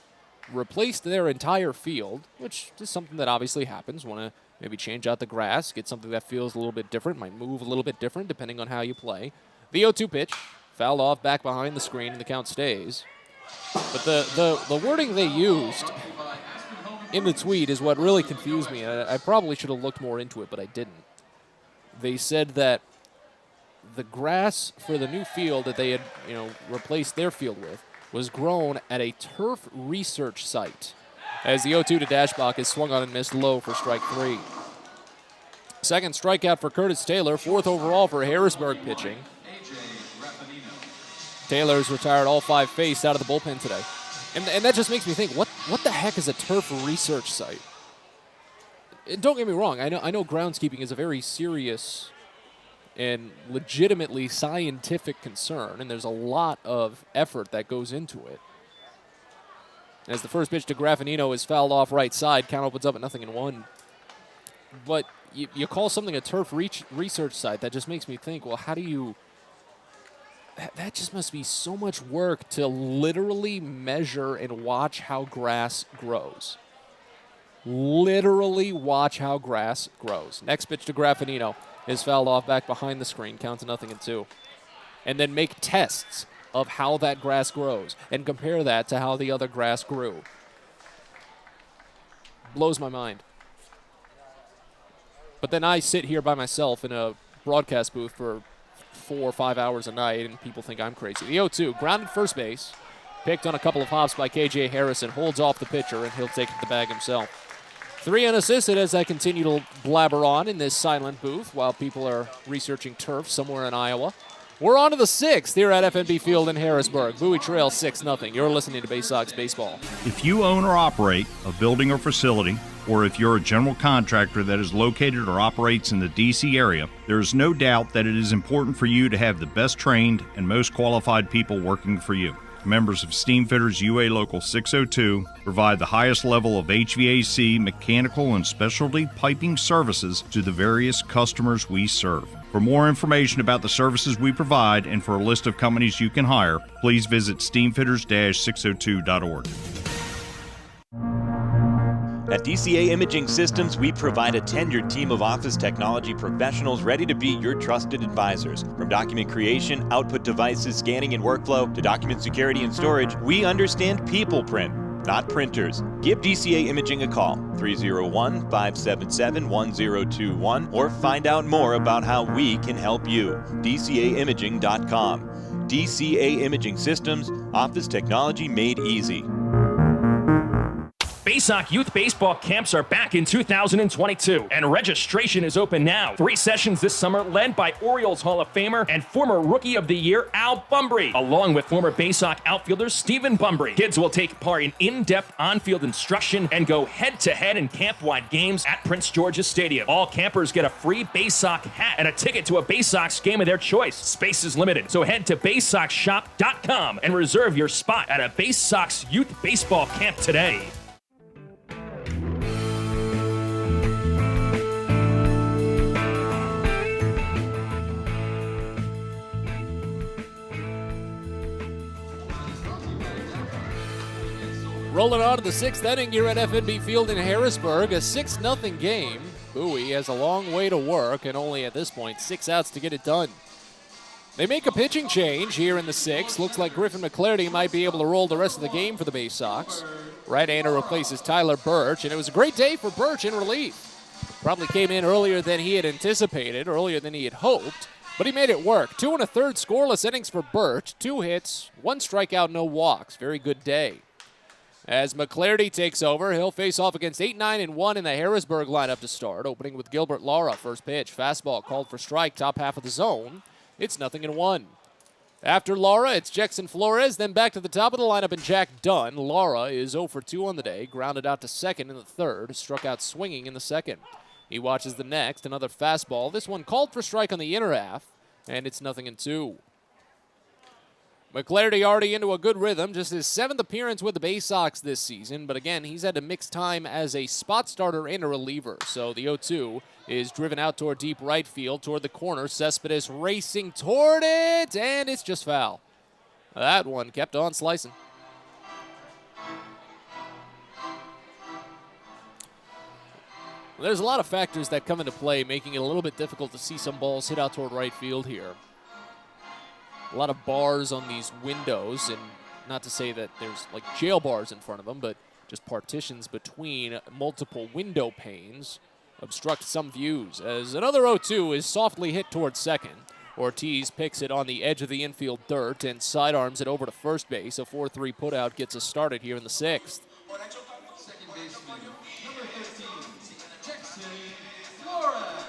replaced their entire field, which is something that obviously happens. Want to maybe change out the grass, get something that feels a little bit different, might move a little bit different depending on how you play. The 0-2 pitch, fouled off back behind the screen, and the count stays. But the wording they used in the tweet is what really confused me. I probably should have looked more into it, but I didn't. They said that the grass for the new field that they had, replaced their field with was grown at a turf research site. As the 0-2 to Dashbach is swung on and missed low for strike 3. Second strikeout for Curtis Taylor, 4th overall for Harrisburg pitching. Taylor's retired all 5 faced out of the bullpen today. And that just makes me think, what the heck is a turf research site? Don't get me wrong, I know groundskeeping is a very serious and legitimately scientific concern, and there's a lot of effort that goes into it. As the first pitch to Graffinino is fouled off right side, count opens up at 0-1. But you call something a turf research site, that just makes me think, well, how do you... That just must be so much work to literally measure and watch how grass grows. Literally watch how grass grows. Next pitch to Graffinino is fouled off back behind the screen, counts 0-2. And then make tests of how that grass grows and compare that to how the other grass grew. Blows my mind. But then I sit here by myself in a broadcast booth for 4 or 5 hours a night, and people think I'm crazy. The 0-2, grounded first base, picked on a couple of hops by K.J. Harrison, holds off the pitcher, and he'll take it to the bag himself. 3 unassisted as I continue to blabber on in this silent booth while people are researching turf somewhere in Iowa. We're on to the 6th here at FNB Field in Harrisburg. Bowie Trail 6-0. You're listening to Baysox Baseball. If you own or operate a building or facility, or if you're a general contractor that is located or operates in the D.C. area, there is no doubt that it is important for you to have the best trained and most qualified people working for you. Members of Steamfitters UA Local 602 provide the highest level of HVAC, mechanical, and specialty piping services to the various customers we serve. For more information about the services we provide and for a list of companies you can hire, please visit steamfitters-602.org. At DCA Imaging Systems, we provide a tenured team of office technology professionals ready to be your trusted advisors. From document creation, output devices, scanning and workflow, to document security and storage, we understand people print, not printers. Give DCA Imaging a call, 301-577-1021, or find out more about how we can help you. DCAimaging.com. DCA Imaging Systems, office technology made easy. Baysox Youth Baseball Camps are back in 2022, and registration is open now. 3 sessions this summer led by Orioles Hall of Famer and former Rookie of the Year Al Bumbry, along with former Baysox outfielder Stephen Bumbry. Kids will take part in in-depth on-field instruction and go head-to-head in camp-wide games at Prince George's Stadium. All campers get a free Baysox hat and a ticket to a Baysox game of their choice. Space is limited, so head to BaysoxShop.com and reserve your spot at a Baysox Youth Baseball Camp today. Rolling on to the 6th inning here at FNB Field in Harrisburg, a 6-0 game. Bowie has a long way to work and only at this point 6 outs to get it done. They make a pitching change here in the 6th. Looks like Griffin McClarty might be able to roll the rest of the game for the Baysox. Right-hander replaces Tyler Birch, and it was a great day for Birch in relief. Probably came in earlier than he had anticipated, earlier than he had hoped, but he made it work. 2 1/3 scoreless innings for Birch, 2 hits, 1 strikeout, no walks. Very good day. As McClarty takes over, he'll face off against 8, 9, and 1 in the Harrisburg lineup to start, opening with Gilbert Lara. First pitch, fastball called for strike, top half of the zone. It's 0-1. After Lara, it's Jackson Flores, then back to the top of the lineup and Jack Dunn. Lara is 0 for 2 on the day, grounded out to second in the third, struck out swinging in the second. He watches the next, another fastball. This one called for strike on the inner half, and it's 0-2. McClarty already into a good rhythm, just his 7th appearance with the Baysox this season, but again, he's had to mix time as a spot starter and a reliever. So the 0-2 is driven out toward deep right field, toward the corner. Cespedes racing toward it, and it's just foul. That one kept on slicing. Well, there's a lot of factors that come into play, making it a little bit difficult to see some balls hit out toward right field here. A lot of bars on these windows, and not to say that there's like jail bars in front of them, but just partitions between multiple window panes obstruct some views. As another 0-2 is softly hit towards second. Ortiz picks it on the edge of the infield dirt and sidearms it over to first base. A 4-3 putout gets us started here in the 6th. Second baseman, number 15, Jackson Flores.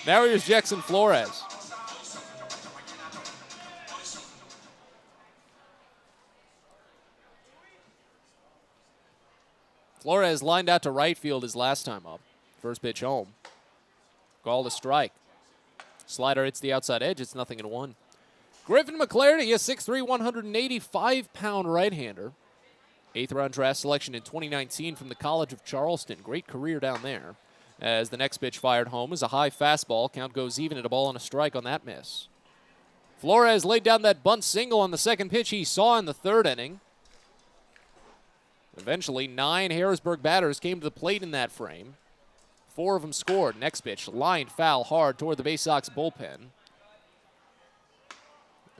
Now here's Jackson Flores. Flores lined out to right field his last time up. First pitch home. Call to strike. Slider hits the outside edge. It's 0-1. Griffin McClarty, a 6'3", 185-pound right-hander. 8th-round draft selection in 2019 from the College of Charleston. Great career down there. As the next pitch fired home is a high fastball. Count goes even at a ball and a strike on that miss. Flores laid down that bunt single on the second pitch he saw in the 3rd inning. Eventually, 9 Harrisburg batters came to the plate in that frame. 4 of them scored. Next pitch, lined foul hard toward the Baysox bullpen.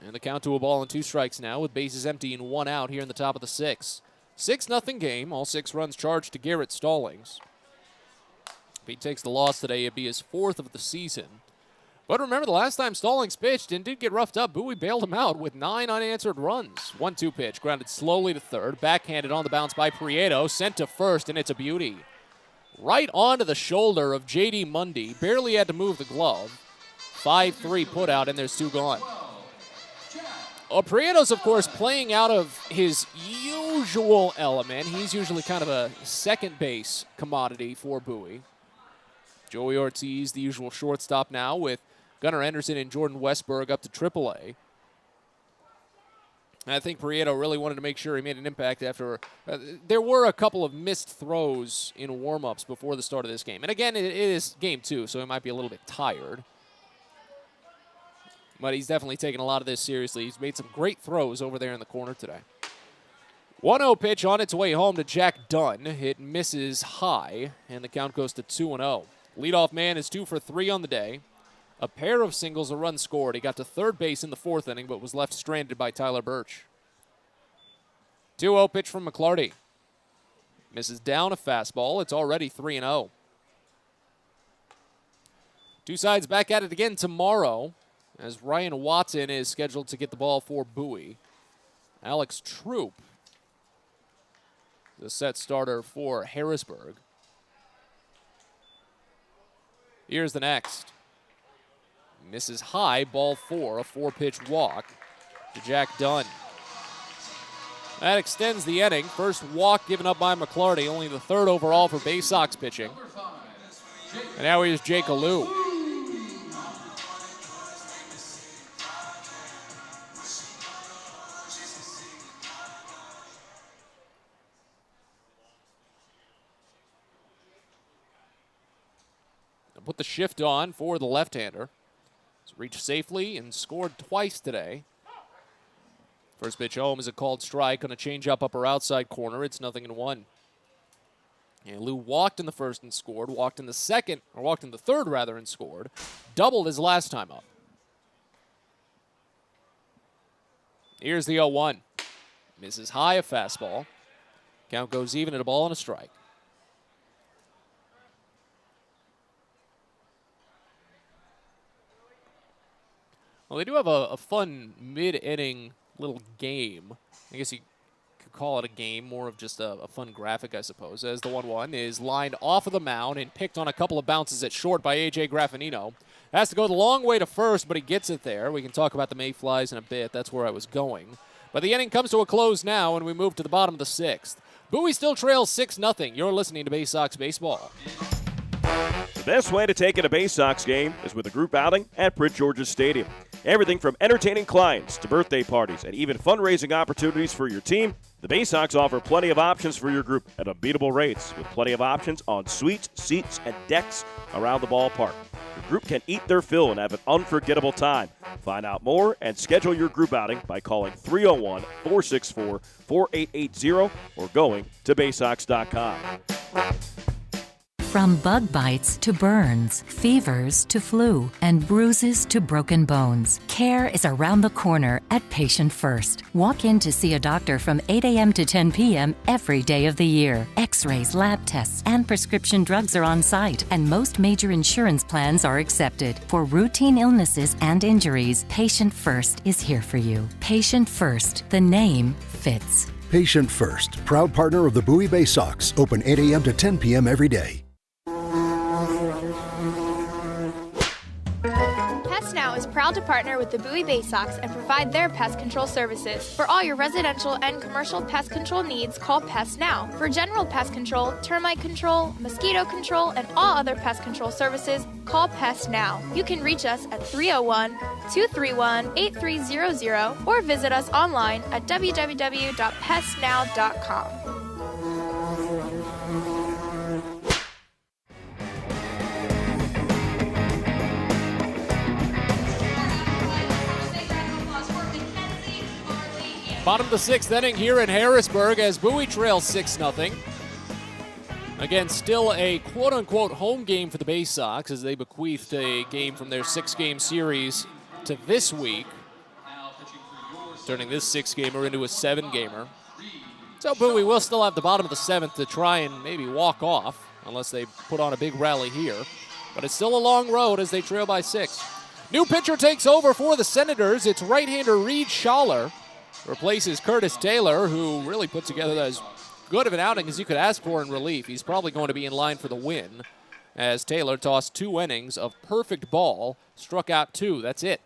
And the count to a ball and 2 strikes now with bases empty and 1 out here in the top of the 6th. 6-0 game, all 6 runs charged to Garrett Stallings. If he takes the loss today, it'd be his 4th of the season. But remember, the last time Stallings pitched and did get roughed up, Bowie bailed him out with 9 unanswered runs. 1-2 pitch, grounded slowly to third, backhanded on the bounce by Prieto, sent to first, and it's a beauty. Right onto the shoulder of J.D. Mundy, barely had to move the glove. 5-3 put out, and there's 2 gone. Prieto's, of course, playing out of his usual element. He's usually kind of a second base commodity for Bowie. Joey Ortiz, the usual shortstop now, with Gunnar Anderson and Jordan Westberg up to AAA. And I think Prieto really wanted to make sure he made an impact after. There were a couple of missed throws in warm-ups before the start of this game. And again, it is game 2, so he might be a little bit tired. But he's definitely taken a lot of this seriously. He's made some great throws over there in the corner today. 1-0 pitch on its way home to Jack Dunn. It misses high, and the count goes to 2-0. Leadoff man is 2 for 3 on the day. A pair of singles, a run scored. He got to third base in the 4th inning, but was left stranded by Tyler Birch. 2-0 pitch from McClarty. Misses down a fastball. It's already 3-0. Two sides back at it again tomorrow, as Ryan Watson is scheduled to get the ball for Bowie. Alex Troop the set starter for Harrisburg. Here's the next. Misses high, ball 4, a 4-pitch walk to Jack Dunn. That extends the inning. First walk given up by McClarty, only the 3rd overall for Baysox pitching. And now here's Jake Alou. Put the shift on for the left-hander. He's reached safely and scored twice today. First pitch home is a called strike on a change-up upper outside corner. It's 0-1. And Lou walked in the first and scored, walked in the third rather and scored. Doubled his last time up. Here's the 0-1. Misses high, a fastball. Count goes even at a ball and a strike. Well, they do have a fun mid-inning little game. I guess you could call it a game, more of just a fun graphic, I suppose, as the 1-1 is lined off of the mound and picked on a couple of bounces at short by A.J. Graffinino. Has to go the long way to first, but he gets it there. We can talk about the Mayflies in a bit. That's where I was going. But the inning comes to a close now, and we move to the bottom of the 6th. Bowie still trails 6-0. You're listening to Baysox Baseball. The best way to take in a Baysox game is with a group outing at Prince George's Stadium. Everything from entertaining clients to birthday parties and even fundraising opportunities for your team, the Baysox offer plenty of options for your group at unbeatable rates with plenty of options on suites, seats, and decks around the ballpark. Your group can eat their fill and have an unforgettable time. Find out more and schedule your group outing by calling 301-464-4880 or going to baysox.com. From bug bites to burns, fevers to flu, and bruises to broken bones, care is around the corner at Patient First. Walk in to see a doctor from 8 a.m. to 10 p.m. every day of the year. X-rays, lab tests, and prescription drugs are on site, and most major insurance plans are accepted. For routine illnesses and injuries, Patient First is here for you. Patient First, the name fits. Patient First, proud partner of the Bowie Baysox, open 8 a.m. to 10 p.m. every day. Pest Now is proud to partner with the Bowie Baysox and provide their pest control services. For all your residential and commercial pest control needs, call Pest Now. For general pest control, termite control, mosquito control, and all other pest control services, call Pest Now. You can reach us at 301-231-8300 or visit us online at www.pestnow.com. Bottom of the 6th inning here in Harrisburg as Bowie trails 6-0. Again, still a quote-unquote home game for the Baysox as they bequeathed a game from their 6-game series to this week, turning this 6-gamer into a 7-gamer. So Bowie will still have the bottom of the 7th to try and maybe walk off, unless they put on a big rally here. But it's still a long road as they trail by 6. New pitcher takes over for the Senators. It's right-hander Reed Schaller. Replaces Curtis Taylor, who really put together as good of an outing as you could ask for in relief. He's probably going to be in line for the win, as Taylor tossed 2 innings of perfect ball, struck out 2. That's it.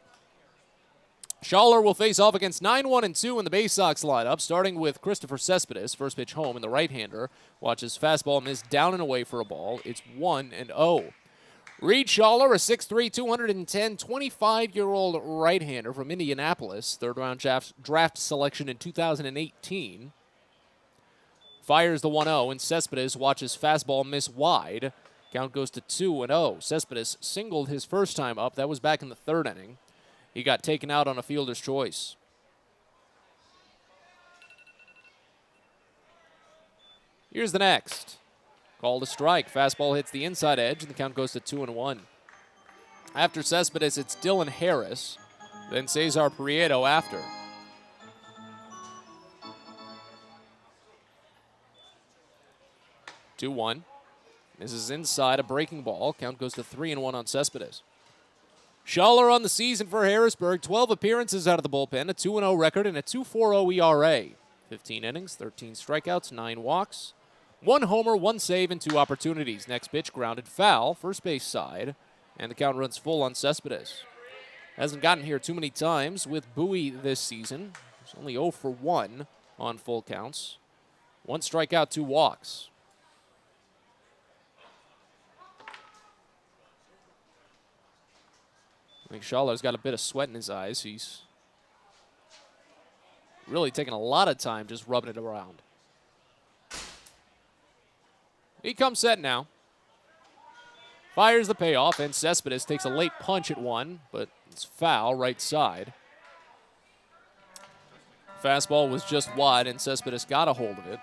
Schaller will face off against 9-1-2 in the Baysox lineup, starting with Christopher Cespedes. First pitch home, and the right-hander watches fastball miss down and away for a ball. It's 1-0. Reed Schaller, a 6'3", 210, 25-year-old right-hander from Indianapolis, third-round draft selection in 2018. Fires the 1-0, and Cespedes watches fastball miss wide. Count goes to 2-0. Cespedes singled his first time up. That was back in the 3rd inning. He got taken out on a fielder's choice. Here's the next. Called a strike. Fastball hits the inside edge, and the count goes to 2-1. After Cespedes, it's Dylan Harris, then Cesar Prieto after. Two 2-1. Misses inside, a breaking ball. Count goes to 3-1 on Cespedes. Schaller on the season for Harrisburg. 12 appearances out of the bullpen, a 2-0 record, and a 2.40 ERA. 15 innings, 13 strikeouts, 9 walks, 1 homer, 1 save, and 2 opportunities. Next pitch, grounded foul, first base side, and the count runs full on Cespedes. Hasn't gotten here too many times with Bowie this season. He's only 0 for 1 on full counts. 1 strikeout, 2 walks. I think Schaller's got a bit of sweat in his eyes. He's really taking a lot of time just rubbing it around. He comes set now. Fires the payoff, and Cespedes takes a late punch at one, but it's foul right side. Fastball was just wide, and Cespedes got a hold of it.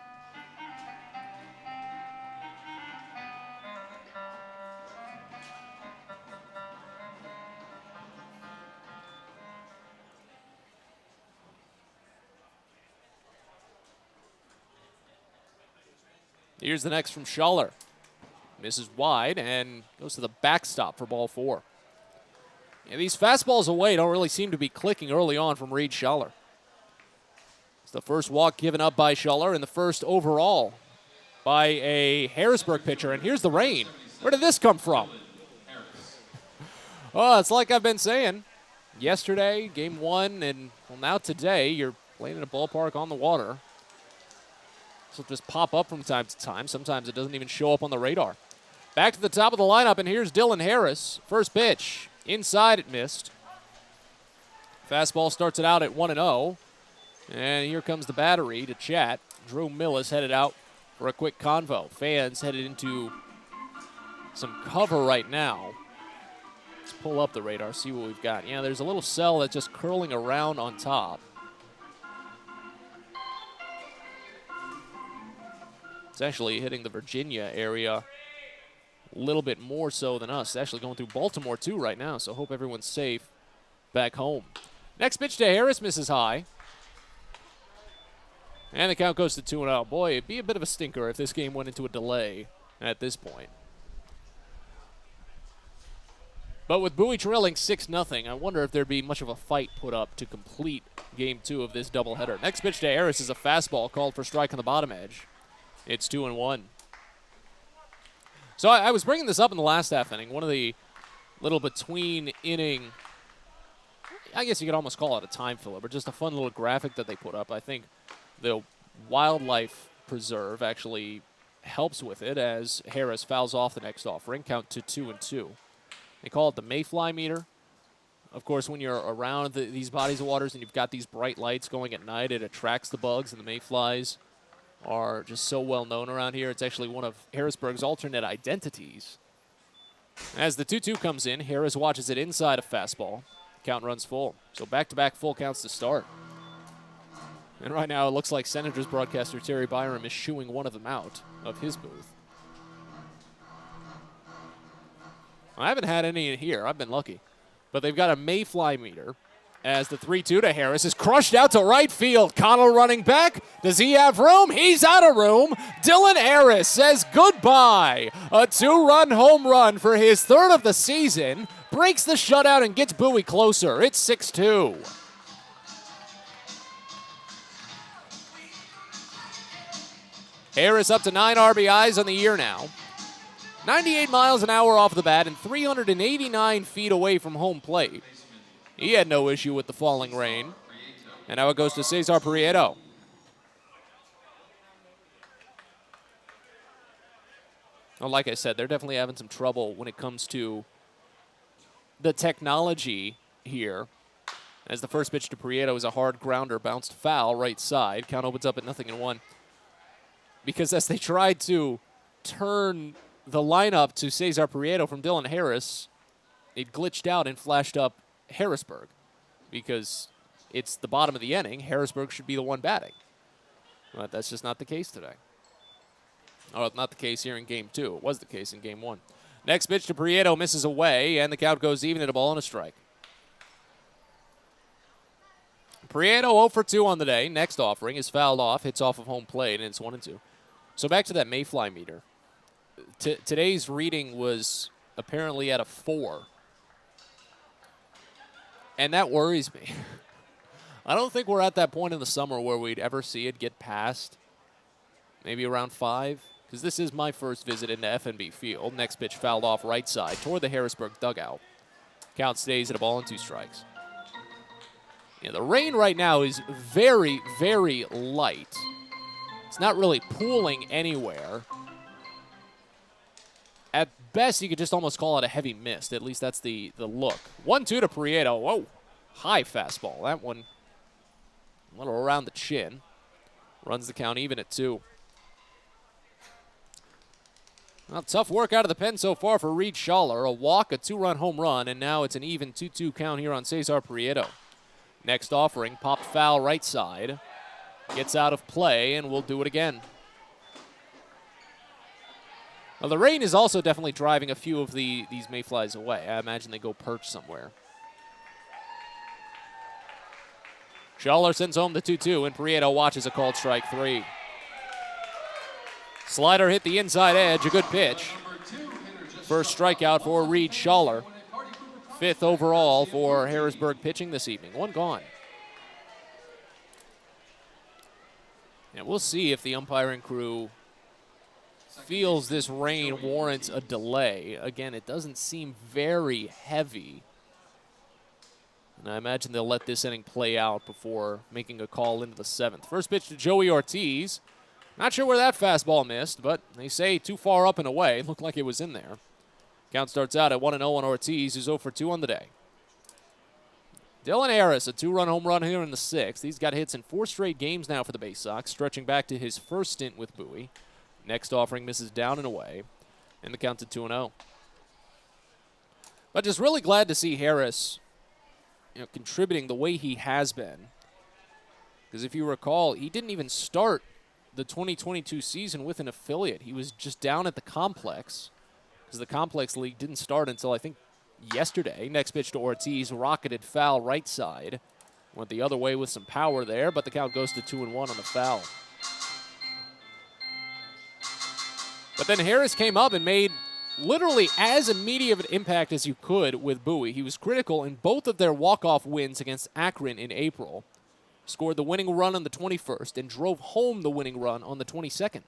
Here's the next from Schaller. Misses wide and goes to the backstop for ball 4. Yeah, these fastballs away don't really seem to be clicking early on from Reed Schaller. It's the first walk given up by Schaller and the first overall by a Harrisburg pitcher. And here's the rain. Where did this come from? Oh, it's like I've been saying. Yesterday, game 1, and well, now today, you're playing in a ballpark on the water. This will just pop up from time to time. Sometimes it doesn't even show up on the radar. Back to the top of the lineup, and here's Dylan Harris. First pitch. Inside, it missed. Fastball starts it out at 1-0. And here comes the battery to chat. Drew Millis headed out for a quick convo. Fans headed into some cover right now. Let's pull up the radar, see what we've got. Yeah, there's a little cell that's just curling around on top. It's actually hitting the Virginia area a little bit more so than us. It's actually going through Baltimore too right now, so hope everyone's safe back home. Next pitch to Harris, misses high. And the count goes to 2-0. Boy, it'd be a bit of a stinker if this game went into a delay at this point. But with Bowie trailing 6-0, I wonder if there'd be much of a fight put up to complete game 2 of this doubleheader. Next pitch to Harris is a fastball called for strike on the bottom edge. It's 2-1. So I was bringing this up in the last half inning. One of the little between inning, I guess you could almost call it a time filler, but just a fun little graphic that they put up. I think the wildlife preserve actually helps with it as Harris fouls off the next offering. Count to 2-2. They call it the mayfly meter. Of course, when you're around these bodies of waters and you've got these bright lights going at night, it attracts the bugs, and the mayflies are just so well known around here. It's actually one of Harrisburg's alternate identities. As the 2-2 comes in, Harris watches it inside a fastball. Count runs full. So back-to-back full counts to start. And right now it looks like Senators broadcaster Terry Byram is shooing one of them out of his booth. I haven't had any in here. I've been lucky. But they've got a mayfly meter as the 3-2 to Harris is crushed out to right field. Connell running back. Does he have room? He's out of room. Dylan Harris says goodbye. A 2-run home run for his 3rd of the season. Breaks the shutout and gets Bowie closer. It's 6-2. Harris up to 9 RBIs on the year now. 98 miles an hour off the bat and 389 feet away from home plate. He had no issue with the falling rain. And now it goes to Cesar Prieto. Well, like I said, they're definitely having some trouble when it comes to the technology here. As the first pitch to Prieto is a hard grounder, bounced foul right side. Count opens up at 0-1. Because as they tried to turn the lineup to Cesar Prieto from Dylan Harris, it glitched out and flashed up Harrisburg because it's the bottom of the inning. Harrisburg should be the one batting. But that's just not the case today. Oh, not the case here in game 2. It was the case in game 1. Next pitch to Prieto misses away, and the count goes even at a ball and a strike. Prieto 0 for 2 on the day. Next offering is fouled off, hits off of home plate, and it's 1-2. So back to that mayfly meter. Today's reading was apparently at a 4. And that worries me. I don't think we're at that point in the summer where we'd ever see it get past maybe around 5, because this is my first visit into FNB Field. Next pitch fouled off right side toward the Harrisburg dugout. Count stays at a ball and 2 strikes. Yeah, the rain right now is very, very light. It's not really pooling anywhere. At best, you could just almost call it a heavy mist. At least that's the look. 1-2 to Prieto. Whoa, high fastball. That one a little around the chin. Runs the count even at 2. Well, tough work out of the pen so far for Reed Schaller. A walk, a 2-run home run, and now it's an even 2-2 count here on Cesar Prieto. Next offering, popped foul right side. Gets out of play, and we'll do it again. Well, the rain is also definitely driving a few of these mayflies away. I imagine they go perch somewhere. Schaller sends home the 2-2, and Prieto watches a called strike 3. Slider hit the inside edge, a good pitch. First strikeout for Reed Schaller. 5th overall for Harrisburg pitching this evening. 1 gone. And we'll see if the umpiring crew feels this rain warrants a delay. Again, it doesn't seem very heavy. And I imagine they'll let this inning play out before making a call into the 7th. First pitch to Joey Ortiz. Not sure where that fastball missed, but they say too far up and away. It looked like it was in there. Count starts out at 1-0 on Ortiz, who's 0 for 2 on the day. Dylan Harris, a 2-run home run here in the 6th. He's got hits in 4 straight games now for the Baysox, stretching back to his first stint with Bowie. Next offering misses down and away, and the count to 2-0. But just really glad to see Harris, contributing the way he has been. Because if you recall, he didn't even start the 2022 season with an affiliate. He was just down at the complex, because the complex league didn't start until I think yesterday. Next pitch to Ortiz, rocketed foul right side. Went the other way with some power there, but the count goes to 2-1 on the foul. But then Harris came up and made literally as immediate of an impact as you could with Bowie. He was critical in both of their walk-off wins against Akron in April. Scored the winning run on the 21st and drove home the winning run on the 22nd.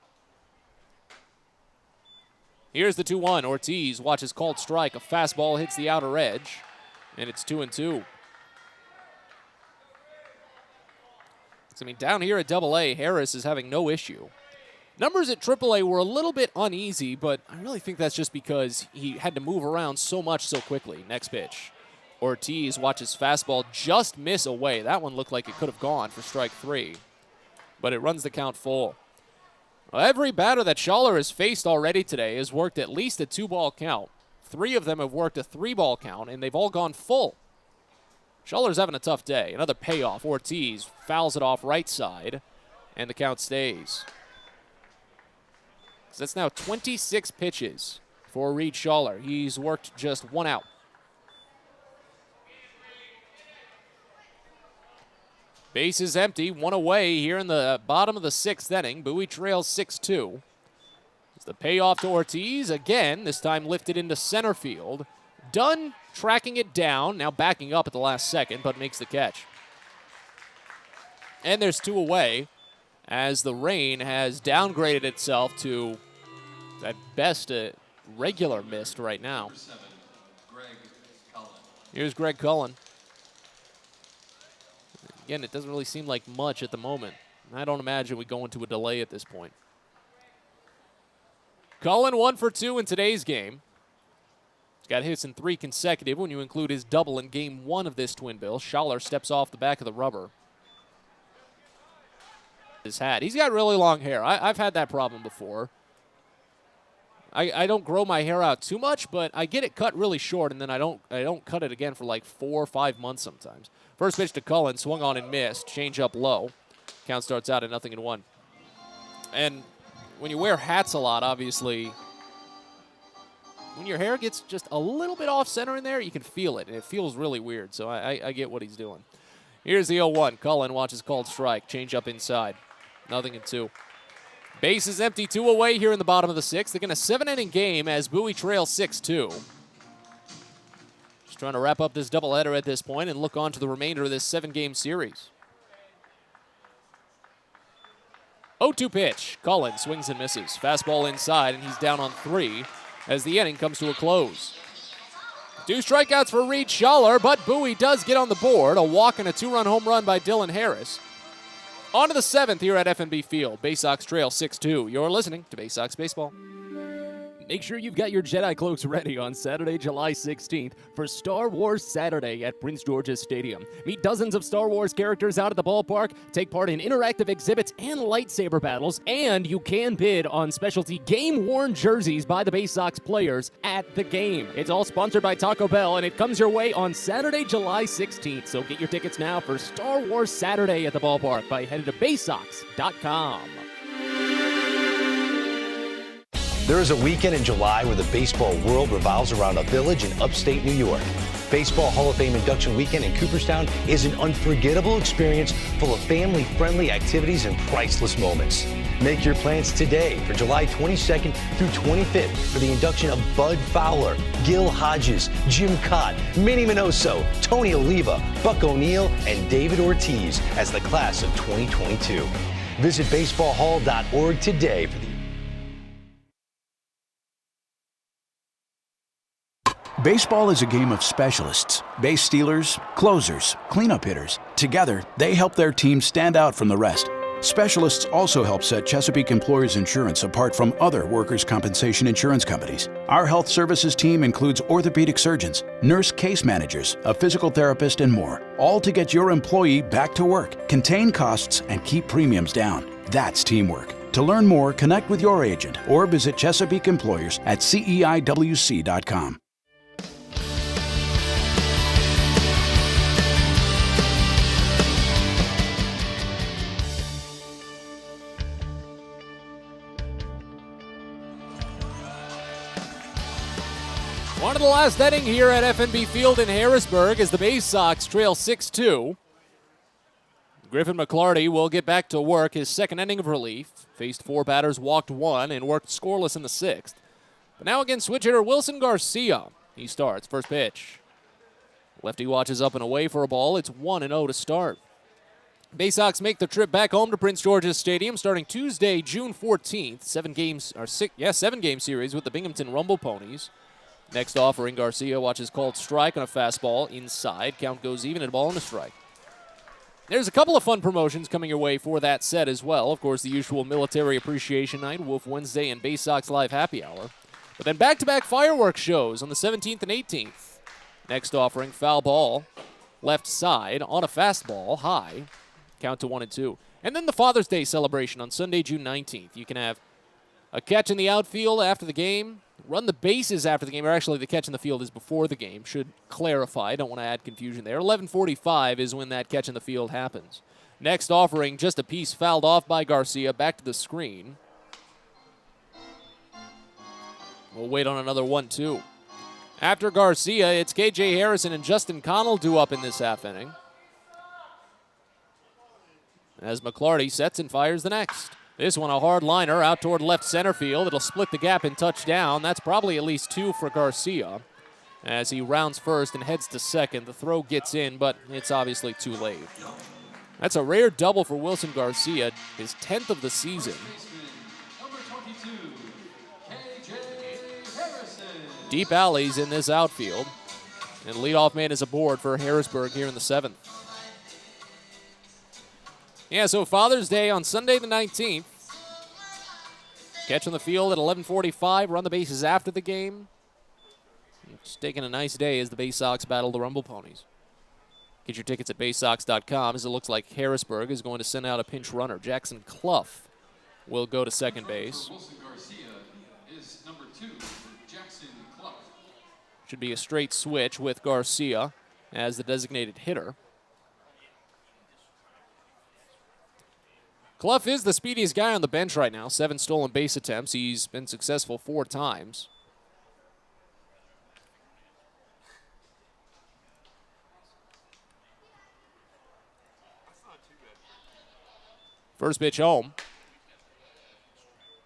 Here's the 2-1. Ortiz watches called strike. A fastball hits the outer edge, and it's 2-2. So, down here at AA, Harris is having no issue. Numbers at AAA were a little bit uneasy, but I really think that's just because he had to move around so much so quickly. Next pitch. Ortiz watches fastball just miss away. That one looked like it could have gone for strike 3, but it runs the count full. Well, every batter that Schaller has faced already today has worked at least a 2-ball count. 3 of them have worked a 3-ball count, and they've all gone full. Schaller's having a tough day. Another payoff. Ortiz fouls it off right side, and the count stays. So that's now 26 pitches for Reed Schaller. He's worked just 1 out. Base is empty, 1 away here in the bottom of the 6th inning. Bowie trails 6-2. It's the payoff to Ortiz. Again, this time lifted into center field. Dunn tracking it down, now backing up at the last second, but makes the catch. And there's 2 away as the rain has downgraded itself to, at best, a regular mist right now. Here's Greg Cullen. Again, it doesn't really seem like much at the moment. I don't imagine we go into a delay at this point. Cullen 1 for 2 in today's game. He's got hits in 3 consecutive when you include his double in game 1 of this twin bill. Schaller steps off the back of the rubber. His hat. He's got really long hair. I've had that problem before. I don't grow my hair out too much, but I get it cut really short, and then I don't cut it again for like 4 or 5 months sometimes. First pitch to Cullen, swung on and missed. Change up low. Count starts out at 0-1. And when you wear hats a lot, obviously, when your hair gets just a little bit off center in there, you can feel it, and it feels really weird. So I get what he's doing. Here's the 0-1. Cullen watches called strike. Change up inside. 0-2. Base is empty, 2 away here in the bottom of the 6th. They're going to 7-inning game as Bowie trails 6-2. Just trying to wrap up this doubleheader at this point and look on to the remainder of this 7-game series. 0-2 pitch. Cullen swings and misses. Fastball inside, and he's down on 3 as the inning comes to a close. 2 strikeouts for Reed Schaller, but Bowie does get on the board. A walk and a 2-run home run by Dylan Harris. On to the 7th here at FNB Field. Baysox trail 6-2. You're listening to Baysox Baseball. Make sure you've got your Jedi cloaks ready on Saturday, July 16th for Star Wars Saturday at Prince George's Stadium. Meet dozens of Star Wars characters out at the ballpark, take part in interactive exhibits and lightsaber battles, and you can bid on specialty game-worn jerseys by the Baysox players at the game. It's all sponsored by Taco Bell, and it comes your way on Saturday, July 16th. So get your tickets now for Star Wars Saturday at the ballpark by heading to Baysox.com. There is a weekend in July where the baseball world revolves around a village in upstate New York. Baseball Hall of Fame induction weekend in Cooperstown is an unforgettable experience full of family-friendly activities and priceless moments. Make your plans today for July 22nd through 25th for the induction of Bud Fowler, Gil Hodges, Jim Cott, Minnie Minoso, Tony Oliva, Buck O'Neill, and David Ortiz as the class of 2022. Visit baseballhall.org today for the Baseball is a game of specialists. Base stealers, closers, cleanup hitters. Together, they help their team stand out from the rest. Specialists also help set Chesapeake Employers Insurance apart from other workers' compensation insurance companies. Our health services team includes orthopedic surgeons, nurse case managers, a physical therapist, and more, all to get your employee back to work, contain costs, and keep premiums down. That's teamwork. To learn more, connect with your agent or visit Chesapeake Employers at CEIWC.com. On to the last inning here at FNB Field in Harrisburg as the Baysox trail 6-2. Griffin McClarty will get back to work his second inning of relief. Faced 4 batters, walked 1, and worked scoreless in the 6th. But now again, switch hitter Wilson Garcia. He starts. First pitch. Lefty watches up and away for a ball. It's 1-0 to start. Baysox make the trip back home to Prince George's Stadium starting Tuesday, June 14th. 7 game series with the Binghamton Rumble Ponies. Next offering, Garcia watches called strike on a fastball inside. Count goes even and a ball and a strike. There's a couple of fun promotions coming your way for that set as well. Of course, the usual Military Appreciation Night, Wolf Wednesday, and Baysox Live Happy Hour. But then back-to-back fireworks shows on the 17th and 18th. Next offering, foul ball, left side on a fastball, high. Count to 1-2. And then the Father's Day celebration on Sunday, June 19th. You can have a catch in the outfield after the game, run the bases after the game, or actually the catch in the field is before the game. Should clarify. Don't want to add confusion there. 11:45 is when that catch in the field happens. Next offering, just a piece fouled off by Garcia. Back to the screen. We'll wait on another 1-2. After Garcia, it's K.J. Harrison and Justin Connell due up in this half inning. As McClarty sets and fires the next. This one a hard liner out toward left center field. It'll split the gap and touchdown. That's probably at least 2 for Garcia. As he rounds first and heads to second. The throw gets in, but it's obviously too late. That's a rare double for Wilson Garcia, his 10th of the season. Deep alleys in this outfield. And leadoff man is aboard for Harrisburg here in the 7th. Yeah, so Father's Day on Sunday the 19th. Catch on the field at 11:45. Run the bases after the game. It's taking a nice day as the Baysox battle the Rumble Ponies. Get your tickets at Baysox.com as it looks like Harrisburg is going to send out a pinch runner. Jackson Clough will go to second base. Wilson Garcia is number 2, Jackson Clough. Should be a straight switch with Garcia as the designated hitter. Clough is the speediest guy on the bench right now. 7 stolen base attempts. He's been successful 4 times. First pitch home.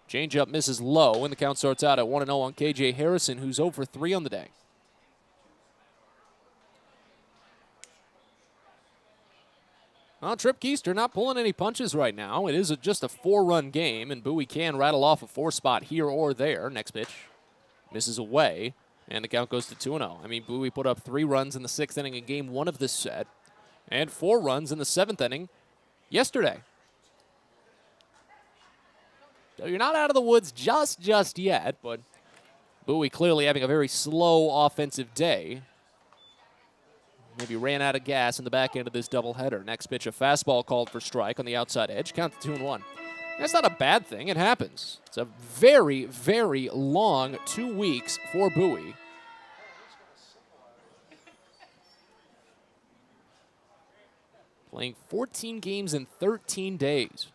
Changeup misses low, and the count starts out at 1-0 on K.J. Harrison, who's 0 for 3 on the day. Well, Trip Keister not pulling any punches right now. It is just a 4-run game, and Bowie can rattle off a 4 spot here or there. Next pitch misses away, and the count goes to 2-0. I mean, Bowie put up 3 runs in the 6th inning in game 1 of this set, and 4 runs in the 7th inning yesterday. So you're not out of the woods just yet, but Bowie clearly having a very slow offensive day. Maybe ran out of gas in the back end of this doubleheader. Next pitch, a fastball called for strike on the outside edge. Count to 2-1. That's not a bad thing. It happens. It's a very, very long 2 weeks for Bowie. Playing 14 games in 13 days.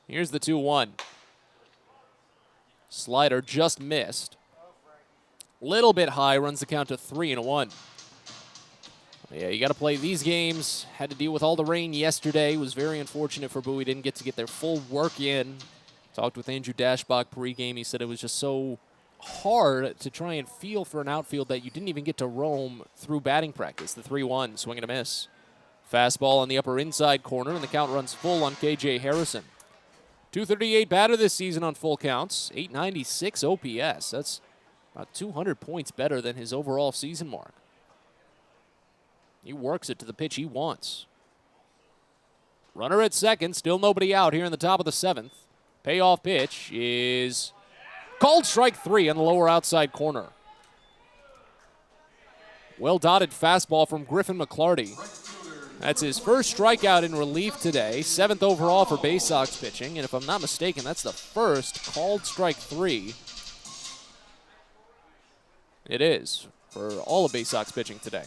Here's the 2-1. Slider just missed. Little bit high, runs the count to 3-1. Yeah, you got to play these games. Had to deal with all the rain yesterday. It was very unfortunate for Bowie. Didn't get to get their full work in. Talked with Andrew Dashbach pregame. He said it was just so hard to try and feel for an outfield that you didn't even get to roam through batting practice. The 3-1, swing and a miss. Fastball on the upper inside corner, and the count runs full on KJ Harrison. 238 batter this season on full counts. 896 OPS. That's about 200 points better than his overall season mark. He works it to the pitch he wants. Runner at second, still nobody out here in the top of the 7th. Payoff pitch is called strike 3 on the lower outside corner. Well-dotted fastball from Griffin McClarty. That's his first strikeout in relief today, 7th overall for Baysox pitching, and if I'm not mistaken, that's the first called strike 3. It is for all of Baysox pitching today.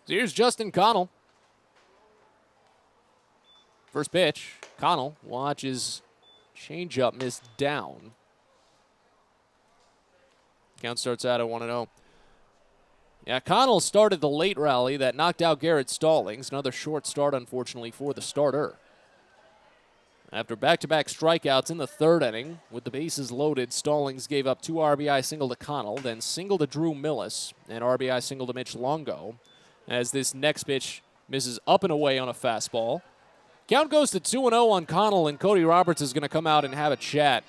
So here's Justin Connell. First pitch, Connell watches changeup miss down. Count starts out at 1-0. Yeah, Connell started the late rally that knocked out Garrett Stallings. Another short start, unfortunately, for the starter. After back-to-back strikeouts in the 3rd inning, with the bases loaded, Stallings gave up 2 RBI single to Connell, then single to Drew Millis, and RBI single to Mitch Longo. As this next pitch misses up and away on a fastball. Count goes to 2-0 on Connell, and Cody Roberts is going to come out and have a chat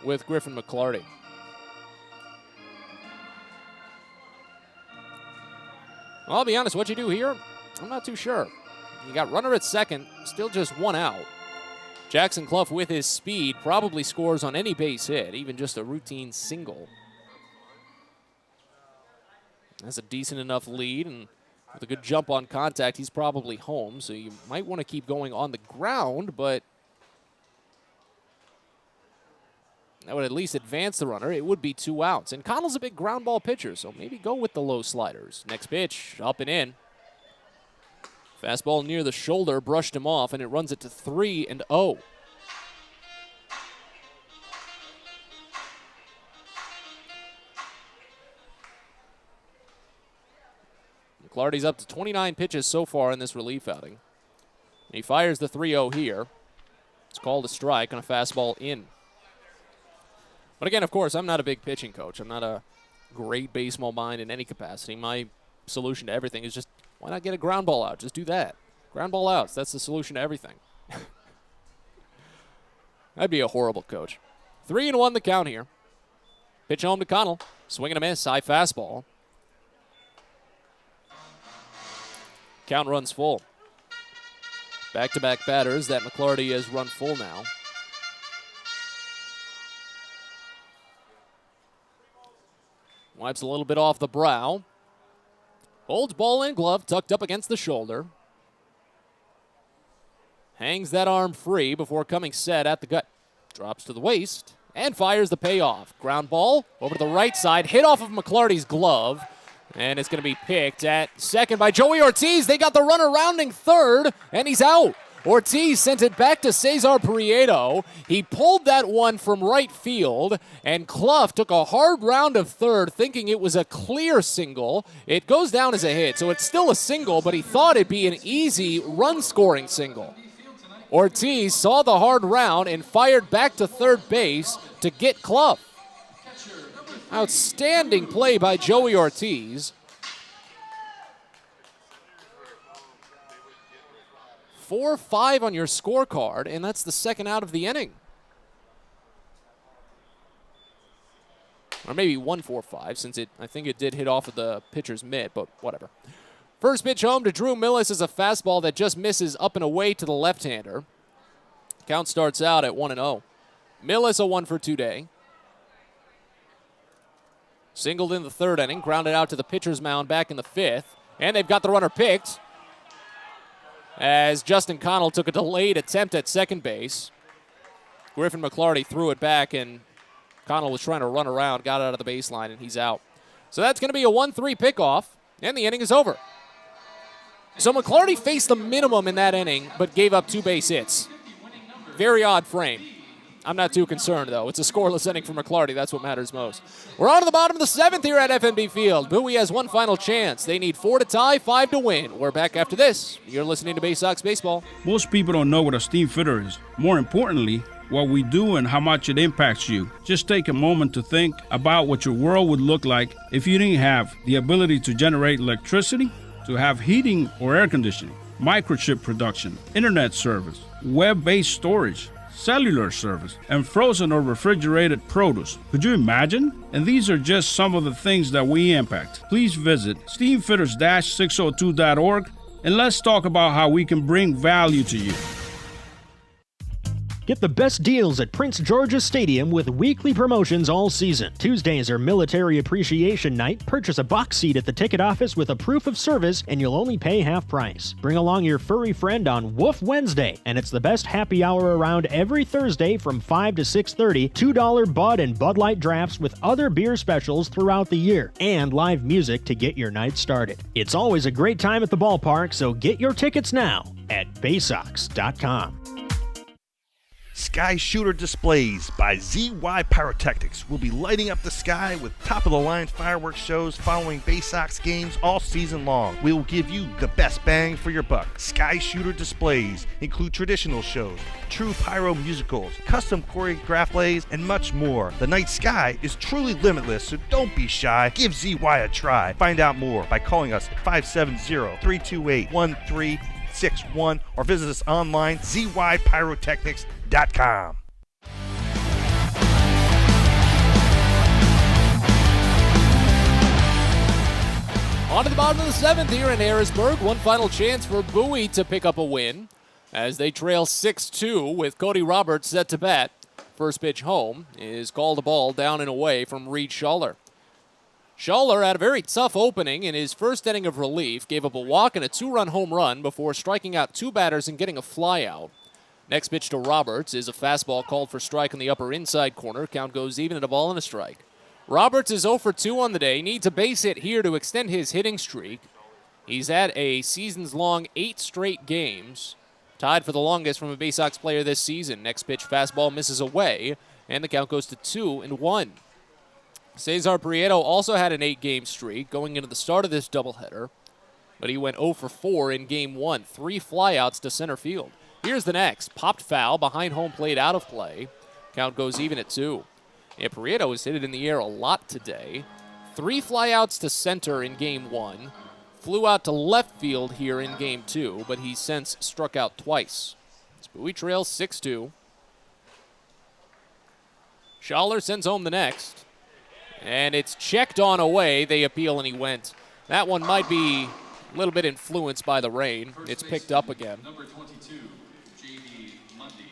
with Griffin McClarty. Well, I'll be honest, what you do here, I'm not too sure. You got runner at second, still just 1 out. Jackson Clough with his speed probably scores on any base hit, even just a routine single. That's a decent enough lead, and with a good jump on contact, he's probably home, so you might want to keep going on the ground, but that would at least advance the runner. It would be 2 outs. And Connell's a big ground ball pitcher, so maybe go with the low sliders. Next pitch, up and in. Fastball near the shoulder, brushed him off, and it runs it to 3-0. McClarty's up to 29 pitches so far in this relief outing. He fires the 3-0 here. It's called a strike on a fastball in. But again, of course, I'm not a big pitching coach. I'm not a great baseball mind in any capacity. My solution to everything is just, why not get a ground ball out? Just do that. Ground ball outs, that's the solution to everything. I'd be a horrible coach. 3-1 the count here. Pitch home to Connell. Swing and a miss, high fastball. Count runs full. Back-to-back batters that McClarty has run full now. Wipes a little bit off the brow. Holds ball and glove tucked up against the shoulder. Hangs that arm free before coming set at the gut. Drops to the waist and fires the payoff. Ground ball over to the right side. Hit off of McClarty's glove. And it's going to be picked at second by Joey Ortiz. They got the runner rounding third, and he's out. Ortiz sent it back to Cesar Prieto. He pulled that one from right field, and Clough took a hard round of third, thinking it was a clear single. It goes down as a hit, so it's still a single, but he thought it'd be an easy run-scoring single. Ortiz saw the hard round and fired back to third base to get Clough. Outstanding play by Joey Ortiz. 4-5 on your scorecard, and that's the second out of the inning. Or maybe 1-4-5, since I think it did hit off of the pitcher's mitt, but whatever. First pitch home to Drew Millis is a fastball that just misses up and away to the left-hander. Count starts out at 1-0. Millis a 1-for-2 day. Singled in the third inning, grounded out to the pitcher's mound back in the fifth, and they've got the runner picked as Justin Connell took a delayed attempt at second base. Griffin McClarty threw it back, and Connell was trying to run around, got out of the baseline, and he's out. So that's going to be a 1-3 pickoff, and the inning is over. So McClarty faced the minimum in that inning, but gave up 2 base hits. Very odd frame. I'm not too concerned, though. It's a scoreless inning for McClarty. That's what matters most. We're on to the bottom of the 7th here at FNB Field. Bowie has one final chance. They need 4 to tie, 5 to win. We're back after this. You're listening to Baysox Baseball. Most people don't know what a steam fitter is. More importantly, what we do and how much it impacts you. Just take a moment to think about what your world would look like if you didn't have the ability to generate electricity, to have heating or air conditioning, microchip production, internet service, web-based storage, cellular service, and frozen or refrigerated produce. Could you imagine? And these are just some of the things that we impact. Please visit steamfitters-602.org and let's talk about how we can bring value to you. Get the best deals at Prince George's Stadium with weekly promotions all season. Tuesdays are Military Appreciation Night. Purchase a box seat at the ticket office with a proof of service and you'll only pay half price. Bring along your furry friend on Woof Wednesday, and it's the best happy hour around every Thursday from 5 to 6:30. $2 Bud and Bud Light drafts with other beer specials throughout the year, and live music to get your night started. It's always a great time at the ballpark, so get your tickets now at Baysox.com. Sky Shooter Displays by ZY Pyrotechnics will be lighting up the sky with top-of-the-line fireworks shows following Baysox games all season long. We will give you the best bang for your buck. Sky Shooter Displays include traditional shows, true pyro musicals, custom choreographed plays, and much more. The night sky is truly limitless, so don't be shy. Give ZY a try. Find out more by calling us at 570-328-1361 or visit us online, zypyrotechnics.com. On to the bottom of the 7th here in Harrisburg. One final chance for Bowie to pick up a win as they trail 6-2 with Cody Roberts set to bat. First pitch home is called a ball down and away from Reed Schaller. Schaller had a very tough opening in his first inning of relief, gave up a walk and a 2-run home run before striking out 2 batters and getting a flyout. Next pitch to Roberts is a fastball called for strike in the upper inside corner. Count goes even at a ball and a strike. Roberts is 0 for 2 on the day. Needs a base hit here to extend his hitting streak. He's had a seasons-long 8 straight games, tied for the longest from a Baysox player this season. Next pitch fastball misses away, and the count goes to 2-1. Cesar Prieto also had an 8-game streak going into the start of this doubleheader, but he went 0 for 4 in Game 1. 3 flyouts to center field. Here's the next. Popped foul behind home plate, out of play. Count goes even at 2. And Prieto has hit it in the air a lot today. 3 flyouts to center in Game 1. Flew out to left field here in Game 2, but he's since struck out twice. Bowie trails 6-2. Schaller sends home the next. And it's checked on away. They appeal and he went. That one might be a little bit influenced by the rain. It's picked up again. Number 22, J.D. Mundy.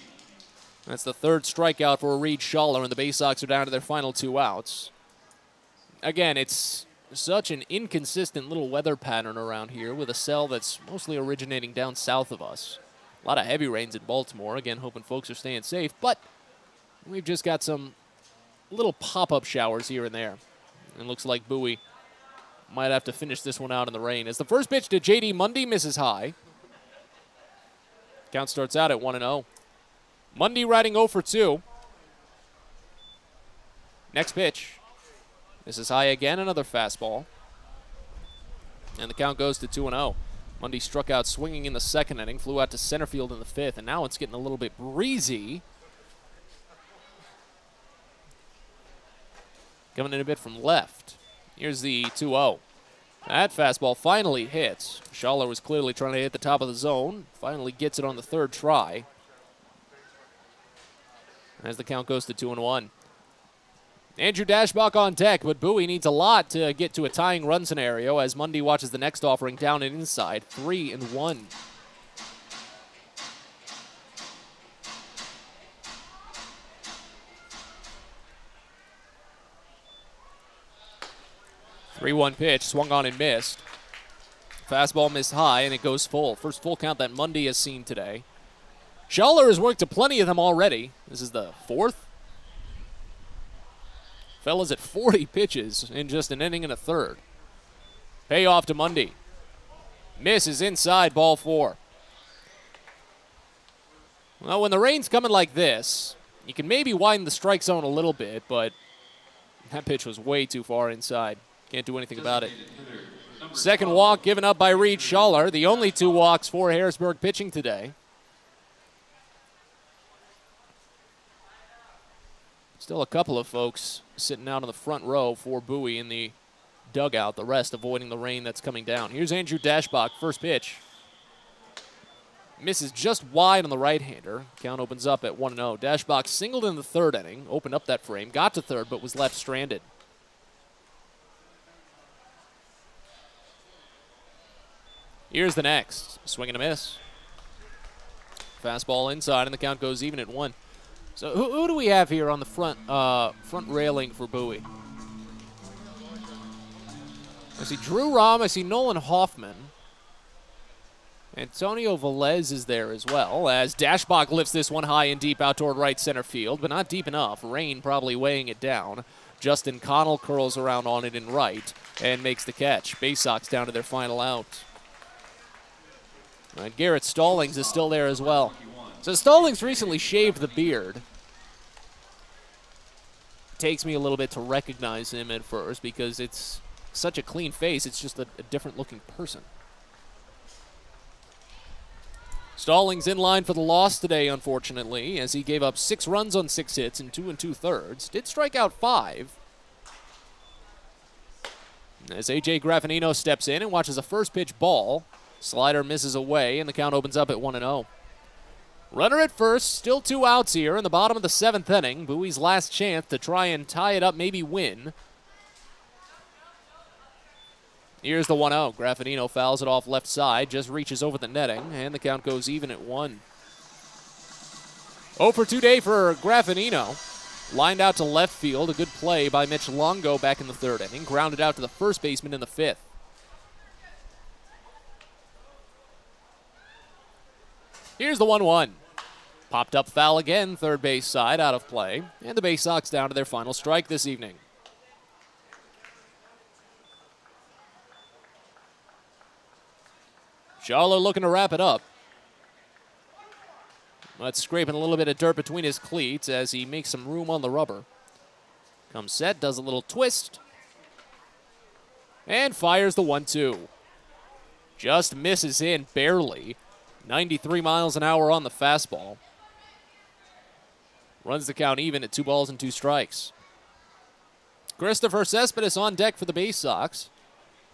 That's the 3rd strikeout for Reed Schaller, and the Baysox are down to their final 2 outs. Again, it's such an inconsistent little weather pattern around here with a cell that's mostly originating down south of us. A lot of heavy rains in Baltimore. Again, hoping folks are staying safe, but we've just got some little pop-up showers here and there. And looks like Bowie might have to finish this one out in the rain. As the first pitch to J.D. Mundy misses high. Count starts out at 1-0. Mundy riding 0 for 2. Next pitch. Misses high again, another fastball. And the count goes to 2-0. Mundy struck out swinging in the 2nd inning, flew out to center field in the 5th, and now it's getting a little bit breezy. coming in a bit from left. Here's the 2-0. That fastball finally hits. Schaller was clearly trying to hit the top of the zone. Finally gets it on the third try. As the count goes to 2-1. Andrew Dashbach on deck, but Bowie needs a lot to get to a tying run scenario as Mundy watches the next offering down and inside. 3-1. Three-one pitch, swung on and missed. Fastball missed high, and it goes full. First full count that Mundy has seen today. Schaller has worked to plenty of them already. This is the fourth. Fellas at 40 pitches in just an inning and a third. Payoff to Mundy. Misses inside, ball 4. Well, when the rain's coming like this, you can maybe widen the strike zone a little bit, but that pitch was way too far inside. Can't do anything about it. Second walk given up by Reed Schaller. The only 2 walks for Harrisburg pitching today. Still a couple of folks sitting out on the front row for Bowie in the dugout. The rest avoiding the rain that's coming down. Here's Andrew Dashbach, first pitch. Misses just wide on the right-hander. Count opens up at 1-0. Dashbach singled in the third inning, opened up that frame, got to third, but was left stranded. Here's the next. Swing and a miss. Fastball inside, and the count goes even at 1. So who do we have here on the front railing for Bowie? I see Drew Rahm. I see Nolan Hoffman. Antonio Velez is there as well, as Dashbach lifts this one high and deep out toward right center field, but not deep enough. Rain probably weighing it down. Justin Connell curls around on it in right and makes the catch. Baysox down to their final out. And Garrett Stallings is still there as well. So Stallings recently shaved the beard. It takes me a little bit to recognize him at first because it's such a clean face. It's just a different looking person. Stallings in line for the loss today, unfortunately, as he gave up 6 runs on 6 hits in 2 2/3. Did strike out 5. As A.J. Graffinino steps in and watches a first pitch ball. Slider misses away, and the count opens up at 1-0. Runner at first, still 2 outs here in the bottom of the 7th inning. Bowie's last chance to try and tie it up, maybe win. Here's the 1-0. Graffinino fouls it off left side, just reaches over the netting, and the count goes even at 1. 0 for 2 day for Graffinino. Lined out to left field, a good play by Mitch Longo back in the 3rd inning. Grounded out to the first baseman in the 5th. Here's the 1-1. Popped up foul again, third base side, out of play. And the Baysox down to their final strike this evening. Schaller looking to wrap it up. But scraping a little bit of dirt between his cleats as he makes some room on the rubber. Comes set, does a little twist. And fires the 1-2. Just misses in barely. 93 miles an hour on the fastball. Runs the count even at 2 balls and 2 strikes. Christopher Cespedes on deck for the Baysox.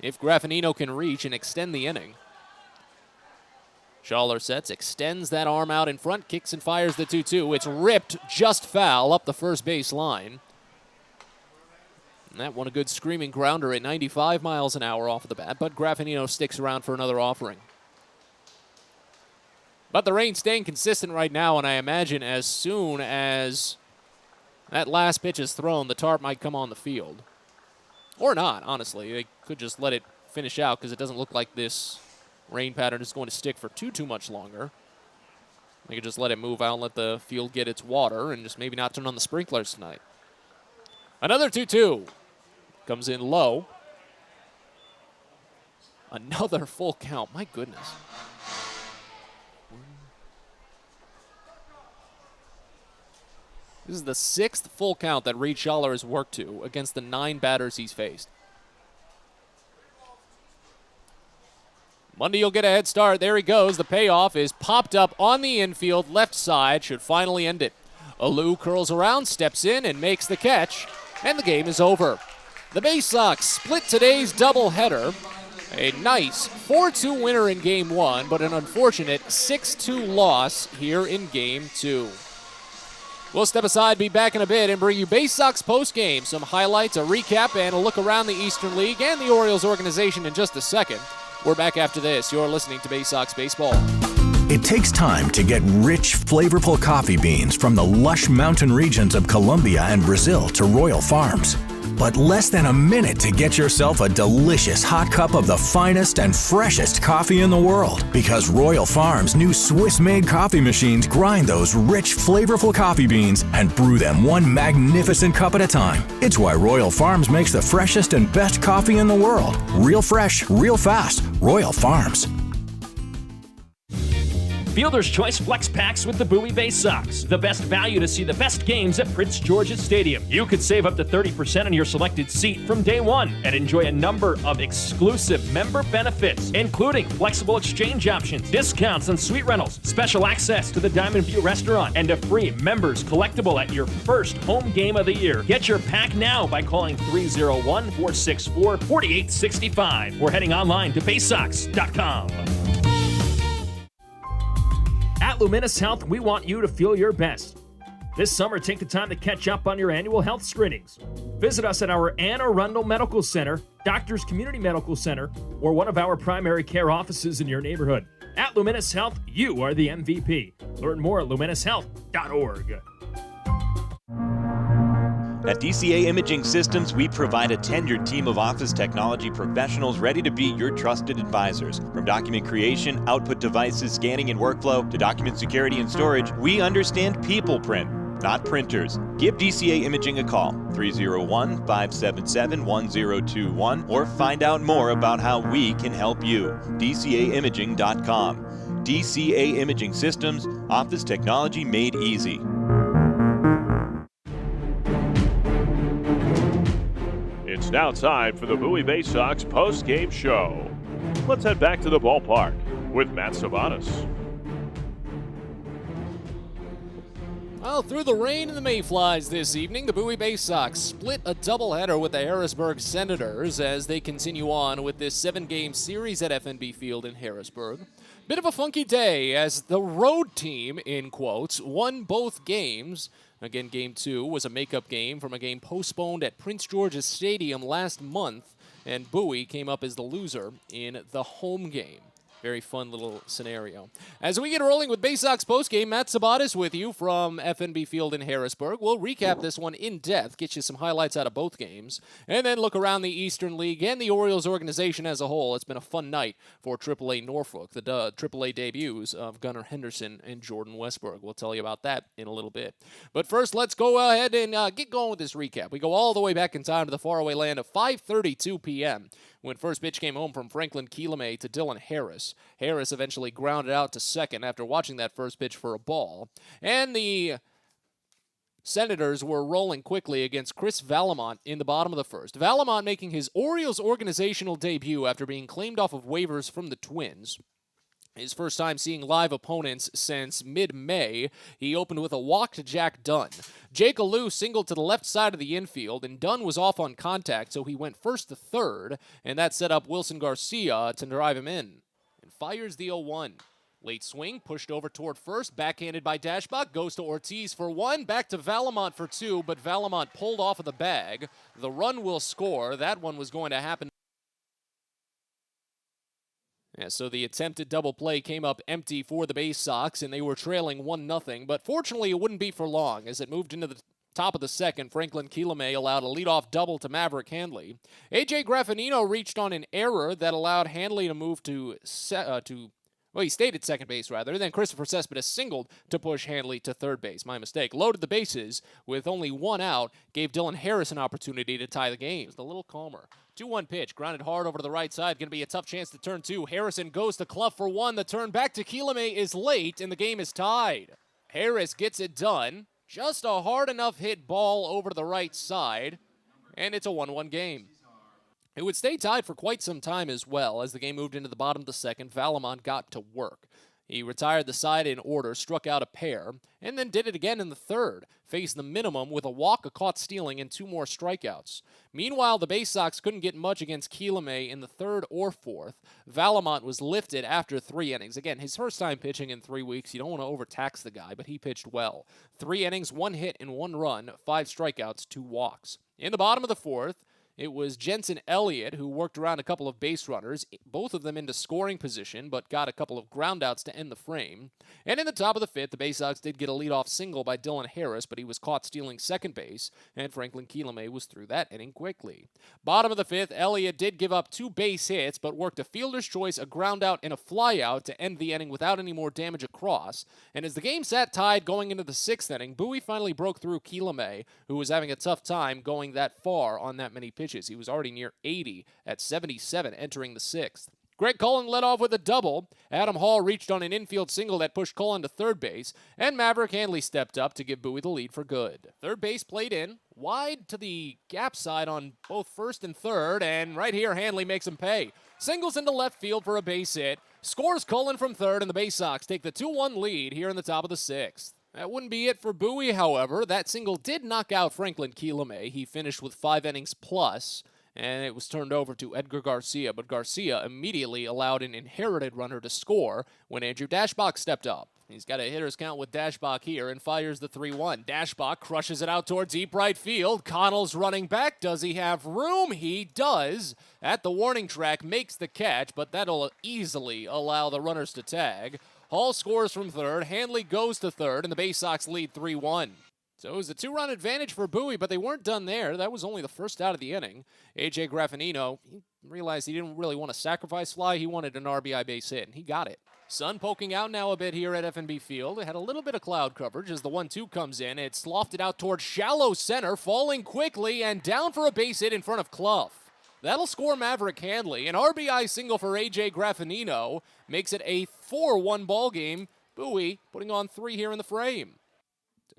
If Graffinino can reach and extend the inning. Schaller sets, extends that arm out in front, kicks and fires the 2-2. It's ripped just foul up the first base line. And that one a good screaming grounder at 95 miles an hour off of the bat, but Graffinino sticks around for another offering. But the rain staying consistent right now, and I imagine as soon as that last pitch is thrown, the tarp might come on the field. Or not, honestly. They could just let it finish out because it doesn't look like this rain pattern is going to stick for too much longer. They could just let it move out and let the field get its water and just maybe not turn on the sprinklers tonight. Another 2-2. Comes in low. Another full count. My goodness. This is the 6th full count that Reed Schaller has worked to against the 9 batters he's faced. Mundy will get a head start. There he goes. The payoff is popped up on the infield left side. Should finally end it. Alou curls around, steps in, and makes the catch. and the game is over. The Baysox split today's doubleheader. A nice 4-2 winner in Game 1, but an unfortunate 6-2 loss here in Game 2. We'll step aside, be back in a bit, and bring you Baysox postgame. Some highlights, a recap, and a look around the Eastern League and the Orioles organization in just a second. We're back after this. You're listening to Baysox Baseball. It takes time to get rich, flavorful coffee beans from the lush mountain regions of Colombia and Brazil to Royal Farms. But less than a minute to get yourself a delicious hot cup of the finest and freshest coffee in the world. Because Royal Farms' new Swiss-made coffee machines grind those rich, flavorful coffee beans and brew them one magnificent cup at a time. It's why Royal Farms makes the freshest and best coffee in the world. Real fresh, real fast. Royal Farms. Fielder's Choice Flex Packs with the Bowie Baysox. The best value to see the best games at Prince George's Stadium. You could save up to 30% on your selected seat from day one and enjoy a number of exclusive member benefits, including flexible exchange options, discounts on suite rentals, special access to the Diamond View restaurant, and a free members collectible at your first home game of the year. Get your pack now by calling 301-464-4865 or heading online to baysox.com. At Luminous Health, we want you to feel your best. This summer, take the time to catch up on your annual health screenings. Visit us at our Anne Arundel Medical Center, Doctors Community Medical Center, or one of our primary care offices in your neighborhood. At Luminous Health, you are the MVP. Learn more at luminoushealth.org. At DCA Imaging Systems, we provide a tenured team of office technology professionals ready to be your trusted advisors. From document creation, output devices, scanning and workflow, to document security and storage, we understand people print, not printers. Give DCA Imaging a call, 301-577-1021, or find out more about how we can help you. DCAimaging.com. DCA Imaging Systems, office technology made easy. It's now time for the Bowie Baysox post-game show. Let's head back to the ballpark with Matt Savanas. Well, through the rain and the mayflies this evening, the Bowie Baysox split a doubleheader with the Harrisburg Senators as they continue on with this 7-game series at FNB Field in Harrisburg. Bit of a funky day as the road team, in quotes, won both games. Again, Game 2 was a makeup game from a game postponed at Prince George's Stadium last month, and Bowie came up as the loser in the home game. Very fun little scenario. As we get rolling with Baysox postgame, Matt Sabatis with you from FNB Field in Harrisburg. We'll recap this one in depth, get you some highlights out of both games, and then look around the Eastern League and the Orioles organization as a whole. It's been a fun night for AAA Norfolk, the AAA debuts of Gunnar Henderson and Jordan Westberg. We'll tell you about that in a little bit. But first, let's go ahead and get going with this recap. We go all the way back in time to the faraway land of 5:32 p.m. when first pitch came home from Franklin Kieleme to Dylan Harris. Harris eventually grounded out to second after watching that first pitch for a ball. And the Senators were rolling quickly against Chris Valamont in the bottom of the first. Valamont making his Orioles organizational debut after being claimed off of waivers from the Twins. His first time seeing live opponents since mid-May, he opened with a walk to Jack Dunn. Jake Alou singled to the left side of the infield, and Dunn was off on contact, so he went first to third, and that set up Wilson Garcia to drive him in. And fires the 0-1. Late swing, pushed over toward first, backhanded by Dashbach, goes to Ortiz for one, back to Valamont for two, but Valamont pulled off of the bag. The run will score. That one was going to happen. Yeah, so the attempted double play came up empty for the Baysox, and they were trailing 1-0, but fortunately it wouldn't be for long. As it moved into the top of the second, Franklin Kieleme allowed a leadoff double to Maverick Handley. A.J. Graffinino reached on an error that allowed Handley to move he stayed at second base, rather. Then Christopher Cespedes singled to push Handley to third base. My mistake. Loaded the bases with only one out, gave Dylan Harris an opportunity to tie the game. It's a little calmer. 2-1 pitch, grounded hard over to the right side. Going to be a tough chance to turn two. Harrison goes to Clough for one. The turn back to Kieleme is late, and the game is tied. Harris gets it done. Just a hard enough hit ball over to the right side, and it's a 1-1 game. It would stay tied for quite some time as well. As the game moved into the bottom of the second, Valamont got to work. He retired the side in order, struck out a pair, and then did it again in the third, faced the minimum with a walk, a caught stealing, and 2 more strikeouts. Meanwhile, the Baysox couldn't get much against Kilame in the third or fourth. Valamont was lifted after 3 innings. Again, his first time pitching in 3 weeks. You don't want to overtax the guy, but he pitched well. 3 innings, 1 hit and 1 run, 5 strikeouts, 2 walks. In the bottom of the fourth, it was Jensen Elliott who worked around a couple of base runners, both of them into scoring position, but got a couple of groundouts to end the frame. And in the top of the fifth, the Baysox did get a leadoff single by Dylan Harris, but he was caught stealing second base, and Franklin Kilame was through that inning quickly. Bottom of the fifth, Elliott did give up 2 base hits, but worked a fielder's choice, a groundout, and a flyout to end the inning without any more damage across. And as the game sat tied going into the 6th inning, Bowie finally broke through Kilame, who was having a tough time going that far on that many pitches. He was already near 80 at 77 entering the 6th. Greg Cullen led off with a double. Adam Hall reached on an infield single that pushed Cullen to third base, and Maverick Handley stepped up to give Bowie the lead for good. Third base played in, wide to the gap side on both first and third, and right here Handley makes him pay. Singles into left field for a base hit, scores Cullen from third, and the Baysox take the 2-1 lead here in the top of the 6th. That wouldn't be it for Bowie, however. That single did knock out Franklin Kilame. He finished with 5 innings plus, and it was turned over to Edgar Garcia, but Garcia immediately allowed an inherited runner to score when Andrew Dashbach stepped up. He's got a hitter's count with Dashbach here and fires the 3-1. Dashbach crushes it out towards deep right field. Connell's running back. Does he have room? He does. At the warning track, makes the catch, but that'll easily allow the runners to tag. Hall scores from third. Handley goes to third, and the Baysox lead 3-1. So it was a 2-run advantage for Bowie, but they weren't done there. That was only the first out of the inning. A.J. Graffinino, he realized he didn't really want a sacrifice fly. He wanted an RBI base hit, and he got it. Sun poking out now a bit here at FNB Field. It had a little bit of cloud coverage as the 1-2 comes in. It's lofted out towards shallow center, falling quickly, and down for a base hit in front of Clough. That'll score Maverick Handley. An RBI single for A.J. Graffinino makes it a 4-1 ball game. Bowie putting on 3 here in the frame.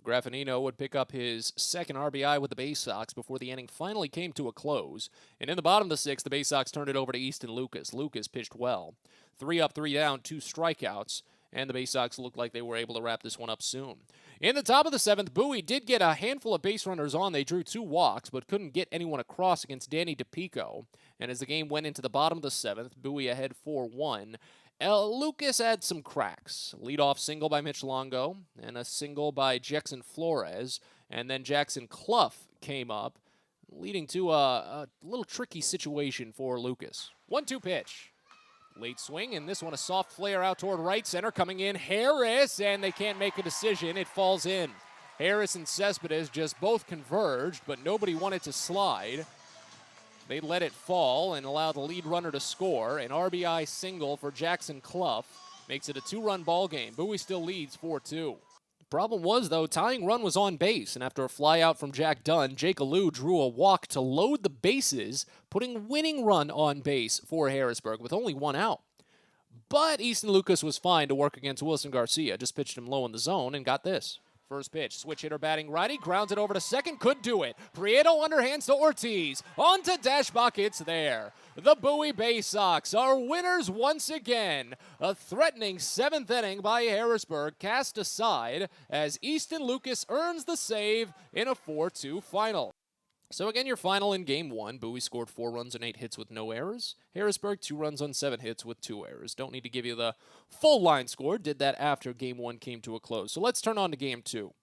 Graffinino would pick up his second RBI with the Baysox before the inning finally came to a close. And in the bottom of the 6th, the Baysox turned it over to Easton Lucas. Lucas pitched well. 3 up, 3 down, 2 strikeouts. And the Baysox looked like they were able to wrap this one up soon. In the top of the 7th, Bowie did get a handful of base runners on. They drew 2 walks, but couldn't get anyone across against Danny DePico. And as the game went into the bottom of the 7th, Bowie ahead 4-1. Lucas had some cracks. Leadoff single by Mitch Longo, and a single by Jackson Flores. And then Jackson Clough came up, leading to a little tricky situation for Lucas. 1-2 pitch. Late swing, and this one a soft flare out toward right center. Coming in, Harris, and they can't make a decision. It falls in. Harris and Cespedes just both converged, but nobody wanted to slide. They let it fall and allow the lead runner to score. An RBI single for Jackson Clough makes it a 2-run ball game. Bowie still leads 4-2. Problem was, though, tying run was on base, and after a fly out from Jack Dunn, Jake Alou drew a walk to load the bases, putting winning run on base for Harrisburg with only 1 out. But Easton Lucas was fine to work against Wilson Garcia, just pitched him low in the zone and got this. First pitch, switch hitter batting righty, grounds it over to second, could do it. Prieto underhands to Ortiz, on to Dashbach, it's there. The Bowie Baysox are winners once again. A threatening 7th inning by Harrisburg cast aside as Easton Lucas earns the save in a 4-2 final. So again, your final in Game 1, Bowie scored 4 runs and 8 hits with no errors. Harrisburg, 2 runs on 7 hits with 2 errors. Don't need to give you the full line score. Did that after Game 1 came to a close. So let's turn on to Game 2.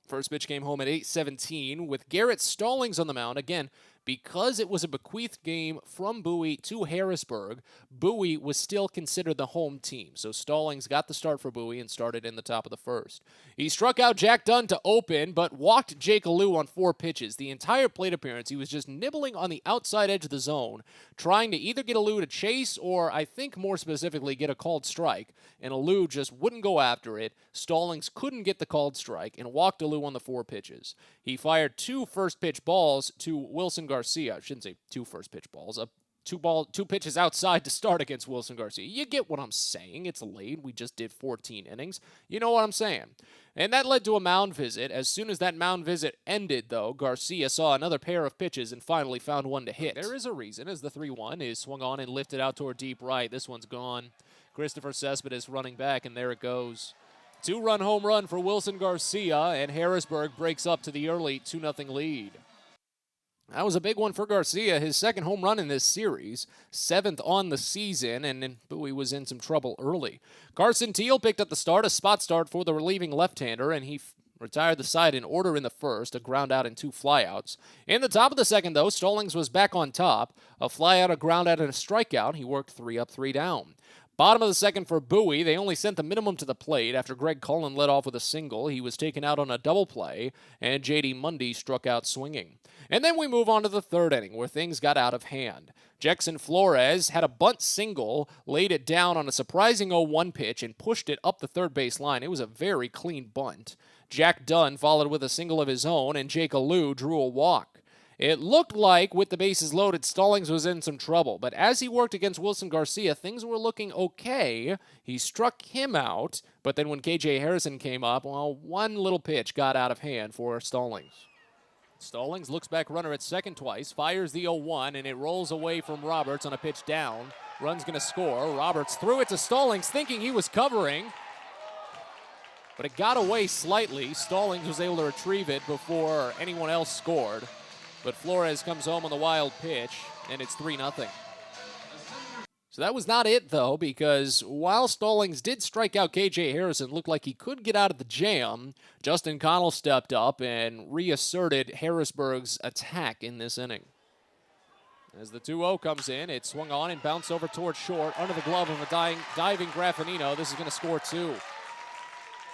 First pitch came home at 8:17 with Garrett Stallings on the mound. Again, because it was a bequeathed game from Bowie to Harrisburg, Bowie was still considered the home team. So Stallings got the start for Bowie and started in the top of the first. He struck out Jack Dunn to open, but walked Jake Alou on 4 pitches. The entire plate appearance, he was just nibbling on the outside edge of the zone, trying to either get Alou to chase or, I think more specifically, get a called strike. And Alou just wouldn't go after it. Stallings couldn't get the called strike and walked Alou on the 4 pitches. He fired 2 first pitch balls to Wilson Garcia. I shouldn't say 2 first pitch balls. A Two pitches outside to start against Wilson Garcia. You get what I'm saying. It's late. We just did 14 innings. You know what I'm saying. And that led to a mound visit. As soon as that mound visit ended, though, Garcia saw another pair of pitches and finally found one to hit. There is a reason, as the 3-1 is swung on and lifted out toward deep right. This one's gone. Christopher Cespedes running back, and there it goes. 2-run home run for Wilson Garcia, and Harrisburg breaks up to the early 2-0 lead. That was a big one for Garcia, his second home run in this series, 7th on the season, and then Bowie was in some trouble early. Carson Teal picked up the start, a spot start for the relieving left-hander, and he retired the side in order in the first, a ground out and 2 flyouts. In the top of the second, though, Stallings was back on top, a flyout, a ground out, and a strikeout. He worked 3 up, 3 down. Bottom of the second for Bowie, they only sent the minimum to the plate after Greg Cullen led off with a single. He was taken out on a double play, and J.D. Mundy struck out swinging. And then we move on to the third inning, where things got out of hand. Jackson Flores had a bunt single, laid it down on a surprising 0-1 pitch, and pushed it up the third base line. It was a very clean bunt. Jack Dunn followed with a single of his own, and Jake Alou drew a walk. It looked like, with the bases loaded, Stallings was in some trouble, but as he worked against Wilson Garcia, things were looking okay. He struck him out, but then when K.J. Harrison came up, well, one little pitch got out of hand for Stallings. Stallings looks back runner at second twice, fires the 0-1, and it rolls away from Roberts on a pitch down. Run's going to score. Roberts threw it to Stallings, thinking he was covering, but it got away slightly. Stallings was able to retrieve it before anyone else scored. But Flores comes home on the wild pitch, and it's 3-0. So that was not it, though, because while Stallings did strike out K.J. Harrison, looked like he could get out of the jam, Justin Connell stepped up and reasserted Harrisburg's attack in this inning. As the 2-0 comes in, it swung on and bounced over towards short, under the glove of a diving Graffinino. This is going to score 2.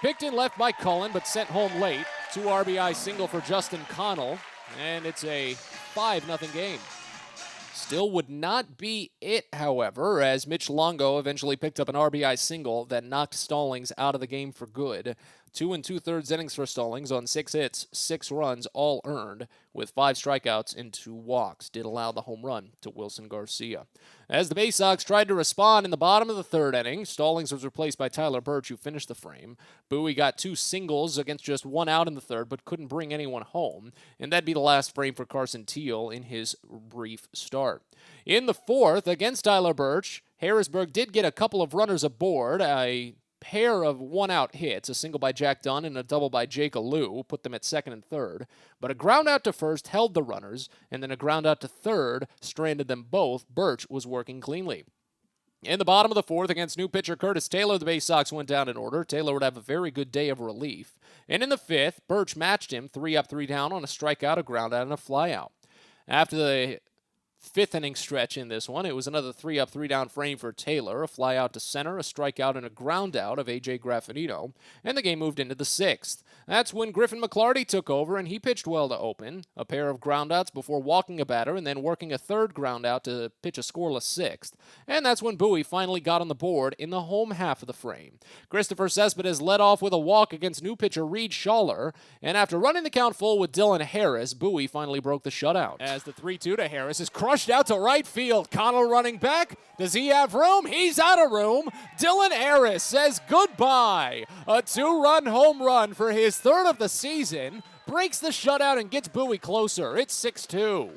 Picked in left by Cullen, but sent home late. 2 RBI single for Justin Connell. And it's a 5-0 game. Still would not be it, however, as Mitch Longo eventually picked up an RBI single that knocked Stallings out of the game for good. 2 2/3 innings for Stallings on 6 hits, 6 runs, all earned, with 5 strikeouts and 2 walks. Did allow the home run to Wilson Garcia. As the Baysox tried to respond in the bottom of the third inning, Stallings was replaced by Tyler Birch, who finished the frame. Bowie got 2 singles against just 1 out in the third, but couldn't bring anyone home. And that'd be the last frame for Carson Teal in his brief start. In the fourth, against Tyler Birch, Harrisburg did get a couple of runners aboard. A pair of 1-out hits, a single by Jack Dunn and a double by Jake Alou, put them at second and third. But a ground out to first held the runners, and then a ground out to third stranded them both. Birch was working cleanly. In the bottom of the fourth, against new pitcher Curtis Taylor, the Baysox went down in order. Taylor would have a very good day of relief. And in the fifth, Birch matched him 3 up, 3 down on a strikeout, a ground out, and a flyout. After the 5th inning stretch in this one, it was another 3 up, 3 down frame for Taylor, a fly out to center, a strikeout, and a ground out of A.J. Graffinino, and the game moved into the 6th. That's when Griffin McClarty took over, and he pitched well to open, a pair of ground outs before walking a batter and then working a third ground out to pitch a scoreless 6th. And that's when Bowie finally got on the board in the home half of the frame. Christopher Cespedes led off with a walk against new pitcher Reed Schaller, and after running the count full with Dylan Harris, Bowie finally broke the shutout. As the 3-2 to Harris is crushed out to right field. Connell running back. Does he have room? He's out of room. Dylan Harris says goodbye. A 2-run home run for his 3rd of the season. Breaks the shutout and gets Bowie closer. It's 6-2.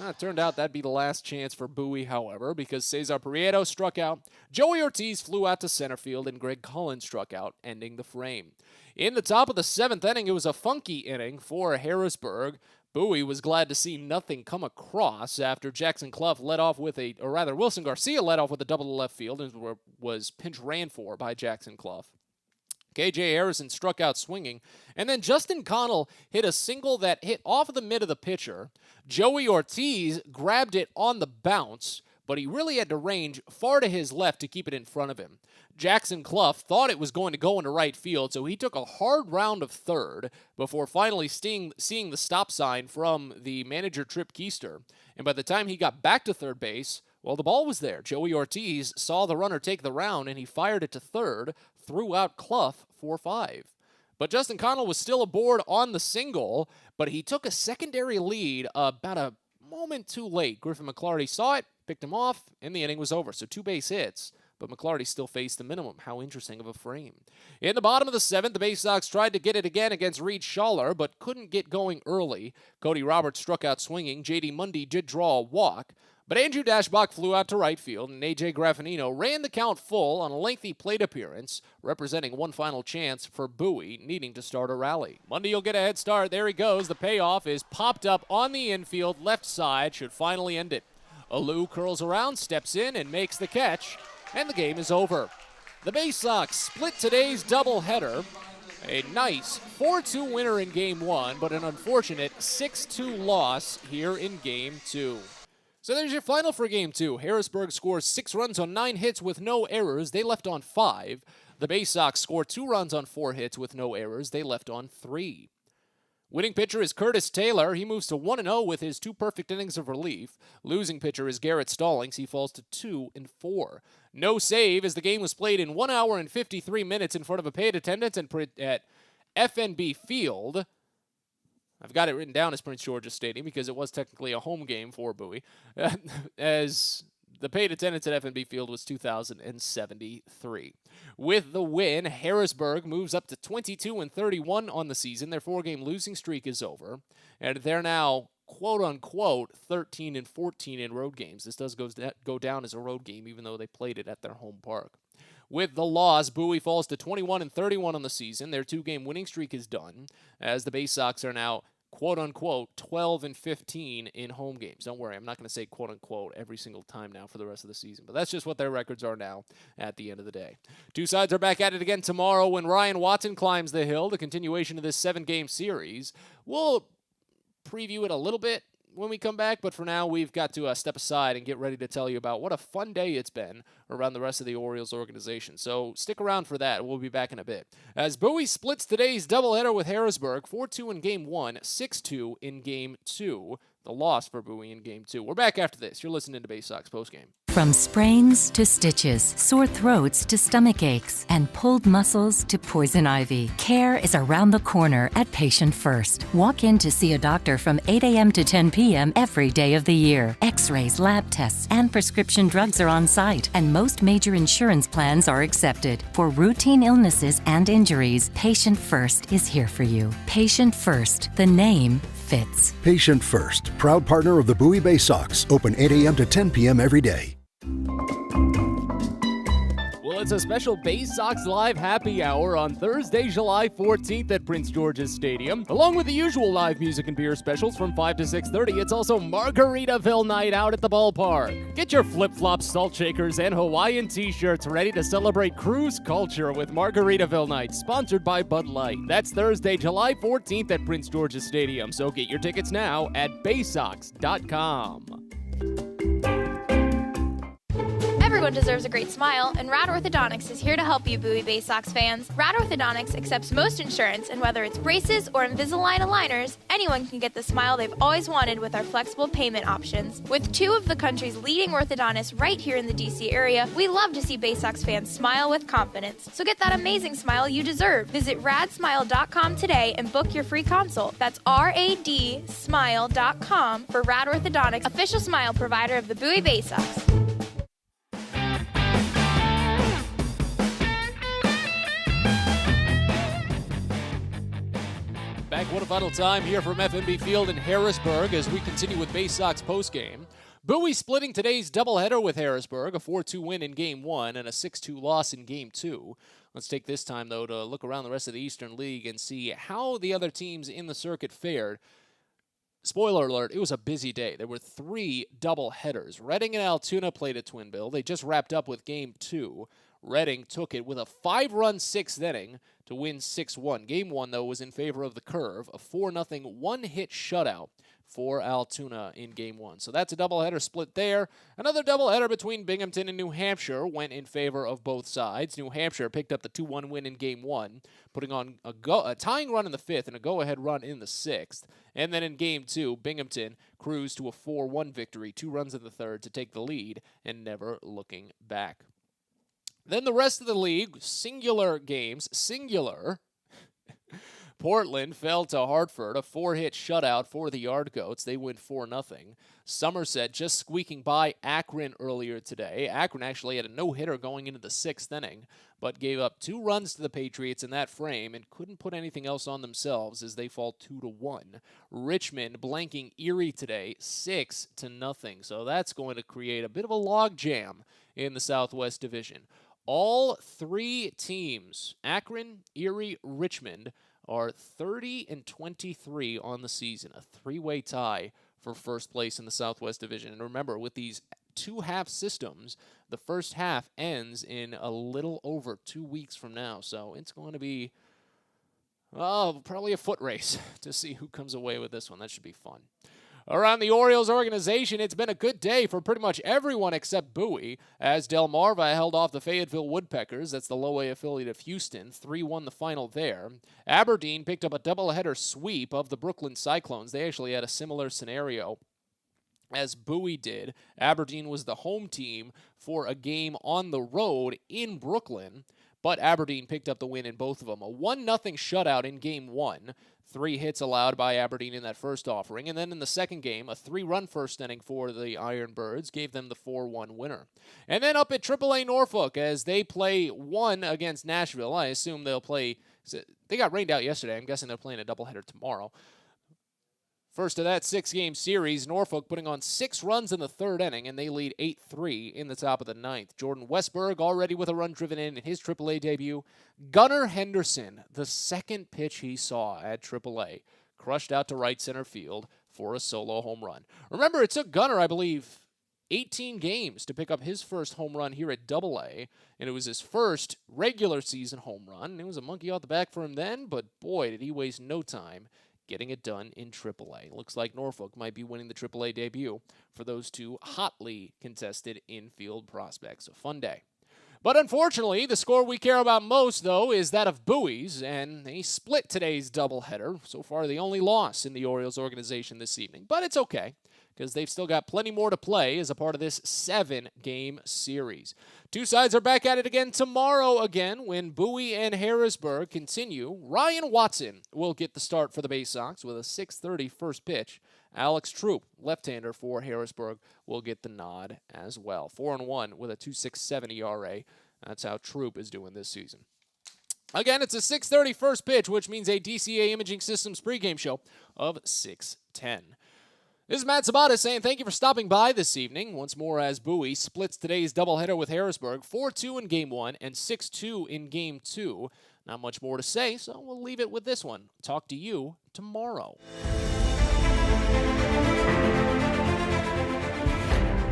It turned out that'd be the last chance for Bowie, however, because Cesar Prieto struck out, Joey Ortiz flew out to center field, and Greg Cullen struck out, ending the frame. In the top of the 7th inning, it was a funky inning for Harrisburg. Bowie was glad to see nothing come across after Jackson Clough led off with Wilson Garcia led off with a double to left field and was pinch ran for by Jackson Clough. K.J. Harrison struck out swinging, and then Justin Connell hit a single that hit off of the mid of the pitcher. Joey Ortiz grabbed it on the bounce, but he really had to range far to his left to keep it in front of him. Jackson Clough thought it was going to go into right field, so he took a hard round of third before finally seeing the stop sign from the manager Trip Keister. And by the time he got back to third base, well, the ball was there. Joey Ortiz saw the runner take the round, and he fired it to third, threw out Clough for 5. But Justin Connell was still aboard on the single, but he took a secondary lead about a moment too late. Griffin McClarty saw it, picked him off, and the inning was over. So 2 base hits, but McClarty still faced the minimum. How interesting of a frame. In the bottom of the 7th, the Baysox tried to get it again against Reed Schaller, but couldn't get going early. Cody Roberts struck out swinging. J.D. Mundy did draw a walk, but Andrew Dashbach flew out to right field, and A.J. Graffinino ran the count full on a lengthy plate appearance, representing one final chance for Bowie, needing to start a rally. Mundy will get a head start. There he goes. The payoff is popped up on the infield left side, should finally end it. Alou curls around, steps in, and makes the catch, and the game is over. The Baysox split today's doubleheader. A nice 4-2 winner in Game 1, but an unfortunate 6-2 loss here in Game 2. So there's your final for Game 2. Harrisburg scores 6 runs on 9 hits with no errors. They left on 5. The Baysox score 2 runs on 4 hits with no errors. They left on 3. Winning pitcher is Curtis Taylor. He moves to 1-0 with his 2 perfect innings of relief. Losing pitcher is Garrett Stallings. He falls to 2-4. No save as the game was played in 1 hour and 53 minutes in front of a paid attendance at FNB Field. I've got it written down as Prince George's Stadium because it was technically a home game for Bowie, as the paid attendance at FNB Field was 2,073. With the win, Harrisburg moves up to 22-31 on the season. Their 4-game losing streak is over, and they're now, quote-unquote, 13-14 in road games. This does go down as a road game, even though they played it at their home park. With the loss, Bowie falls to 21-31 on the season. Their 2-game winning streak is done, as the Baysox are now, quote-unquote, 12-15 in home games. Don't worry, I'm not going to say quote-unquote every single time now for the rest of the season, but that's just what their records are now at the end of the day. 2 sides are back at it again tomorrow when Ryan Watson climbs the hill, the continuation of this 7-game series. We'll preview it a little bit when we come back, but for now, we've got to step aside and get ready to tell you about what a fun day it's been around the rest of the Orioles organization. So stick around for that. We'll be back in a bit. As Bowie splits today's doubleheader with Harrisburg, 4-2 in Game 1, 6-2 in Game 2. The loss for Bowie in Game 2. We're back after this. You're listening to Baysox Postgame. From sprains to stitches, sore throats to stomach aches, and pulled muscles to poison ivy, care is around the corner at Patient First. Walk in to see a doctor from 8 a.m. to 10 p.m. every day of the year. X-rays, lab tests, and prescription drugs are on site, and most major insurance plans are accepted. For routine illnesses and injuries, Patient First is here for you. Patient First, the name fits. Patient First, proud partner of the Bowie Baysox, open 8 a.m. to 10 p.m. every day. Well, it's a special Baysox Live Happy Hour on Thursday, July 14th at Prince George's Stadium. Along with the usual live music and beer specials from 5 to 6:30, it's also Margaritaville night out at the ballpark. Get your flip-flops, salt shakers, and Hawaiian t-shirts ready to celebrate cruise culture with Margaritaville night, sponsored by Bud Light. That's Thursday, July 14th at Prince George's Stadium, so get your tickets now at baysox.com. Everyone deserves a great smile, and Rad Orthodontics is here to help you, Bowie Baysox fans. Rad Orthodontics accepts most insurance, and whether it's braces or Invisalign aligners, anyone can get the smile they've always wanted with our flexible payment options. With 2 of the country's leading orthodontists right here in the D.C. area, we love to see Baysox fans smile with confidence. So get that amazing smile you deserve. Visit radsmile.com today and book your free consult. That's radsmile.com for Rad Orthodontics, official smile provider of the Bowie Baysox. Back one final time here from FNB Field in Harrisburg as we continue with Baysox postgame. Bowie splitting today's doubleheader with Harrisburg, a 4-2 win in Game 1 and a 6-2 loss in Game 2. Let's take this time, though, to look around the rest of the Eastern League and see how the other teams in the circuit fared. Spoiler alert, it was a busy day. There were 3 doubleheaders. Reading and Altoona played at Twin Bill. They just wrapped up with Game 2. Reading took it with a 5-run 6th inning to win 6-1. Game 1, though, was in favor of the Curve, a 4-0 one-hit shutout for Altoona in Game 1. So that's a doubleheader split there. Another doubleheader between Binghamton and New Hampshire went in favor of both sides. New Hampshire picked up the 2-1 win in Game 1, putting on a tying run in the 5th and a go-ahead run in the 6th. And then in Game 2, Binghamton cruised to a 4-1 victory, 2 runs in the 3rd to take the lead and never looking back. Then the rest of the league, singular games, Portland fell to Hartford, a 4-hit shutout for the Yard Goats. They win 4-0. Somerset just squeaking by Akron earlier today. Akron actually had a no-hitter going into the 6th inning, but gave up 2 runs to the Patriots in that frame and couldn't put anything else on themselves as they fall 2-1. Richmond blanking Erie today, 6-0. So that's going to create a bit of a log jam in the Southwest Division. All 3 teams, Akron, Erie, Richmond, are 30-23 on the season, a 3-way tie for first place in the Southwest Division. And remember, with these 2-half systems, the first half ends in a little over 2 weeks from now. So it's going to be probably a foot race to see who comes away with this one. That should be fun. Around the Orioles organization, it's been a good day for pretty much everyone except Bowie, as Delmarva held off the Fayetteville Woodpeckers. That's the low-A affiliate of Houston. 3-1 the final there. Aberdeen picked up a doubleheader sweep of the Brooklyn Cyclones. They actually had a similar scenario as Bowie did. Aberdeen was the home team for a game on the road in Brooklyn, but Aberdeen picked up the win in both of them. A 1-0 shutout in Game 1. 3 hits allowed by Aberdeen in that first offering. And then in the second game, a 3-run first inning for the Ironbirds gave them the 4-1 winner. And then up at AAA Norfolk as they play 1 against Nashville. I assume they'll play. They got rained out yesterday. I'm guessing they're playing a doubleheader tomorrow. First of that 6-game series, Norfolk putting on 6 runs in the 3rd inning, and they lead 8-3 in the top of the 9th. Jordan Westberg already with a run driven in his AAA debut. Gunnar Henderson, the second pitch he saw at AAA, crushed out to right center field for a solo home run. Remember, it took Gunnar, I believe, 18 games to pick up his first home run here at AA, and it was his first regular season home run. It was a monkey off the back for him then, but boy, did he waste no time getting it done in AAA. Looks like Norfolk might be winning the AAA debut for those 2 hotly contested infield prospects. A fun day. But unfortunately, the score we care about most, though, is that of Bowie's, and they split today's doubleheader. So far, the only loss in the Orioles organization this evening. But it's okay, because they've still got plenty more to play as a part of this 7-game series. 2 sides are back at it again tomorrow when Bowie and Harrisburg continue. Ryan Watson will get the start for the Baysox with a 6:30 first pitch. Alex Troop, left-hander for Harrisburg, will get the nod as well. 4-1 with a 2.67 ERA. That's how Troop is doing this season. Again, it's a 6:30 first pitch, which means a DCA Imaging Systems pregame show of 6:10. This is Matt Sabata saying thank you for stopping by this evening. Once more as Bowie splits today's doubleheader with Harrisburg. 4-2 in Game 1 and 6-2 in Game 2. Not much more to say, so we'll leave it with this one. Talk to you tomorrow.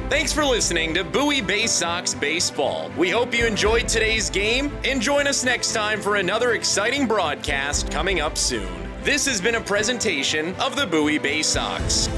Thanks for listening to Bowie Baysox Baseball. We hope you enjoyed today's game, and join us next time for another exciting broadcast coming up soon. This has been a presentation of the Bowie Baysox.